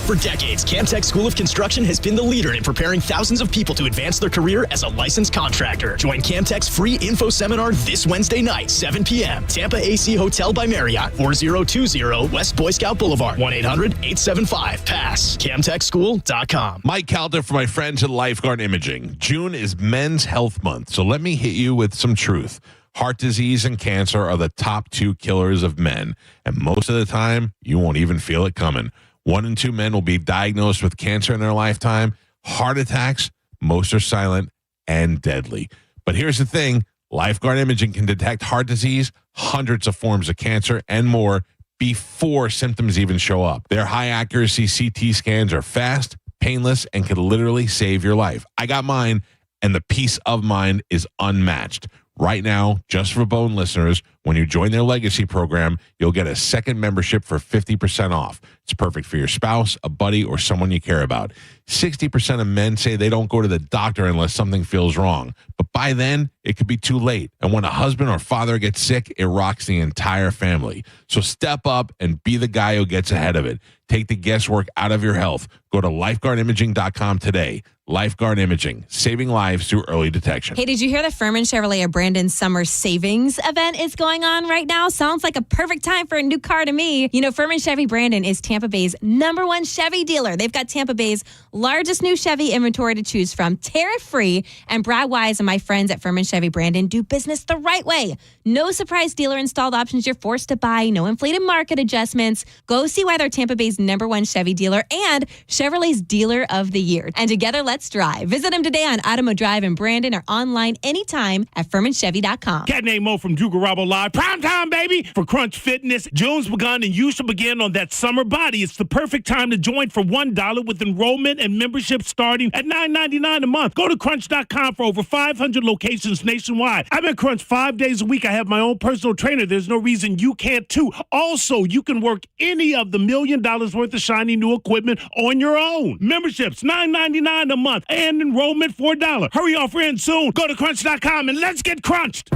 For decades, Camtech School of Construction has been the leader in preparing thousands of people to advance their career as a licensed contractor. Join Camtech's free info seminar this Wednesday night, 7 p.m. Tampa AC Hotel by Marriott, 4020 West Boy Scout Boulevard, 1-800-875-PASS. CamTechSchool.com. Mike Calta for my friends at Lifeguard Imaging. June is Men's Health Month, so let me hit you with some truth. Heart disease and cancer are the top 2 killers of men, and most of the time, you won't even feel it coming. 1 in 2 men will be diagnosed with cancer in their lifetime. Heart attacks, most are silent and deadly. But here's the thing, Lifeguard Imaging can detect heart disease, hundreds of forms of cancer, and more before symptoms even show up. Their high-accuracy CT scans are fast, painless, and can literally save your life. I got mine, and the peace of mind is unmatched. Right now, just for Bone listeners, when you join their legacy program, you'll get a second membership for 50% off. It's perfect for your spouse, a buddy, or someone you care about. 60% of men say they don't go to the doctor unless something feels wrong. But by then, it could be too late. And when a husband or father gets sick, it rocks the entire family. So step up and be the guy who gets ahead of it. Take the guesswork out of your health. Go to lifeguardimaging.com today. Lifeguard Imaging, saving lives through early detection. Hey, did you hear the Furman Chevrolet of Brandon Summer Savings event is going on right now? Sounds like a perfect time for a new car to me. You know, Furman Chevy Brandon is Tampa Bay's #1 Chevy dealer. They've got Tampa Bay's largest new Chevy inventory to choose from, tariff-free. And Brad Wise and my friends at Furman Chevy Chevy Brandon do business the right way. No surprise dealer installed options you're forced to buy, no inflated market adjustments. Go see why they're Tampa Bay's #1 Chevy dealer and Chevrolet's Dealer of the Year. And together, let's drive. Visit them today on Adamo Drive in Brandon or online anytime at FurmanChevy.com. Cat named Mo from Dugarabo Live. Prime time, baby, for Crunch Fitness. June's begun and you should begin on that summer body. It's the perfect time to join for $1 with enrollment and membership starting at $9.99 a month. Go to Crunch.com for over 500 locations nationwide. I'm at Crunch 5 days a week. I have my own personal trainer. There's no reason you can't too. Also, you can work any of the $1 million worth of shiny new equipment on your own. Memberships $9.99 a month and enrollment $4. Hurry off, we're in soon. Go to Crunch.com and let's get crunched.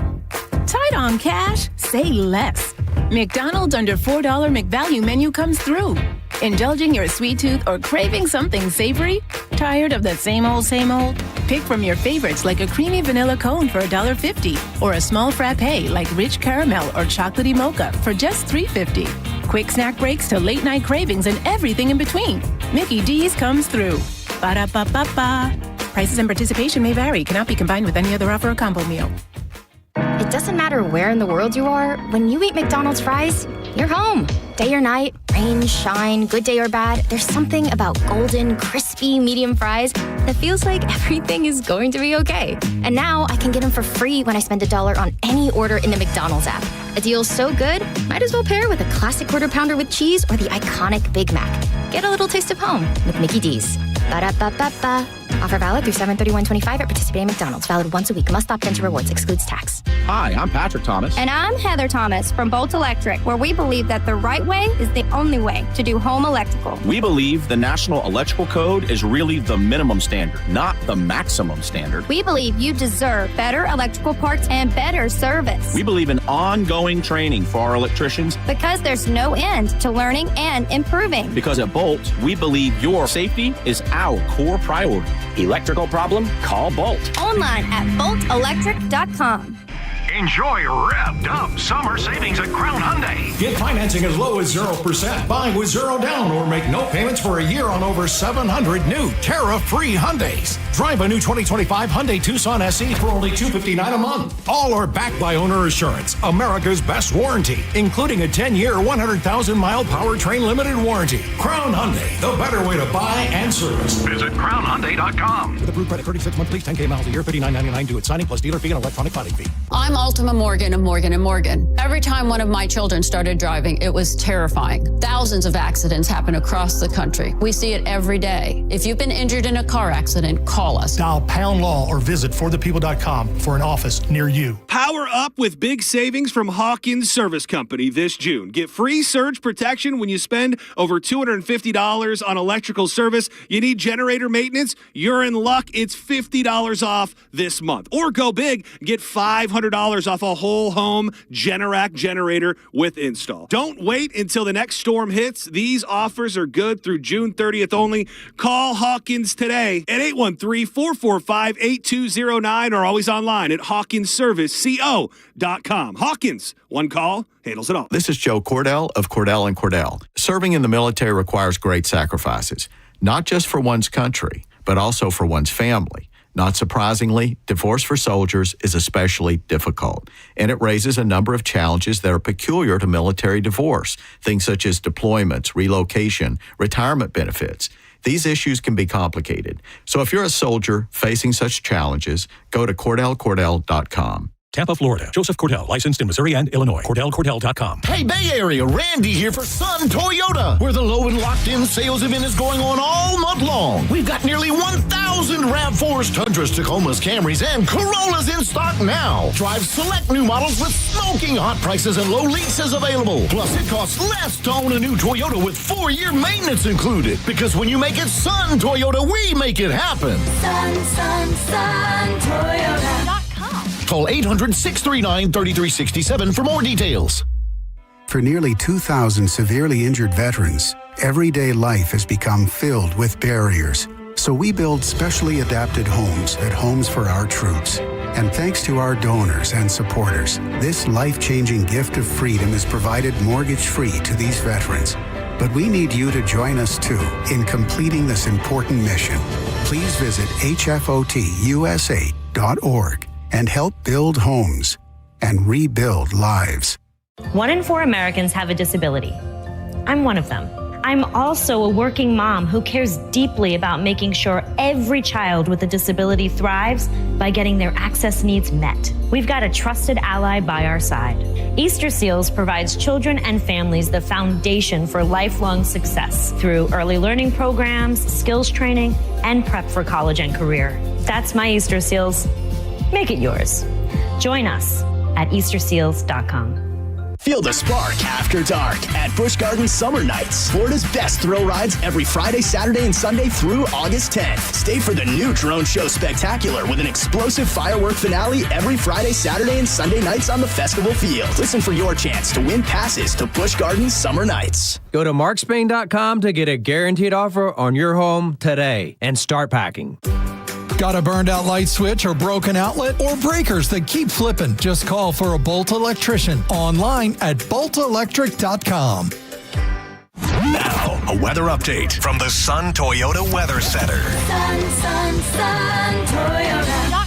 Tight on cash? Say less. McDonald's under $4 McValue menu comes through. Indulging your sweet tooth or craving something savory? Tired of the same old, same old? Pick from your favorites like a creamy vanilla cone for $1.50 or a small frappe like rich caramel or chocolatey mocha for just $3.50. Quick snack breaks to late night cravings and everything in between. Mickey D's comes through. Ba-da-ba-ba-ba. Prices and participation may vary. Cannot be combined with any other offer or combo meal. It doesn't matter where in the world you are, when you eat McDonald's fries, you're home. Day or night, rain, shine, good day or bad, there's something about golden, crispy, medium fries that feels like everything is going to be okay. And now I can get them for free when I spend $1 on any order in the McDonald's app. A deal so good, might as well pair with a classic quarter pounder with cheese or the iconic Big Mac. Get a little taste of home with Mickey D's. Ba-da-ba-ba-ba. Offer valid through 7/31/25 at participating McDonald's. Valid once a week. Must opt into rewards. Excludes tax. Hi, I'm Patrick Thomas. And I'm Heather Thomas from Bolt Electric, where we believe that the right way is the only way to do home electrical. We believe the National Electrical Code is really the minimum standard, not the maximum standard. We believe you deserve better electrical parts and better service. We believe in ongoing training for our electricians. Because there's no end to learning and improving. Because at Bolt, we believe your safety is our core priority. Electrical problem? Call Bolt. Online at boltelectric.com. Enjoy revved up summer savings at Crown Hyundai. Get financing as low as 0%. Buy with zero down or make no payments for a year on over 700 new tariff-free Hyundais. Drive a new 2025 Hyundai Tucson SE for only $259 a month. All are backed by Owner Assurance, America's best warranty, including a 10-year, 100,000-mile powertrain limited warranty. Crown Hyundai, the better way to buy and service. Visit CrownHyundai.com. With approved credit, 36 months, lease, 10K miles a year, $59.99 due at signing plus dealer fee and electronic filing fee. I'm Ultima Morgan of Morgan & Morgan. Every time one of my children started driving, it was terrifying. Thousands of accidents happen across the country. We see it every day. If you've been injured in a car accident, call us. Dial pound law or visit forthepeople.com for an office near you. Power up with big savings from Hawkins Service Company this June. Get free surge protection when you spend over $250 on electrical service. You need generator maintenance? You're in luck. It's $50 off this month. Or go big, get $500 off a whole home Generac generator with install. Don't wait until the next storm hits. These offers are good through June 30th only. Call Hawkins today at 813-445-8209 or always online at hawkinsserviceco.com. Hawkins, one call handles it all. This is Joe Cordell of Cordell & Cordell. Serving in the military requires great sacrifices, not just for one's country, but also for one's family. Not surprisingly, divorce for soldiers is especially difficult, and it raises a number of challenges that are peculiar to military divorce, things such as deployments, relocation, retirement benefits. These issues can be complicated. So if you're a soldier facing such challenges, go to CordellCordell.com. Tampa, Florida. Joseph Cordell, licensed in Missouri and Illinois. CordellCordell.com. Hey, Bay Area, Randy here for Sun Toyota, where the low and locked-in sales event is going on all month long. We've got nearly 1,000 RAV4s, Tundras, Tacomas, Camrys, and Corollas in stock now. Drive select new models with smoking hot prices and low leases available. Plus, it costs less to own a new Toyota with 4-year maintenance included. Because when you make it Sun Toyota, we make it happen. Sun Toyota.com. Call 800-639-3367 for more details. For nearly 2,000 severely injured veterans, everyday life has become filled with barriers. So we build specially adapted homes at Homes for Our Troops. And thanks to our donors and supporters, this life-changing gift of freedom is provided mortgage-free to these veterans. But we need you to join us, too, in completing this important mission. Please visit hfotusa.org. and help build homes and rebuild lives. 1 in 4 Americans have a disability. I'm one of them. I'm also a working mom who cares deeply about making sure every child with a disability thrives by getting their access needs met. We've got a trusted ally by our side. Easter Seals provides children and families the foundation for lifelong success through early learning programs, skills training, and prep for college and career. That's my Easter Seals. Make it yours. Join us at easterseals.com. Feel the spark after dark at Busch Gardens Summer Nights. Florida's best thrill rides every Friday, Saturday, and Sunday through August 10th. Stay for the new Drone Show Spectacular with an explosive firework finale every Friday, Saturday, and Sunday nights on the festival field. Listen for your chance to win passes to Busch Gardens Summer Nights. Go to markspain.com to get a guaranteed offer on your home today and start packing. Got a burned out light switch or broken outlet or breakers that keep flipping? Just call for a Bolt electrician online at boltelectric.com. Now, a weather update from the Sun Toyota Weather Center. Sun Toyota.com.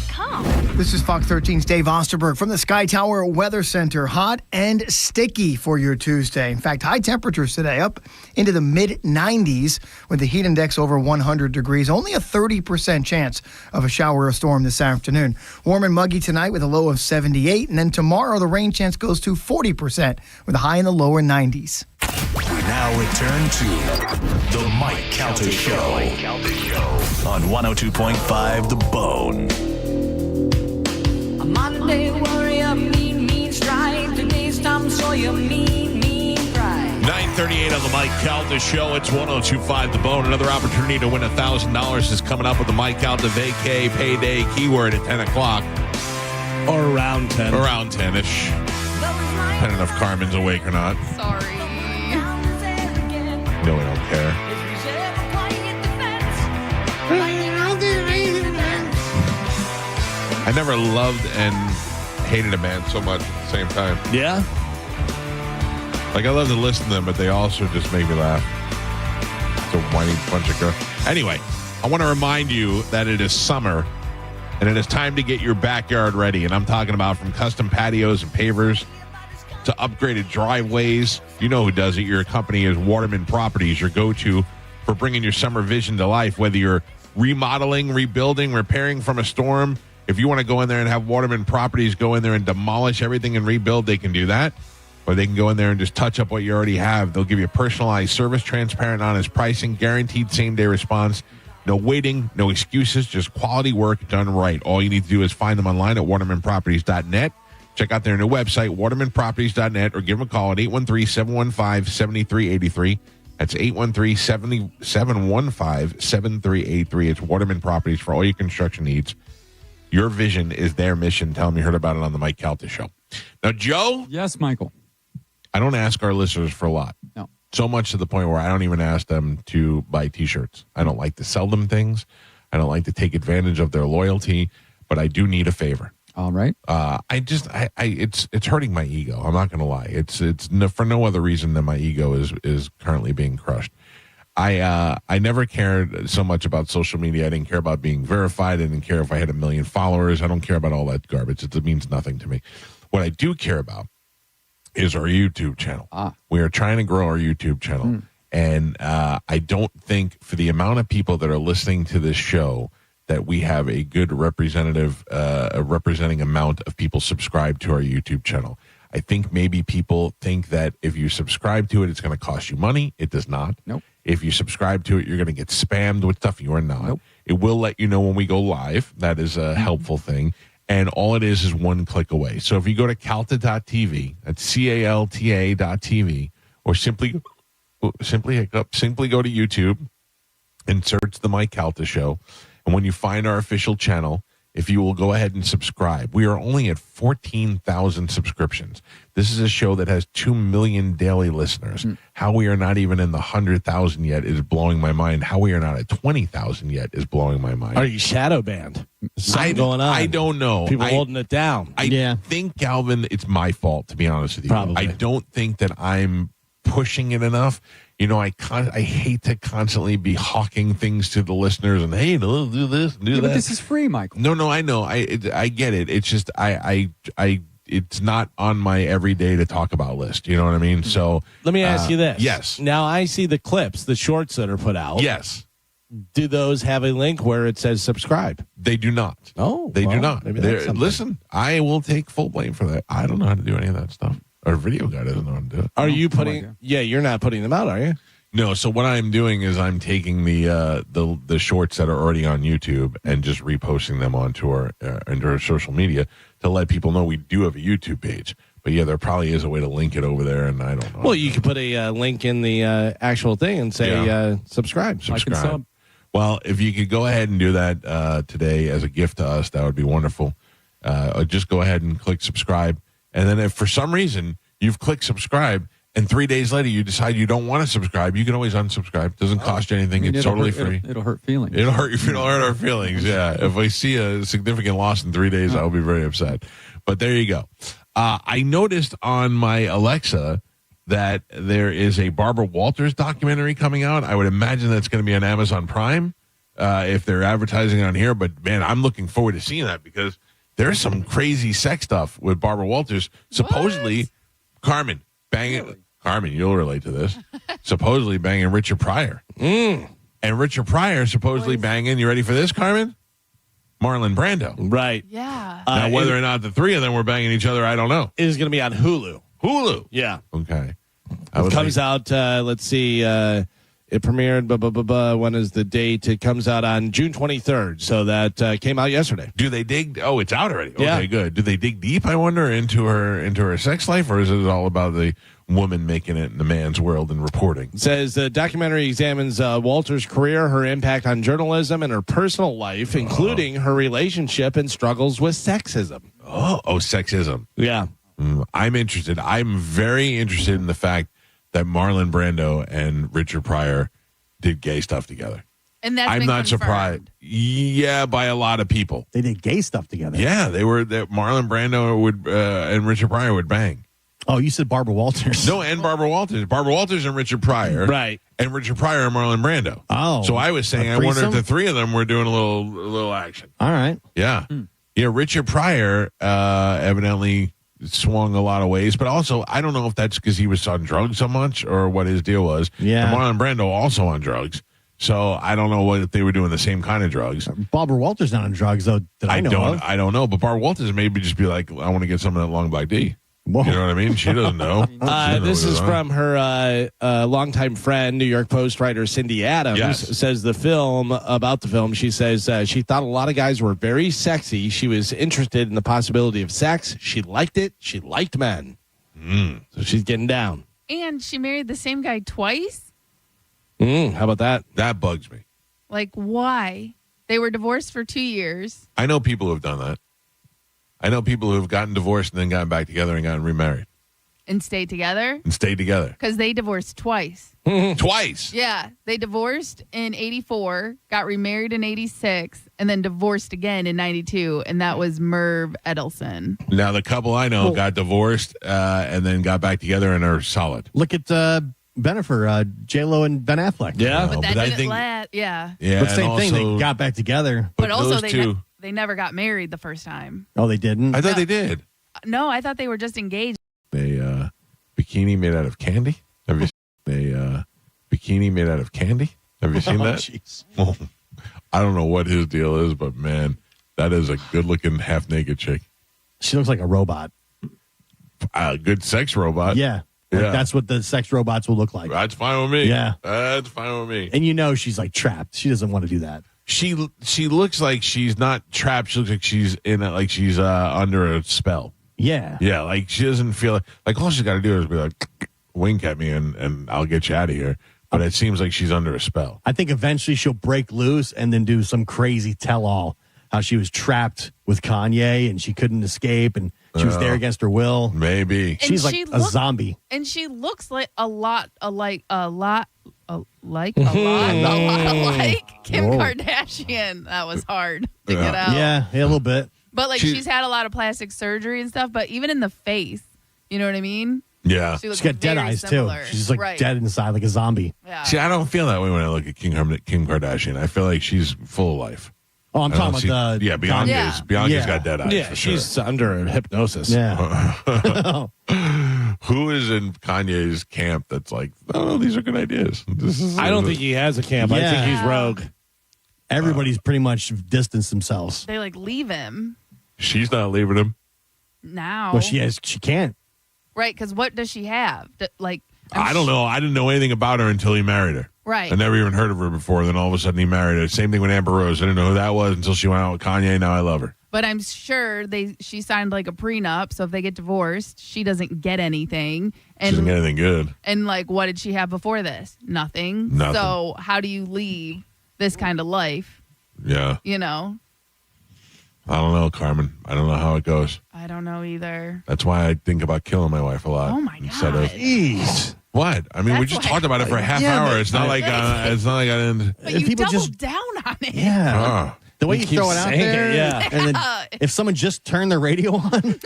This is Fox 13's Dave Osterberg from the Sky Tower Weather Center. Hot and sticky for your Tuesday. In fact, high temperatures today up into the mid-90s with the heat index over 100 degrees. Only a 30% chance of a shower or storm this afternoon. Warm and muggy tonight with a low of 78. And then tomorrow, the rain chance goes to 40% with a high in the lower 90s. We now return to the Mike Calta Show on 102.5 The Bone. A Monday warrior, mean strike. Today's Tom Sawyer, mean pride. 9:38 on the Mike Calta Show. It's 102.5 The Bone. Another opportunity to win $1,000 is coming up with the Mike Calta Vacay Payday keyword at 10 o'clock. Or around 10. Around 10-ish. Depending if Carmen's awake or not. Sorry. No, we don't care. I never loved and hated a band so much at the same time. Yeah? Like, I love to listen to them, but they also just make me laugh. It's a whiny bunch of girls. Anyway, I want to remind you that it is summer, and it is time to get your backyard ready. And I'm talking about from custom patios and pavers to upgraded driveways. You know who does it. Your company is Waterman Properties, your go-to for bringing your summer vision to life. Whether you're remodeling, rebuilding, repairing from a storm, if you want to go in there and have Waterman Properties go in there and demolish everything and rebuild, they can do that. Or they can go in there and just touch up what you already have. They'll give you a personalized service, transparent, honest pricing, guaranteed same-day response. No waiting, no excuses, just quality work done right. All you need to do is find them online at watermanproperties.net. Check out their new website, watermanproperties.net, or give them a call at 813-715-7383. That's 813-715-7383. It's Waterman Properties for all your construction needs. Your vision is their mission. Tell them you heard about it on the Mike Calta Show. Now, Joe? Yes, Michael. I don't ask our listeners for a lot. No. So much to the point where I don't even ask them to buy T-shirts. I don't like to sell them things. I don't like to take advantage of their loyalty, but I do need a favor. All right. It's hurting my ego. I'm not going to lie. It's for no other reason than my ego is currently being crushed. I never cared so much about social media. I didn't care about being verified. I didn't care if I had 1 million followers. I don't care about all that garbage. It means nothing to me. What I do care about is our YouTube channel. We are trying to grow our YouTube channel. And I don't think for the amount of people that are listening to this show that we have a good representing amount of people subscribed to our YouTube channel. I think maybe people think that if you subscribe to it, it's going to cost you money. It does not. Nope. If you subscribe to it, you're going to get spammed with stuff. You are not. Nope. It will let you know when we go live. That is a helpful thing. And all it is one click away. So if you go to calta.tv, that's CALTA.tv, or simply go to YouTube and search the Mike Calta Show. And when you find our official channel, if you will go ahead and subscribe, we are only at 14,000 subscriptions. This is a show that has 2 million daily listeners. How we are not even in the 100,000 yet is blowing my mind. How we are not at 20,000 yet is blowing my mind. Are you shadow banned? Something going on? I don't know. People holding it down. I think, Calvin, it's my fault, to be honest with you. Probably. I don't think that I'm pushing it enough. I hate to constantly be hawking things to the listeners and, hey, do this, do that. But this is free, Michael. No, I know. I get it. It's just it's not on my everyday to talk about list. You know what I mean? So let me ask you this. Yes. Now I see the clips, the shorts that are put out. Yes. Do those have a link where it says subscribe? They do not. Oh, they do not. Maybe that's something. Listen, I will take full blame for that. I don't know how to do any of that stuff. Our video guy doesn't know how to do it. Are you putting? Yeah, you're not putting them out, are you? No. So what I'm doing is I'm taking the shorts that are already on YouTube and just reposting them onto our social media to let people know we do have a YouTube page. But yeah, there probably is a way to link it over there, and I don't know. Well, you could put a link in the actual thing and say subscribe. Subscribe. Well, if you could go ahead and do that today as a gift to us, that would be wonderful. Just go ahead and click subscribe. And then if for some reason you've clicked subscribe and 3 days later you decide you don't want to subscribe, you can always unsubscribe. It doesn't cost you anything. It's totally free. It'll hurt feelings. It'll hurt our feelings, yeah. If I see a significant loss in 3 days, I'll be very upset. But there you go. I noticed on my Alexa that there is a Barbara Walters documentary coming out. I would imagine that's going to be on Amazon Prime if they're advertising on here. But, man, I'm looking forward to seeing that because there's some crazy sex stuff with Barbara Walters. Supposedly, Carmen banging. Really? Carmen, you'll relate to this. Supposedly banging Richard Pryor. And Richard Pryor supposedly banging, you ready for this, Carmen? Marlon Brando. Right. Yeah. Now, whether or not the three of them were banging each other, I don't know. It is going to be on Hulu. Hulu? Yeah. Okay. It comes out, let's see, it premiered, when is the date? It comes out on June 23rd, so that came out yesterday. Do they dig? Oh, it's out already. Yeah. Okay, good. Do they dig deep, I wonder, into her sex life, or is it all about the woman making it in the man's world and reporting? It says the documentary examines Walter's career, her impact on journalism, and her personal life, including her relationship and struggles with sexism. Oh, sexism. Yeah. I'm interested. I'm very interested in the fact that Marlon Brando and Richard Pryor did gay stuff together. And that's I'm not surprised. Yeah, by a lot of people. They did gay stuff together. Yeah, they were. Marlon Brando would and Richard Pryor would bang. Oh, you said Barbara Walters. No, and Barbara Walters. Barbara Walters and Richard Pryor. Right. And Richard Pryor and Marlon Brando. Oh. So I was saying, I wonder if the three of them were doing a little action. All right. Yeah. Yeah, Richard Pryor evidently swung a lot of ways, but also I don't know if that's because he was on drugs so much or what his deal was. Yeah. And Marlon Brando also on drugs. So I don't know if they were doing the same kind of drugs. Barbara Walters not on drugs, though, that I know of. I don't know, but Barbara Walters maybe just be like, I want to get some of that long black D. Whoa. You know what I mean? She doesn't know. This is from her longtime friend, New York Post writer Cindy Adams. Yes. Says about the film, she says she thought a lot of guys were very sexy. She was interested in the possibility of sex. She liked it. She liked men. So she's getting down. And she married the same guy twice? How about that? That bugs me. Like, why? They were divorced for 2 years. I know people who have done that. I know people who have gotten divorced and then gotten back together and gotten remarried. And stayed together? And stayed together. Because they divorced twice. Twice? Yeah. They divorced in 84, got remarried in 86, and then divorced again in 92. And that was Merv Edelson. Now, the couple I know got divorced and then got back together and are solid. Look at Bennifer, J-Lo and Ben Affleck. Yeah. But that didn't last. Yeah. Yeah. But same thing, they got back together. But also, those they never got married the first time. Oh, they didn't? I thought they did. No, I thought they were just engaged. A bikini made out of candy. Have you seen a bikini made out of candy? Have you seen that? Jeez. Well, I don't know what his deal is, but man, that is a good-looking half-naked chick. She looks like a robot. A good sex robot. Yeah. Like that's what the sex robots will look like. That's fine with me. Yeah. That's fine with me. And she's like trapped. She doesn't want to do that. She looks like she's not trapped. She looks like she's she's under a spell. Yeah. Yeah, like she doesn't feel like all she's got to do is be like, wink at me and I'll get you out of here. But it seems like she's under a spell. I think eventually she'll break loose and then do some crazy tell-all. How she was trapped with Kanye and she couldn't escape and she was there against her will. Maybe. She's like a zombie. And she looks like a lot like Kim Kardashian. That was hard to get out. Yeah, a little bit. But she's had a lot of plastic surgery and stuff, but even in the face, you know what I mean? Yeah. She looks She's got dead very eyes, similar. too. She's like Right. dead inside, like a zombie. Yeah. See, I don't feel that way when I look at Kim Kardashian. I feel like she's full of life. Oh, I'm I talking don't about see- the... Bianca's Yeah. Bianca's got dead eyes. Yeah, for sure. she's under hypnosis. Yeah. Who is in Kanye's camp that's like, oh, these are good ideas? I don't think he has a camp. I Yeah. think he's rogue. Everybody's pretty much distanced themselves. They like leave him she's not leaving him. now. Well, she can't. Right, because what does she have? I don't know. I didn't know anything about her until he married her. Right. I never even heard of her before. Then all of a sudden he married her. Same thing with Amber Rose. I didn't know who that was until she went out with Kanye. Now I love her. But I'm sure she signed like a prenup, so if they get divorced, she doesn't get anything. And She doesn't get anything good. And like, what did she have before this? Nothing. Nothing. So how do you leave this kind of life? Yeah. You know, I don't know, Carmen. I don't know how it goes. I don't know either. That's why I think about killing my wife a lot. Oh my Instead God. of, Jeez. what? I mean, we That's just why- talked about it for a half Yeah, hour. but- It's not like I didn't. But If you people doubled just- down on it. Yeah. Ah. The way You you keep throw it out saying it, there. yeah. And then if someone just turned their radio on. Dude.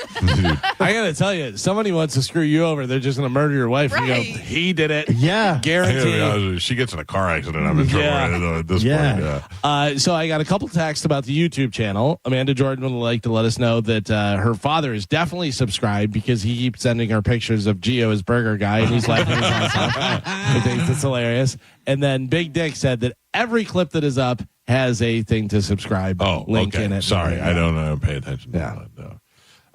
I got to tell you, somebody wants to screw you over. They're just going to murder your wife. And you Right. go, he did it. Yeah. I gotta be Guaranteed. honest with you, she gets in a car accident. I'm in trouble Yeah. right at this Yeah. point. Yeah. So I got a couple texts about the YouTube channel. Amanda Jordan would like to let us know that her father is definitely subscribed because he keeps sending her pictures of Gio, his burger guy, and he's liking his own stuff. I think it's hilarious. And then Big Dick said that every clip that is up has a thing to subscribe link okay. in it. Sorry, I don't pay attention to that. No.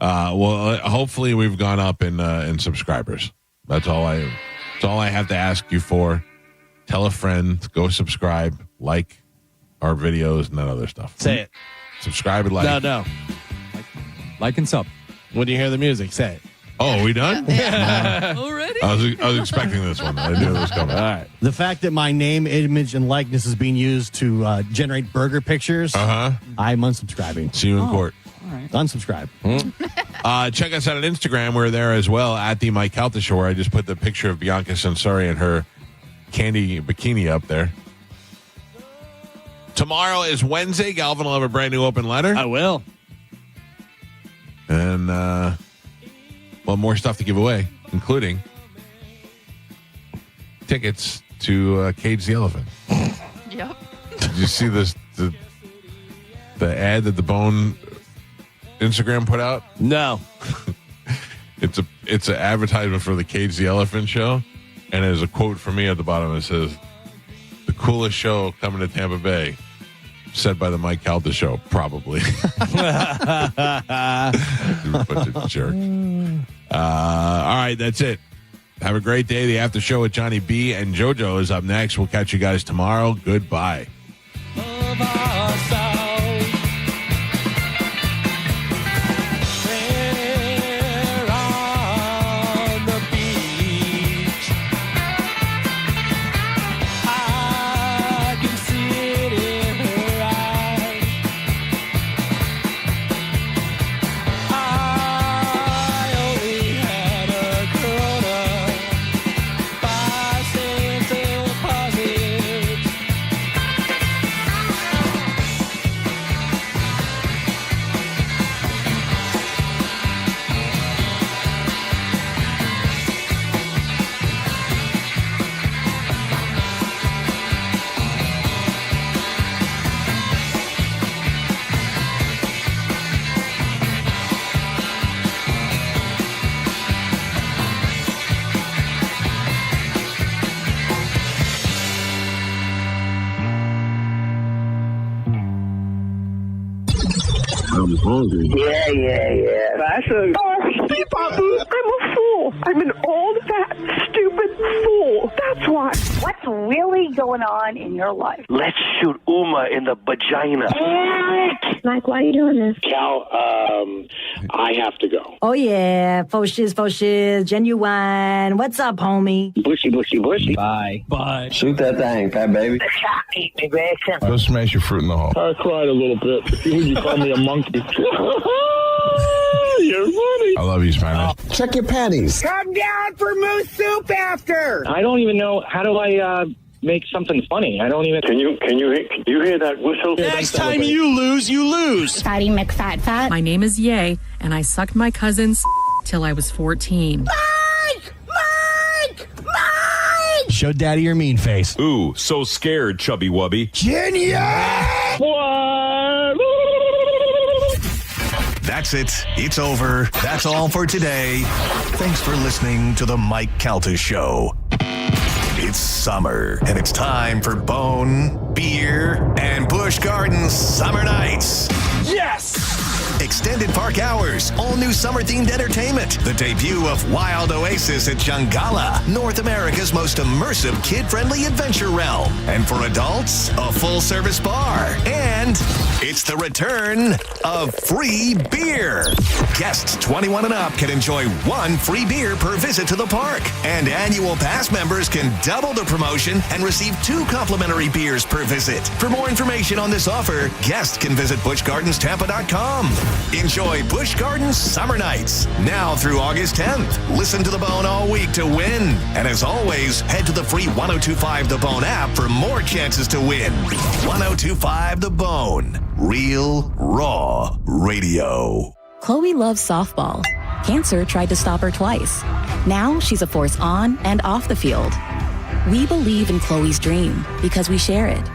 Well, hopefully we've gone up in subscribers. That's all I have to ask you for. Tell a friend, go subscribe, like our videos, and that other stuff. Say it. Subscribe and like. No. Like and sub. When you hear the music, say it. Oh, are we done? Already? I was expecting this one. I knew it was coming. All right. The fact that my name, image, and likeness is being used to generate burger pictures, I'm unsubscribing. See you in court. Unsubscribe. Check us out on Instagram. We're there as well at the Mike Calta Show. Where I just put the picture of Bianca Censori and her candy bikini up there. Tomorrow is Wednesday. Galvin will have a brand new open letter. I will. And, more stuff to give away, including tickets to Cage the Elephant. Yep. Did you see this? The ad that the Bone Instagram put out? No. It's an advertisement for the Cage the Elephant show, and there's a quote from me at the bottom. It says, "The coolest show coming to Tampa Bay." Said by the Mike Calta Show, probably. Bunch of jerk. All right, that's it. Have a great day. The after show with Johnny B and JoJo is up next. We'll catch you guys tomorrow. Goodbye. I'm hungry. Yeah. That's a... Oh, see, Papa, I'm a fool. I'm an old, fat, stupid fool. That's why. What's really going on in your life? Let's shoot Uma in the vagina. Mike, why are you doing this? Cal, I have to go. Oh, yeah. Faux shiz, genuine. What's up, homie? Bushy. Bye. Shoot that thing, fat baby. Eat me, baby. Go smash your fruit in the hole. I cried a little bit. You call me a monkey. You're funny. I love you, Spanish. Check your panties. Come down for moose soup after. I don't even know. How do I make something funny? I don't even. Can you hear that whistle? Next time you lose, you lose. Fatty McFat. My name is Ye, and I sucked my cousin's till I was 14. Mike! Show Daddy your mean face. Ooh, so scared, chubby wubby. That's it. It's over. That's all for today. Thanks for listening to the Mike Calta Show. It's summer, and it's time for Bone, Beer, and Busch Gardens Summer Nights. Yes! Extended park hours, all new summer-themed entertainment, the debut of Wild Oasis at Jungala, North America's most immersive kid-friendly adventure realm. And for adults, a full-service bar. And it's the return of free beer. Guests 21 and up can enjoy 1 free beer per visit to the park. And annual pass members can double the promotion and receive 2 complimentary beers per visit. For more information on this offer, guests can visit BuschGardensTampa.com. Enjoy Busch Gardens Summer Nights, now through August 10th. Listen to The Bone all week to win. And as always, head to the free 1025 The Bone app for more chances to win. 1025 The Bone. Real, raw radio. Chloe loves softball. Cancer tried to stop her twice. Now she's a force on and off the field. We believe in Chloe's dream because we share it.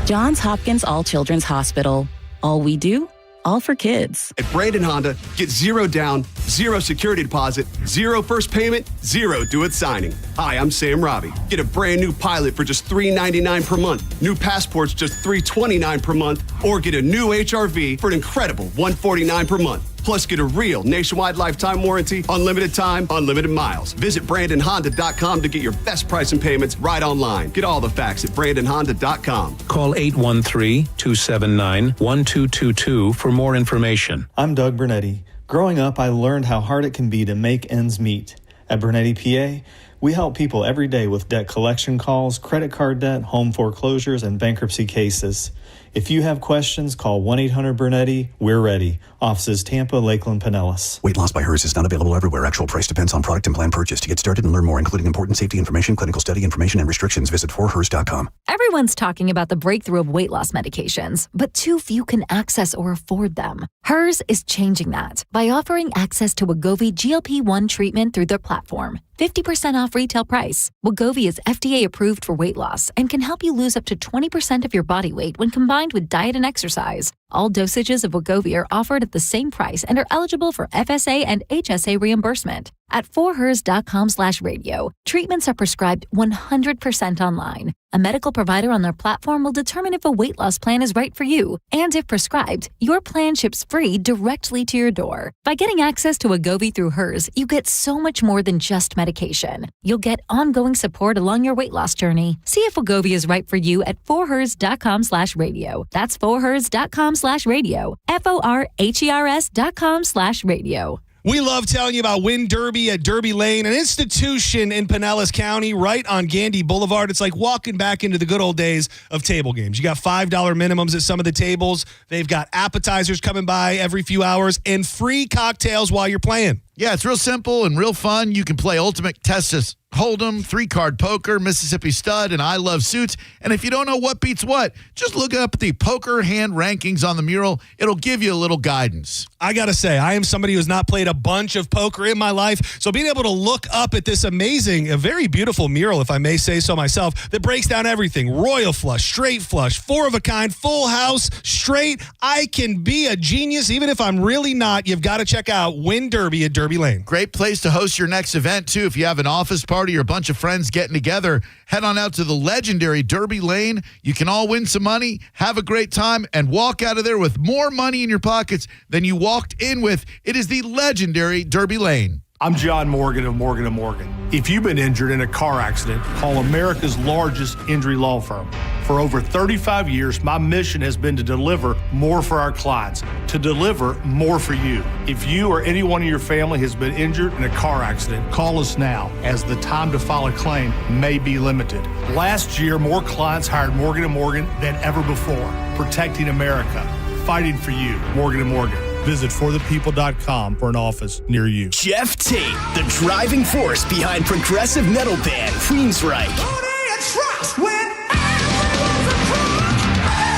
Johns Hopkins All Children's Hospital. All we do, all for kids. At Brandon Honda, get 0 down, 0 security deposit, 0 first payment, 0 do-it signing. Hi, I'm Sam Robbie. Get a brand new Pilot for just $399 per month. New Passports just $329 per month. Or get a new HRV for an incredible $149 per month. Plus, get a real nationwide lifetime warranty, unlimited time, unlimited miles. Visit BrandonHonda.com to get your best price and payments right online. Get all the facts at BrandonHonda.com. Call 813-279-1222 for more information. I'm Doug Bernetti. Growing up, I learned how hard it can be to make ends meet. At Bernetti PA, we help people every day with debt collection calls, credit card debt, home foreclosures, and bankruptcy cases. If you have questions, call 1-800-BERNETTI. We're ready. Offices Tampa, Lakeland, Pinellas. Weight loss by Hers is not available everywhere. Actual price depends on product and plan purchase. To get started and learn more, including important safety information, clinical study information, and restrictions, visit forhers.com. Everyone's talking about the breakthrough of weight loss medications, but too few can access or afford them. Hers is changing that by offering access to Wegovy GLP-1 treatment through their platform. 50% off retail price. Wegovy is FDA approved for weight loss and can help you lose up to 20% of your body weight when combined with diet and exercise. All dosages of Wegovy are offered at the same price and are eligible for FSA and HSA reimbursement. At forhers.com/radio, treatments are prescribed 100% online. A medical provider on their platform will determine if a weight loss plan is right for you. And if prescribed, your plan ships free directly to your door. By getting access to Wegovy through Hers, you get so much more than just medication. You'll get ongoing support along your weight loss journey. See if Wegovy is right for you at forhers.com/radio. That's forhers.com/radio. forhers.com/radio. We love telling you about Win Derby at Derby Lane, an institution in Pinellas County right on Gandy Boulevard. It's like walking back into the good old days of table games. You got $5 minimums at some of the tables. They've got appetizers coming by every few hours and free cocktails while you're playing. Yeah, it's real simple and real fun. You can play Ultimate Texas Hold'em, 3-card poker, Mississippi Stud, and I Love Suits. And if you don't know what beats what, just look up the poker hand rankings on the mural. It'll give you a little guidance. I got to say, I am somebody who's not played a bunch of poker in my life. So being able to look up at this amazing, a very beautiful mural, if I may say so myself, that breaks down everything. Royal flush, straight flush, 4 of a kind, full house, straight. I can be a genius even if I'm really not. You've got to check out Win Derby at Derby Lane. Great place to host your next event, too. If you have an office party or a bunch of friends getting together, head on out to the legendary Derby Lane. You can all win some money, have a great time, and walk out of there with more money in your pockets than you walked in with. It is the legendary Derby Lane. I'm John Morgan of Morgan & Morgan. If you've been injured in a car accident, call America's largest injury law firm. For over 35 years, my mission has been to deliver more for our clients, to deliver more for you. If you or anyone in your family has been injured in a car accident, call us now, as the time to file a claim may be limited. Last year, more clients hired Morgan & Morgan than ever before, protecting America, fighting for you. Morgan & Morgan. Visit forthepeople.com for an office near you. Jeff Tate, the driving force behind progressive metal band Queensryche,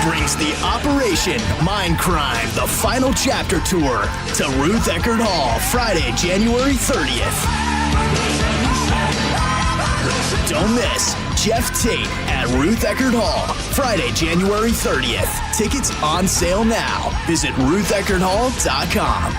brings the Operation Mindcrime, the final chapter tour, to Ruth Eckerd Hall, Friday, January 30th. Don't miss Jeff Tate at Ruth Eckerd Hall, Friday, January 30th. Tickets on sale now. Visit RuthEckerdHall.com.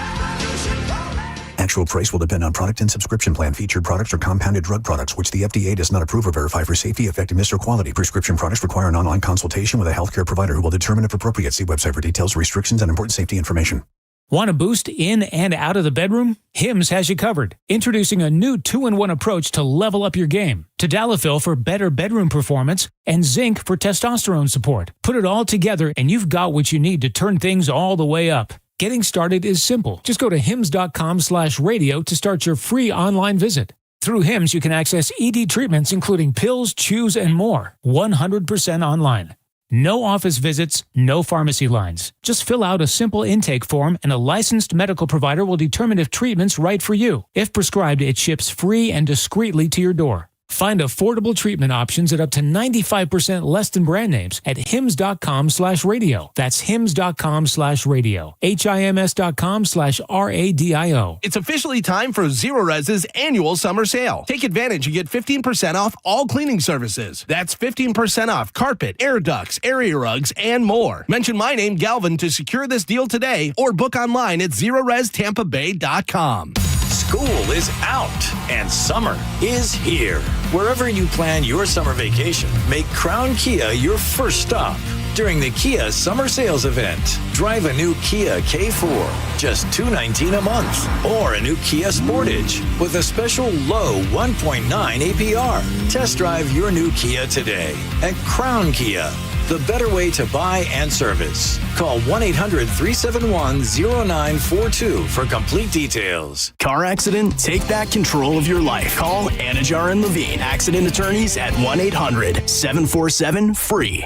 Actual price will depend on product and subscription plan. Featured products are compounded drug products, which the FDA does not approve or verify for safety, effectiveness, or quality. Prescription products require an online consultation with a healthcare provider who will determine if appropriate. See website for details, restrictions, and important safety information. Want a boost in and out of the bedroom? Hims has you covered. Introducing a new 2-in-1 approach to level up your game. Tadalafil for better bedroom performance and zinc for testosterone support. Put it all together and you've got what you need to turn things all the way up. Getting started is simple. Just go to hims.com/radio to start your free online visit. Through Hims, you can access ED treatments including pills, chews, and more. 100% online. No office visits, no pharmacy lines. Just fill out a simple intake form and a licensed medical provider will determine if treatment's right for you. If prescribed, it ships free and discreetly to your door. Find affordable treatment options at up to 95% less than brand names at hims.com/radio. That's hims.com/radio. HIMS.com/RADIO. It's officially time for Zero Res's annual summer sale. Take advantage and get 15% off all cleaning services. That's 15% off carpet, air ducts, area rugs, and more. Mention my name, Galvin, to secure this deal today or book online at ZeroResTampaBay.com. School is out and summer is here. Wherever you plan your summer vacation, make Crown Kia your first stop. During the Kia Summer Sales Event, drive a new Kia K4, just $219 a month, or a new Kia Sportage with a special low 1.9 APR. Test drive your new Kia today at Crown Kia. The better way to buy and service. Call 1-800-371-0942 for complete details. Car accident? Take back control of your life. Call Anajar and Levine, accident attorneys at 1-800-747-FREE.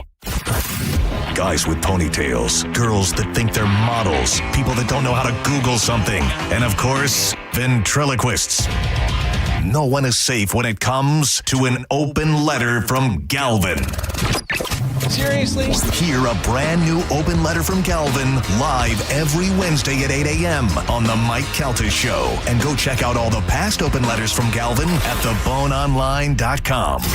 Guys with ponytails, girls that think they're models, people that don't know how to Google something, and of course, ventriloquists. No one is safe when it comes to an open letter from Galvin. Seriously? Hear a brand new open letter from Galvin live every Wednesday at 8 a.m. on The Mike Calta Show. And go check out all the past open letters from Galvin at theboneonline.com.